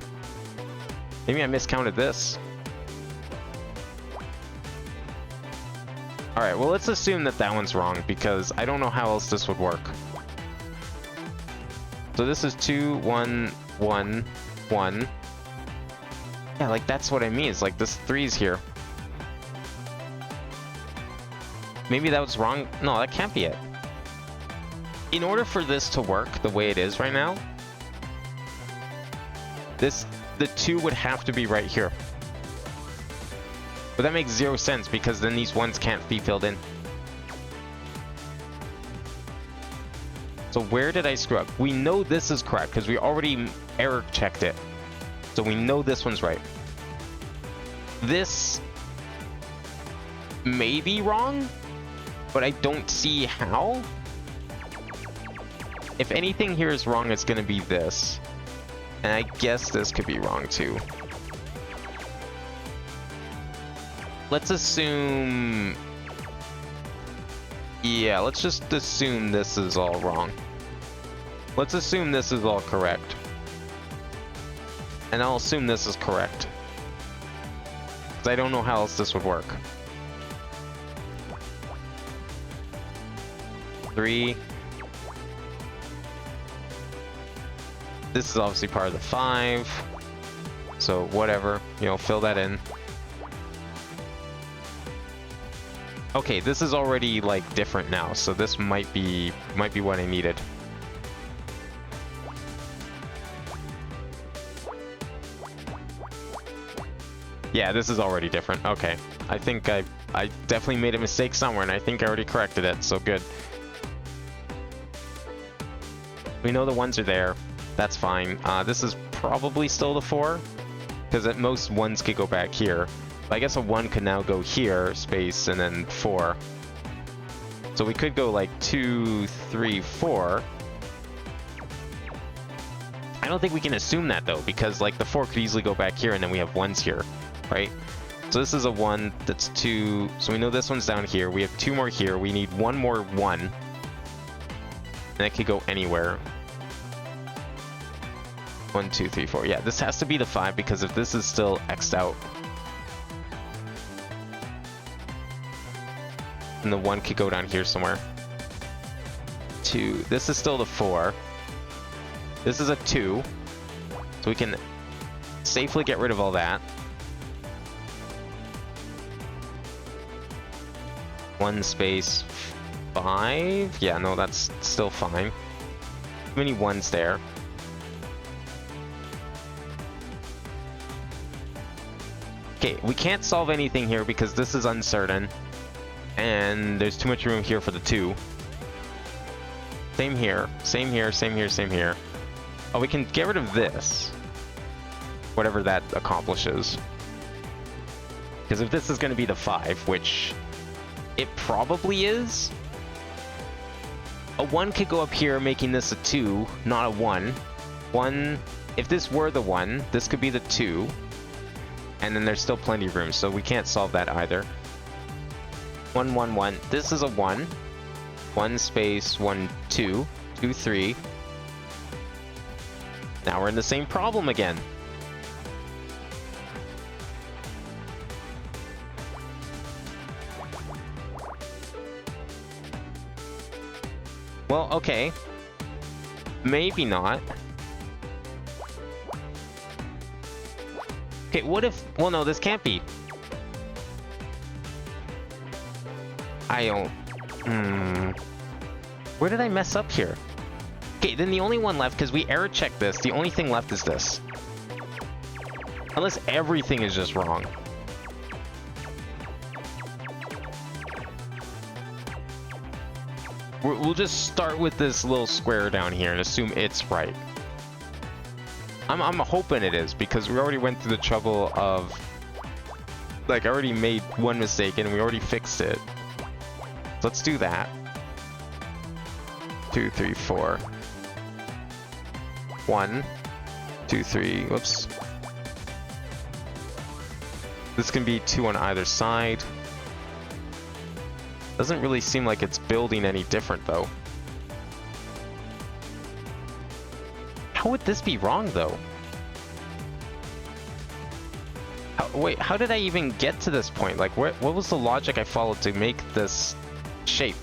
A: Maybe I miscounted this. Alright, well, let's assume that that one's wrong, because I don't know how else this would work. So this is 2, 1, 1, 1. Yeah, like, that's what I mean. It's like this 3's here. Maybe that was wrong. No, that can't be it. In order for this to work the way it is right now, the 2 would have to be right here. But that makes 0 sense, because then these 1s can't be filled in. So where did I screw up? We know this is correct, because we already error checked it. So we know this one's right. This may be wrong, but I don't see how. If anything here is wrong, it's going to be this. And I guess this could be wrong too. Let's assume... Yeah, let's just assume this is all wrong. Let's assume this is all correct. And I'll assume this is correct. Because I don't know how else this would work. 3. This is obviously part of the 5. So whatever, you know, fill that in. Okay, this is already like different now, so this might be what I needed. Yeah, this is already different. Okay. I think I definitely made a mistake somewhere, and I think I already corrected it, so good. We know the 1s are there. That's fine. This is probably still the 4, because at most 1s could go back here. But I guess a 1 could now go here, space, and then 4. So we could go like 2, 3, 4. I don't think we can assume that though, because like the 4 could easily go back here, and then we have 1s here, right? So this is a 1, that's 2. So we know this one's down here. We have 2 more here. We need 1 more 1. And it could go anywhere. 1, 2, 3, 4. Yeah, this has to be the 5, because if this is still X'd out, and the 1 could go down here somewhere. 2. This is still the 4. This is a 2. So we can safely get rid of all that. 1 space 5. Yeah, no, that's still fine. Too many 1s there. Okay, we can't solve anything here because this is uncertain. And there's too much room here for the 2. Same here, same here, same here, same here. Oh, we can get rid of this. Whatever that accomplishes. Because if this is going to be the 5, which it probably is, a 1 could go up here, making this a 2, not a 1. 1, if this were the 1, this could be the 2. And then there's still plenty of room, so we can't solve that either. 1, 1, 1. This is a 1. 1 space 1, 2. 2, 3. Now we're in the same problem again. Well, okay. Maybe not. Okay, what if... Well, no, this can't be. I don't... Where did I mess up here? Okay, then the only one left, because we error checked this, the only thing left is this. Unless everything is just wrong. We'll just start with this little square down here and assume it's right. I'm hoping it is, because we already went through the trouble of... Like, I already made one mistake and we already fixed it. So let's do that. 2, 3, 4. 1, 2, 3. Whoops. This can be 2 on either side. Doesn't really seem like it's building any different, though. How would this be wrong, though? Wait, how did I even get to this point? Like, what was the logic I followed to make this shape?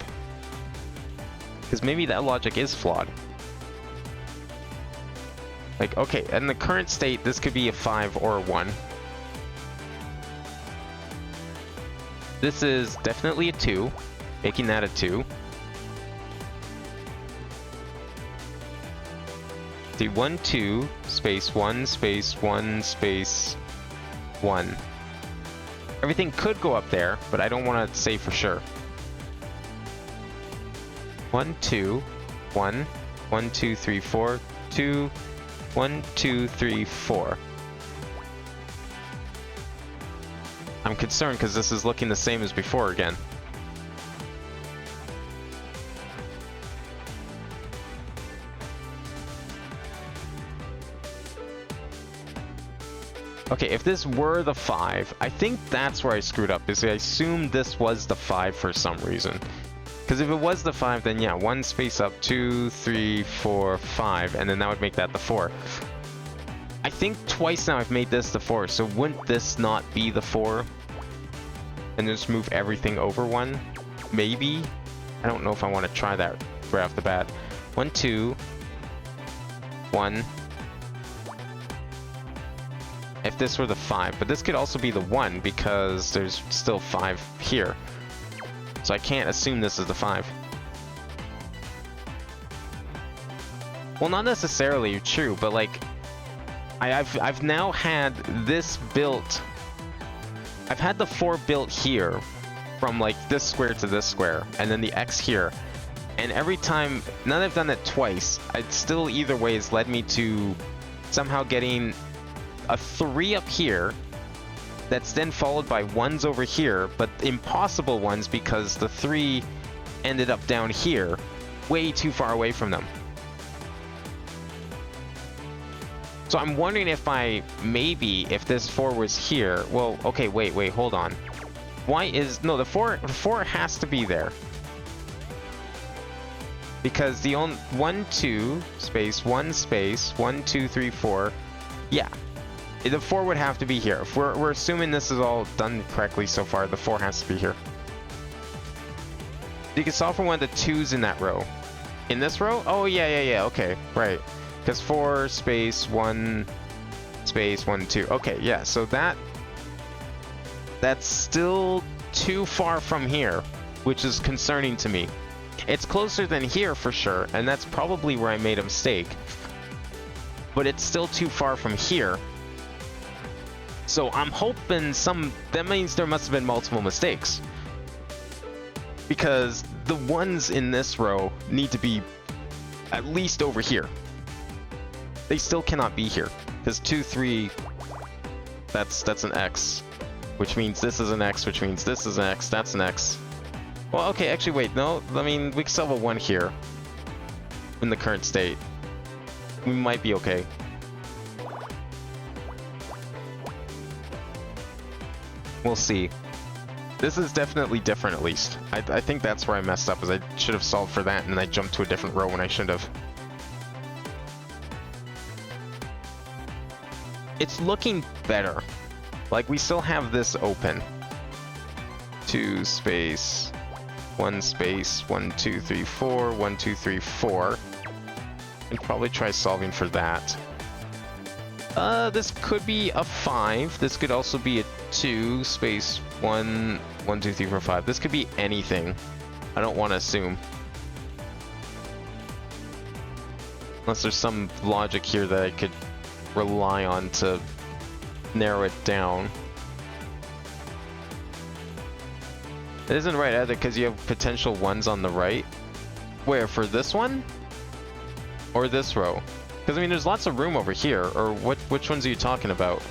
A: Because maybe that logic is flawed. Like, okay, in the current state, this could be a 5 or a 1. This is definitely a 2, making that a 2. See, 1, 2, space 1, space 1, space 1. Everything could go up there, but I don't want to say for sure. 1, 2, 1, 1, 2, 3, 4, 2, 1, 2, 3, 4. I'm concerned because this is looking the same as before again. Okay, if this were the 5, I think that's where I screwed up, is I assumed this was the 5 for some reason. Because if it was the 5, then yeah, 1 space up, 2, 3, 4, 5, and then that would make that the 4. I think twice now I've made this the 4, so wouldn't this not be the 4? And just move everything over 1? Maybe? I don't know if I want to try that right off the bat. 1, 2, 1. If this were the 5, but this could also be the 1 because there's still 5 here. So I can't assume this is the 5. Well, not necessarily true, but like I've now had this built. I've had the 4 built here from like this square to this square, and then the X here. And every time, now that I've done it twice, it still either way has led me to somehow getting a 3 up here that's then followed by 1s over here, but impossible ones because the 3 ended up down here, way too far away from them. So I'm wondering if if this 4 was here, well, okay, wait, hold on. Why is, no, the 4 has to be there. Because the only, 1, 2, space, 1, space, 1, 2, 3, 4, yeah. The 4 would have to be here. If we're assuming this is all done correctly so far, the 4 has to be here. You can solve for one of the 2s in that row. In this row? Oh, yeah, okay, right. Because 4, space, 1, space, 1, 2. Okay, yeah, so that's still too far from here, which is concerning to me. It's closer than here for sure, and that's probably where I made a mistake. But it's still too far from here. So I'm hoping that means there must have been multiple mistakes. Because the 1s in this row need to be at least over here. They still cannot be here. Because 2, 3, that's an X. Which means this is an X, which means this is an X, that's an X. Well, okay, actually, wait, no. I mean, we can still have a 1 here. In the current state. We might be okay. We'll see. This is definitely different, at least. I think that's where I messed up, is I should have solved for that, and then I jumped to a different row when I shouldn't have. It's looking better. Like, we still have this open. 2 space, 1 space, 1, 2, 3, 4, 1, 2, 3, 4. And probably try solving for that. This could be a 5. This could also be a 2 space 1, 1, 2, 3, 4, 5. This could be anything. I don't want to assume. Unless there's some logic here that I could rely on to narrow it down. It isn't right either because you have potential 1s on the right. Where, for this one? Or this row? Because I mean there's lots of room over here, or which ones are you talking about?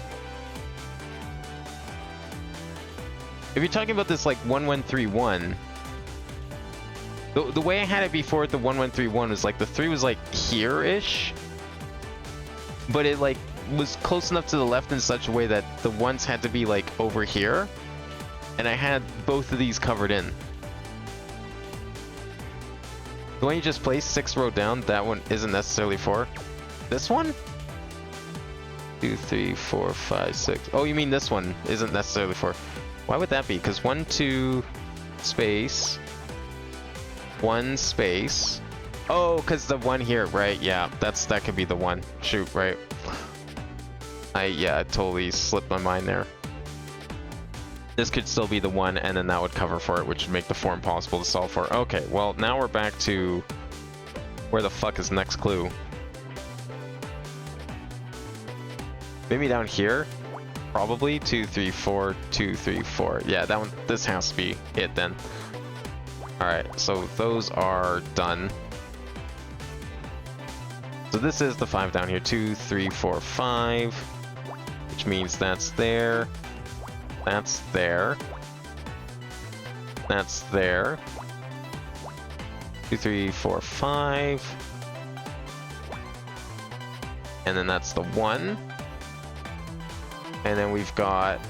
A: If you're talking about this like 1, 1, 3, 1, the way I had it before with the 1, 1, 3, 1 was like the 3 was like here-ish, but it like was close enough to the left in such a way that the 1s had to be like over here, and I had both of these covered in. The one you just placed 6 row down, that one isn't necessarily 4. This one? 2, 3, 4, 5, 6. Oh, you mean this one isn't necessarily 4. Why would that be? Because 1, 2, space, 1 space. Oh, because the 1 here, right? Yeah, that could be the 1. Shoot, right. I totally slipped my mind there. This could still be the 1, and then that would cover for it, which would make the 4 impossible to solve for. Okay, well, now we're back to where the fuck is next clue? Maybe down here? Probably 2, 3, 4, 2, 3, 4. Yeah, that one. This has to be it then. Alright, so those are done. So this is the 5 down here. 2, 3, 4, 5. Which means that's there. That's there. That's there. 2, 3, 4, 5. And then that's the 1. And then we've got...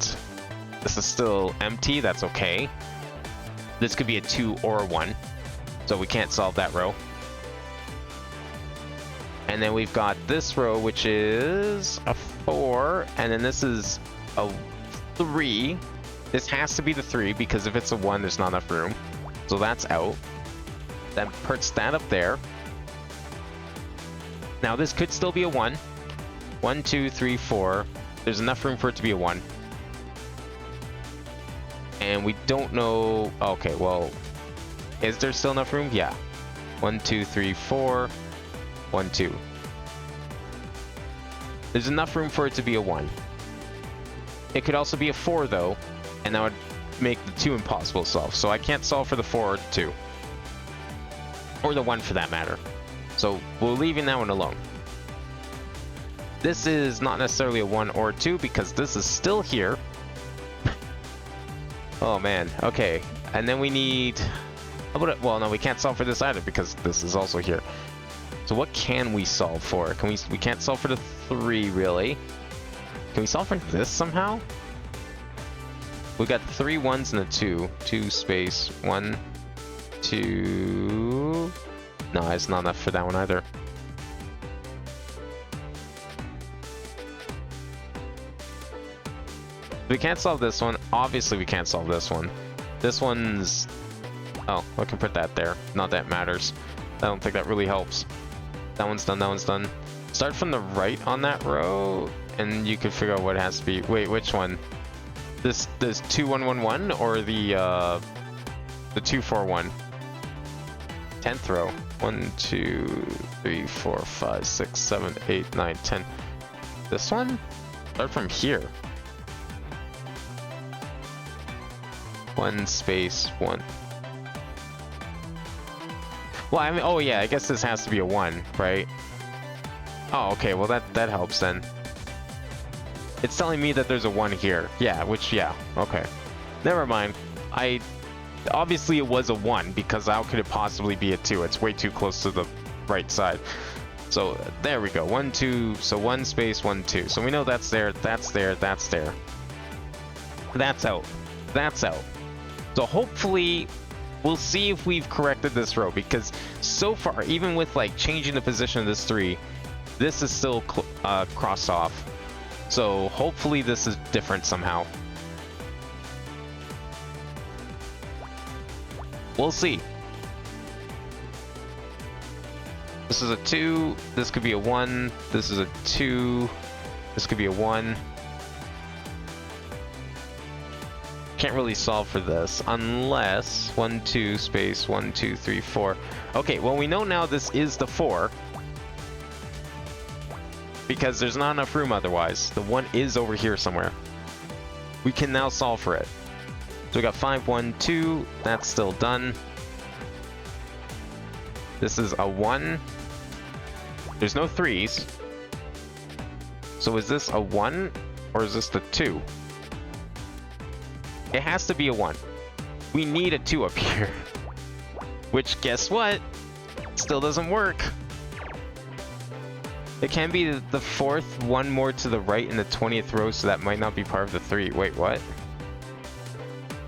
A: This is still empty. That's okay. This could be a 2 or a 1. So we can't solve that row. And then we've got this row, which is a 4. And then this is a 3. This has to be the 3, because if it's a 1, there's not enough room. So that's out. That puts that up there. Now this could still be a 1. 1, 2, 3, 4. There's enough room for it to be a 1. And we don't know... Okay, well... Is there still enough room? Yeah. 1, 2, 3, 4. 1, 2. There's enough room for it to be a 1. It could also be a 4, though. And that would make the 2 impossible to solve. So I can't solve for the 4 or the 2. Or the 1 for that matter. So we're leaving that one alone. This is not necessarily a 1 or a 2 because this is still here. Oh man, okay. And then we need... How about it? Well, no, we can't solve for this either because this is also here. So what can we solve for? We can't solve for the 3 really. Can we solve for this somehow? We got 3 1s and a 2. 2 space 1, 2. No, it's not enough for that one either. We can't solve this one. Obviously, we can't solve this one. This one's... Oh, I can put that there. Not that it matters. I don't think that really helps. That one's done, that one's done. Start from the right on that row, and you can figure out what it has to be. Wait, which one? This 2 1 1 1 or the 2 4 1? 10th row. 1 2 3 4 5 6 7 8 9 10. This one? Start from here. 1 space 1. Well, I mean, oh yeah, I guess this has to be a 1, right? Oh, okay, well that helps then. It's telling me that there's a 1 here. Yeah, which, yeah, okay. Never mind. Obviously it was a 1, because how could it possibly be a 2? It's way too close to the right side. So, there we go. 1, 2, so 1 space 1, 2. So we know that's there, that's there, that's there. That's out. That's out. So hopefully we'll see if we've corrected this row, because so far, even with like changing the position of this 3, this is still crossed off. So hopefully this is different somehow. We'll see. This is a 2, this could be a 1, this is a 2, this could be a 1. Can't really solve for this unless 1 2 space 1 2 3 4. Okay, well we know now this is the 4 because there's not enough room otherwise. The 1 is over here somewhere. We can now solve for it. So we got 5 1 2. That's still done. This is a 1. There's no 3s. So is this a 1 or is this the 2? It has to be a 1. We need a 2 up here. Which, guess what? Still doesn't work. It can be the 4th, 1 more to the right in the 20th row, so that might not be part of the 3. Wait, what?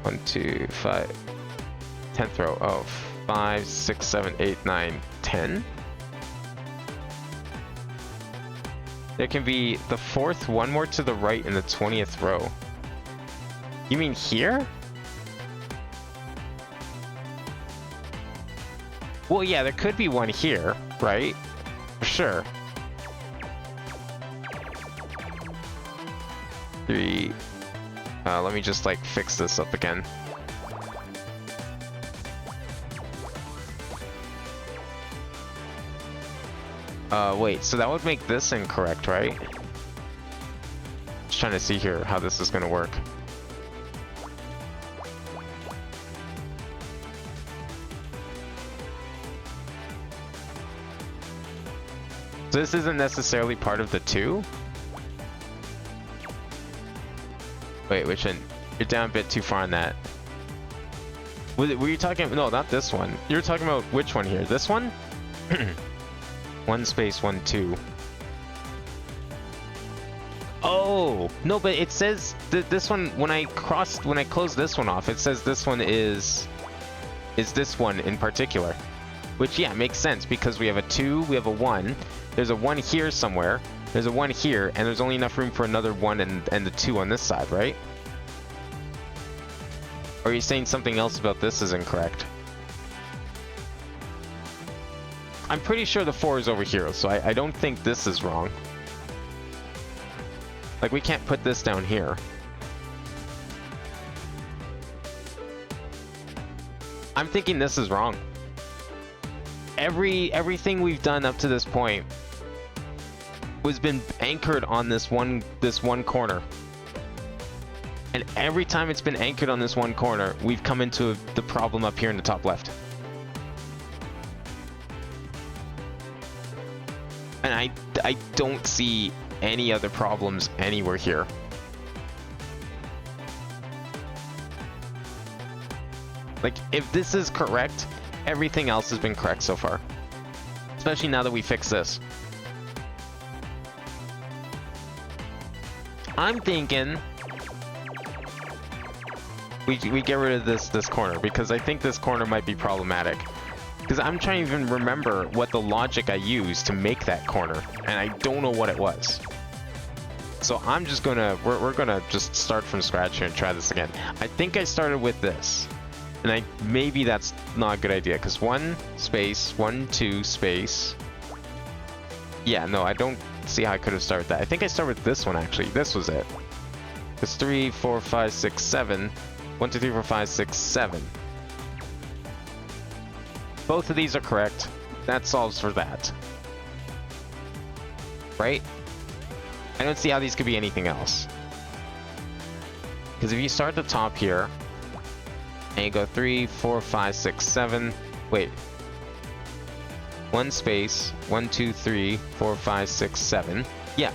A: 1, 2, 5. 10th row. Oh, 5, 6, 7, 8, 9, 10. There can be the 4th, 1 more to the right in the 20th row. You mean here? Well, yeah, there could be 1 here, right? For sure. 3. Let me just, like, fix this up again. Wait, so that would make this incorrect, right? Just trying to see here how this is gonna work. So this isn't necessarily part of the 2? Wait, which one? You're down a bit too far on that. Were you talking... No, not this one. You were talking about which one here? This one? 1 space 1 2. Oh! No, but it says... this one, when I close this one off, it says this one is this one in particular. Which, yeah, makes sense, because we have a 2, we have a 1. There's a 1 here somewhere. There's a 1 here, and there's only enough room for another 1 and the 2 on this side, right? Or are you saying something else about this is incorrect? I'm pretty sure the 4 is over here, so I don't think this is wrong. Like, we can't put this down here. I'm thinking this is wrong. Everything we've done up to this point was been anchored on this one corner. And every time it's been anchored on this one corner, we've come into the problem up here in the top left. And I don't see any other problems anywhere here. Like, if this is correct, everything else has been correct so far. Especially now that we fix this. I'm thinking we get rid of this corner, because I think this corner might be problematic. Because I'm trying to even remember what the logic I used to make that corner, and I don't know what it was. So I'm just gonna, we're gonna just start from scratch here and try this again. I think I started with this, and maybe that's not a good idea, because 1 space, 1, 2 space. Yeah, no, I don't see how I could have started that. I think I started with this one, actually. This was it. It's 3, 4, 5, 6, 7. 1, 2, 3, 4, 5, 6, 7. Both of these are correct. That solves for that. Right? I don't see how these could be anything else. Because if you start at the top here, and you go 3, 4, 5, 6, 7. Wait. 1 space, 1, 2, 3, 4, 5, 6, 7. Yeah.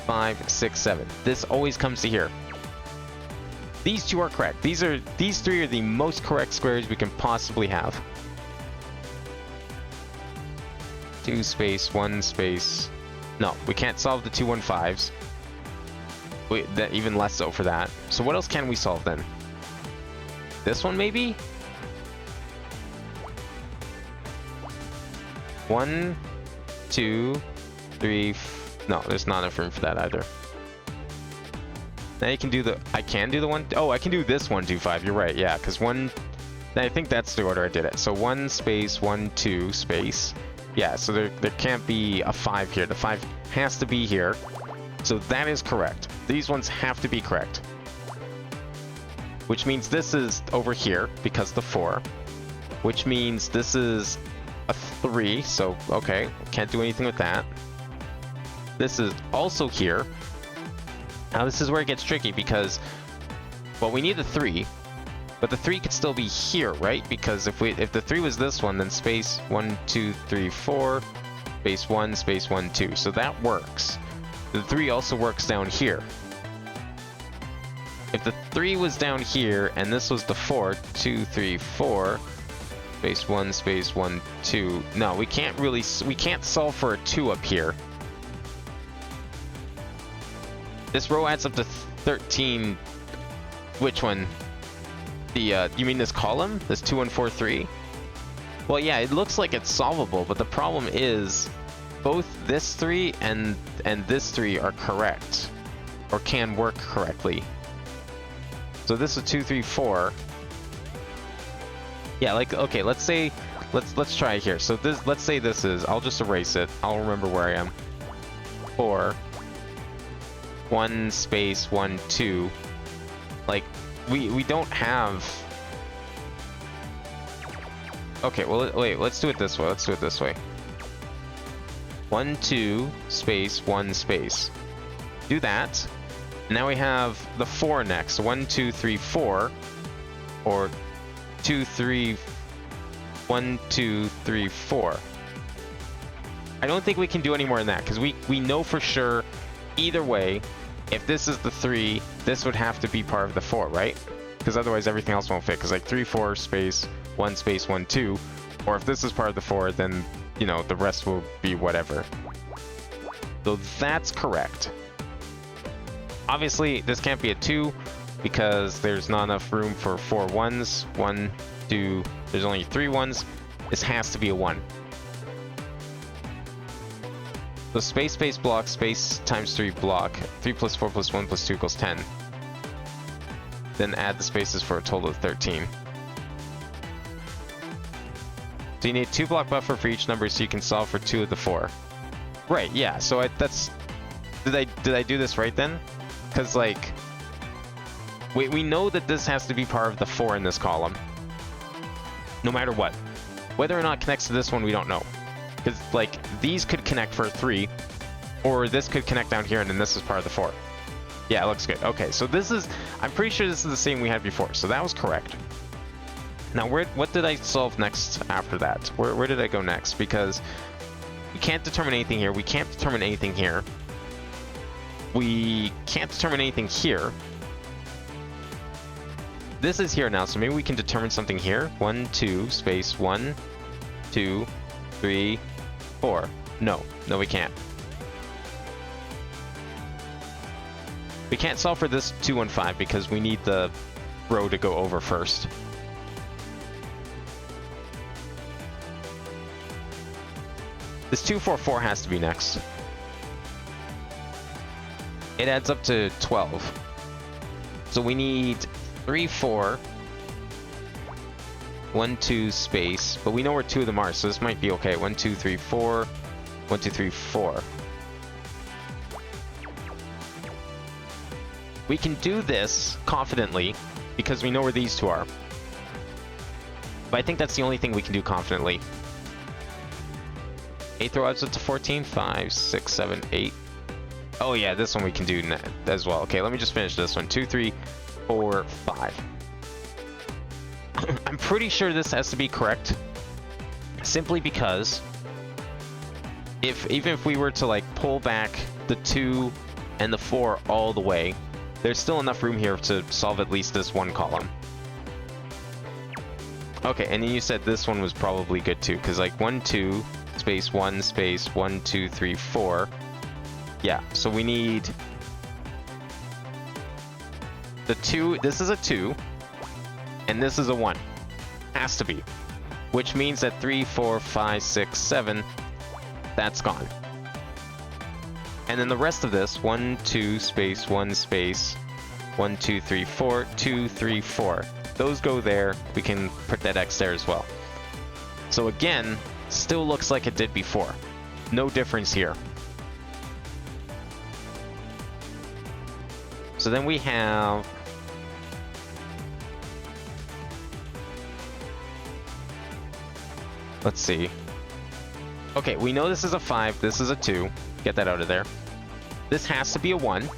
A: 5, 6, 7. This always comes to here. These two are correct. These 3 are the most correct squares we can possibly have. 2 space, 1 space. No, we can't solve the 2 1 5s. Wait, even less so for that. So what else can we solve then? This one maybe? 1, 2, 3. No, there's not enough room for that either. Now you can do the, I can do the 1, oh, I can do this 1, 2, 5, you're right, yeah, because 1, I think that's the order I did it. So 1 space, 1, 2 space. Yeah, so there can't be a 5 here. The 5 has to be here. So that is correct. These ones have to be correct. Which means this is over here, because the 4. Which means this is a 3, so okay, can't do anything with that. This is also here. Now this is where it gets tricky, because, well, we need the 3, but the 3 could still be here, right? Because if the 3 was this one, then space 1, 2, 3, 4, space 1, space 1, 2. So that works. The 3 also works down here. If the 3 was down here and this was the 4, 2, 3, 4, space 1, space 1, 2. No, we can't solve for a 2 up here. This row adds up to 13. Which one? The you mean this column? This 2, 1, 4, 3? Well, yeah, it looks like it's solvable, but the problem is both this 3 and this 3 are correct, or can work correctly. So this is 2, 3, 4. Yeah, like, okay, let's try here. So this, let's say this is, I'll just erase it. I'll remember where I am. 4. 1 space 1, 2. Like, we don't have. Okay, well, wait, let's do it this way. 1, 2 space 1 space. Do that. Now we have the 4 next. 1, 2, 3, 4, or 2, 3, 1, 2, 3, 4. I don't think we can do any more than that, because we know for sure either way. If this is the 3, this would have to be part of the 4, right? Because otherwise everything else won't fit. Because like 3, 4 space 1 space 1, 2. Or if this is part of the 4, then, you know, the rest will be whatever. So that's correct. Obviously, this can't be a 2 because there's not enough room for 4 1s. 1, 2, there's only 3 1s. This has to be a 1. So space, space, block, space times 3 block. 3 plus 4 plus 1 plus 2 equals 10. Then add the spaces for a total of 13. So you need 2 block buffer for each number so you can solve for 2 of the 4. Right, yeah, so that's... Did I do this right then? Because, like... We know that this has to be part of the 4 in this column. No matter what. Whether or not it connects to this one, we don't know. Because, like, these could connect for 3, or this could connect down here, and then this is part of the 4. Yeah, it looks good. Okay, so this is... I'm pretty sure this is the same we had before, so that was correct. Now, what did I solve next after that? Where did I go next? Because we can't determine anything here. We can't determine anything here. We can't determine anything here. This is here now, so maybe we can determine something here. 1, 2, space 1, 2, 3, 4. No, we can't. We can't solve for this 2, 1, 5 because we need the row to go over first. This 2, 4, 4 has to be next. It adds up to 12. So we need 3, 4, 1, 2 space, but we know where 2 of them are, so this might be okay. 1, 2, 3, 4, 1, 2, 3, 4. We can do this confidently because we know where these 2 are. But I think that's the only thing we can do confidently. 8th row adds up to 14, 5, 6, 7, 8. Oh yeah, this one we can do as well. Okay, let me just finish this one. 2, 3, 4, 5. I'm pretty sure this has to be correct. Simply because even if we were to like pull back the 2 and the 4 all the way, there's still enough room here to solve at least this one column. Okay, and then you said this one was probably good too, because like 1, 2, space 1, space 1, 2, 3, 4. Yeah, so we need the 2. This is a 2, and this is a 1. Has to be. Which means that 3, 4, 5, 6, 7, that's gone. And then the rest of this, 1, 2, space 1, space 1, 2, 3, 4, 2, 3, 4. Those go there. We can put that X there as well. So again, still looks like it did before. No difference here. So then we have... Let's see. Okay, we know this is a 5, this is a 2. Get that out of there. This has to be a 1.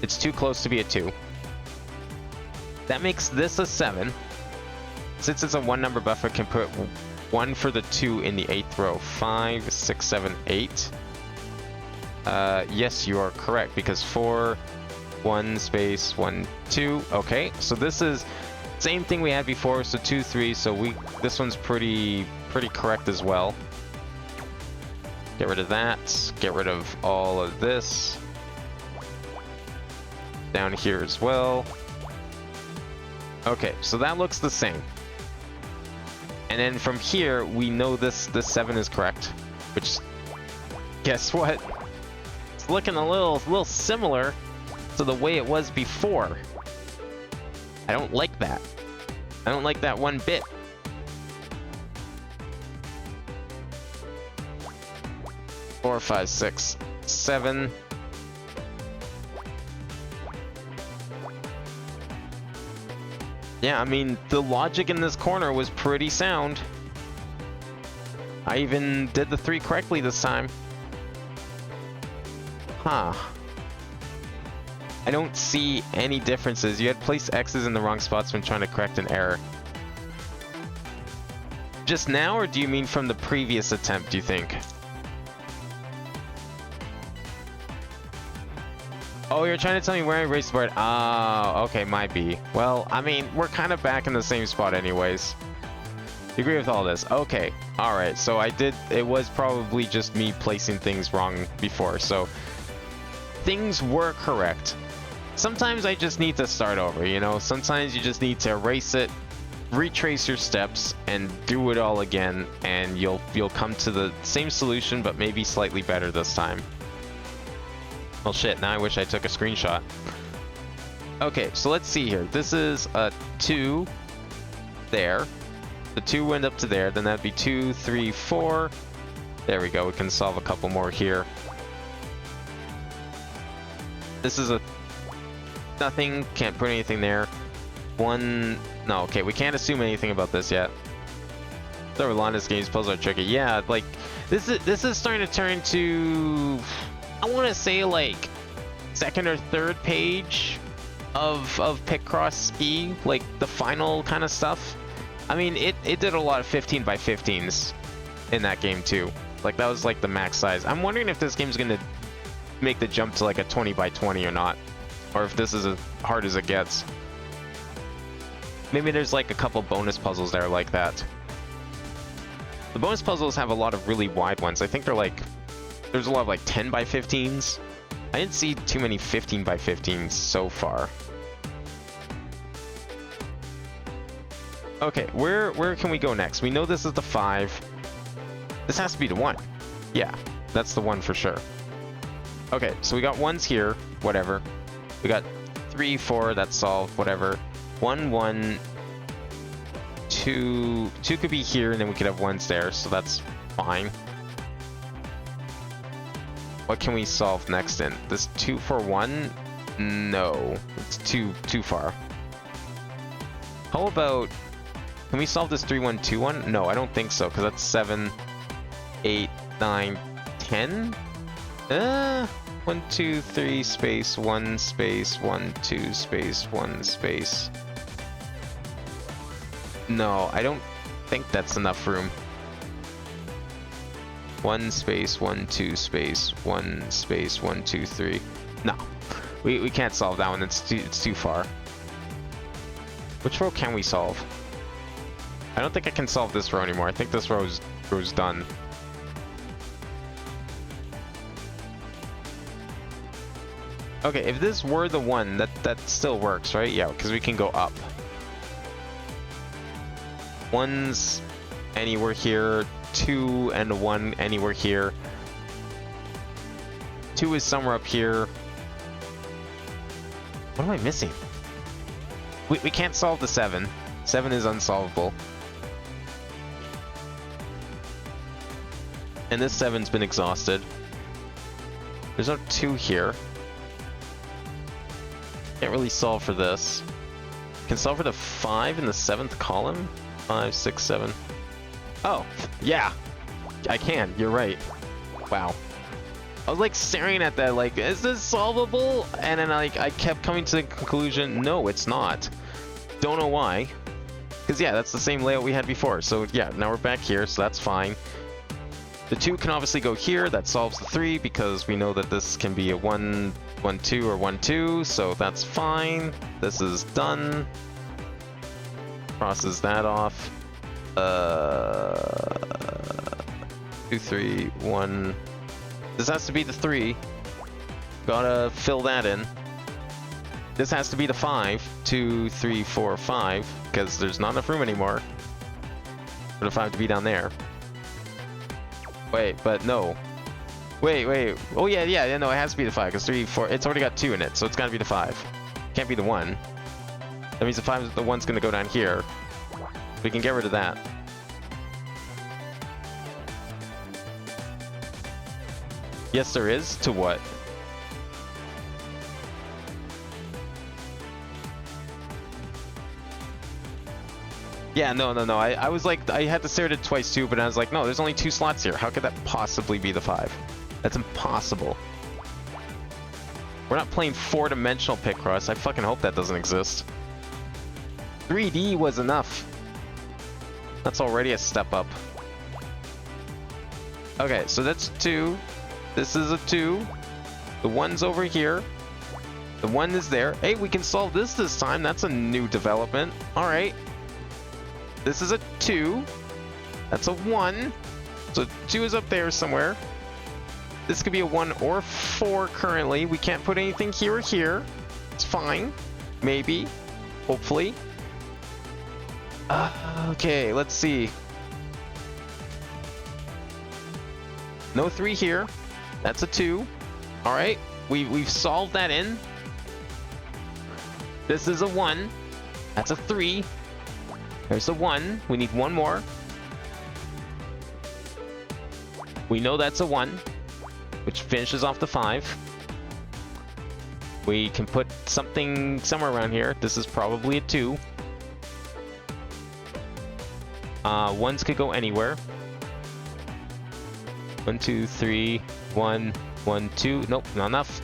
A: It's too close to be a 2. That makes this a 7. Since it's a 1 number buffer, can put 1 for the 2 in the 8th row. 5, 6, 7, 8. Yes, you are correct, because 4, 1, space 1, 2. Okay, so this is same thing we had before, so 2, 3, so this one's pretty correct as well. Get rid of that, get rid of all of this. Down here as well. Okay, so that looks the same. And then from here, we know this 7 is correct, which, guess what? It's looking a little similar to the way it was before. I don't like that. I don't like that one bit. Four, 5, 6, 7. Yeah, I mean, the logic in this corner was pretty sound. I even did the 3 correctly this time. Huh. I don't see any differences. You had placed X's in the wrong spots when trying to correct an error. Just now, or do you mean from the previous attempt, do you think? Oh, you're trying to tell me where I erased the board. Oh, okay, might be. Well, I mean, we're kind of back in the same spot anyways. You agree with all this? Okay, alright, so it was probably just me placing things wrong before, so things were correct. Sometimes I just need to start over, you know? Sometimes you just need to erase it, retrace your steps, and do it all again, and you'll come to the same solution, but maybe slightly better this time. Well, shit, now I wish I took a screenshot. Okay, so let's see here. This is a 2 there. The 2 went up to there, then that'd be 2, 3, 4. There we go, we can solve a couple more here. This is a nothing, can't put anything there. 1, no, okay, we can't assume anything about this yet. The Rolanda's games puzzles are tricky. Yeah, like this is starting to turn into, I want to say like second or third page of Picross E, like the final kind of stuff. I mean, it did a lot of 15 by 15s in that game too. Like that was like the max size. I'm wondering if this game's gonna make the jump to like a 20 by 20 or not, or if this is as hard as it gets. Maybe there's like a couple bonus puzzles there like that. The bonus puzzles have a lot of really wide ones. I think they're like, there's a lot of like 10 by 15s. I didn't see too many 15 by 15s so far. Okay, where can we go next? We know this is the 5. This has to be the 1. Yeah, that's the 1 for sure. Okay, so we got 1s here, whatever. We got 3, 4, that's solved, whatever. 1, 1, 2 could be here, and then we could have 1s there, so that's fine. What can we solve next in? This 2, 4, 1? No, it's too far. How about, can we solve this 3, 1, 2, 1? No, I don't think so, because that's 7, 8, 9, 10? 1, 2, 3, space, 1, space, 1, 2, space, 1, space. No, I don't think that's enough room. 1 space, 1, 2 space, 1 space, 1, 2, 3. No, we can't solve that one. It's too far. Which row can we solve? I don't think I can solve this row anymore. I think this row's done. Okay, if this were the 1, that still works, right? Yeah, because we can go up. 1's anywhere here, 2 and 1 anywhere here. 2 is somewhere up here. What am I missing? We can't solve the 7. 7 is unsolvable. And this 7's been exhausted. There's no 2 here. Can't really solve for this. Can solve for the 5 in the 7th column? 5, 6, 7. Oh, yeah. I can. You're right. Wow. I was like staring at that like, is this solvable? And then like I kept coming to the conclusion, no, it's not. Don't know why. Because yeah, that's the same layout we had before. So yeah, now we're back here, so that's fine. The 2 can obviously go here. That solves the 3 because we know that this can be a 1, 1, 2 or 1, 2. So that's fine. This is done. Crosses that off. 2, 3, 1. This has to be the 3. Gotta fill that in. This has to be the 5. 2, 3, 4, 5. Because there's not enough room anymore for the 5 to be down there. Wait, but no. Wait. Oh yeah, no, it has to be the 5, because 3, 4, it's already got 2 in it, so it's gotta be the 5. Can't be the 1. That means the 5, the 1's gonna go down here. We can get rid of that. Yes, there is. To what? Yeah, no. I was like, I had to stare at it twice too, but I was like, no, there's only 2 slots here. How could that possibly be the 5? That's impossible. We're not playing 4-dimensional Picross. I fucking hope that doesn't exist. 3D was enough. That's already a step up. Okay, so that's 2. This is a 2. The 1's over here. The 1 is there. Hey, we can solve this time. That's a new development. Alright. This is a 2. That's a 1. So 2 is up there somewhere. This could be a 1 or 4 currently. We can't put anything here or here. It's fine. Maybe. Hopefully. Okay, let's see. No 3 here. That's a 2. Alright. We've solved that in. This is a 1. That's a 3. There's the 1. We need one more. We know that's a 1, which finishes off the 5. We can put something somewhere around here. This is probably a 2. 1s could go anywhere. 1, 2, 3, 1, 1, 2. Nope, not enough.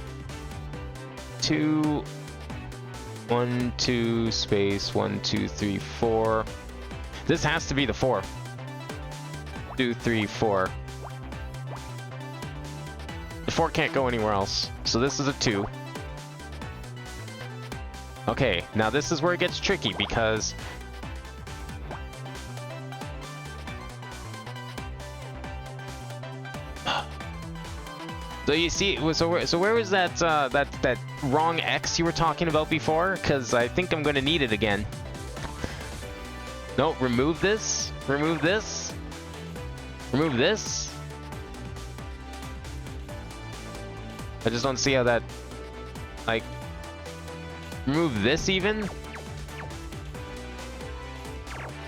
A: 2, 1, 2, space, 1, 2, 3, 4. This has to be the 4. 2, 3, 4. The 4 can't go anywhere else. So this is a 2. Okay, now this is where it gets tricky because so you see, so where was that that wrong X you were talking about before? Because I think I'm gonna need it again. No, remove this. Remove this. Remove this. I just don't see how that, like, remove this even.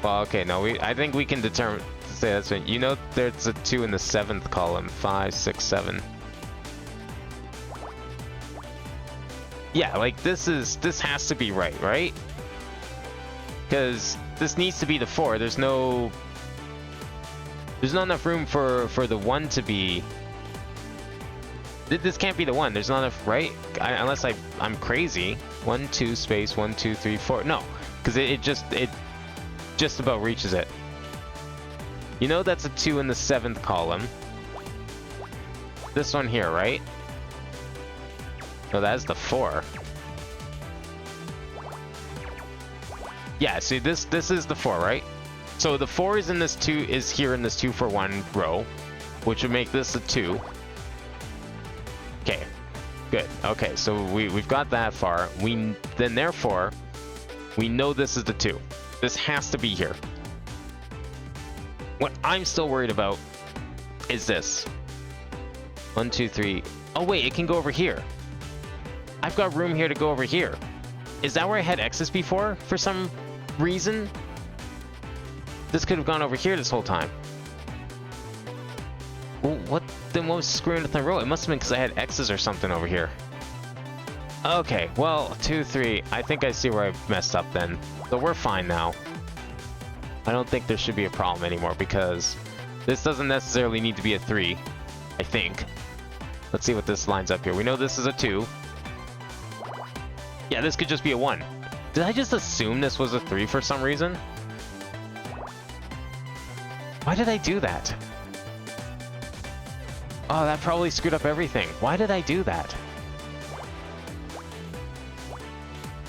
A: Well, okay, no, I think we can determine. Say that's right. You know, there's a 2 in the 7th column. 5, 6, 7. Yeah, like this has to be right? Because this needs to be the 4. There's not enough room for the 1 to be. This can't be the 1. There's not enough, right? Unless I'm crazy. 1, 2, space, 1, 2, 3, 4. No, because it just about reaches it. You know that's a 2 in the 7th column. This one here, right? No, that's the 4. Yeah, see this is the 4, right? So the 4 is in this 2 is here in this 2 for 1 row, which would make this a 2. Okay, good. Okay, so we've got that far. Then therefore we know this is the 2. This has to be here. What I'm still worried about is this. 1, 2, 3. Oh wait, it can go over here. I've got room here to go over here. Is that where I had X's before for some reason? This could have gone over here this whole time. Well, what was screwing with my row? It must have been because I had X's or something over here. Okay, well, 2, 3. I think I see where I messed up then. So we're fine now. I don't think there should be a problem anymore because this doesn't necessarily need to be a 3, I think. Let's see what this lines up here. We know this is a 2. Yeah, this could just be a 1. Did I just assume this was a 3 for some reason? Why did I do that? Oh, that probably screwed up everything. Why did I do that?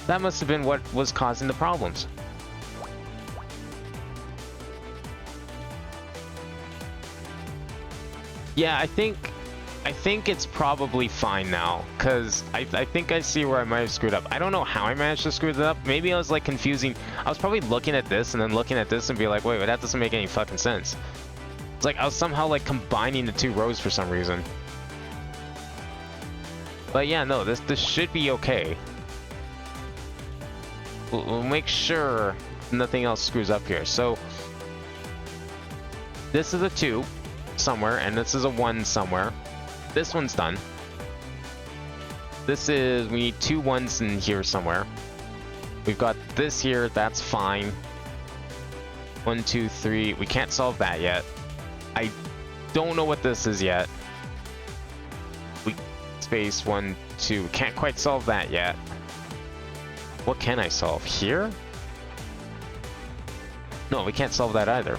A: That must have been what was causing the problems. Yeah, I think it's probably fine now, because I think I see where I might have screwed up. I don't know how I managed to screw it up. Maybe I was like confusing. I was probably looking at this and then looking at this and be like, wait, that doesn't make any fucking sense. It's like I was somehow like combining the 2 rows for some reason. But yeah, no, this should be okay. We'll make sure nothing else screws up here. So this is a 2 somewhere, and this is a 1 somewhere. This one's done. This is, we need 2 1s in here somewhere. We've got this here, that's fine. 1, 2, 3. We can't solve that yet. I don't know what this is yet. Space 1, 2. Can't quite solve that yet. What can I solve? Here? No, we can't solve that either.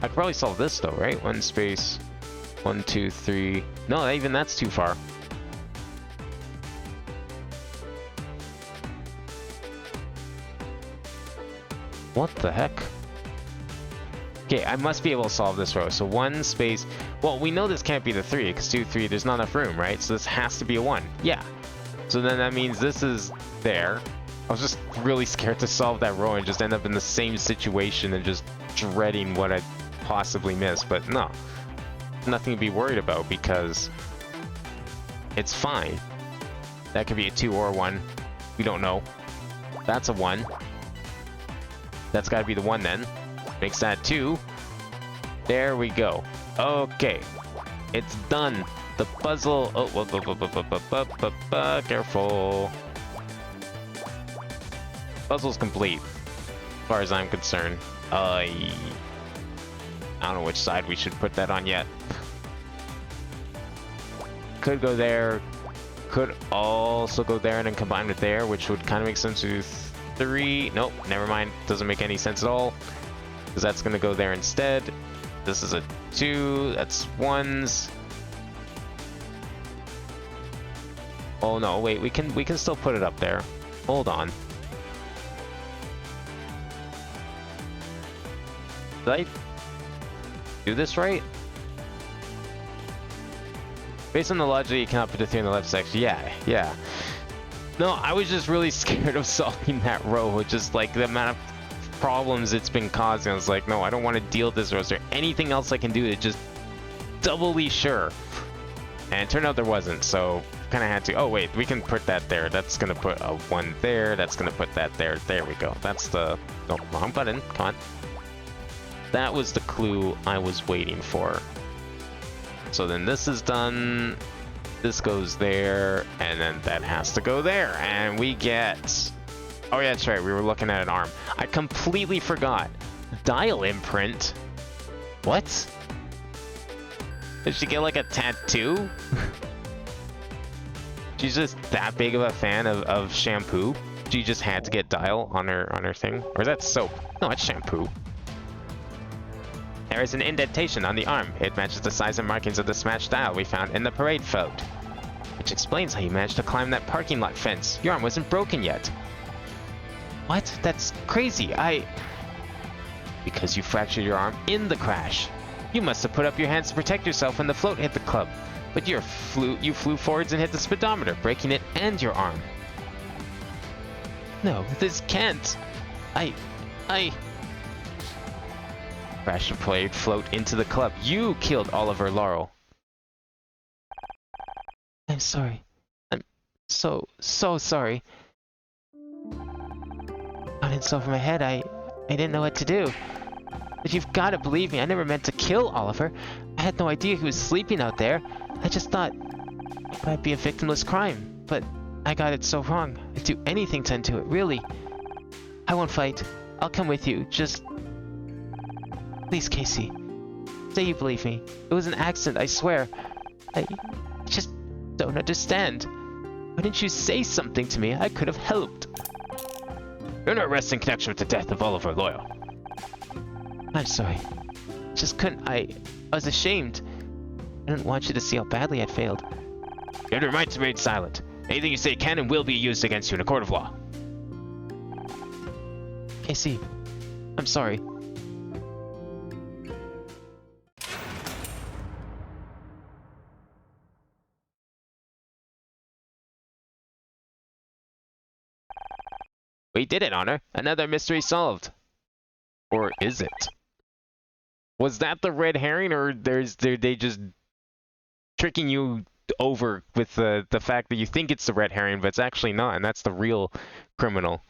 A: I could probably solve this though, right? 1 space, 1, 2, 3. No, even that's too far. What the heck? Okay, I must be able to solve this row. So 1 space. Well, we know this can't be the 3 because 2, 3. There's not enough room, right? So this has to be a 1. Yeah. So then that means this is there. I was just really scared to solve that row and just end up in the same situation and just dreading what I possibly missed. But no, nothing to be worried about because it's fine. That could be a 2 or a 1. We don't know. That's a 1. That's gotta be the one then. Makes that 2. There we go. Okay. It's done. The puzzle... Oh, careful. Puzzle's complete, as far as I'm concerned. I don't know which side we should put that on yet. Could go there. Could also go there and then combine with there, which would kind of make sense with 3. Nope, never mind. Doesn't make any sense at all, because that's going to go there instead. This is a 2. That's 1s. Oh no, wait. We can still put it up there. Hold on. Did I do this right? Based on the logic, you cannot put the 3 in the left section. Yeah. No, I was just really scared of solving that row with just like the amount of problems it's been causing. I was like, no, I don't want to deal with this row. Is there anything else I can do to just doubly sure? And it turned out there wasn't, so kind of had to. Oh wait, we can put that there. That's gonna put a 1 there. That's gonna put that there. There we go. That's the... No, wrong button. Come on. That was the clue I was waiting for. So then this is done. This goes there, and then that has to go there. And we get... Oh yeah, that's right. We were looking at an arm. I completely forgot. Dial imprint? What? Did she get like a tattoo? She's just that big of a fan of shampoo? She just had to get dial on her thing? Or is that soap? No, it's shampoo. There is an indentation on the arm. It matches the size and markings of the smashed dial we found in the parade float. Which explains how you managed to climb that parking lot fence. Your arm wasn't broken yet. What? That's crazy. Because you fractured your arm in the crash. You must have put up your hands to protect yourself when the float hit the club. But you flew forwards and hit the speedometer, breaking it and your arm. No, this can't. Crashed the parade float into the club. You killed Oliver Laurel. I'm sorry. I'm so sorry. Got in over my head. I didn't know what to do. But you've got to believe me. I never meant to kill Oliver. I had no idea he was sleeping out there. I just thought it might be a victimless crime. But I got it so wrong. I'd do anything to undo it, really. I won't fight. I'll come with you. Just... Please, Casey. Say you believe me. It was an accident, I swear. I just don't understand. Why didn't you say something to me? I could have helped.
B: You're not arrested in connection with the death of Oliver Loyal.
A: I'm sorry. Just couldn't. I was ashamed. I didn't want you to see how badly I'd failed.
B: You have the right to remain silent. Anything you say can and will be used against you in a court of law.
A: Casey, I'm sorry.
B: We did it, Honor. Another mystery solved.
A: Or is it? Was that the red herring, or they just tricking you over with the fact that you think it's the red herring, but it's actually not, and that's the real criminal?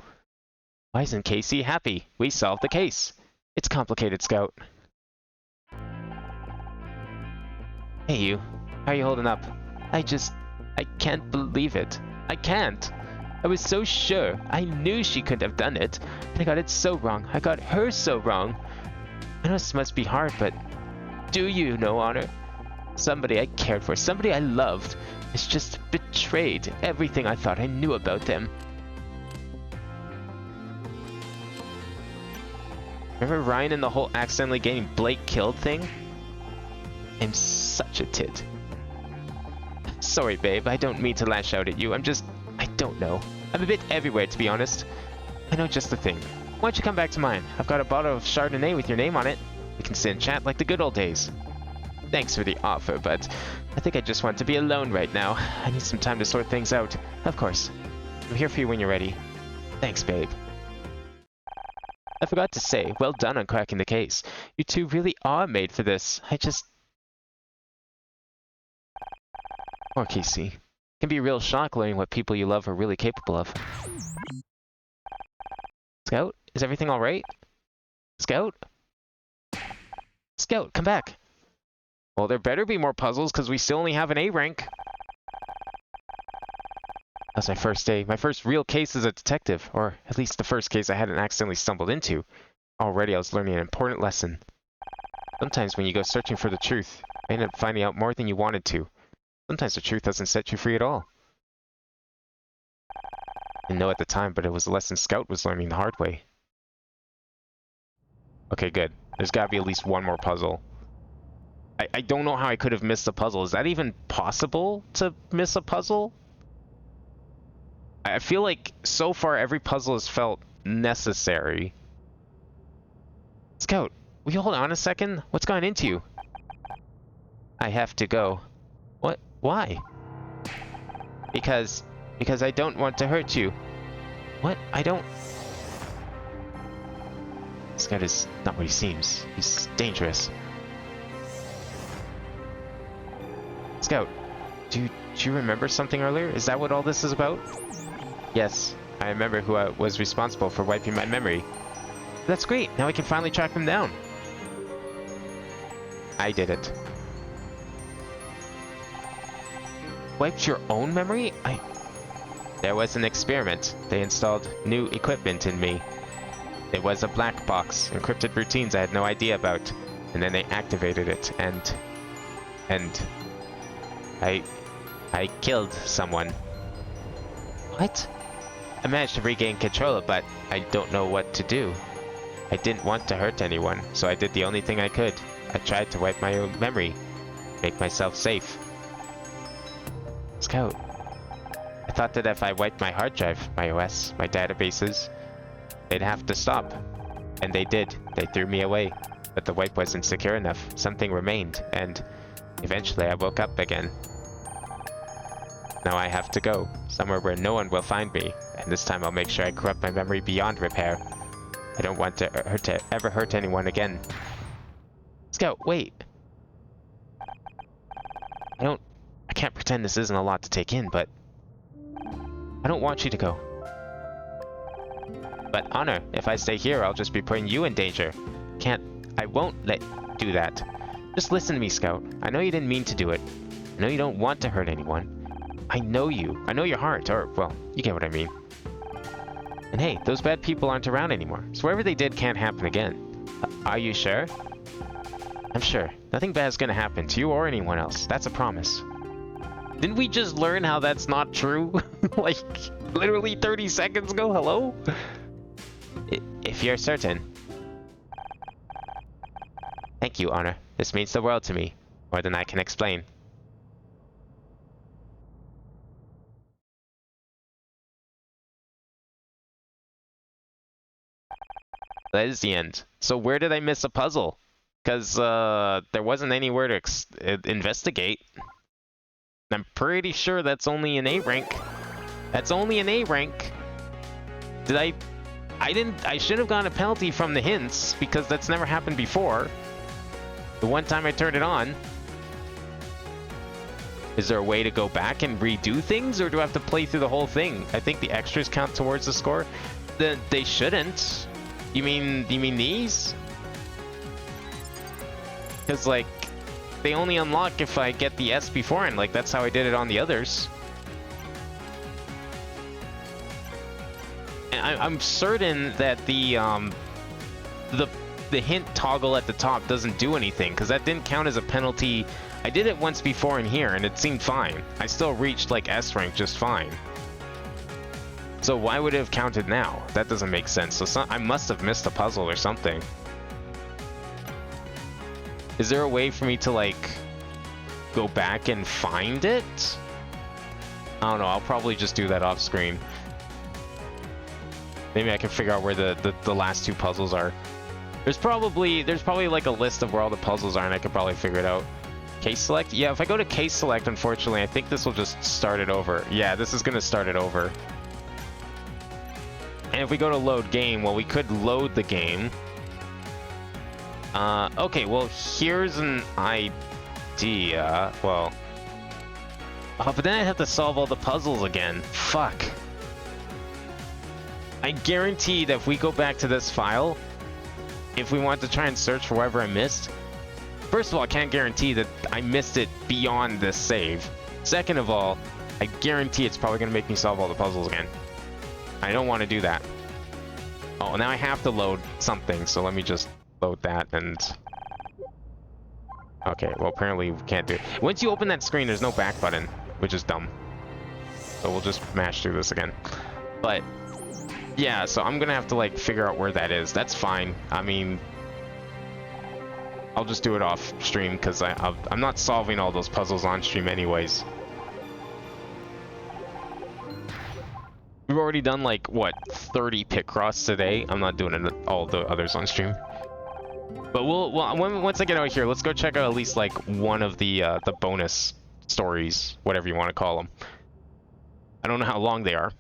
A: Why isn't Casey happy? We solved the case. It's complicated, Scout. Hey, you. How are you holding up? I can't believe it. I can't. I was so sure. I knew she couldn't have done it. But I got it so wrong. I got her so wrong. I know this must be hard, but do you know, Honor? Somebody I cared for, somebody I loved, has just betrayed everything I thought I knew about them. Remember Ryan and the whole accidentally getting Blake killed thing? I'm such a tit. Sorry, babe. I don't mean to lash out at you. I don't know. I'm a bit everywhere, to be honest. I know just the thing. Why don't you come back to mine? I've got a bottle of Chardonnay with your name on it. We can sit and chat like the good old days. Thanks for the offer, but I think I just want to be alone right now. I need some time to sort things out. Of course. I'm here for you when you're ready. Thanks, babe. I forgot to say, well done on cracking the case. You two really are made for this. Poor Casey. It can be a real shock learning what people you love are really capable of. Scout, is everything alright? Scout? Scout, come back. Well, there better be more puzzles, because we still only have an A rank. That's my first day. My first real case as a detective. Or at least the first case I hadn't accidentally stumbled into. Already I was learning an important lesson. Sometimes when you go searching for the truth, you end up finding out more than you wanted to. Sometimes the truth doesn't set you free at all. I didn't know at the time, but it was a lesson Scout was learning the hard way. Okay, good. There's gotta be at least one more puzzle. I don't know how I could have missed a puzzle. Is that even possible to miss a puzzle? I feel like so far every puzzle has felt necessary. Scout, will you hold on a second? What's gone into you? I have to go. What? Why? Because I don't want to hurt you. What? I don't... Scout is not what he seems. He's dangerous. Scout, do you remember something earlier? Is that what all this is about? Yes, I remember who was responsible for wiping my memory. That's great. Now I can finally track them down. I did it. Wiped your own memory? There was an experiment. They installed new equipment in me. It was a black box, encrypted routines I had no idea about. And then they activated it, and I killed someone. What? I managed to regain control, but I don't know what to do. I didn't want to hurt anyone, so I did the only thing I could. I tried to wipe my own memory, make myself safe. Scout, I thought that if I wiped my hard drive, my OS, my databases, they'd have to stop. And they did. They threw me away. But the wipe wasn't secure enough. Something remained, and eventually I woke up again. Now I have to go, somewhere where no one will find me, and this time I'll make sure I corrupt my memory beyond repair. I don't want to ever hurt anyone again. Scout, wait. I can't pretend this isn't a lot to take in, but I don't want you to go. But Honor, if I stay here, I'll just be putting you in danger. I won't let you do that. Just listen to me, Scout. I know you didn't mean to do it. I know you don't want to hurt anyone. I know you. I know your heart, or, well, you get what I mean. And hey, those bad people aren't around anymore, so whatever they did can't happen again. Are you sure? I'm sure. Nothing bad's gonna happen to you or anyone else. That's a promise. Didn't we just learn how that's not true? Like, literally 30 seconds ago? Hello? If you're certain. Thank you, Honor. This means the world to me. More than I can explain. That is the end. So where did I miss a puzzle? Because there wasn't anywhere to investigate. I'm pretty sure that's only an A rank. That's only an A rank. I should have gotten a penalty from the hints, because that's never happened before. The one time I turned it on. Is there a way to go back and redo things, or do I have to play through the whole thing? I think the extras count towards the score. They shouldn't. You mean these? Because, like, they only unlock if I get the S beforehand. Like, that's how I did it on the others. And I'm certain that the hint toggle at the top doesn't do anything, because that didn't count as a penalty. I did it once before in here, and it seemed fine. I still reached, like, S rank just fine. So why would it have counted now? That doesn't make sense. So I must have missed a puzzle or something. Is there a way for me to, like, go back and find it? I don't know. I'll probably just do that off screen. Maybe I can figure out where the last two puzzles are. There's probably like a list of where all the puzzles are, and I could probably figure it out. Case select? Yeah, if I go to case select, unfortunately, I think this will just start it over. Yeah, this is gonna start it over. And if we go to load game, well, we could load the game. Okay, well, here's an idea. Well, oh, but then I'd have to solve all the puzzles again. Fuck. I guarantee that if we go back to this file, if we want to try and search for whatever I missed, first of all, I can't guarantee that I missed it beyond this save. Second of all, I guarantee it's probably going to make me solve all the puzzles again. I don't want to do that. Oh, now I have to load something, so let me just load that and... Okay, well apparently we can't do it. Once you open that screen, there's no back button, which is dumb. So we'll just mash through this again. But, yeah, so I'm gonna have to, like, figure out where that is. That's fine. I mean... I'll just do it off stream, because I'm not solving all those puzzles on stream anyways. We've already done, like, what, 30 Picross today? I'm not doing all the others on stream. But once I get out here, let's go check out at least like one of the bonus stories, whatever you want to call them. I don't know how long they are,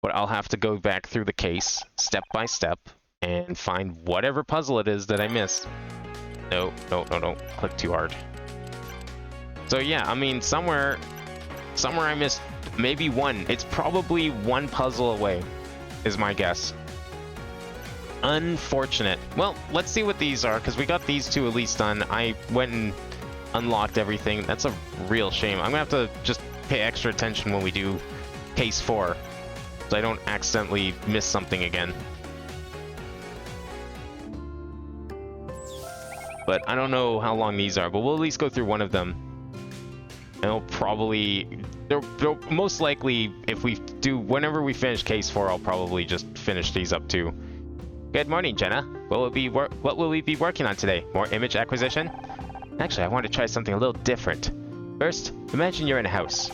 A: but I'll have to go back through the case step by step and find whatever puzzle it is that I missed. No, don't click too hard. So yeah, I mean somewhere I missed maybe one. It's probably one puzzle away, is my guess. Unfortunate. Well, let's see what these are, because we got these two at least done. I went and unlocked everything. That's a real shame. I'm gonna have to just pay extra attention when we do case 4, so I don't accidentally miss something again. But I don't know how long these are, but we'll at least go through one of them. And they'll most likely, if we do, whenever we finish case 4, I'll probably just finish these up too. Good morning, Jenna. What will we be working on today? More image acquisition? Actually, I want to try something a little different. First, imagine you're in a house.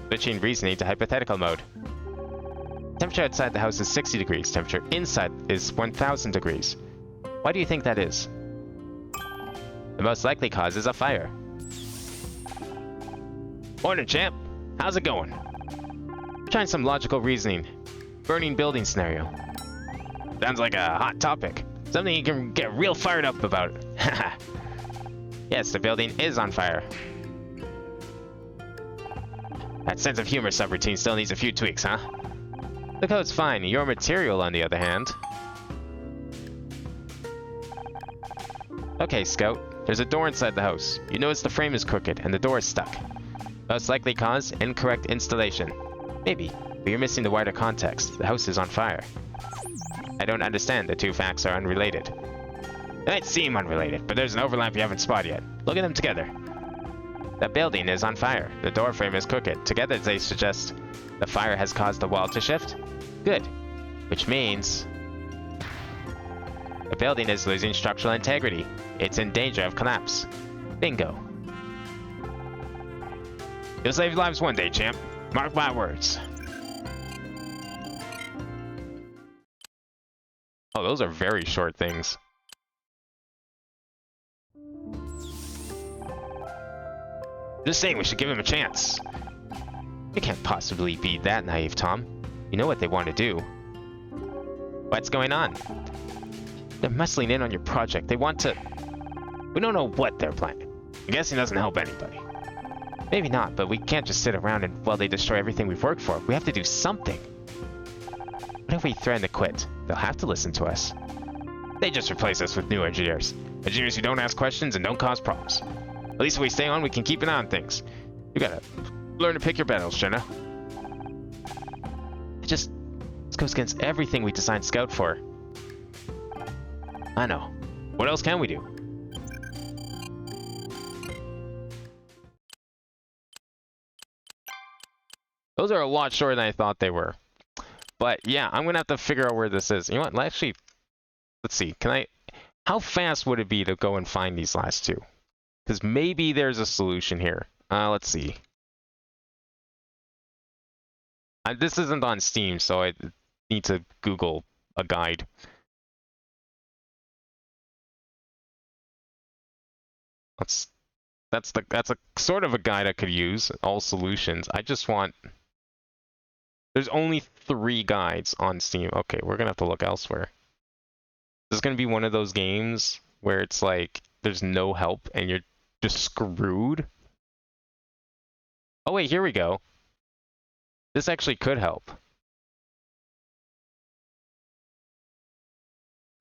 A: Switching reasoning to hypothetical mode. Temperature outside the house is 60 degrees. Temperature inside is 1000 degrees. Why do you think that is? The most likely cause is a fire. Morning, champ. How's it going? Trying some logical reasoning. Burning building scenario. Sounds like a hot topic. Something you can get real fired up about. Yes, the building is on fire. That sense of humor subroutine still needs a few tweaks, huh? The code's fine. Your material, on the other hand. Okay, Scout. There's a door inside the house. You notice the frame is crooked and the door is stuck. Most likely cause, incorrect installation. Maybe, but you're missing the wider context. The house is on fire. I don't understand. The two facts are unrelated. They might seem unrelated, but there's an overlap you haven't spotted yet. Look at them together. The building is on fire. The door frame is crooked. Together they suggest the fire has caused the wall to shift. Good. Which means the building is losing structural integrity. It's in danger of collapse. Bingo. You'll save lives one day, champ. Mark my words. Oh, those are very short things. Just saying we should give him a chance. You can't possibly be that naive, Tom. You know what they want to do. What's going on? They're muscling in on your project. They want to... We don't know what they're planning. I'm guessing it doesn't help anybody. Maybe not, but we can't just sit around and while they destroy everything we've worked for. We have to do something. What if we threaten to quit? They'll have to listen to us. They just replace us with new engineers. Engineers who don't ask questions and don't cause problems. At least if we stay on, we can keep an eye on things. You gotta learn to pick your battles, Jenna. This goes against everything we designed Scout for. I know. What else can we do? Those are a lot shorter than I thought they were. But yeah, I'm gonna have to figure out where this is. You know what? Actually, let's see. How fast would it be to go and find these last two? Because maybe there's a solution here. Let's see. This isn't on Steam, so I need to Google a guide. That's a sort of a guide I could use. All solutions. I just want. There's only 3 guides on Steam. Okay, we're gonna have to look elsewhere. This is gonna be one of those games where it's like there's no help and you're just screwed. Oh wait, here we go. This actually could help.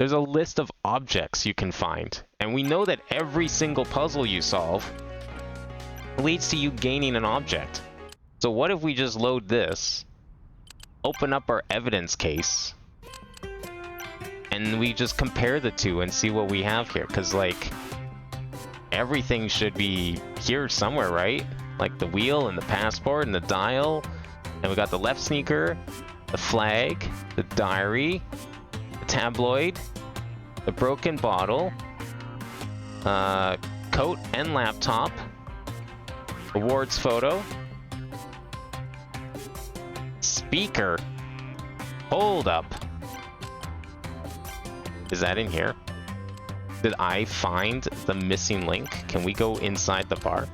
A: There's a list of objects you can find, and we know that every single puzzle you solve leads to you gaining an object. So what if we just load this, open up our evidence case, and we just compare the two and see what we have here? Because, like, everything should be here somewhere, right? Like the wheel and the passport and the dial, and we got the left sneaker, the flag, the diary, the tabloid, the broken bottle, coat and laptop, awards photo, speaker. Hold up. Is that in here? Did I find the missing link? Can we go inside the bar?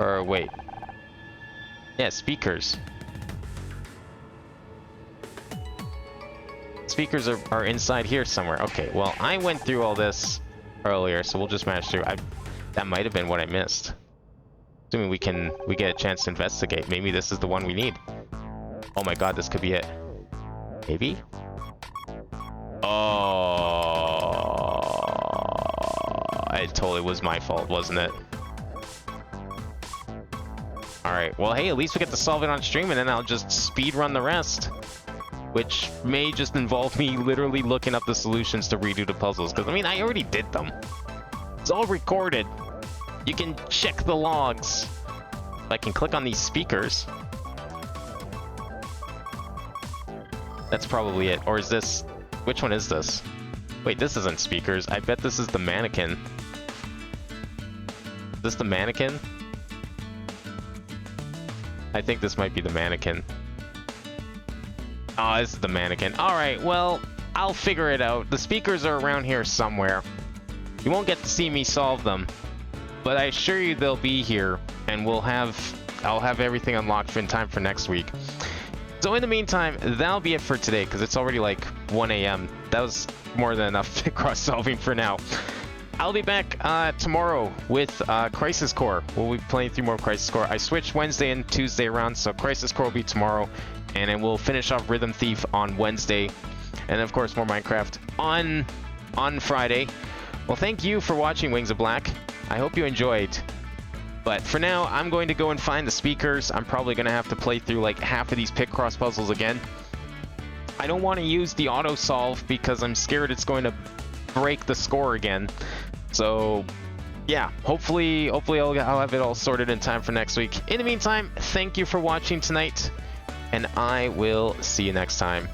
A: Or wait. Yeah, speakers. Speakers are inside here somewhere. Okay, well, I went through all this earlier, so we'll just match through. That might have been what I missed. Assuming we get a chance to investigate. Maybe this is the one we need. Oh my god, this could be it. Maybe? Oh, it totally was my fault, wasn't it? Alright, well, hey, at least we get to solve it on stream, and then I'll just speed run the rest. Which may just involve me literally looking up the solutions to redo the puzzles. Because, I mean, I already did them. It's all recorded. You can check the logs. I can click on these speakers. That's probably it. Or is this... Which one is this? Wait, this isn't speakers. I bet this is the mannequin. Is this the mannequin? I think this might be the mannequin. Oh, this is the mannequin. Alright, well, I'll figure it out. The speakers are around here somewhere. You won't get to see me solve them, but I assure you they'll be here, and I'll have everything unlocked in time for next week. So in the meantime, that'll be it for today, because it's already like 1 a.m. That was more than enough cross solving for now. I'll be back tomorrow with Crisis Core. We'll be playing through more Crisis Core. I switched Wednesday and Tuesday around, so Crisis Core will be tomorrow. And then we'll finish off Rhythm Thief on Wednesday. And of course, more Minecraft on Friday. Well, thank you for watching, Wings of Black. I hope you enjoyed. But for now, I'm going to go and find the speakers. I'm probably going to have to play through like half of these pit cross puzzles again. I don't want to use the auto solve because I'm scared it's going to break the score again. So yeah, hopefully I'll have it all sorted in time for next week. In the meantime, thank you for watching tonight, and I will see you next time.